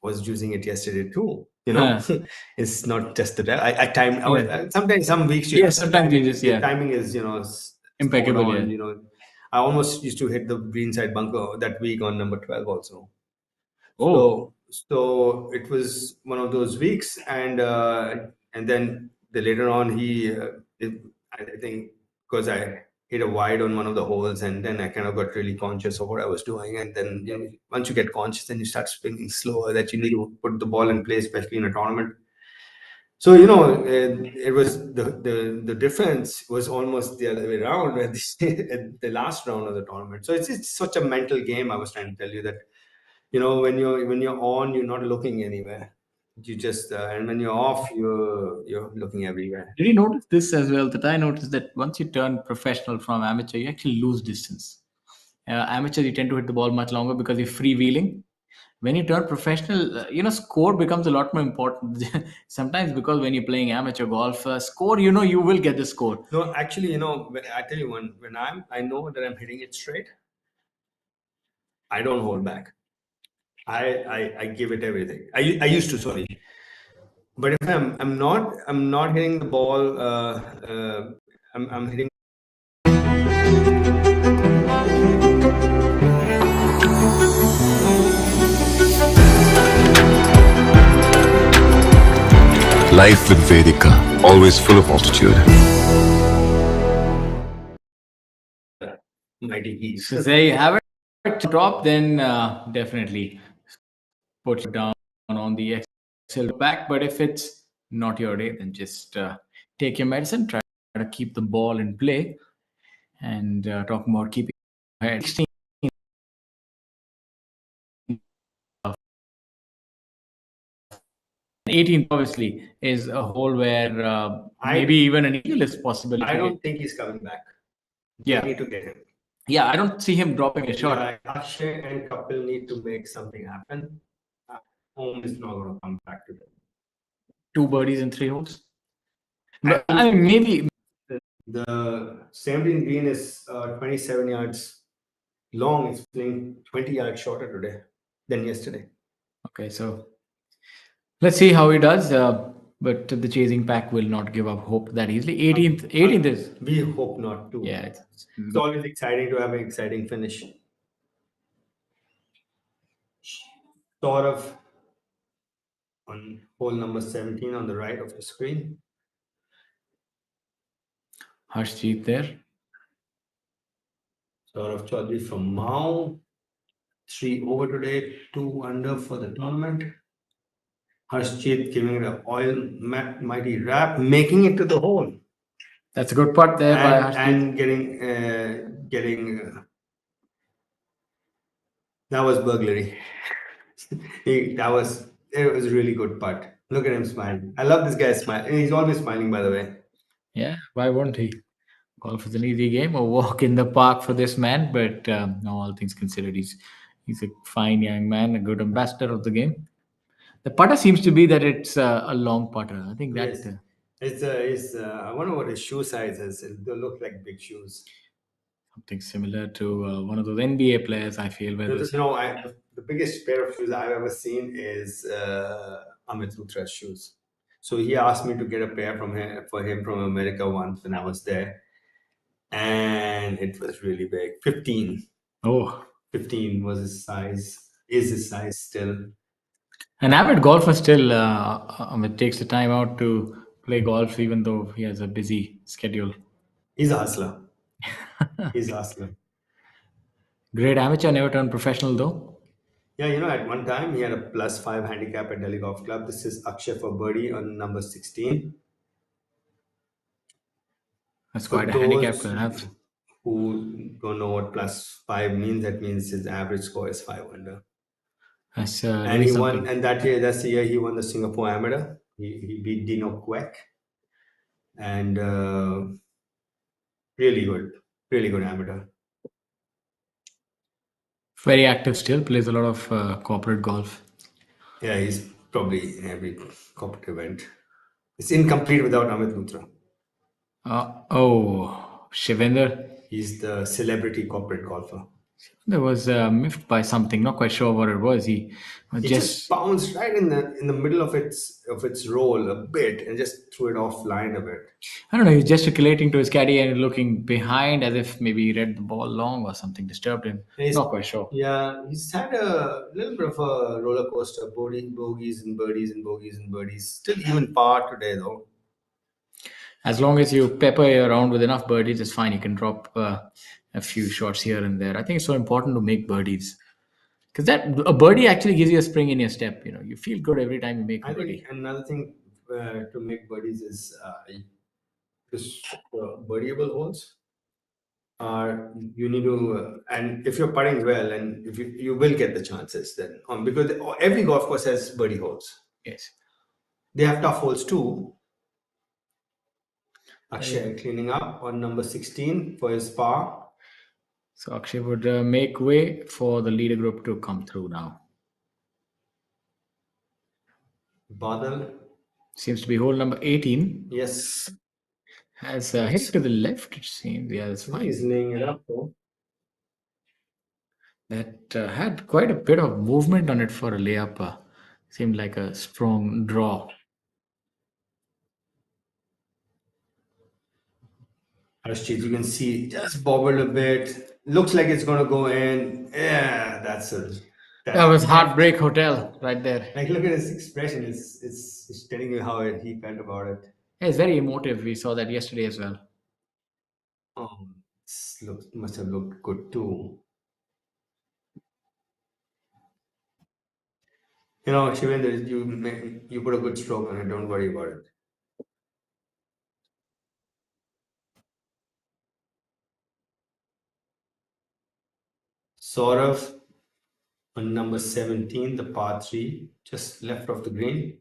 was using it yesterday too. It's not just the drive. I timed. Sometimes some weeks. Sometimes you just the timing is impeccable. On, I almost used to hit the green side bunker that week on number 12 also. Oh, so it was one of those weeks, and then later on I think because I hit a wide on one of the holes, and then I kind of got really conscious of what I was doing. And then once you get conscious, then you start spinning slower, that you need to put the ball in place, especially in a tournament. So it was the difference was almost the other way around at the last round of the tournament. So it's such a mental game. I was trying to tell you that when you're on, you're not looking anywhere. You just and when you're off, you're looking everywhere. Did you notice this as well? That I noticed that once you turn professional from amateur, you actually lose distance. Amateur, you tend to hit the ball much longer because you're freewheeling. When you turn professional, score becomes a lot more important. Sometimes because when you're playing amateur golf, score, you will get the score. No, actually, I tell you, when I know that I'm hitting it straight, I don't hold back. I give it everything. I used to, sorry. But if I'm not hitting the ball, I'm hitting. Life with Vedika, always full of altitude. Mighty keys. So there you have it. Top, then definitely put it down on the Excel back. But if it's not your day, then just take your medicine, try to keep the ball in play, and talking about keeping your head. 16, 18th obviously is a hole where maybe even an eagle is possible. I don't think he's coming back. Yeah. They need to get him. Yeah, I don't see him dropping a shot. Yeah, Akshay and Kapil need to make something happen. Home is not going to come back to them. 2 birdies in 3 holes. But I mean, maybe the 17 green is 27 yards long. It's playing 20 yards shorter today than yesterday. Okay, so let's see how he does. But the chasing pack will not give up hope that easily. 18th is. We hope not to. Yeah, it's always exciting to have an exciting finish. Sort of on hole number 17 on the right of the screen. Harshjeet there. Saurav Chaudhary from Mao. 3 over today, 2 under for the tournament. Harshjeet giving it a oil mighty wrap, making it to the hole. That's a good putt there by Harshjeet. And getting that was burglary. It was a really good putt. Look at him smiling. I love this guy smiling. He's always smiling, by the way. Yeah, why won't he? Golf is an easy game, a walk in the park for this man. But all things considered, he's a fine young man, a good ambassador of the game. The putter seems to be that it's a long putter. I think that Yes. I wonder what his shoe size is. They look like big shoes. something similar to one of those NBA players. I feel where those, The biggest pair of shoes I've ever seen is Amit Luthra's shoes. So he asked me to get a pair for him from America once when I was there, and it was really big. 15. Oh, 15 was his size. Is his size still? an avid golfer still. Amit takes the time out to play golf, even though he has a busy schedule. He's a hustler. He's a hustler. Great amateur, never turned professional though. Yeah, at one time he had a +5 handicap at Delhi Golf Club. This is Akshay for birdie on number 16. That's quite a handicap to have. Who don't know what +5 means? That means his average score is 5 under. That's And he won, and that's the year he won the Singapore Amateur. He beat Dino Quek, and really good amateur. Very active still, plays a lot of corporate golf. Yeah, he's probably in every corporate event. It's incomplete without Amit Luthra. Shivinder. He's the celebrity corporate golfer. There was miffed by something, not quite sure what it was. He just bounced right in the middle of its roll a bit and just threw it offline a bit. I don't know. He's gesticulating to his caddy and looking behind as if maybe he read the ball long or something disturbed him. Not quite sure. Yeah, he's had a little bit of a roller coaster, bogeys and birdies and bogeys and birdies. Still even par today though. As long as you pepper around with enough birdies, it's fine. You can drop a few shots here and there. I think it's so important to make birdies. Because a birdie actually gives you a spring in your step. You feel good every time you make a birdie. I think another thing to make birdies is this birdieable holes. You need to, and if you're putting well, and if you will get the chances then, because every golf course has birdie holes. Yes, they have tough holes too. Akshay cleaning up on number 16 for his par. So Akshay would make way for the leader group to come through now. Badal. Seems to be hole number 18. Yes. Has hit to the left, it seems. Yeah, that's fine. He's laying it up though. That had quite a bit of movement on it for a layup. Seemed like a strong draw. Harshjeet, you can see just bobbled a bit. Looks like it's going to go in. Yeah, that was Heartbreak Hotel right there. Like, look at his expression. It's telling you how he felt about it. Yeah, it's very emotive. We saw that yesterday as well. Oh, must have looked good too. Shivendra, you put a good stroke on it. Don't worry about it. Saurav on number 17, the par 3, just left of the green.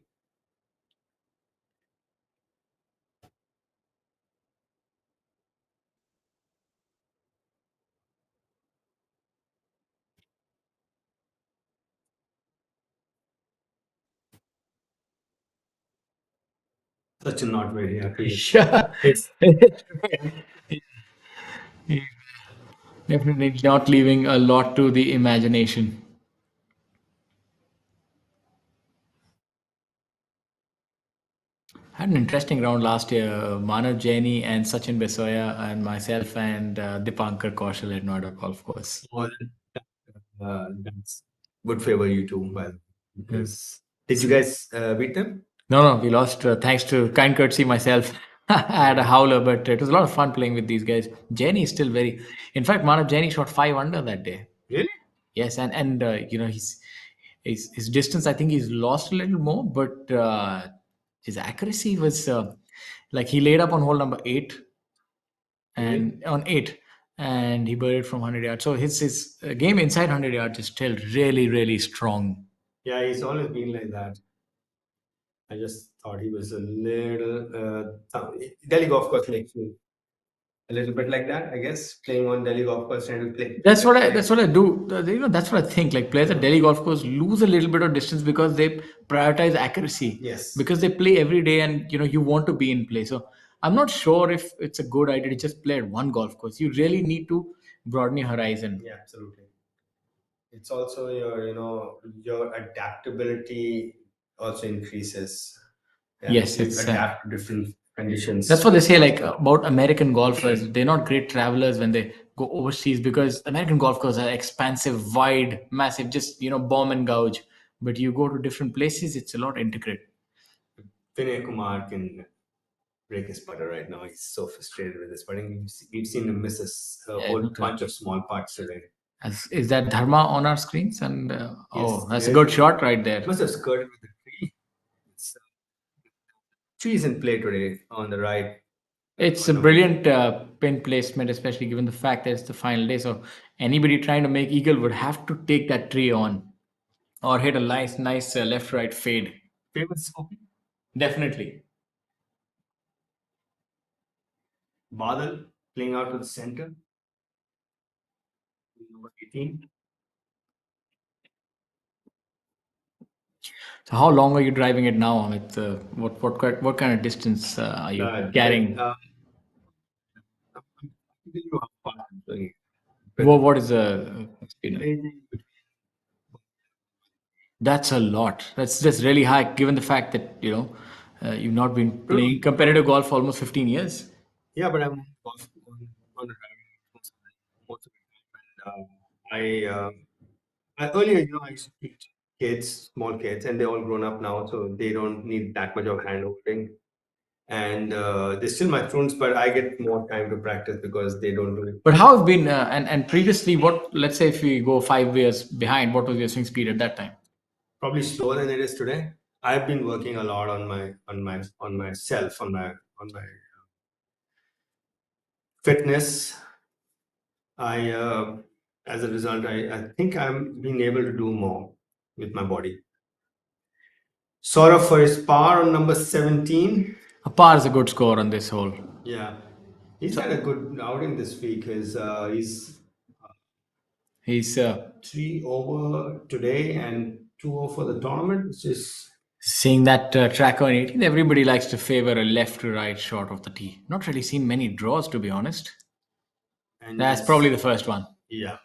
Such a not very happy. Yeah. It's Definitely not leaving a lot to the imagination. Had an interesting round last year. Manav Jaini and Sachin Besoya and myself and Dipankar Kaushal at Noida Golf Course. more than that's would favor you too, well, because did you guys beat them? No, we lost thanks to kind courtesy myself. I had a howler, but it was a lot of fun playing with these guys. Jenny is still very. In fact, Manav Jenny shot 5 under that day. Really? Yes, and his distance. I think he's lost a little more, but his accuracy was like he laid up on hole number 8 and on 8, and he birdied from 100 yards. So his game inside 100 yards is still really strong. Yeah, he's always been like that. I just thought he was a little. Delhi golf course makes me a little bit like that. I guess playing on Delhi golf course trying to play. That's what I do. That's what I think. Like players at Delhi golf course lose a little bit of distance because they prioritize accuracy. Yes. Because they play every day, and you want to be in play. So I'm not sure if it's a good idea to just play at one golf course. You really need to broaden your horizon. Yeah, absolutely. It's also your adaptability also increases. And Yes, you it's adapt to different conditions. that's what they say. Like about American golfers, they're not great travelers when they go overseas because American golf courses are expansive, wide, massive, just bomb and gouge. But you go to different places, it's a lot intricate. Vinay Kumar can break his putter right now. He's so frustrated with his putting. We've seen him miss a Yeah, whole not bunch of small putts today. Is that Dharma on our screens? And oh, that's a yes. good shot right there. Must have skirted with the tree. Tree is in play today on the right. It's a brilliant pin placement, especially given the fact that it's the final day. So anybody trying to make eagle would have to take that tree on, or hit a nice left-right fade. Famous open. Definitely. Badal playing out to the center. Number 18. So how long are you driving it now? With what kind of distance are you carrying? What is the speed? That's a lot. That's just really high, given the fact that you've not been playing competitive golf for almost 15 years. Yeah, but I'm on the driving most of the time. And earlier, I used to teach kids, small kids, and they're all grown up now, so they don't need that much of hand holding. And they're still my students, but I get more time to practice because they don't do it. But how have been and previously, let's say if we go 5 years behind, what was your swing speed at that time? Probably slower than it is today. I've been working a lot on myself, on my fitness. As a result, I think I'm being able to do more with my body. Saurav for his par on number 17. A par is a good score on this hole. Yeah, he's had a good outing this week. He's 3 over today and 2 over for the tournament, which is seeing that track on 18. Everybody likes to favor a left to right shot of the tee. Not really seen many draws, to be honest. And that's probably the first one. Yeah,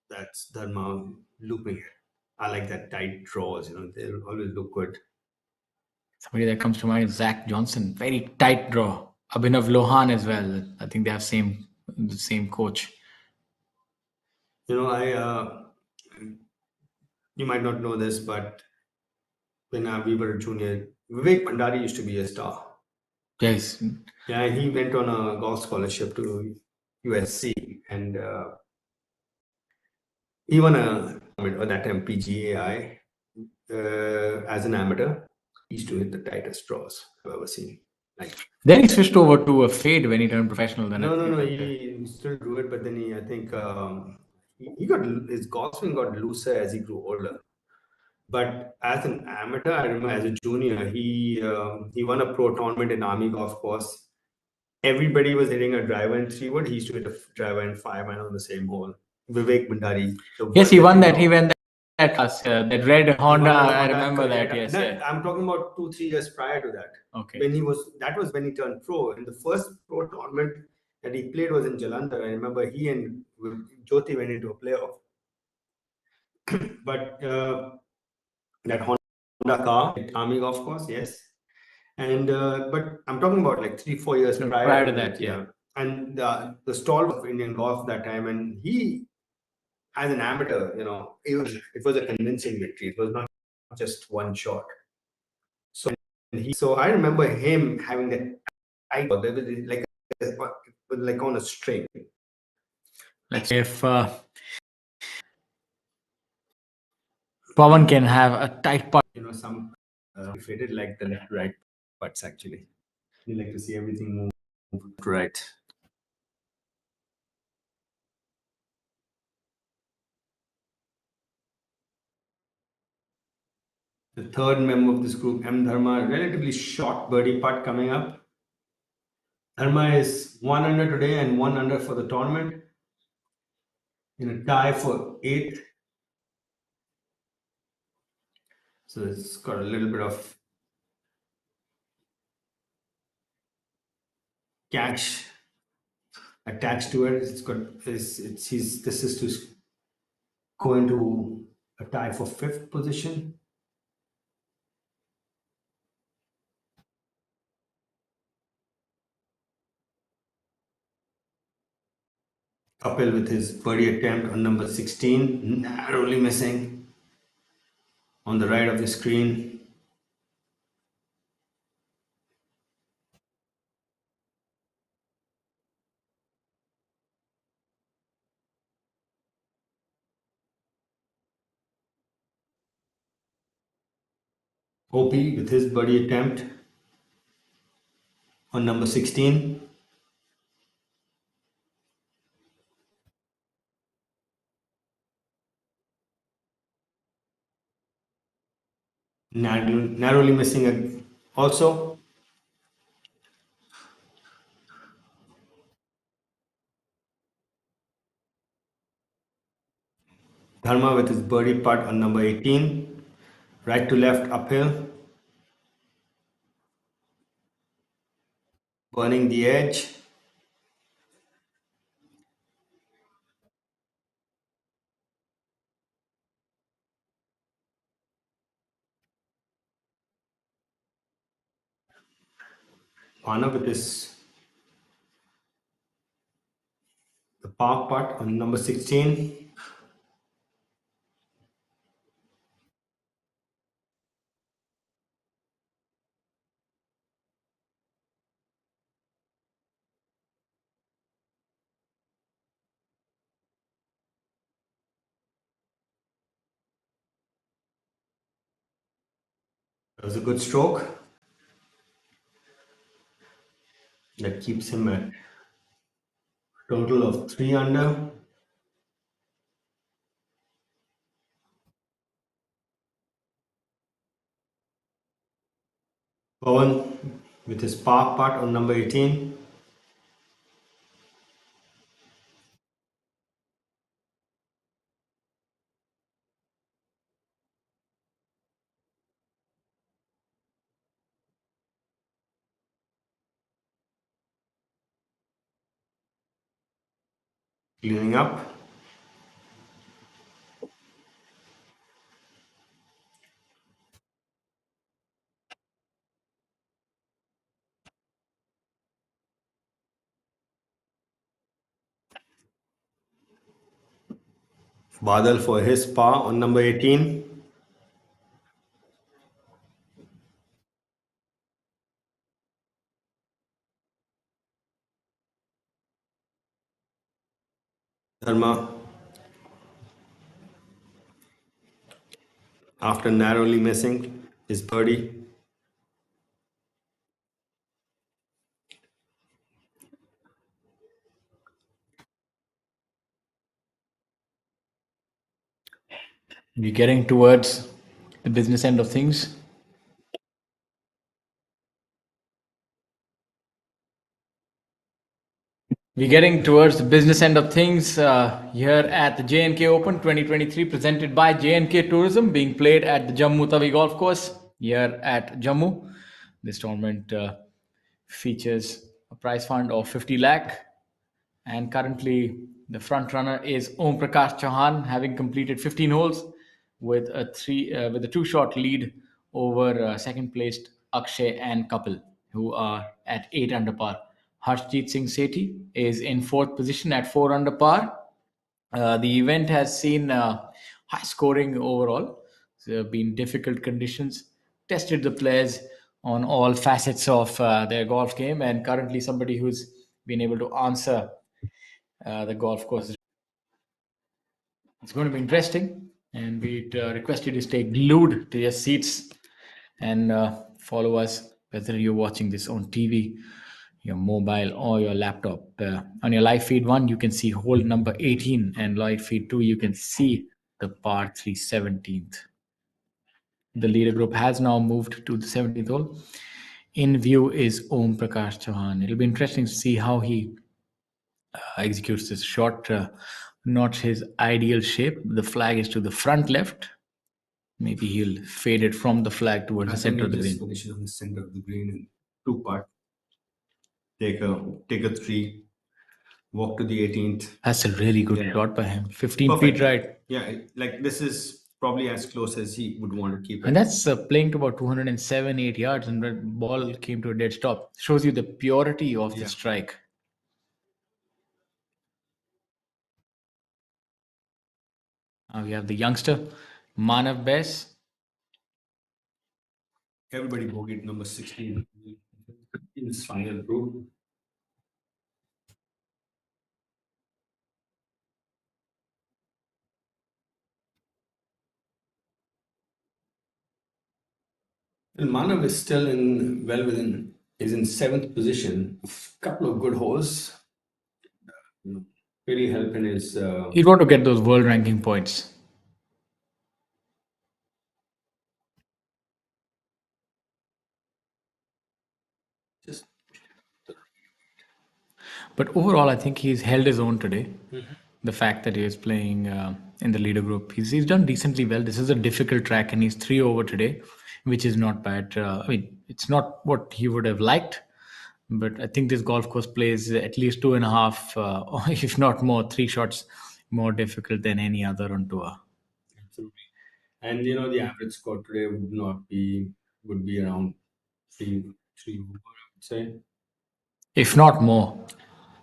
that's Dharma looping it. I like that tight draws. They always look good. Somebody that comes to mind is Zach Johnson. Very tight draw. Abhinav Lohan as well. I think they have the same coach. You might not know this, but when we were a junior, Vivek Bhandari used to be a star. Yes. Yeah, he went on a golf scholarship to USC, and he won a tournament at that time PGAI. as an amateur, he used to hit the tightest draws I've ever seen. Like, Then he switched over to a fade when he turned professional. Then no, he still do it, but then I think he got his golf swing got looser as he grew older. But as an amateur, I remember as a junior, he won a pro tournament in Army Golf Course. Everybody was hitting a driver in 3 wood. He used to hit a driver in 5 iron on the same hole. Vivek Bhandari. Yes, he won that. He won that class, that red Honda. I remember correct. that. Yes, No, yeah. I'm talking about 2-3 years prior to that. Okay. That was when he turned pro. And the first pro tournament that he played was in Jalandhar. I remember he and Jyoti went into a playoff. But that Honda car at Army Golf Course, yes. And but I'm talking about like 3-4 years prior to that, yeah. And the stall of Indian golf that time, and he, as an amateur, it was a convincing victory. It was not just one shot. So I remember him having that like on a string. Let's say if Pawan can have a tight putt. Some faded like the left right putts actually. You like to see everything move right. The third member of this group, M. Dharma, relatively short birdie putt coming up. Dharma is 1 under today and 1 under for the tournament. In a tie for 8th. So it's got a little bit of catch attached to it. It's got this. This is to go into a tie for 5th position. Kapil with his birdie attempt on number 16, narrowly missing on the right of the screen. OP with his birdie attempt on number 16. Narrowly missing also. Dharma with his birdie putt on number 18. Right to left uphill. Burning the edge. Pana with the par putt on number 16. That was a good stroke. That keeps him at a total of 3 under. Pawan with his par putt on number 18. Cleaning up. Badal for his par on number 18. Dharma after narrowly missing his birdie. We're getting towards the business end of things. We're getting towards the business end of things here at the J&K Open 2023, presented by J&K Tourism, being played at the Jammu Tawi Golf Course here at Jammu. This tournament features a prize fund of 50 lakh, and currently the front runner is Om Prakash Chauhan, having completed 15 holes with a two-shot lead over second placed Akshay and Kapil, who are at 8 under par. Harshjeet Singh Sethi is in fourth position at 4 under par. The event has seen high scoring overall. There have been difficult conditions, tested the players on all facets of their golf game, and currently somebody who's been able to answer the golf course. It's going to be interesting, and we request you to stay glued to your seats and follow us, whether you're watching this on TV, your mobile, or your laptop. On your live feed 1, you can see hole number 18, and live feed 2, you can see the par 3 17th. The leader group has now moved to the 17th hole. In view is Om Prakash Chauhan. It'll be interesting to see how he executes this shot. Not his ideal shape. The flag is to the front left. Maybe he'll fade it from the flag towards the center of the green. Finish it on the center of the green in 2 part. Take a 3. Walk to the 18th. That's a really good shot by him. 15 Perfect. feet right. Yeah, like this is probably as close as he would want to keep it. And that's playing to about 207, 8 yards, and the ball came to a dead stop. Shows you the purity of the strike. Now we have the youngster, Manav Bess. Everybody bogeyed number 16 in his final group. And Manav is still is in 7th position. A couple of good holes. Really helping his. He'd want to get those world ranking points. But overall, I think he's held his own today. The fact that he is playing in the leader group, he's done decently well. This is a difficult track, and he's 3 over today, which is not bad. I mean, it's not what he would have liked, but I think this golf course plays at least 2.5, if not more, 3 shots more difficult than any other on tour. Absolutely. And the average score today would be around 3 over, I would say. If not more.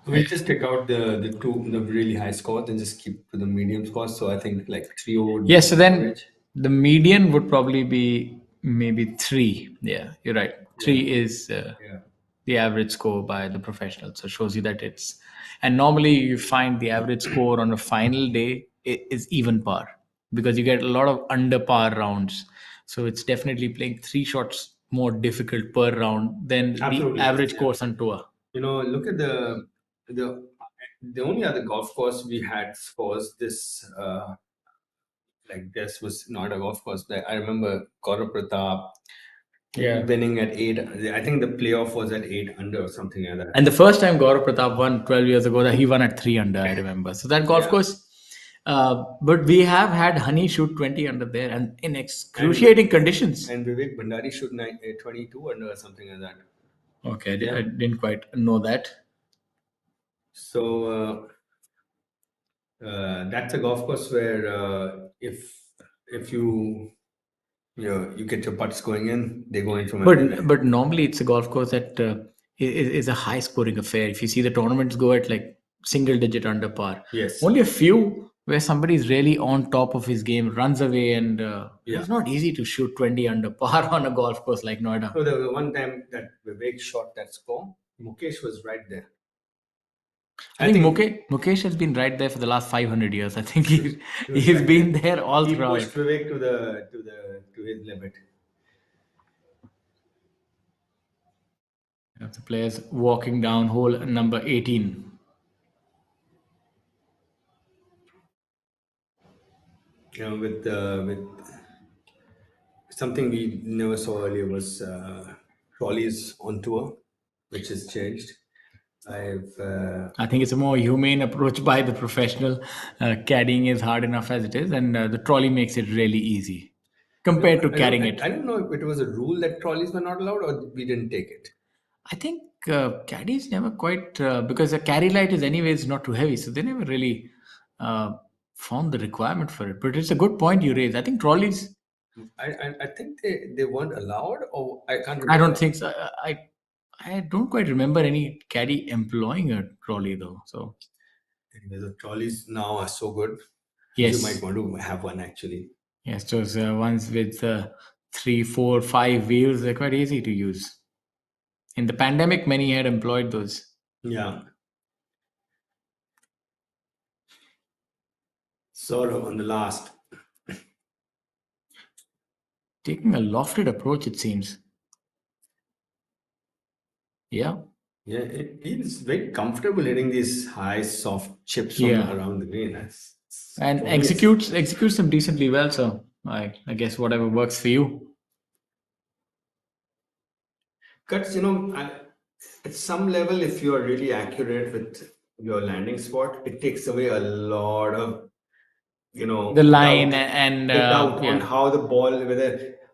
We'll just take out the really high scores and just keep to the medium scores. So I think like 3 over. Yes, so then the median would probably be maybe 3. Yeah, you're right. 3 is the average score by the professionals. So it shows you that it's... And normally you find the average score on a final day is even par, because you get a lot of under par rounds. So it's definitely playing 3 shots more difficult per round than the average course on tour. Look at the only other golf course we had scores this like this was not a golf course. I remember Gaurav Pratap winning at 8. I think the playoff was at 8 under or something like that. And the first time Gaurav Pratap won 12 years ago, he won at 3 under, I remember. So that golf course. But we have had Honey shoot 20 under there, and in excruciating conditions. And Vivek Bhandari shoot 22 under or something like that. Okay, I didn't quite know that. So that's a golf course where if you get your putts going in, they go in from everywhere. But normally it's a golf course that is a high scoring affair. If you see the tournaments go at like single digit under par. Yes. Only a few where somebody is really on top of his game, runs away, and it's not easy to shoot 20 under par on a golf course like Noida. So the one time that Vivek shot that score, Mukesh was right there. I think Mukesh has been right there for the last 500 years. I think he's been there all he throughout. pushed Vivek to his limit. The players walking down hole number 18. With something we never saw earlier was trolleys on tour, which has changed. I think it's a more humane approach by the professional. Caddying is hard enough as it is, and the trolley makes it really easy compared to carrying it. I don't know if it was a rule that trolleys were not allowed or we didn't take it. I think caddies never quite because the carry light is anyways not too heavy, so they never really found the requirement for it. But it's a good point you raise. I think trolleys. I think they weren't allowed, or I can't remember. I don't think so. I don't quite remember any caddy employing a trolley though. So anyway, the trolleys now are so good. yes, you might want to have one actually. Yes, those ones with 3, 4, 5 wheels, they're quite easy to use. In the pandemic, many had employed those. Yeah. Sort of on the last. Taking a lofted approach, it seems. Yeah. Yeah, he's very comfortable hitting these high, soft chips from around the green. And executes them decently well. So I guess whatever works for you. Cuts, at some level, if you are really accurate with your landing spot, it takes away a lot of, the line doubt, and the doubt on how the ball,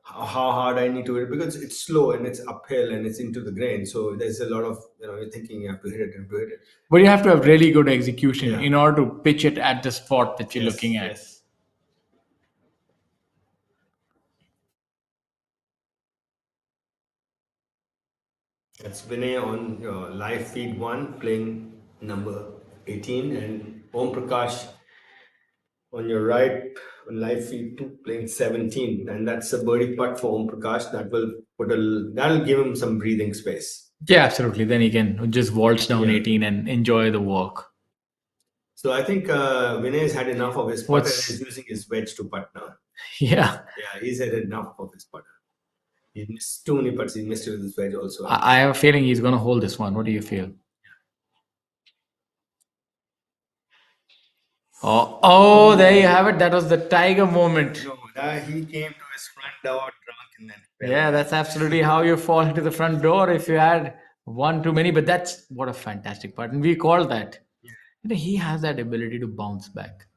how hard I need to hit it, because it's slow and it's uphill and it's into the grain. So there's a lot of, you're thinking you have to hit it. But you have to have really good execution in order to pitch it at the spot that you're looking at. Yes. That's Vinay on live feed 1 playing number 18, and Om Prakash on your right on live feed 2 playing 17, and that's a birdie putt for Om Prakash. That'll give him some breathing space. Yeah, absolutely. Then he can just waltz down 18 and enjoy the walk. So I think Vinay's had enough of his putter and is using his wedge to putt now. Yeah. Yeah, he's had enough of his putter. He missed too many putts. He missed it with his wedge also. I have a feeling he's going to hold this one. What do you feel? Oh, there you have it. That was the Tiger moment. No, he came to his front door drunk and then fell. Yeah, that's absolutely how you fall into the front door if you had one too many. But that's what a fantastic part. And we call that. Yeah. He has that ability to bounce back.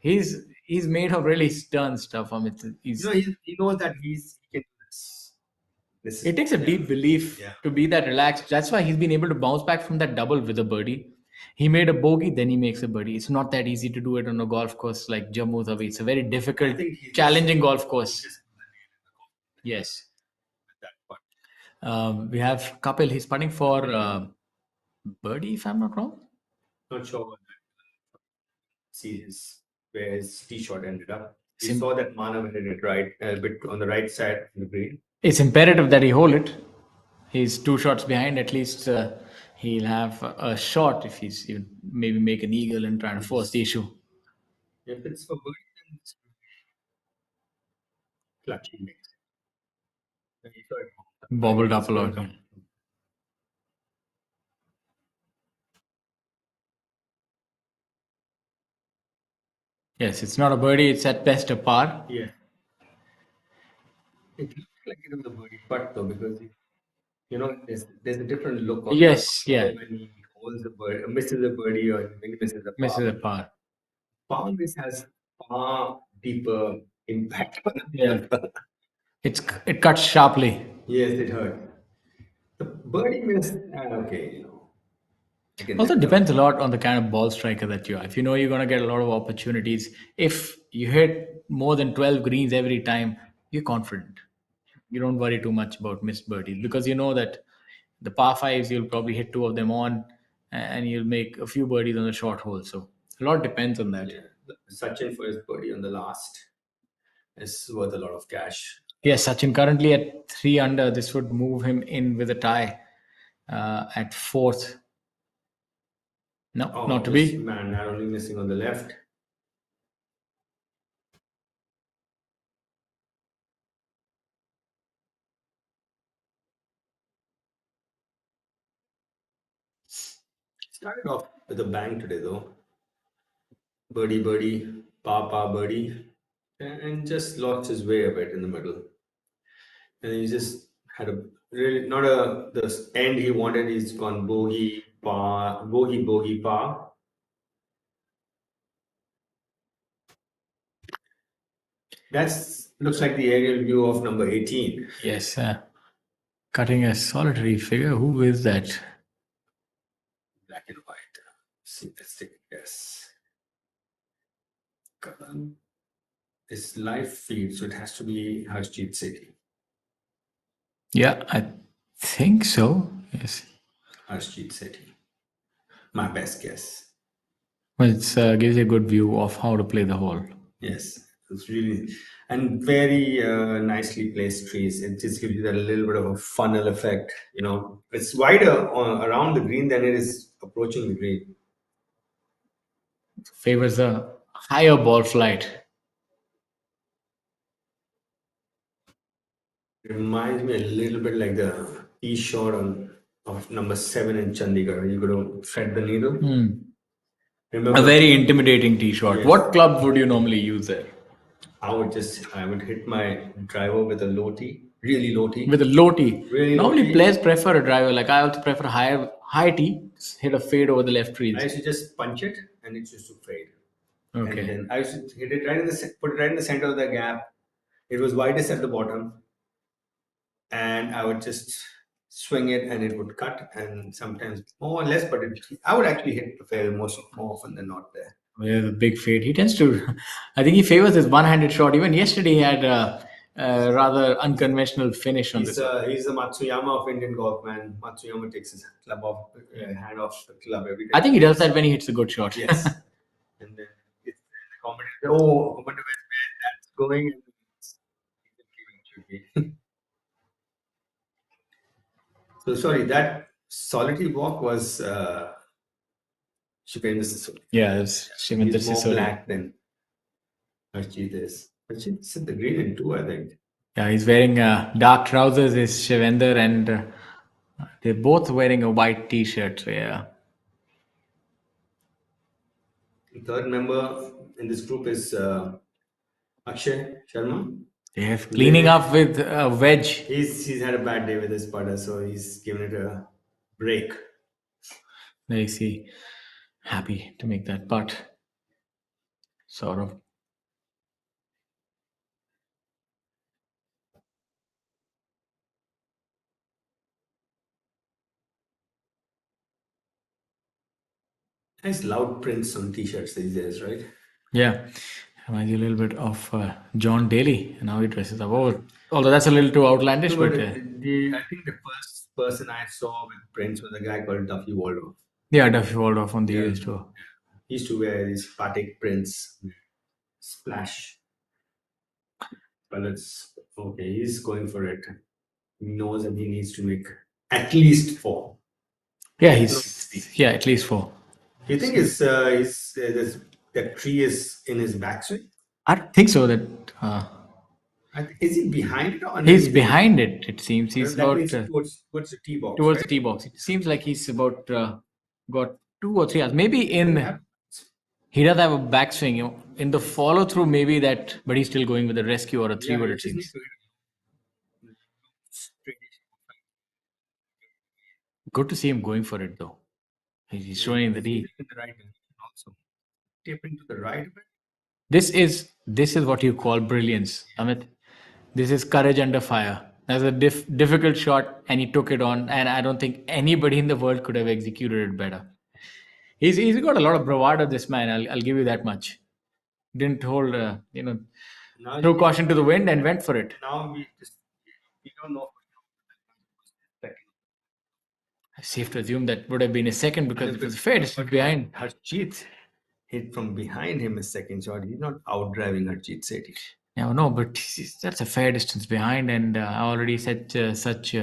He's made of really stern stuff. I mean, he knows that he can do this. It takes a deep belief to be that relaxed. That's why he's been able to bounce back from that double with a birdie. He made a bogey, then he makes a birdie. It's not that easy to do it on a golf course like Jammu Tawi. It's a very difficult, challenging golf course. Yes. We have Kapil. He's putting for birdie, if I'm not wrong. Not sure what that. See where his tee shot ended up. We saw that Manav hit it right, a bit on the right side of the green. It's imperative that he hold it. He's 2 shots behind. At least he'll have a shot if he's even maybe make an eagle and try to force the issue. If it's for birdie, then it's clutching. Bobbled up a lot. Yes, it's not a birdie. It's at best a par. Yeah. It looks like it was a birdie putt though, because there's a different look on when he holds the birdie, misses a birdie, or when he misses a par. Misses a par. Par miss has far deeper impact. Yeah. It cuts sharply. Yes, it hurt. The birdie miss, okay, Also depends a lot on the kind of ball striker that you are. If you know you're going to get a lot of opportunities, if you hit more than 12 greens every time, you're confident. You don't worry too much about missed birdies because you know that the par 5s, you'll probably hit 2 of them on and you'll make a few birdies on the short hole. So a lot depends on that. Yeah. Sachin for his birdie on the last is worth a lot of cash. Yes, Sachin currently at 3 under. This would move him in with a tie at 4th. No, Oh, not to this be. man narrowly missing on the left. Started off with a bang today, though. Birdie, birdie, pa, birdie, and just lost his way a bit in the middle. And he just had a really not a the end he wanted. He's gone bogey, pa, bogey, bogey, pa. That's looks like the aerial view of number 18. Yes, cutting a solitary figure. Who is that? Black and white. See, let's take a guess. Kalam is live feed, so it has to be Harjeet Sethi. Yeah, I think so. Yes. Harjeet Sethi. My best guess. Well, it gives you a good view of how to play the hole. Yes, it's really and very nicely placed trees. It just gives you that little bit of a funnel effect. You know, it's wider around the green than it is approaching the green. Favors a higher ball flight. It reminds me a little bit like the tee shot of number 7 in Chandigarh. You got to thread the needle. Remember, A very intimidating tee shot. Yes. What club would you normally use there? I would hit my driver with a low tee, really low tee. With a low tee. Really low Normally tee. players prefer a driver. Like I also prefer high tee. Hit a fade over the left I trees. used to just punch it and it used to fade. Okay. And then I used to hit it right in put it right in the center of the gap. It was widest at the bottom, and I would just swing it, and it would cut, and sometimes more or less, but I would actually hit the fairway more often than not there. With a big fade. He tends to, I think he favors his one-handed shot. Even yesterday he had a rather unconventional finish on He's the Matsuyama of Indian golf, man. Matsuyama takes his club off, hand off the club every day. I think he does that when he hits a good shot. Yes. And then it's the commentator, oh, I wonder where that's going. And it's so sorry, that solitary walk was Shivendra Sisoli. Yeah, it's Shivendra He's more Sisoli. black than Harjeet is. Harjeet's in the green in 2, I think. Yeah, he's wearing dark trousers, is Shivendra, and they're both wearing a white t-shirt. So yeah. The third member in this group is Akshay Sharma. They have cleaning up with a wedge. He's had a bad day with his putter, so he's given it a break. There you see, happy to make that putt. Sort of. Nice loud prints on t-shirts these days, right? Yeah, reminds you a little bit of John Daly and how he dresses up. Although that's a little too outlandish, but I think the first person I saw with prints was a guy called Duffy Waldorf. yeah, Duffy Waldorf on the US tour. He used to wear these batik prints, splash. But it's okay. He's going for it. He knows that he needs to make at least 4. Yeah, at least 4. Do you think that tree is in his backswing? I don't think so. That Is he behind it or he's behind it. It seems he's that about means towards the tee box. towards right? the tee box. It seems like he's about got 2 or 3 hours. Maybe he does have a backswing. In the follow through, maybe that, but he's still going with a rescue or a 3-wood. he It just needs seems to hit it. good to see him going for it though. He's showing the D. In the right direction also. Tapering to the right a bit. This is what you call brilliance, Amit. This is courage under fire. That's a difficult shot, and he took it on. And I don't think anybody in the world could have executed it better. He's got a lot of bravado. This man, I'll give you that much. Didn't hold, Now threw caution to the wind and went for it. Now we don't know. Safe to assume that would have been a second because it was fair distance behind. Harjeet hit from behind him a second shot. He's not out driving Harjeet Sethi. Yeah, no, but that's a fair distance behind, and I already said such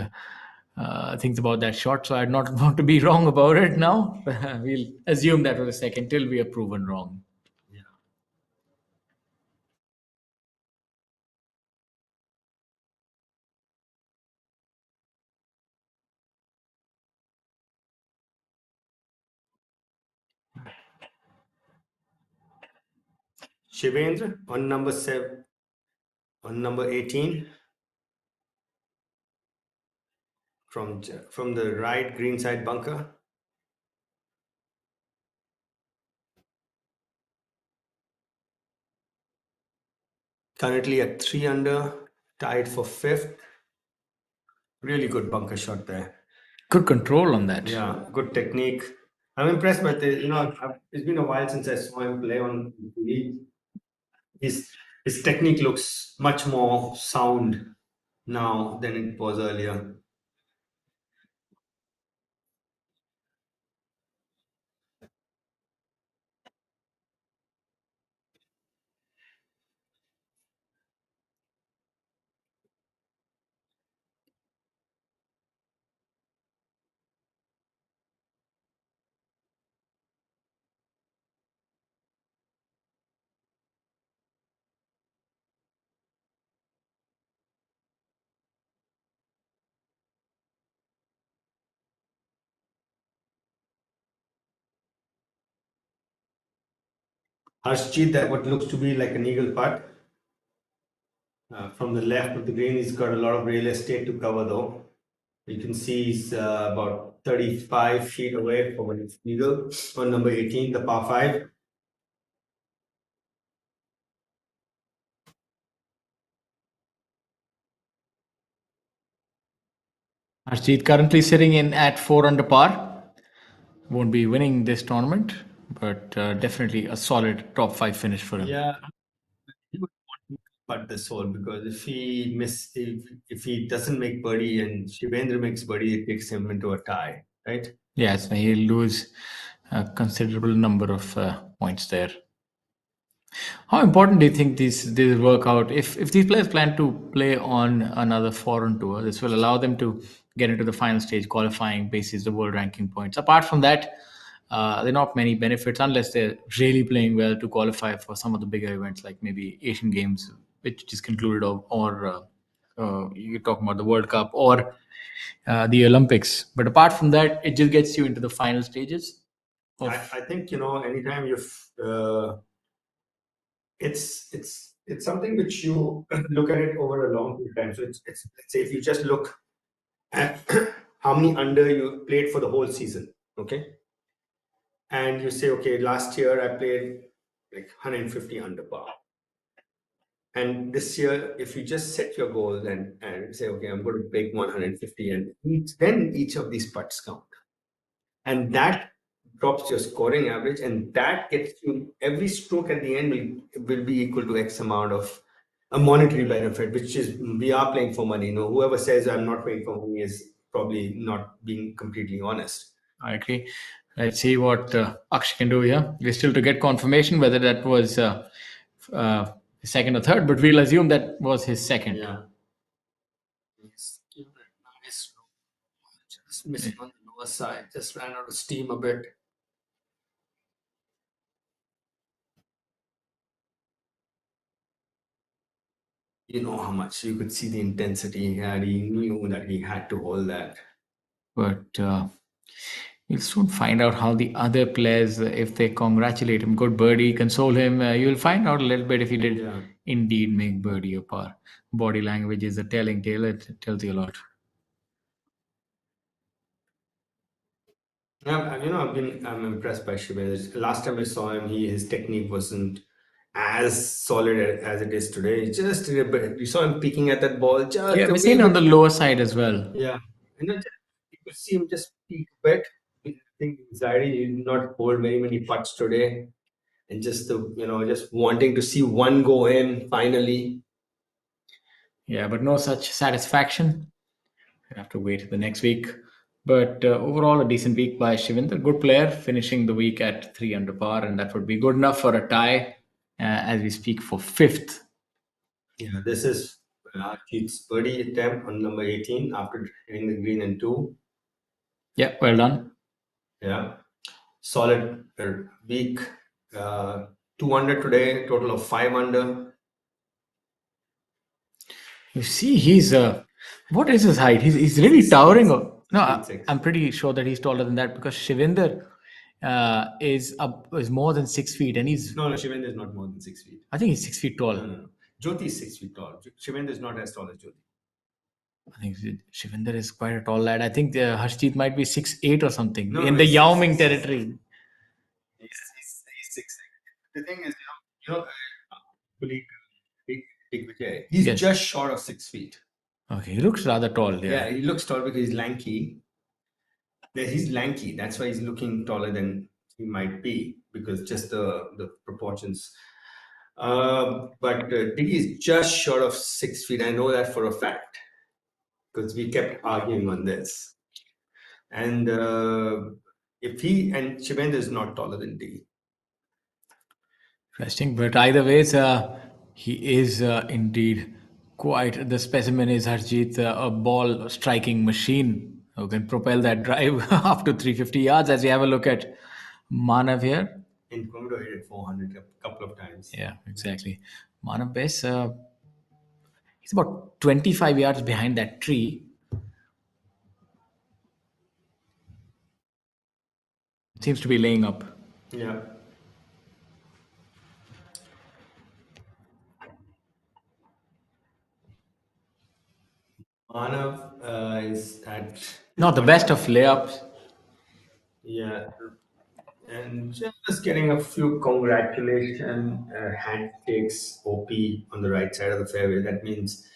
things about that shot. So I'd not want to be wrong about it now. We'll assume that was a second till we are proven wrong. Shivendra on number 7, on number 18 from the right green side bunker. Currently at 3 under, tied for 5th. Really good bunker shot there. Good control on that. Yeah, good technique. I'm impressed by the, it's been a while since I saw him play on TV. His technique looks much more sound now than it was earlier. Harshjeet, that what looks to be like an eagle putt. From the left of the green, he's got a lot of real estate to cover though. You can see he's about 35 feet away from an eagle on number 18, the par 5. Harshjeet currently sitting in at 4 under par. Won't be winning this tournament, but definitely a solid top 5 finish for him. Yeah, he would want to putt this hole because if he doesn't make birdie and Shivendra makes birdie, it takes him into a tie, right? Yes, he'll lose a considerable number of points there. How important do you think this work out? If these players plan to play on another foreign tour, this will allow them to get into the final stage qualifying basis the world ranking points. Apart from that, there are not many benefits unless they're really playing well to qualify for some of the bigger events like maybe Asian Games, which just concluded, or you're talking about the World Cup or the Olympics. But apart from that, it just gets you into the final stages. I think anytime it's something which you look at it over a long period of time. So it's let's say if you just look at how many under you played for the whole season, okay, and you say, okay, last year I played like 150 under par, and this year if you just set your goals and say, okay, I'm going to break 150, and then each of these putts count, and that drops your scoring average, and that gets you every stroke at the end will be equal to X amount of a monetary benefit, which is we are playing for money. Whoever says I'm not playing for money is probably not being completely honest. I agree. Let's see what Akshay can do here. We're still to get confirmation whether that was second or third, but we'll assume that was his second. Yeah. Nice. Just missing on the lower side. Just ran out of steam a bit. You know how much you could see the intensity he had. He knew that he had to hold that. But you'll soon find out how the other players, if they congratulate him, good birdie, console him, you'll find out a little bit if he did indeed make birdie or par. Body language is a telling tale. It tells you a lot. Yeah, I'm impressed by Shivendra. Last time I saw him, his technique wasn't as solid as it is today. Just you saw him peeking at that ball. Yeah, we've seen on the lower side as well. Yeah, you could see him just peek a bit. I think anxiety, he did not hold very many putts today, and just just wanting to see one go in finally. Yeah, but no such satisfaction. We have to wait the next week. But overall, a decent week by Shivendra. Good player, finishing the week at 3 under par, and that would be good enough for a tie as we speak for 5th. Yeah, this is Keith's birdie attempt on number 18 after hitting the green and 2. Yeah, well done. Yeah. Solid week. 2 under today, total of 5 under. You see, he's what is his height? He's really towering. No, Feet 6. I'm pretty sure that he's taller than that because Shivinder is more than 6 feet, and he's. No, Shivendra is not more than 6 feet. I think he's 6 feet tall. No. Jyoti is 6 feet tall. Shivendra is not as tall as Jyoti. I think Shivinder is quite a tall lad. I think Harshjeet might be 6'8" or something No, in no, the he's Yao 6'6". Ming territory. He's 6'6". The thing is, Big Vijay, he's Yes. just short of 6 feet. Okay, he looks rather tall. Yeah, he looks tall because he's lanky. Yeah, he's lanky. That's why he's looking taller than he might be because just the proportions. But Diggy is just short of 6 feet. I know that for a fact because we kept arguing on this. And if he and Shivendra is not taller than Diggy. Interesting, but either ways, he is indeed quite the specimen. Is Harjeet a ball striking machine who can propel that drive up to 350 yards? As we have a look at Manav here. In Commodore hit it 400 a couple of times. Yeah, exactly. Manav Bes, he's about 25 yards behind that tree. Seems to be laying up. Yeah. Manav is at Not the best of layups. yeah, and just getting a few congratulation handshakes OP on the right side of the fairway. That means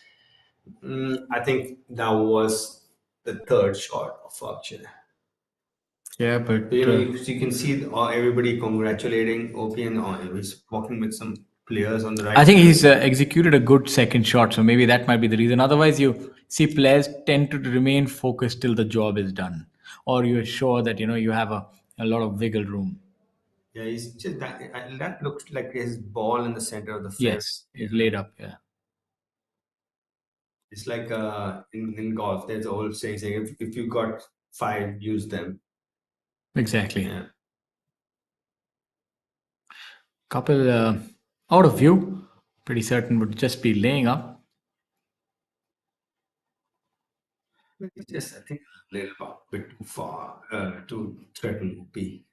I think that was the third shot of Akshay. Yeah, but You can see everybody congratulating OP and he's walking with some players on the right. I think he's executed a good second shot, so maybe that might be the reason. Otherwise, you see players tend to remain focused till the job is done, or you're sure that you have a lot of wiggle room. Yeah, he's just that looks like his ball in the center of the fairway. Yes, it's laid up. Yeah, It's like in golf, there's an old saying if you got 5, use them. exactly. Yeah. Couple out of view, pretty certain would just be laying up. It's just, I think, a little bit too far to threaten B.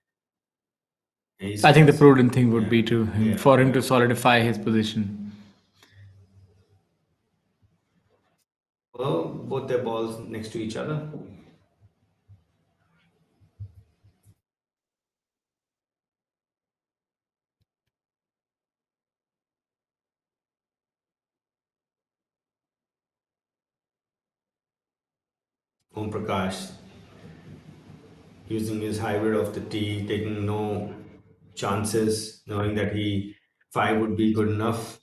I think the prudent thing would be Yeah. for him to solidify his position. Well, both their balls next to each other. Om Prakash using his hybrid of the tee, taking no chances, knowing that 5 would be good enough.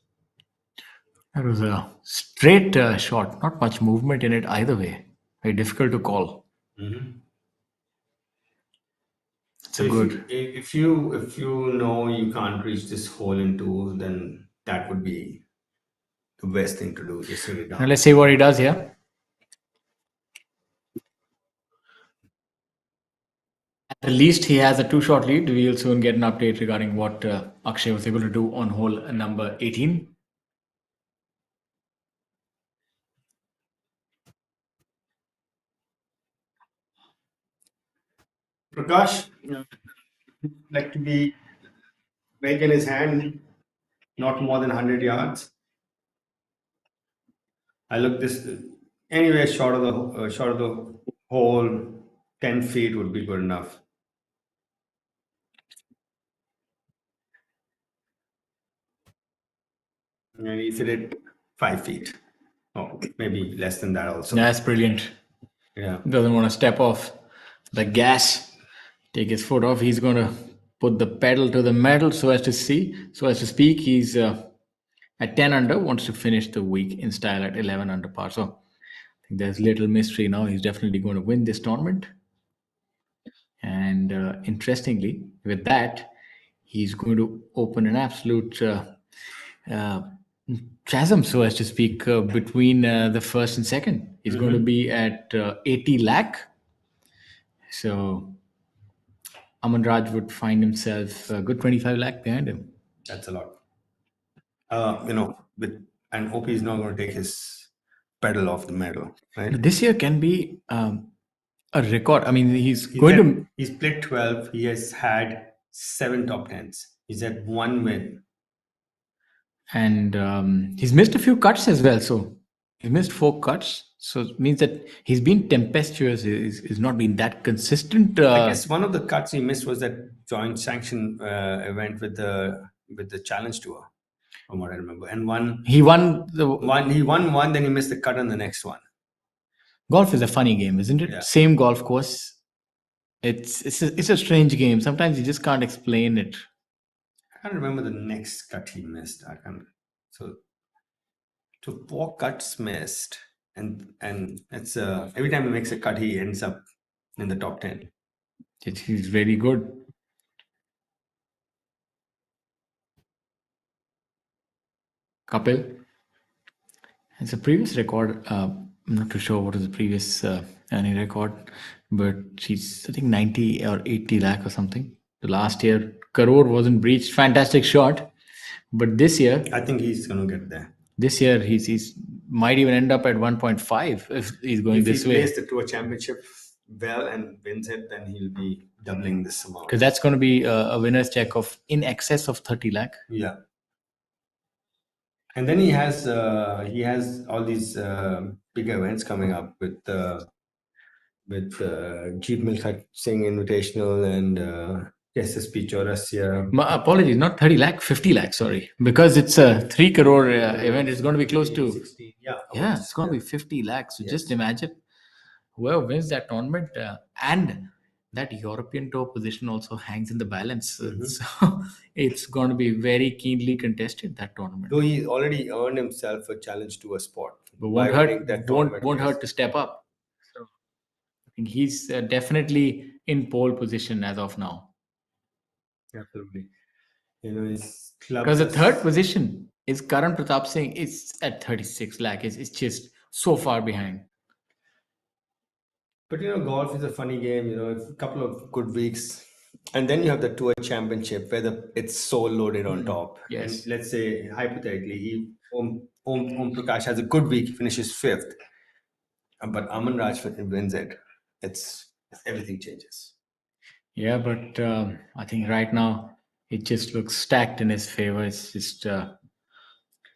That was a straight shot, not much movement in it either way. Very difficult to call. Mm-hmm. It's a good. If you know you can't reach this hole in 2, then that would be the best thing to do. Just hit it down. Now let's see what he does here. At least he has a 2-shot lead. We'll soon get an update regarding what Akshay was able to do on hole number 18. Prakash, like to be big in his hand, not more than 100 yards. I look this anyway. Short of the hole, 10 feet would be good enough. And he hit it 5 feet. Oh, maybe less than that also. That's brilliant. Yeah. Doesn't want to step off the gas, take his foot off. He's going to put the pedal to the metal so as to speak. He's at 10 under, wants to finish the week in style at 11 under par. So I think there's little mystery now. He's definitely going to win this tournament. And interestingly, with that, he's going to open an absolute chasm, so as to speak, between the first and second. He's going to be at 80 lakh. So Aman Raj would find himself a good 25 lakh behind him. That's a lot. And OP is not going to take his pedal off the metal, right? This year can be a record. I mean, he's going to. He's played 12. He has had 7 top 10s. He's had 1 win. And he's missed a few cuts as well. So he missed 4 cuts. So it means that he's been tempestuous. He's not been that consistent. I guess one of the cuts he missed was that joint sanction event with the Challenge Tour, from what I remember. And he won one, then he missed the cut on the next one. Golf is a funny game, isn't it? Yeah. Same golf course. It's a strange game. Sometimes you just can't explain it. I can't remember the next cut he missed. So 4 cuts missed, and it's every time he makes a cut, he ends up in the top 10. He's very good. Kapil. It's a previous record. I'm not too sure what is the previous earning record, but she's I think 90 or 80 lakh or something. The last year, Karor wasn't breached. Fantastic shot, but this year, I think he's going to get there. This year, he's might even end up at 1.5 if he's going If this he way. plays the Tour Championship well and wins it, then he'll be doubling this amount. Because that's going to be a winner's check of in excess of 30 lakh. Yeah. And then he has all these big events coming up with Jeet Milkha Singh Invitational and SSP Chaurasya. Apologies, not 30 lakh, 50 lakh, sorry. Because it's a 3 crore event, it's going to be close to 16, yeah, it's going to be 50 lakhs. So just imagine whoever wins that tournament and that European tour position also hangs in the balance. So it's going to be very keenly contested, that tournament. Though he already earned himself a challenge to a spot. But by winning that tournament, won't yes. hurt to step up. So I think he's definitely in pole position as of now. Absolutely. His club. Because the third position is Karan Pratap Singh is at 36 lakh. It's just so far behind. But golf is a funny game. It's a couple of good weeks, and then you have the Tour Championship where it's so loaded on top. Yes. And let's say hypothetically, Om Prakash has a good week, finishes 5th, but Aman Raj wins it. Everything changes. Yeah, but I think right now it just looks stacked in his favor. It's just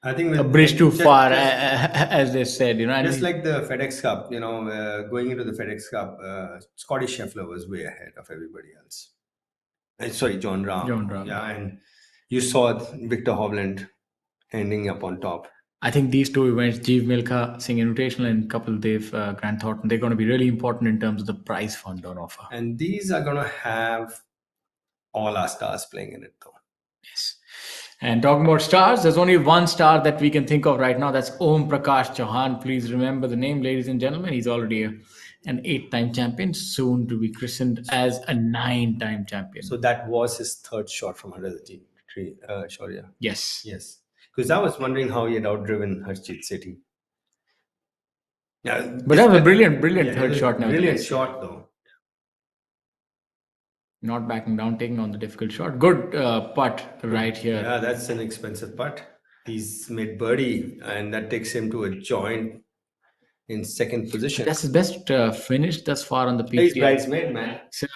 I think a bridge too far, as they said. And just like the FedEx Cup, going into the FedEx Cup, Scotty Scheffler was way ahead of everybody else. Sorry, John Rahm. John Rahm. Yeah, and you saw Victor Hovland ending up on top. I think these two events, Jeev Milkha Singh Invitational and Kapil Dev Grant Thornton, they're going to be really important in terms of the prize fund on offer. And these are going to have all our stars playing in it, though. Yes. And talking about stars, there's only one star that we can think of right now. That's Om Prakash Chauhan. Please remember the name, ladies and gentlemen. He's already an 8-time champion, soon to be christened as a 9-time champion. So that was his 3rd shot from 100 tree, Shaurya. Yes. Yes. Because I was wondering how he had outdriven Harshit Sethi. Yeah, but that was a brilliant third shot. Brilliant shot, though. Not backing down, taking on the difficult shot. Good putt right here. Yeah, that's an expensive putt. He's made birdie, and that takes him to a joint in 2nd position. That's his best finish thus far on the PGA. He's bridesmaid, man. So,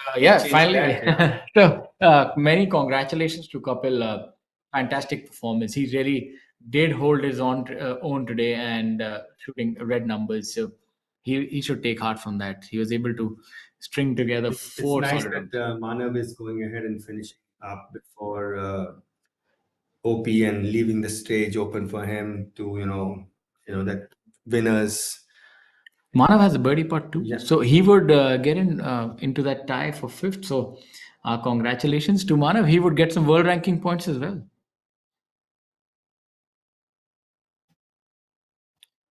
finally. So many congratulations to Kapil. Fantastic performance. He really did hold his own today and shooting red numbers. So he should take heart from that. He was able to string together 4 It's nice solid. that Manav is going ahead and finishing up before OP and leaving the stage open for him to that winners. Manav has a birdie putt too. Yeah. So he would get into that tie for 5th. So congratulations to Manav. He would get some world ranking points as well.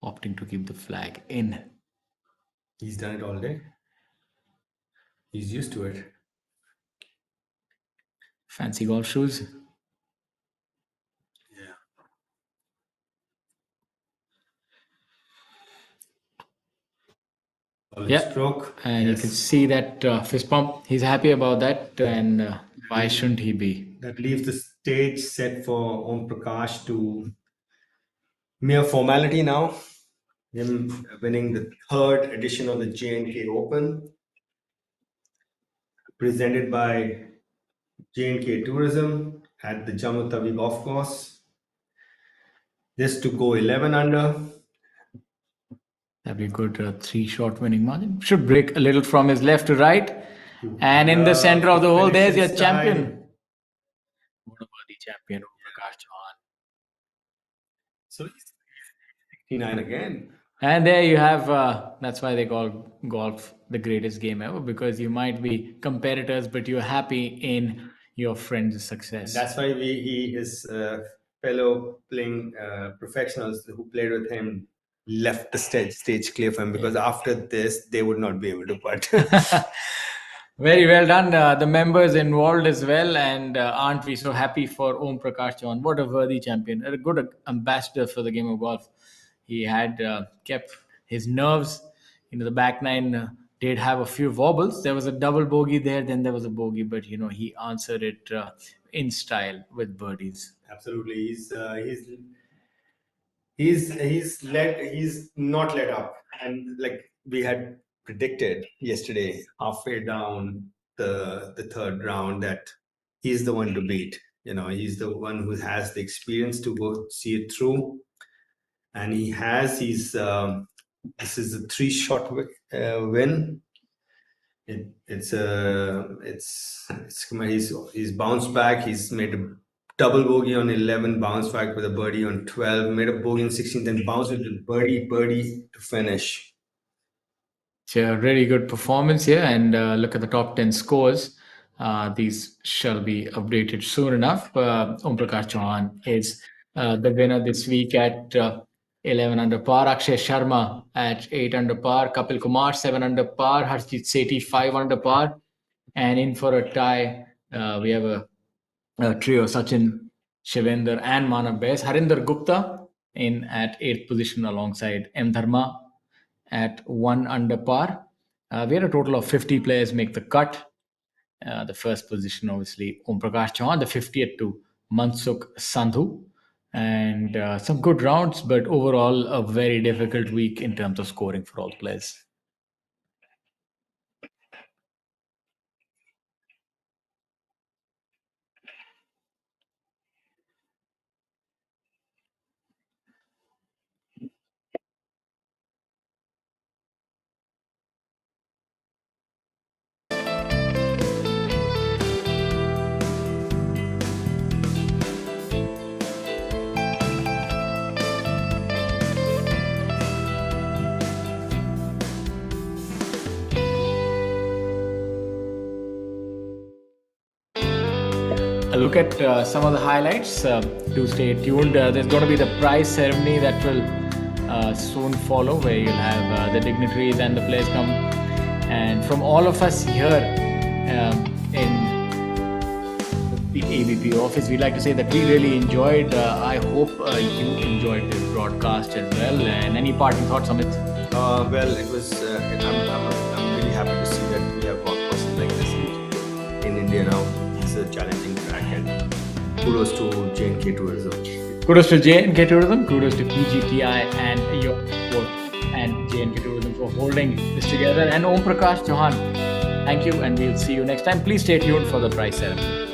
Opting to keep the flag in. He's done it all day. He's used to it. Fancy golf shoes. Yeah. solid stroke. And you can see that fist pump. He's happy about that, and why shouldn't he be? That leaves the stage set for Om Prakash to mere formality now. Him winning the third edition of the J&K Open, presented by J&K Tourism at the Jammu Tawi Golf Course. This to go 11 under. That'd be a good 3-shot winning margin. Should break a little from his left to right. And in the center of the hole, there's your champion. What a worthy champion, Om Prakash Chauhan. So he's 69 again. And there you have, that's why they call golf the greatest game ever, because you might be competitors, but you're happy in your friend's success. That's why his fellow playing professionals who played with him left the stage clear for him, because after this, they would not be able to putt. Very well done. The members involved as well. And aren't we so happy for Om Prakash Chauhan? What a worthy champion. A good ambassador for the game of golf. He had kept his nerves. The back nine did have a few wobbles. There was a double bogey there, then there was a bogey, but he answered it in style with birdies. Absolutely, he's not let up, and like we had predicted yesterday, halfway down the third round, that he's the one to beat. He's the one who has the experience to go see it through. And he has his this is a 3-shot win. He's bounced back. He's made a double bogey on 11, bounced back with a birdie on 12, made a bogey on 16, then bounced with a birdie to finish. It's a really good performance here, and look at the top 10 scores. These shall be updated soon enough. Om Prakash Chauhan is the winner this week at 11 under par. Akshay Sharma at 8 under par. Kapil Kumar 7 under par. Harshit Sethi 5 under par. And in for a tie, we have a trio: Sachin, Shivender, and Manav Bais. Harinder Gupta in at 8th position alongside M. Dharma at 1 under par. We had a total of 50 players make the cut. The first position, obviously, Om Prakash Chauhan. The 50th to Mansukh Sandhu. And some good rounds, but overall a very difficult week in terms of scoring for all players. Look at some of the highlights. Do stay tuned. There's going to be the prize ceremony that will soon follow, where you'll have the dignitaries and the players come. And from all of us here in the ABP office, we'd like to say that we really enjoyed. I hope you enjoyed this broadcast as well. And any parting thoughts, Amit? Well, it was. I'm really happy to see that we have got person like this in India now. It's a challenging track, and kudos to J&K Tourism. Kudos to J&K Tourism. Kudos to PGTI and your support, and J&K Tourism for holding this together. And Om Prakash Chauhan, thank you, and we'll see you next time. Please stay tuned for the prize ceremony.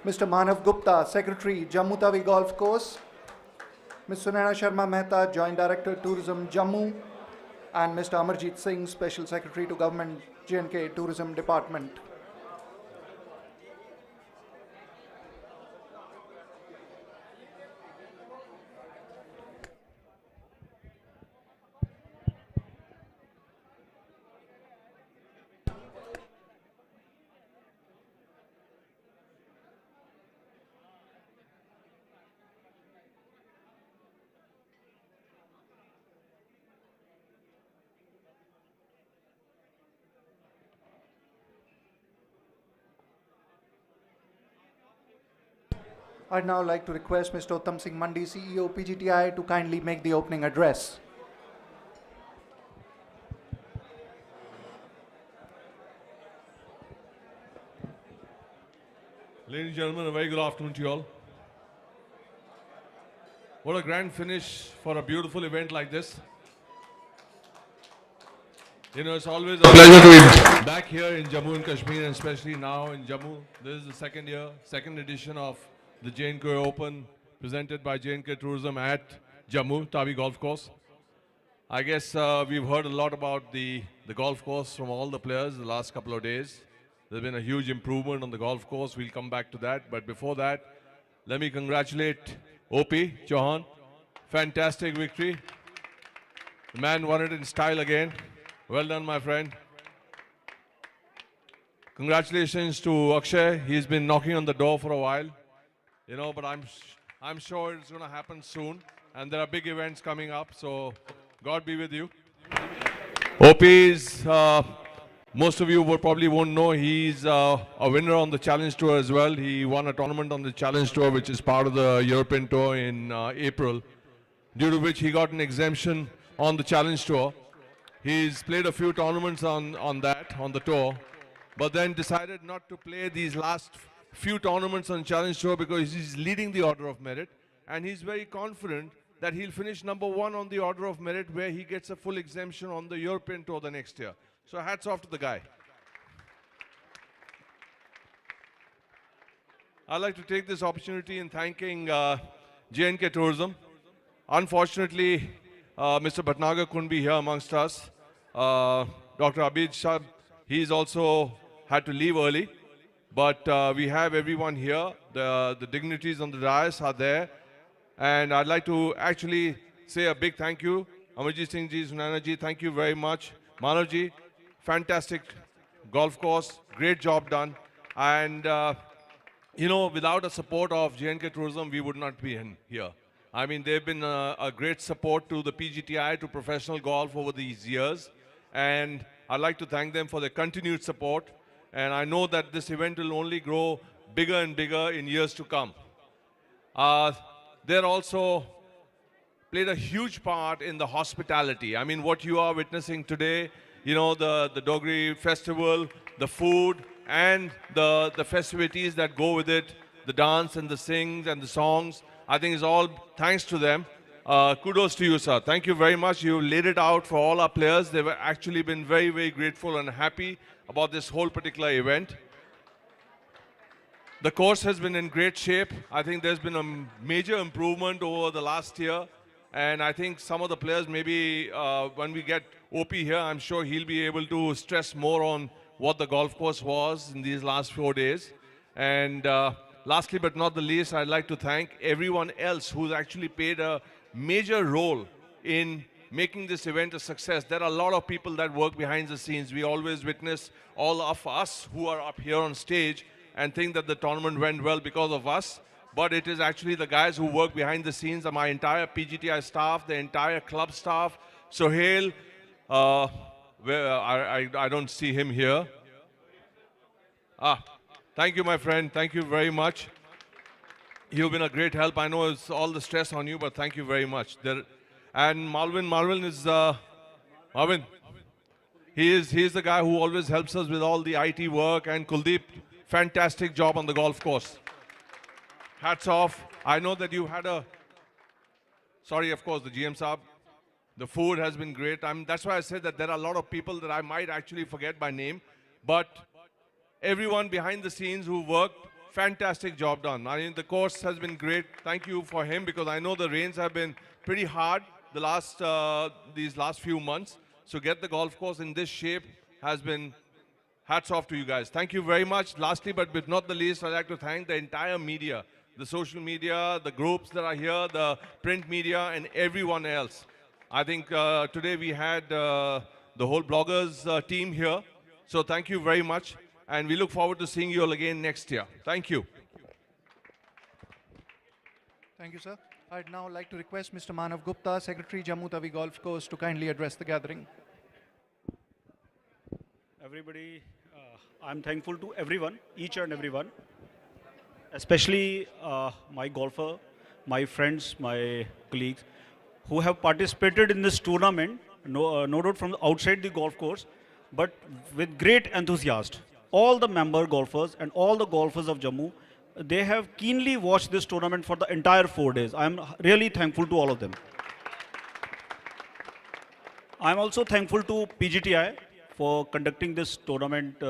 Mr. Manav Gupta, Secretary, Jammu Tawi Golf Course. Ms. Sunaina Sharma Mehta, Joint Director, Tourism, Jammu. And Mr. Amarjit Singh, Special Secretary to Government, J&K Tourism Department. I'd now like to request Mr. Uttam Singh Mandi, CEO PGTI, to kindly make the opening address. Ladies and gentlemen, a very good afternoon to you all. What a grand finish for a beautiful event like this. You know, it's always a pleasure to be back here in Jammu and Kashmir, and especially now in Jammu. This is the second edition of the J&K Open, presented by J&K Tourism at Jammu Tawi Golf Course. I guess we've heard a lot about the golf course from all the players the last couple of days. There's been a huge improvement on the golf course. We'll come back to that. But before that, let me congratulate OP Chauhan. Fantastic victory. The man won it in style again. Well done, my friend. Congratulations to Akshay. He's been knocking on the door for a while. You know, but I'm sure it's going to happen soon. And there are big events coming up. So God be with you. OP is, most of you probably won't know, he's a winner on the Challenge Tour as well. He won a tournament on the Challenge Tour, which is part of the European Tour in April, due to which he got an exemption on the Challenge Tour. He's played a few tournaments on the tour, but then decided not to play these last few tournaments on Challenge Tour because he's leading the order of merit, and he's very confident that he'll finish #1 on the order of merit, where he gets a full exemption on the European Tour the next year. So hats off to the guy. I'd like to take this opportunity in thanking J&K Tourism. Unfortunately, Mr. Bhatnagar couldn't be here amongst us. Dr. Abid Shah, he's also had to leave early. But we have everyone here. The dignitaries on the dais are there. And I'd like to actually say a big thank you. Amarjit Singh ji, Sunaina ji, thank you very much. Manav ji, fantastic golf course, great job done. And, you know, without the support of J&K Tourism, we would not be in here. I mean, they've been a great support to the PGTI, to professional golf over these years. And I'd like to thank them for their continued support. And I know that this event will only grow bigger and bigger in years to come. They're also played a huge part in the hospitality. I mean, what you are witnessing today, you know, the Dogri festival, the food, and the festivities that go with it, the dance and the sings and the songs, I think is all thanks to them. Kudos to you, sir. Thank you very much. You laid it out for all our players. They've actually been very, very grateful and happy about this whole particular event. The course has been in great shape. I think there's been a major improvement over the last year. And I think some of the players, maybe when we get OP here, I'm sure he'll be able to stress more on what the golf course was in these last 4 days. And lastly but not the least, I'd like to thank everyone else who's actually played a major role in making this event a success. There are a lot of people that work behind the scenes. We always witness all of us who are up here on stage and think that the tournament went well because of us. But it is actually the guys who work behind the scenes, my entire PGTI staff, the entire club staff. Sohail, I don't see him here. Thank you, my friend. Thank you very much. You've been a great help. I know it's all the stress on you, but thank you very much. And Marvin is, Marvin, he is the guy who always helps us with all the IT work. And Kuldeep, fantastic job on the golf course. Hats off. I know that you had sorry, of course, the GM Saab. The food has been great. That's why I said that there are a lot of people that I might actually forget by name. But everyone behind the scenes who worked fantastic job done. I mean, the course has been great. Thank you for him, because I know the rains have been pretty hard these last few months. So get the golf course in this shape has been hats off to you guys. Thank you very much. Lastly, but not the least, I'd like to thank the entire media, the social media, the groups that are here, the print media, and everyone else. I think today we had the whole bloggers team here. So thank you very much. And we look forward to seeing you all again next year. Thank you. Thank you, sir. I'd now like to request Mr. Manav Gupta, Secretary, Jammu Tawi Golf Course, to kindly address the gathering. Everybody, I'm thankful to everyone, each and everyone, especially my golfer, my friends, my colleagues who have participated in this tournament, no doubt from outside the golf course, but with great enthusiasm. All the member golfers and all the golfers of Jammu, they have keenly watched this tournament for the entire 4 days. I'm really thankful to all of them. I'm also thankful to PGTI for conducting this tournament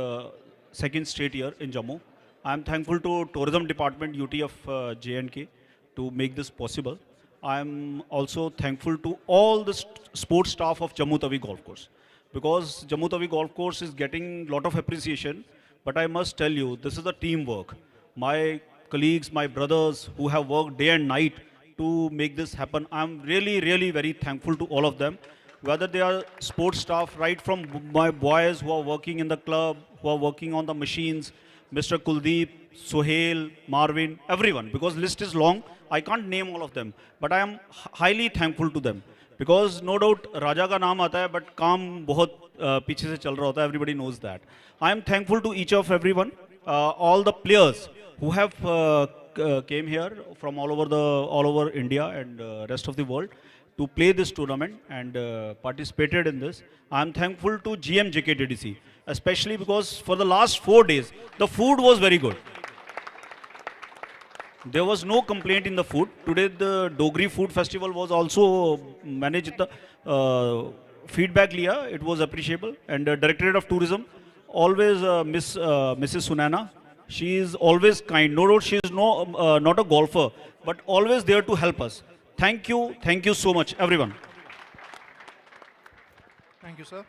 second straight year in Jammu. I'm thankful to Tourism Department UT of J&K to make this possible. I'm also thankful to all the sports staff of Jammu Tawi Golf Course, because Jammu Tawi Golf Course is getting a lot of appreciation, but I must tell you, this is a teamwork. My colleagues, my brothers who have worked day and night to make this happen, I'm really, really very thankful to all of them. Whether they are sports staff, right from my boys who are working in the club, who are working on the machines, Mr. Kuldeep, Sohail, Marvin, everyone, because list is long, I can't name all of them, but I am highly thankful to them. Because no doubt Raja ka naam aata hai, but kaam bahut piche se chal raha hota hai, everybody knows that. I am thankful to each of everyone, all the players who have came here from all over India and rest of the world to play this tournament and participated in this. I am thankful to GM JKTDC, especially because for the last 4 days, the food was very good. There was no complaint in the food. Today, the Dogri Food Festival was also managed. The feedback liya, it was appreciable. And Directorate of Tourism, always Mrs. Sunana, she is always kind. No doubt she is not a golfer, but always there to help us. Thank you so much, everyone. Thank you, sir.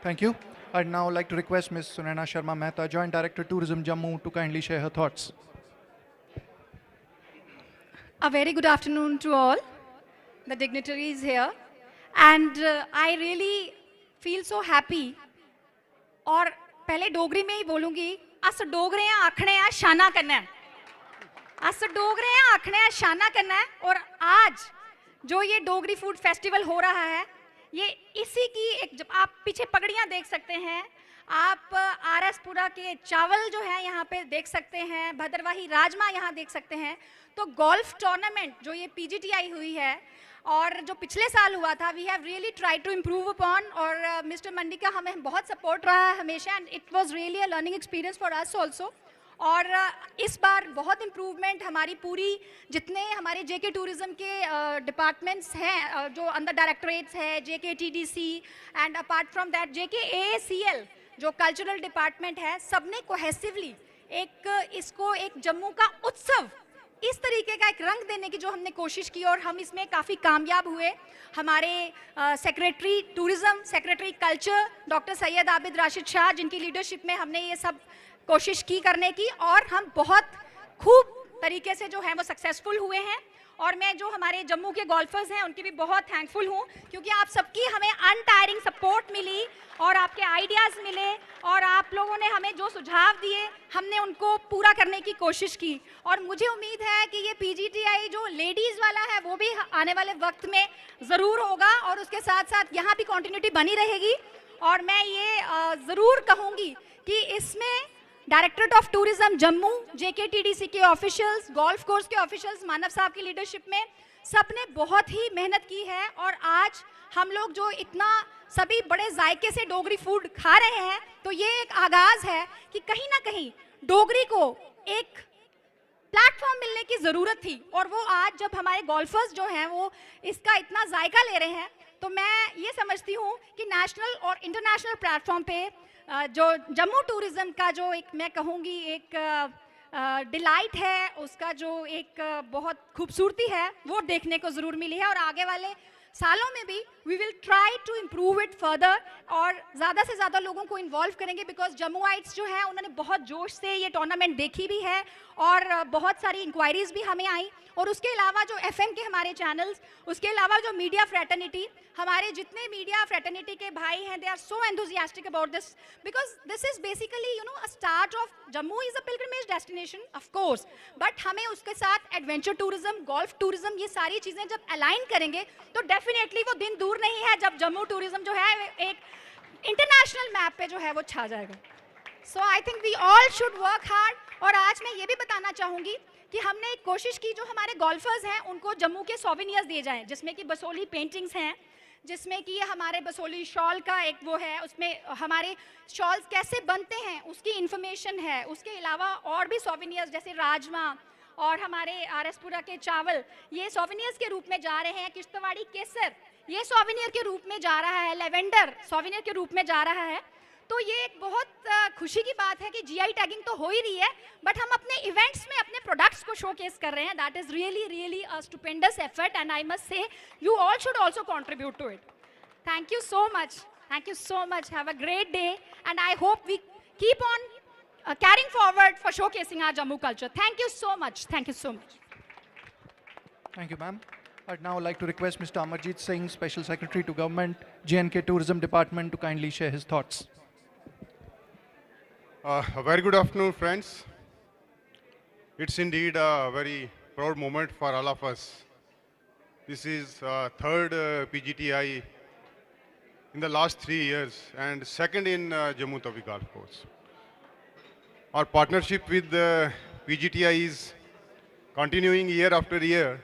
Thank you. I'd now like to request Ms. Sunaina Sharma Mehta, Joint Director Tourism Jammu, to kindly share her thoughts. A very good afternoon to all the dignitaries here, and I really feel so happy. और पहले डोगरी में ही बोलूँगी, अस डोगरे हैं आखने हैं शाना करना है, अस डोगरे हैं आखने हैं शाना करना है। और आज जो ये डोगरी फूड फेस्टिवल हो रहा है, ये इसी की एक, जब आप पीछे पगड़ियाँ देख सकते हैं, आप आरएसपुरा के चावल जो है यहाँ पे देख सकते हैं, भद्रवाही राजमा यहाँ देख सकते हैं। तो गोल्फ टूर्नामेंट जो ये पीजीटीआई हुई है और जो पिछले साल हुआ था, we have really try to improve upon, और मिस्टर मंडी का हमें बहुत सपोर्ट रहा है हमेशा, and it was really a learning experience for us also. और इस बार बहुत इम्प्रूवमेंट हमारी पूरी, जितने हमारे जेके टूरिज़्म के डिपार्टमेंट्स हैं, जो अंदर डायरेक्टरेट्स है, JK TDC and apart from that JK ACL जो कल्चरल डिपार्टमेंट है, सबने कोहेसिवली इसको एक जम्मू का उत्सव इस तरीके का एक रंग देने की जो हमने कोशिश की, और हम इसमें काफ़ी कामयाब हुए। हमारे secretary tourism, secretary culture doctor Syed Abid Rashid Shah, जिनकी लीडरशिप में हमने ये सब कोशिश की करने की, और हम बहुत खूब तरीके से जो है वो सक्सेसफुल हुए हैं। और मैं जो हमारे जम्मू के गोल्फर्स हैं उनकी भी बहुत थैंकफुल हूँ, क्योंकि आप सबकी हमें अनटायरिंग सपोर्ट मिली और आपके आइडियाज़ मिले, और आप लोगों ने हमें जो सुझाव दिए हमने उनको पूरा करने की कोशिश की। और मुझे उम्मीद है कि ये पीजीटीआई जो लेडीज़ वाला है वो भी आने वाले वक्त में ज़रूर होगा, और उसके साथ साथ यहाँ भी कॉन्टिन्यूटी बनी रहेगी। और मैं ये ज़रूर कहूँगी कि इसमें directorate of tourism Jammu, JKTDC के ऑफिशियल्स, गोल्फ कोर्स के ऑफिशियल्स, मानव साहब की लीडरशिप में सबने बहुत ही मेहनत की है। और आज हम लोग जो इतना सभी बड़े जायके से डोगरी फूड खा रहे हैं, तो ये एक आगाज़ है कि कहीं ना कहीं डोगरी को एक प्लेटफॉर्म मिलने की ज़रूरत थी। और वो आज जब हमारे गोल्फर्स जो हैं वो इसका इतना जायका ले रहे हैं, तो मैं ये समझती हूँ कि नेशनल और इंटरनेशनल प्लेटफॉर्म पे जो जम्मू टूरिज़्म का जो एक, मैं कहूँगी एक डिलाइट है, उसका जो एक बहुत खूबसूरती है वो देखने को ज़रूर मिली है, और आगे वाले सालों में भी we will try to improve it further और ज़्यादा से ज़्यादा लोगों को इन्वॉल्व करेंगे, बिकॉज जम्मूआइट्स जो है उन्होंने बहुत जोश से ये टूर्नामेंट देखी भी है और बहुत सारी इंक्वायरीज भी हमें आई। और उसके अलावा जो एफएम के हमारे चैनल्स, उसके अलावा जो मीडिया फ्रेटर्निटी, हमारे जितने मीडिया फ्रेटर्निटी के भाई हैं, they are so enthusiastic about this, because this is basically a start of Jammu is a pilgrimage destination of course, but हमें उसके साथ एडवेंचर टूरिज्म, गोल्फ टूरिज्म, ये सारी चीज़ें जब अलाइन करेंगे तो डेफिनेटली वो दिन दूर नहीं है जब जम्मू टूरिज्म जो है एक इंटरनेशनल मैप पे जो है वो छा जाएगा। So I think we all should work hard. और आज मैं ये भी बताना चाहूँगी कि हमने एक कोशिश की, जो हमारे गोल्फर्स हैं उनको जम्मू के सोवेनियर्स दिए जाएं, जिसमें कि बसोली पेंटिंग्स हैं, जिसमें कि हमारे बसोली शॉल का एक वो है, उसमें हमारे शॉल्स कैसे बनते हैं उसकी इन्फॉर्मेशन है। उसके अलावा और भी सोवेनियर्स जैसे राजमा और हमारे आरएसपुरा के चावल, ये सोवेनियर्स के रूप में जा रहे हैं। किश्तवाड़ी केसर ये सोवेनियर के रूप में जा रहा है, लेवेंडर सोवेनियर के रूप में जा रहा है। तो ये एक बहुत खुशी की बात है कि जीआई टैगिंग तो हो ही रही है, बट हम अपने इवेंट्स में अपने प्रोडक्ट्स को शोकेस कर रहे हैं। That is really a stupendous effort and I must say you all should also contribute to it. Thank you so much, have a great day and I hope we keep on carrying forward for showcasing our Jammu culture. Thank you so much. Thank you so much. Thank you, ma'am. I'd now like to request Mr. Amarjeet Singh, Special Secretary to Government, J&K Tourism Department, to kindly share his thoughts. A very good afternoon, friends. It's indeed a very proud moment for all of us. This is third PGTI in the last 3 years and second in Jammu Tawi Golf Course. Our partnership with PGTI is continuing year after year.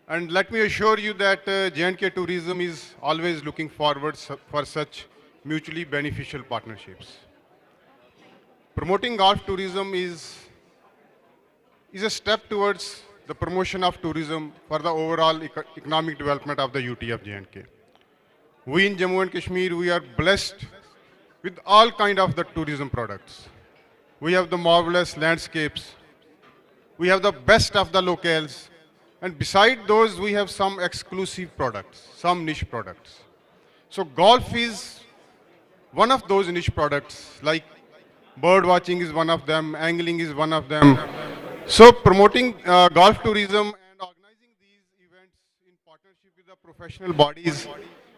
And let me assure you that J&K Tourism is always looking forward for such mutually beneficial partnerships. Promoting golf tourism is a step towards the promotion of tourism for the overall economic development of the UT of J&K. We in Jammu and Kashmir, we are blessed with all kind of the tourism products. We have the marvelous landscapes. We have the best of the locales. And beside those, we have some exclusive products, some niche products. So golf is one of those niche products, like bird watching is one of them, angling is one of them. So promoting golf tourism and organizing these events in partnership with the professional bodies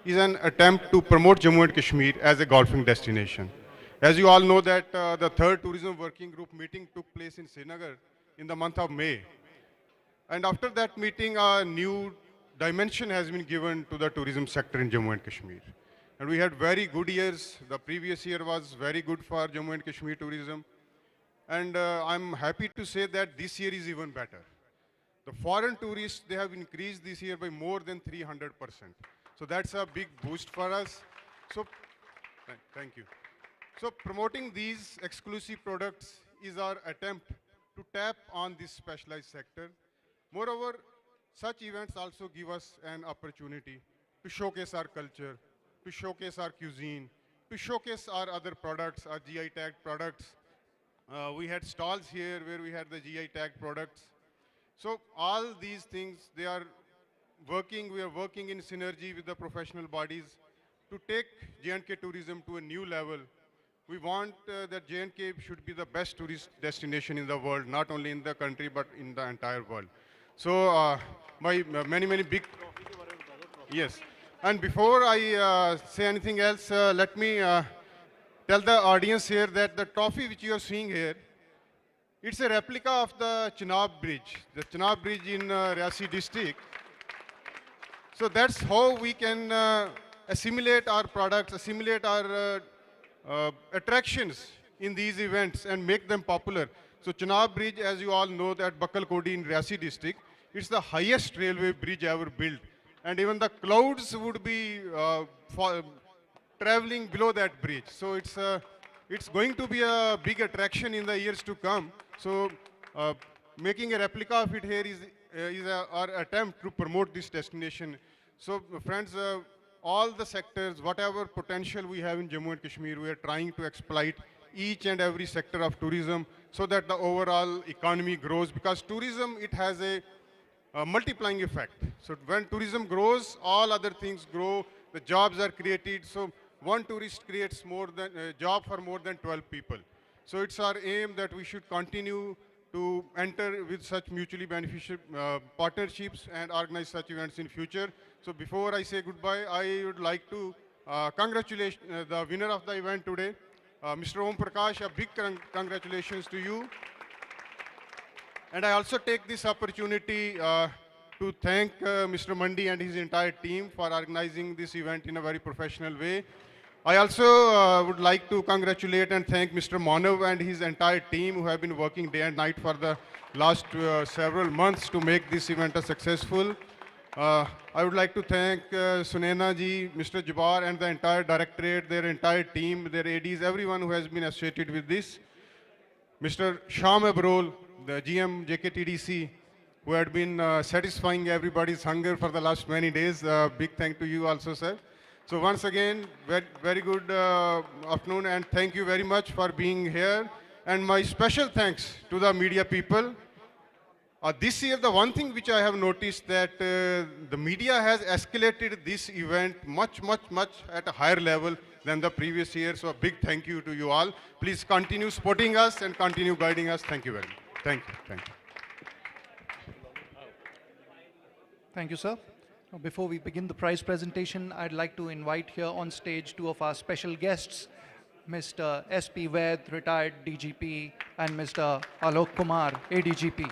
is an attempt to promote Jammu and Kashmir as a golfing destination. As you all know that the third tourism working group meeting took place in Srinagar in the month of May. And after that meeting, a new dimension has been given to the tourism sector in Jammu and Kashmir. And we had very good years. The previous year was very good for Jammu and Kashmir tourism. And I'm happy to say that this year is even better. The foreign tourists, they have increased this year by more than 300%. So that's a big boost for us. So, thank you. So promoting these exclusive products is our attempt to tap on this specialized sector. Moreover, such events also give us an opportunity to showcase our culture, to showcase our cuisine, to showcase our other products, our GI tagged products. We had stalls here where we had the GI tagged products. So all these things, we are working in synergy with the professional bodies to take J&K tourism to a new level. We want that J&K should be the best tourist destination in the world, not only in the country, but in the entire world. So my many big, yes. And before I say anything else, let me tell the audience here that the trophy which you are seeing here, it's a replica of the Chenab Bridge, in Reasi district. So that's how we can assimilate our products, assimilate our attractions in these events and make them popular. So Chenab Bridge, as you all know, that Bakal Kodi in Reasi district, it's the highest railway bridge ever built. And even the clouds would be traveling below that bridge. So it's going to be a big attraction in the years to come. So making a replica of it here is our attempt to promote this destination. So friends, all the sectors, whatever potential we have in Jammu and Kashmir, we are trying to exploit each and every sector of tourism so that the overall economy grows, because tourism, it has a multiplying effect. So when tourism grows, all other things grow, the jobs are created. So one tourist creates more than a job for more than 12 people. So it's our aim that we should continue to enter with such mutually beneficial partnerships and organize such events in future. So before I say goodbye, I would like to congratulate the winner of the event today, Mr. Om Prakash. A big congratulations to you. And I also take this opportunity to thank Mr. Mandi and his entire team for organizing this event in a very professional way. I also would like to congratulate and thank Mr. Manav and his entire team who have been working day and night for the last several months to make this event a successful. I would like to thank Sunena ji, Mr. Jabbar and the entire directorate, their entire team, their ADs, everyone who has been associated with this. Mr. Sham Abrol, the GM JKTDC, who had been satisfying everybody's hunger for the last many days. Big thank to you also, sir. So once again, very good afternoon, and thank you very much for being here. And my special thanks to the media people. This year, the one thing which I have noticed that the media has escalated this event much at a higher level than the previous year. So a big thank you to you all. Please continue supporting us and continue guiding us. Thank you very much. Thank you. Thank you. Thank you, sir. Before we begin the prize presentation, I'd like to invite here on stage two of our special guests, Mr. S.P. Vaid, retired DGP, and Mr. Alok Kumar, ADGP.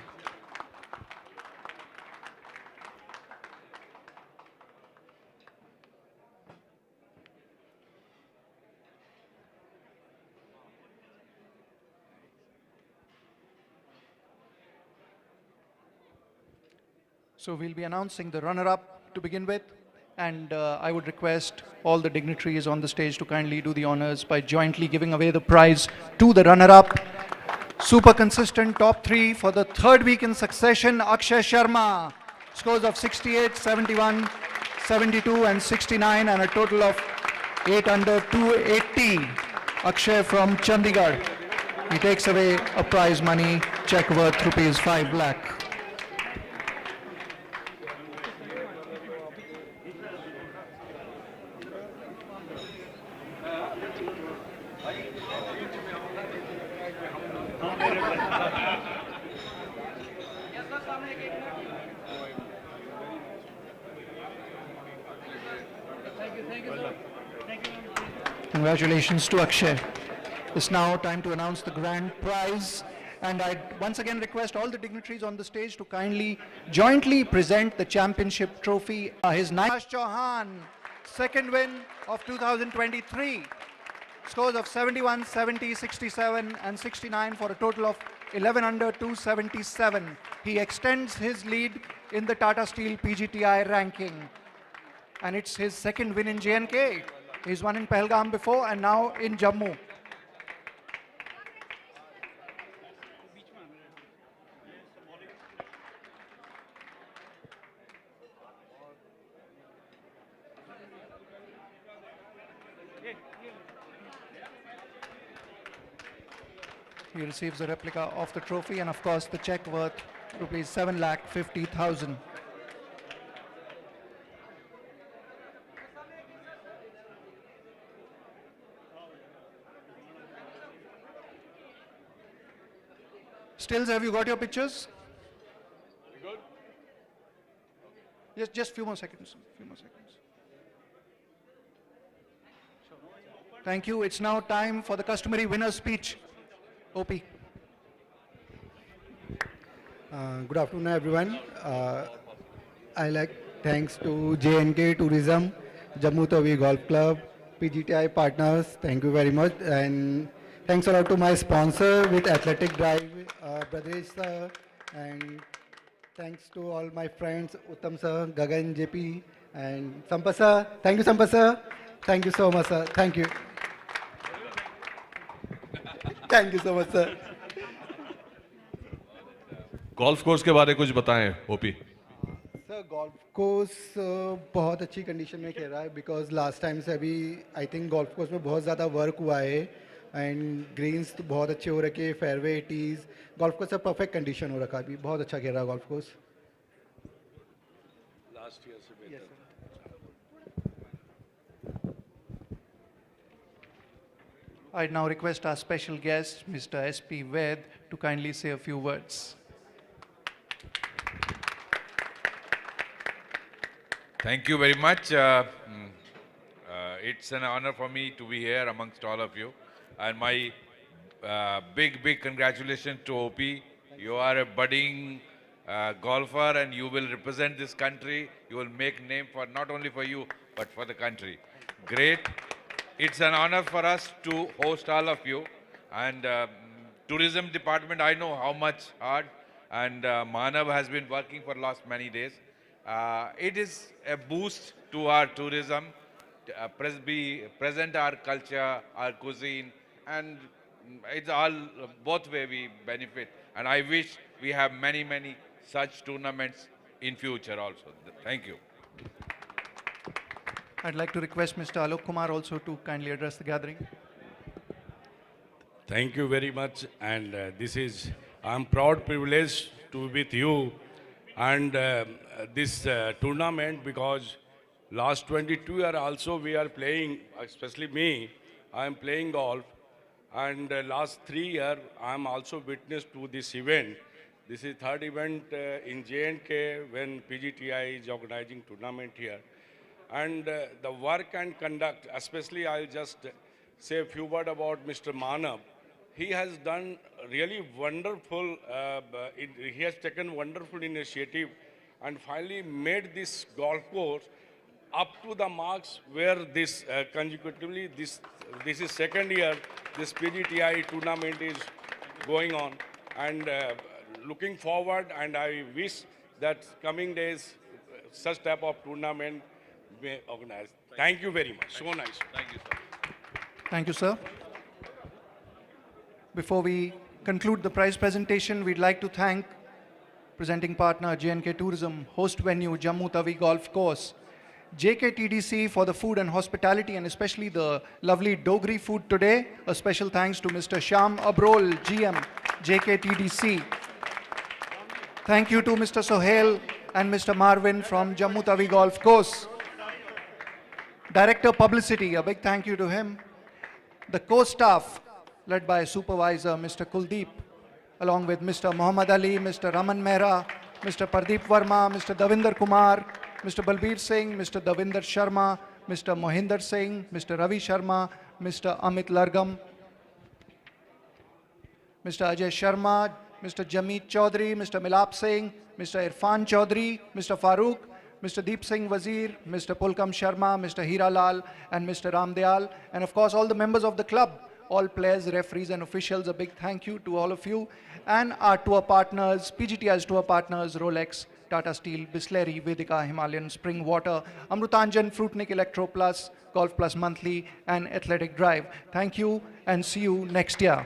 So we'll be announcing the runner-up to begin with, and I would request all the dignitaries on the stage to kindly do the honors by jointly giving away the prize to the runner-up. Super consistent top three for the third week in succession, Akshay Sharma, scores of 68, 71, 72 and 69, and a total of 8 under 280. Akshay from Chandigarh. He takes away a prize money check worth ₹5 lakh. Congratulations to Akshay. It's now time to announce the grand prize, and I once again request all the dignitaries on the stage to kindly jointly present the championship trophy. His Naish Chauhan, second win of 2023. Scores of 71, 70, 67 and 69 for a total of 11 under 277. He extends his lead in the Tata Steel PGTI ranking. And it's his second win in J&K. He's won in Pahalgam before and now in Jammu. He receives a replica of the trophy and of course the check worth ₹7,50,000. Stills, have you got your pictures? Good. Just few more seconds. Thank you. It's now time for the customary winner's speech. OP. Good afternoon, everyone. I like thanks to J&K Tourism, Jammu Tawi Golf Club, PGTI partners. Thank you very much, and thanks a lot to my sponsor with Athletic Drive, Bradresh sir, and thanks to all my friends, Uttam sir, Gagan JP, and Sampa sir. Thank you, Sampa sir. Thank you so much, sir. Thank you. Thank you so much, sir. Golf course के बारे में कुछ बताएं, OP. Sir golf course बहुत अच्छी condition में खेल रहा है, बिकॉज लास्ट टाइम से अभी आई थिंक गोल्फ कोर्स में बहुत ज़्यादा वर्क हुआ है एंड ग्रीन्स तो बहुत अच्छे हो रखे, फेयरवे 80s, गोल्फ कोर्स सब परफेक्ट कंडीशन हो रखा अभी, बहुत अच्छा खेल रहा है गोल्फ कोर्स। लास्ट ईयर से बेहतर। I now request our special guest, Mr. S.P. Ved, to kindly say a few words. Thank you very much. It's an honor for me to be here amongst all of you. And my big congratulations to OP. You are a budding golfer and you will represent this country. You will make name for not only for you, but for the country. Great. It's an honor for us to host all of you. And tourism department, I know how much hard. And Manav has been working for last many days. It is a boost to our tourism, present our culture, our cuisine, and it's all both way we benefit. And I wish we have many such tournaments in future also. Thank you. I'd like to request Mr. Alok Kumar also to kindly address the gathering. Thank you very much. And I'm proud privileged to be with you and this tournament, because last 22 years also we are playing, especially me, I am playing golf. And last 3 years I am also witness to this event. This is third event in J&K when PGTI is organizing tournament here. And the work and conduct, especially I'll just say a few words about Mr. Manav. He has done really wonderful, he has taken wonderful initiative and finally made this golf course up to the marks where this consecutively, this is second year, this PGTI tournament is going on. And looking forward, and I wish that coming days, such type of tournament may organize. Thank you very much. So nice. Thank you, sir. Thank you, sir. Before we conclude the prize presentation, we'd like to thank presenting partner J&K Tourism, host venue Jammu Tawi Golf Course, JKTDC for the food and hospitality and especially the lovely Dogri food today. A special thanks to Mr. Shyam Abrol, GM, JKTDC. Thank you to Mr. Sohail and Mr. Marvin from Jammu Tawi Golf Course. Director Publicity, a big thank you to him. The co-staff, led by Supervisor Mr. Kuldeep, along with Mr. Muhammad Ali, Mr. Raman Mehra, Mr. Pardeep Verma, Mr. Davinder Kumar, Mr. Balbir Singh, Mr. Davinder Sharma, Mr. Mohinder Singh, Mr. Ravi Sharma, Mr. Amit Largam, Mr. Ajay Sharma, Mr. Jamit Chaudhary, Mr. Milap Singh, Mr. Irfan Chaudhary, Mr. Farooq, Mr. Deep Singh Wazir, Mr. Pulkam Sharma, Mr. Hira Lal, and Mr. Ramdayal, and of course all the members of the club, all players, referees and officials. A big thank you to all of you, and our tour partners, PGTI's tour partners, Rolex, Tata Steel, Bisleri, Vedika, Himalayan, Spring Water, Amrutanjan, Fruitnik Electro Plus, Golf Plus Monthly, and Athletic Drive. Thank you and see you next year.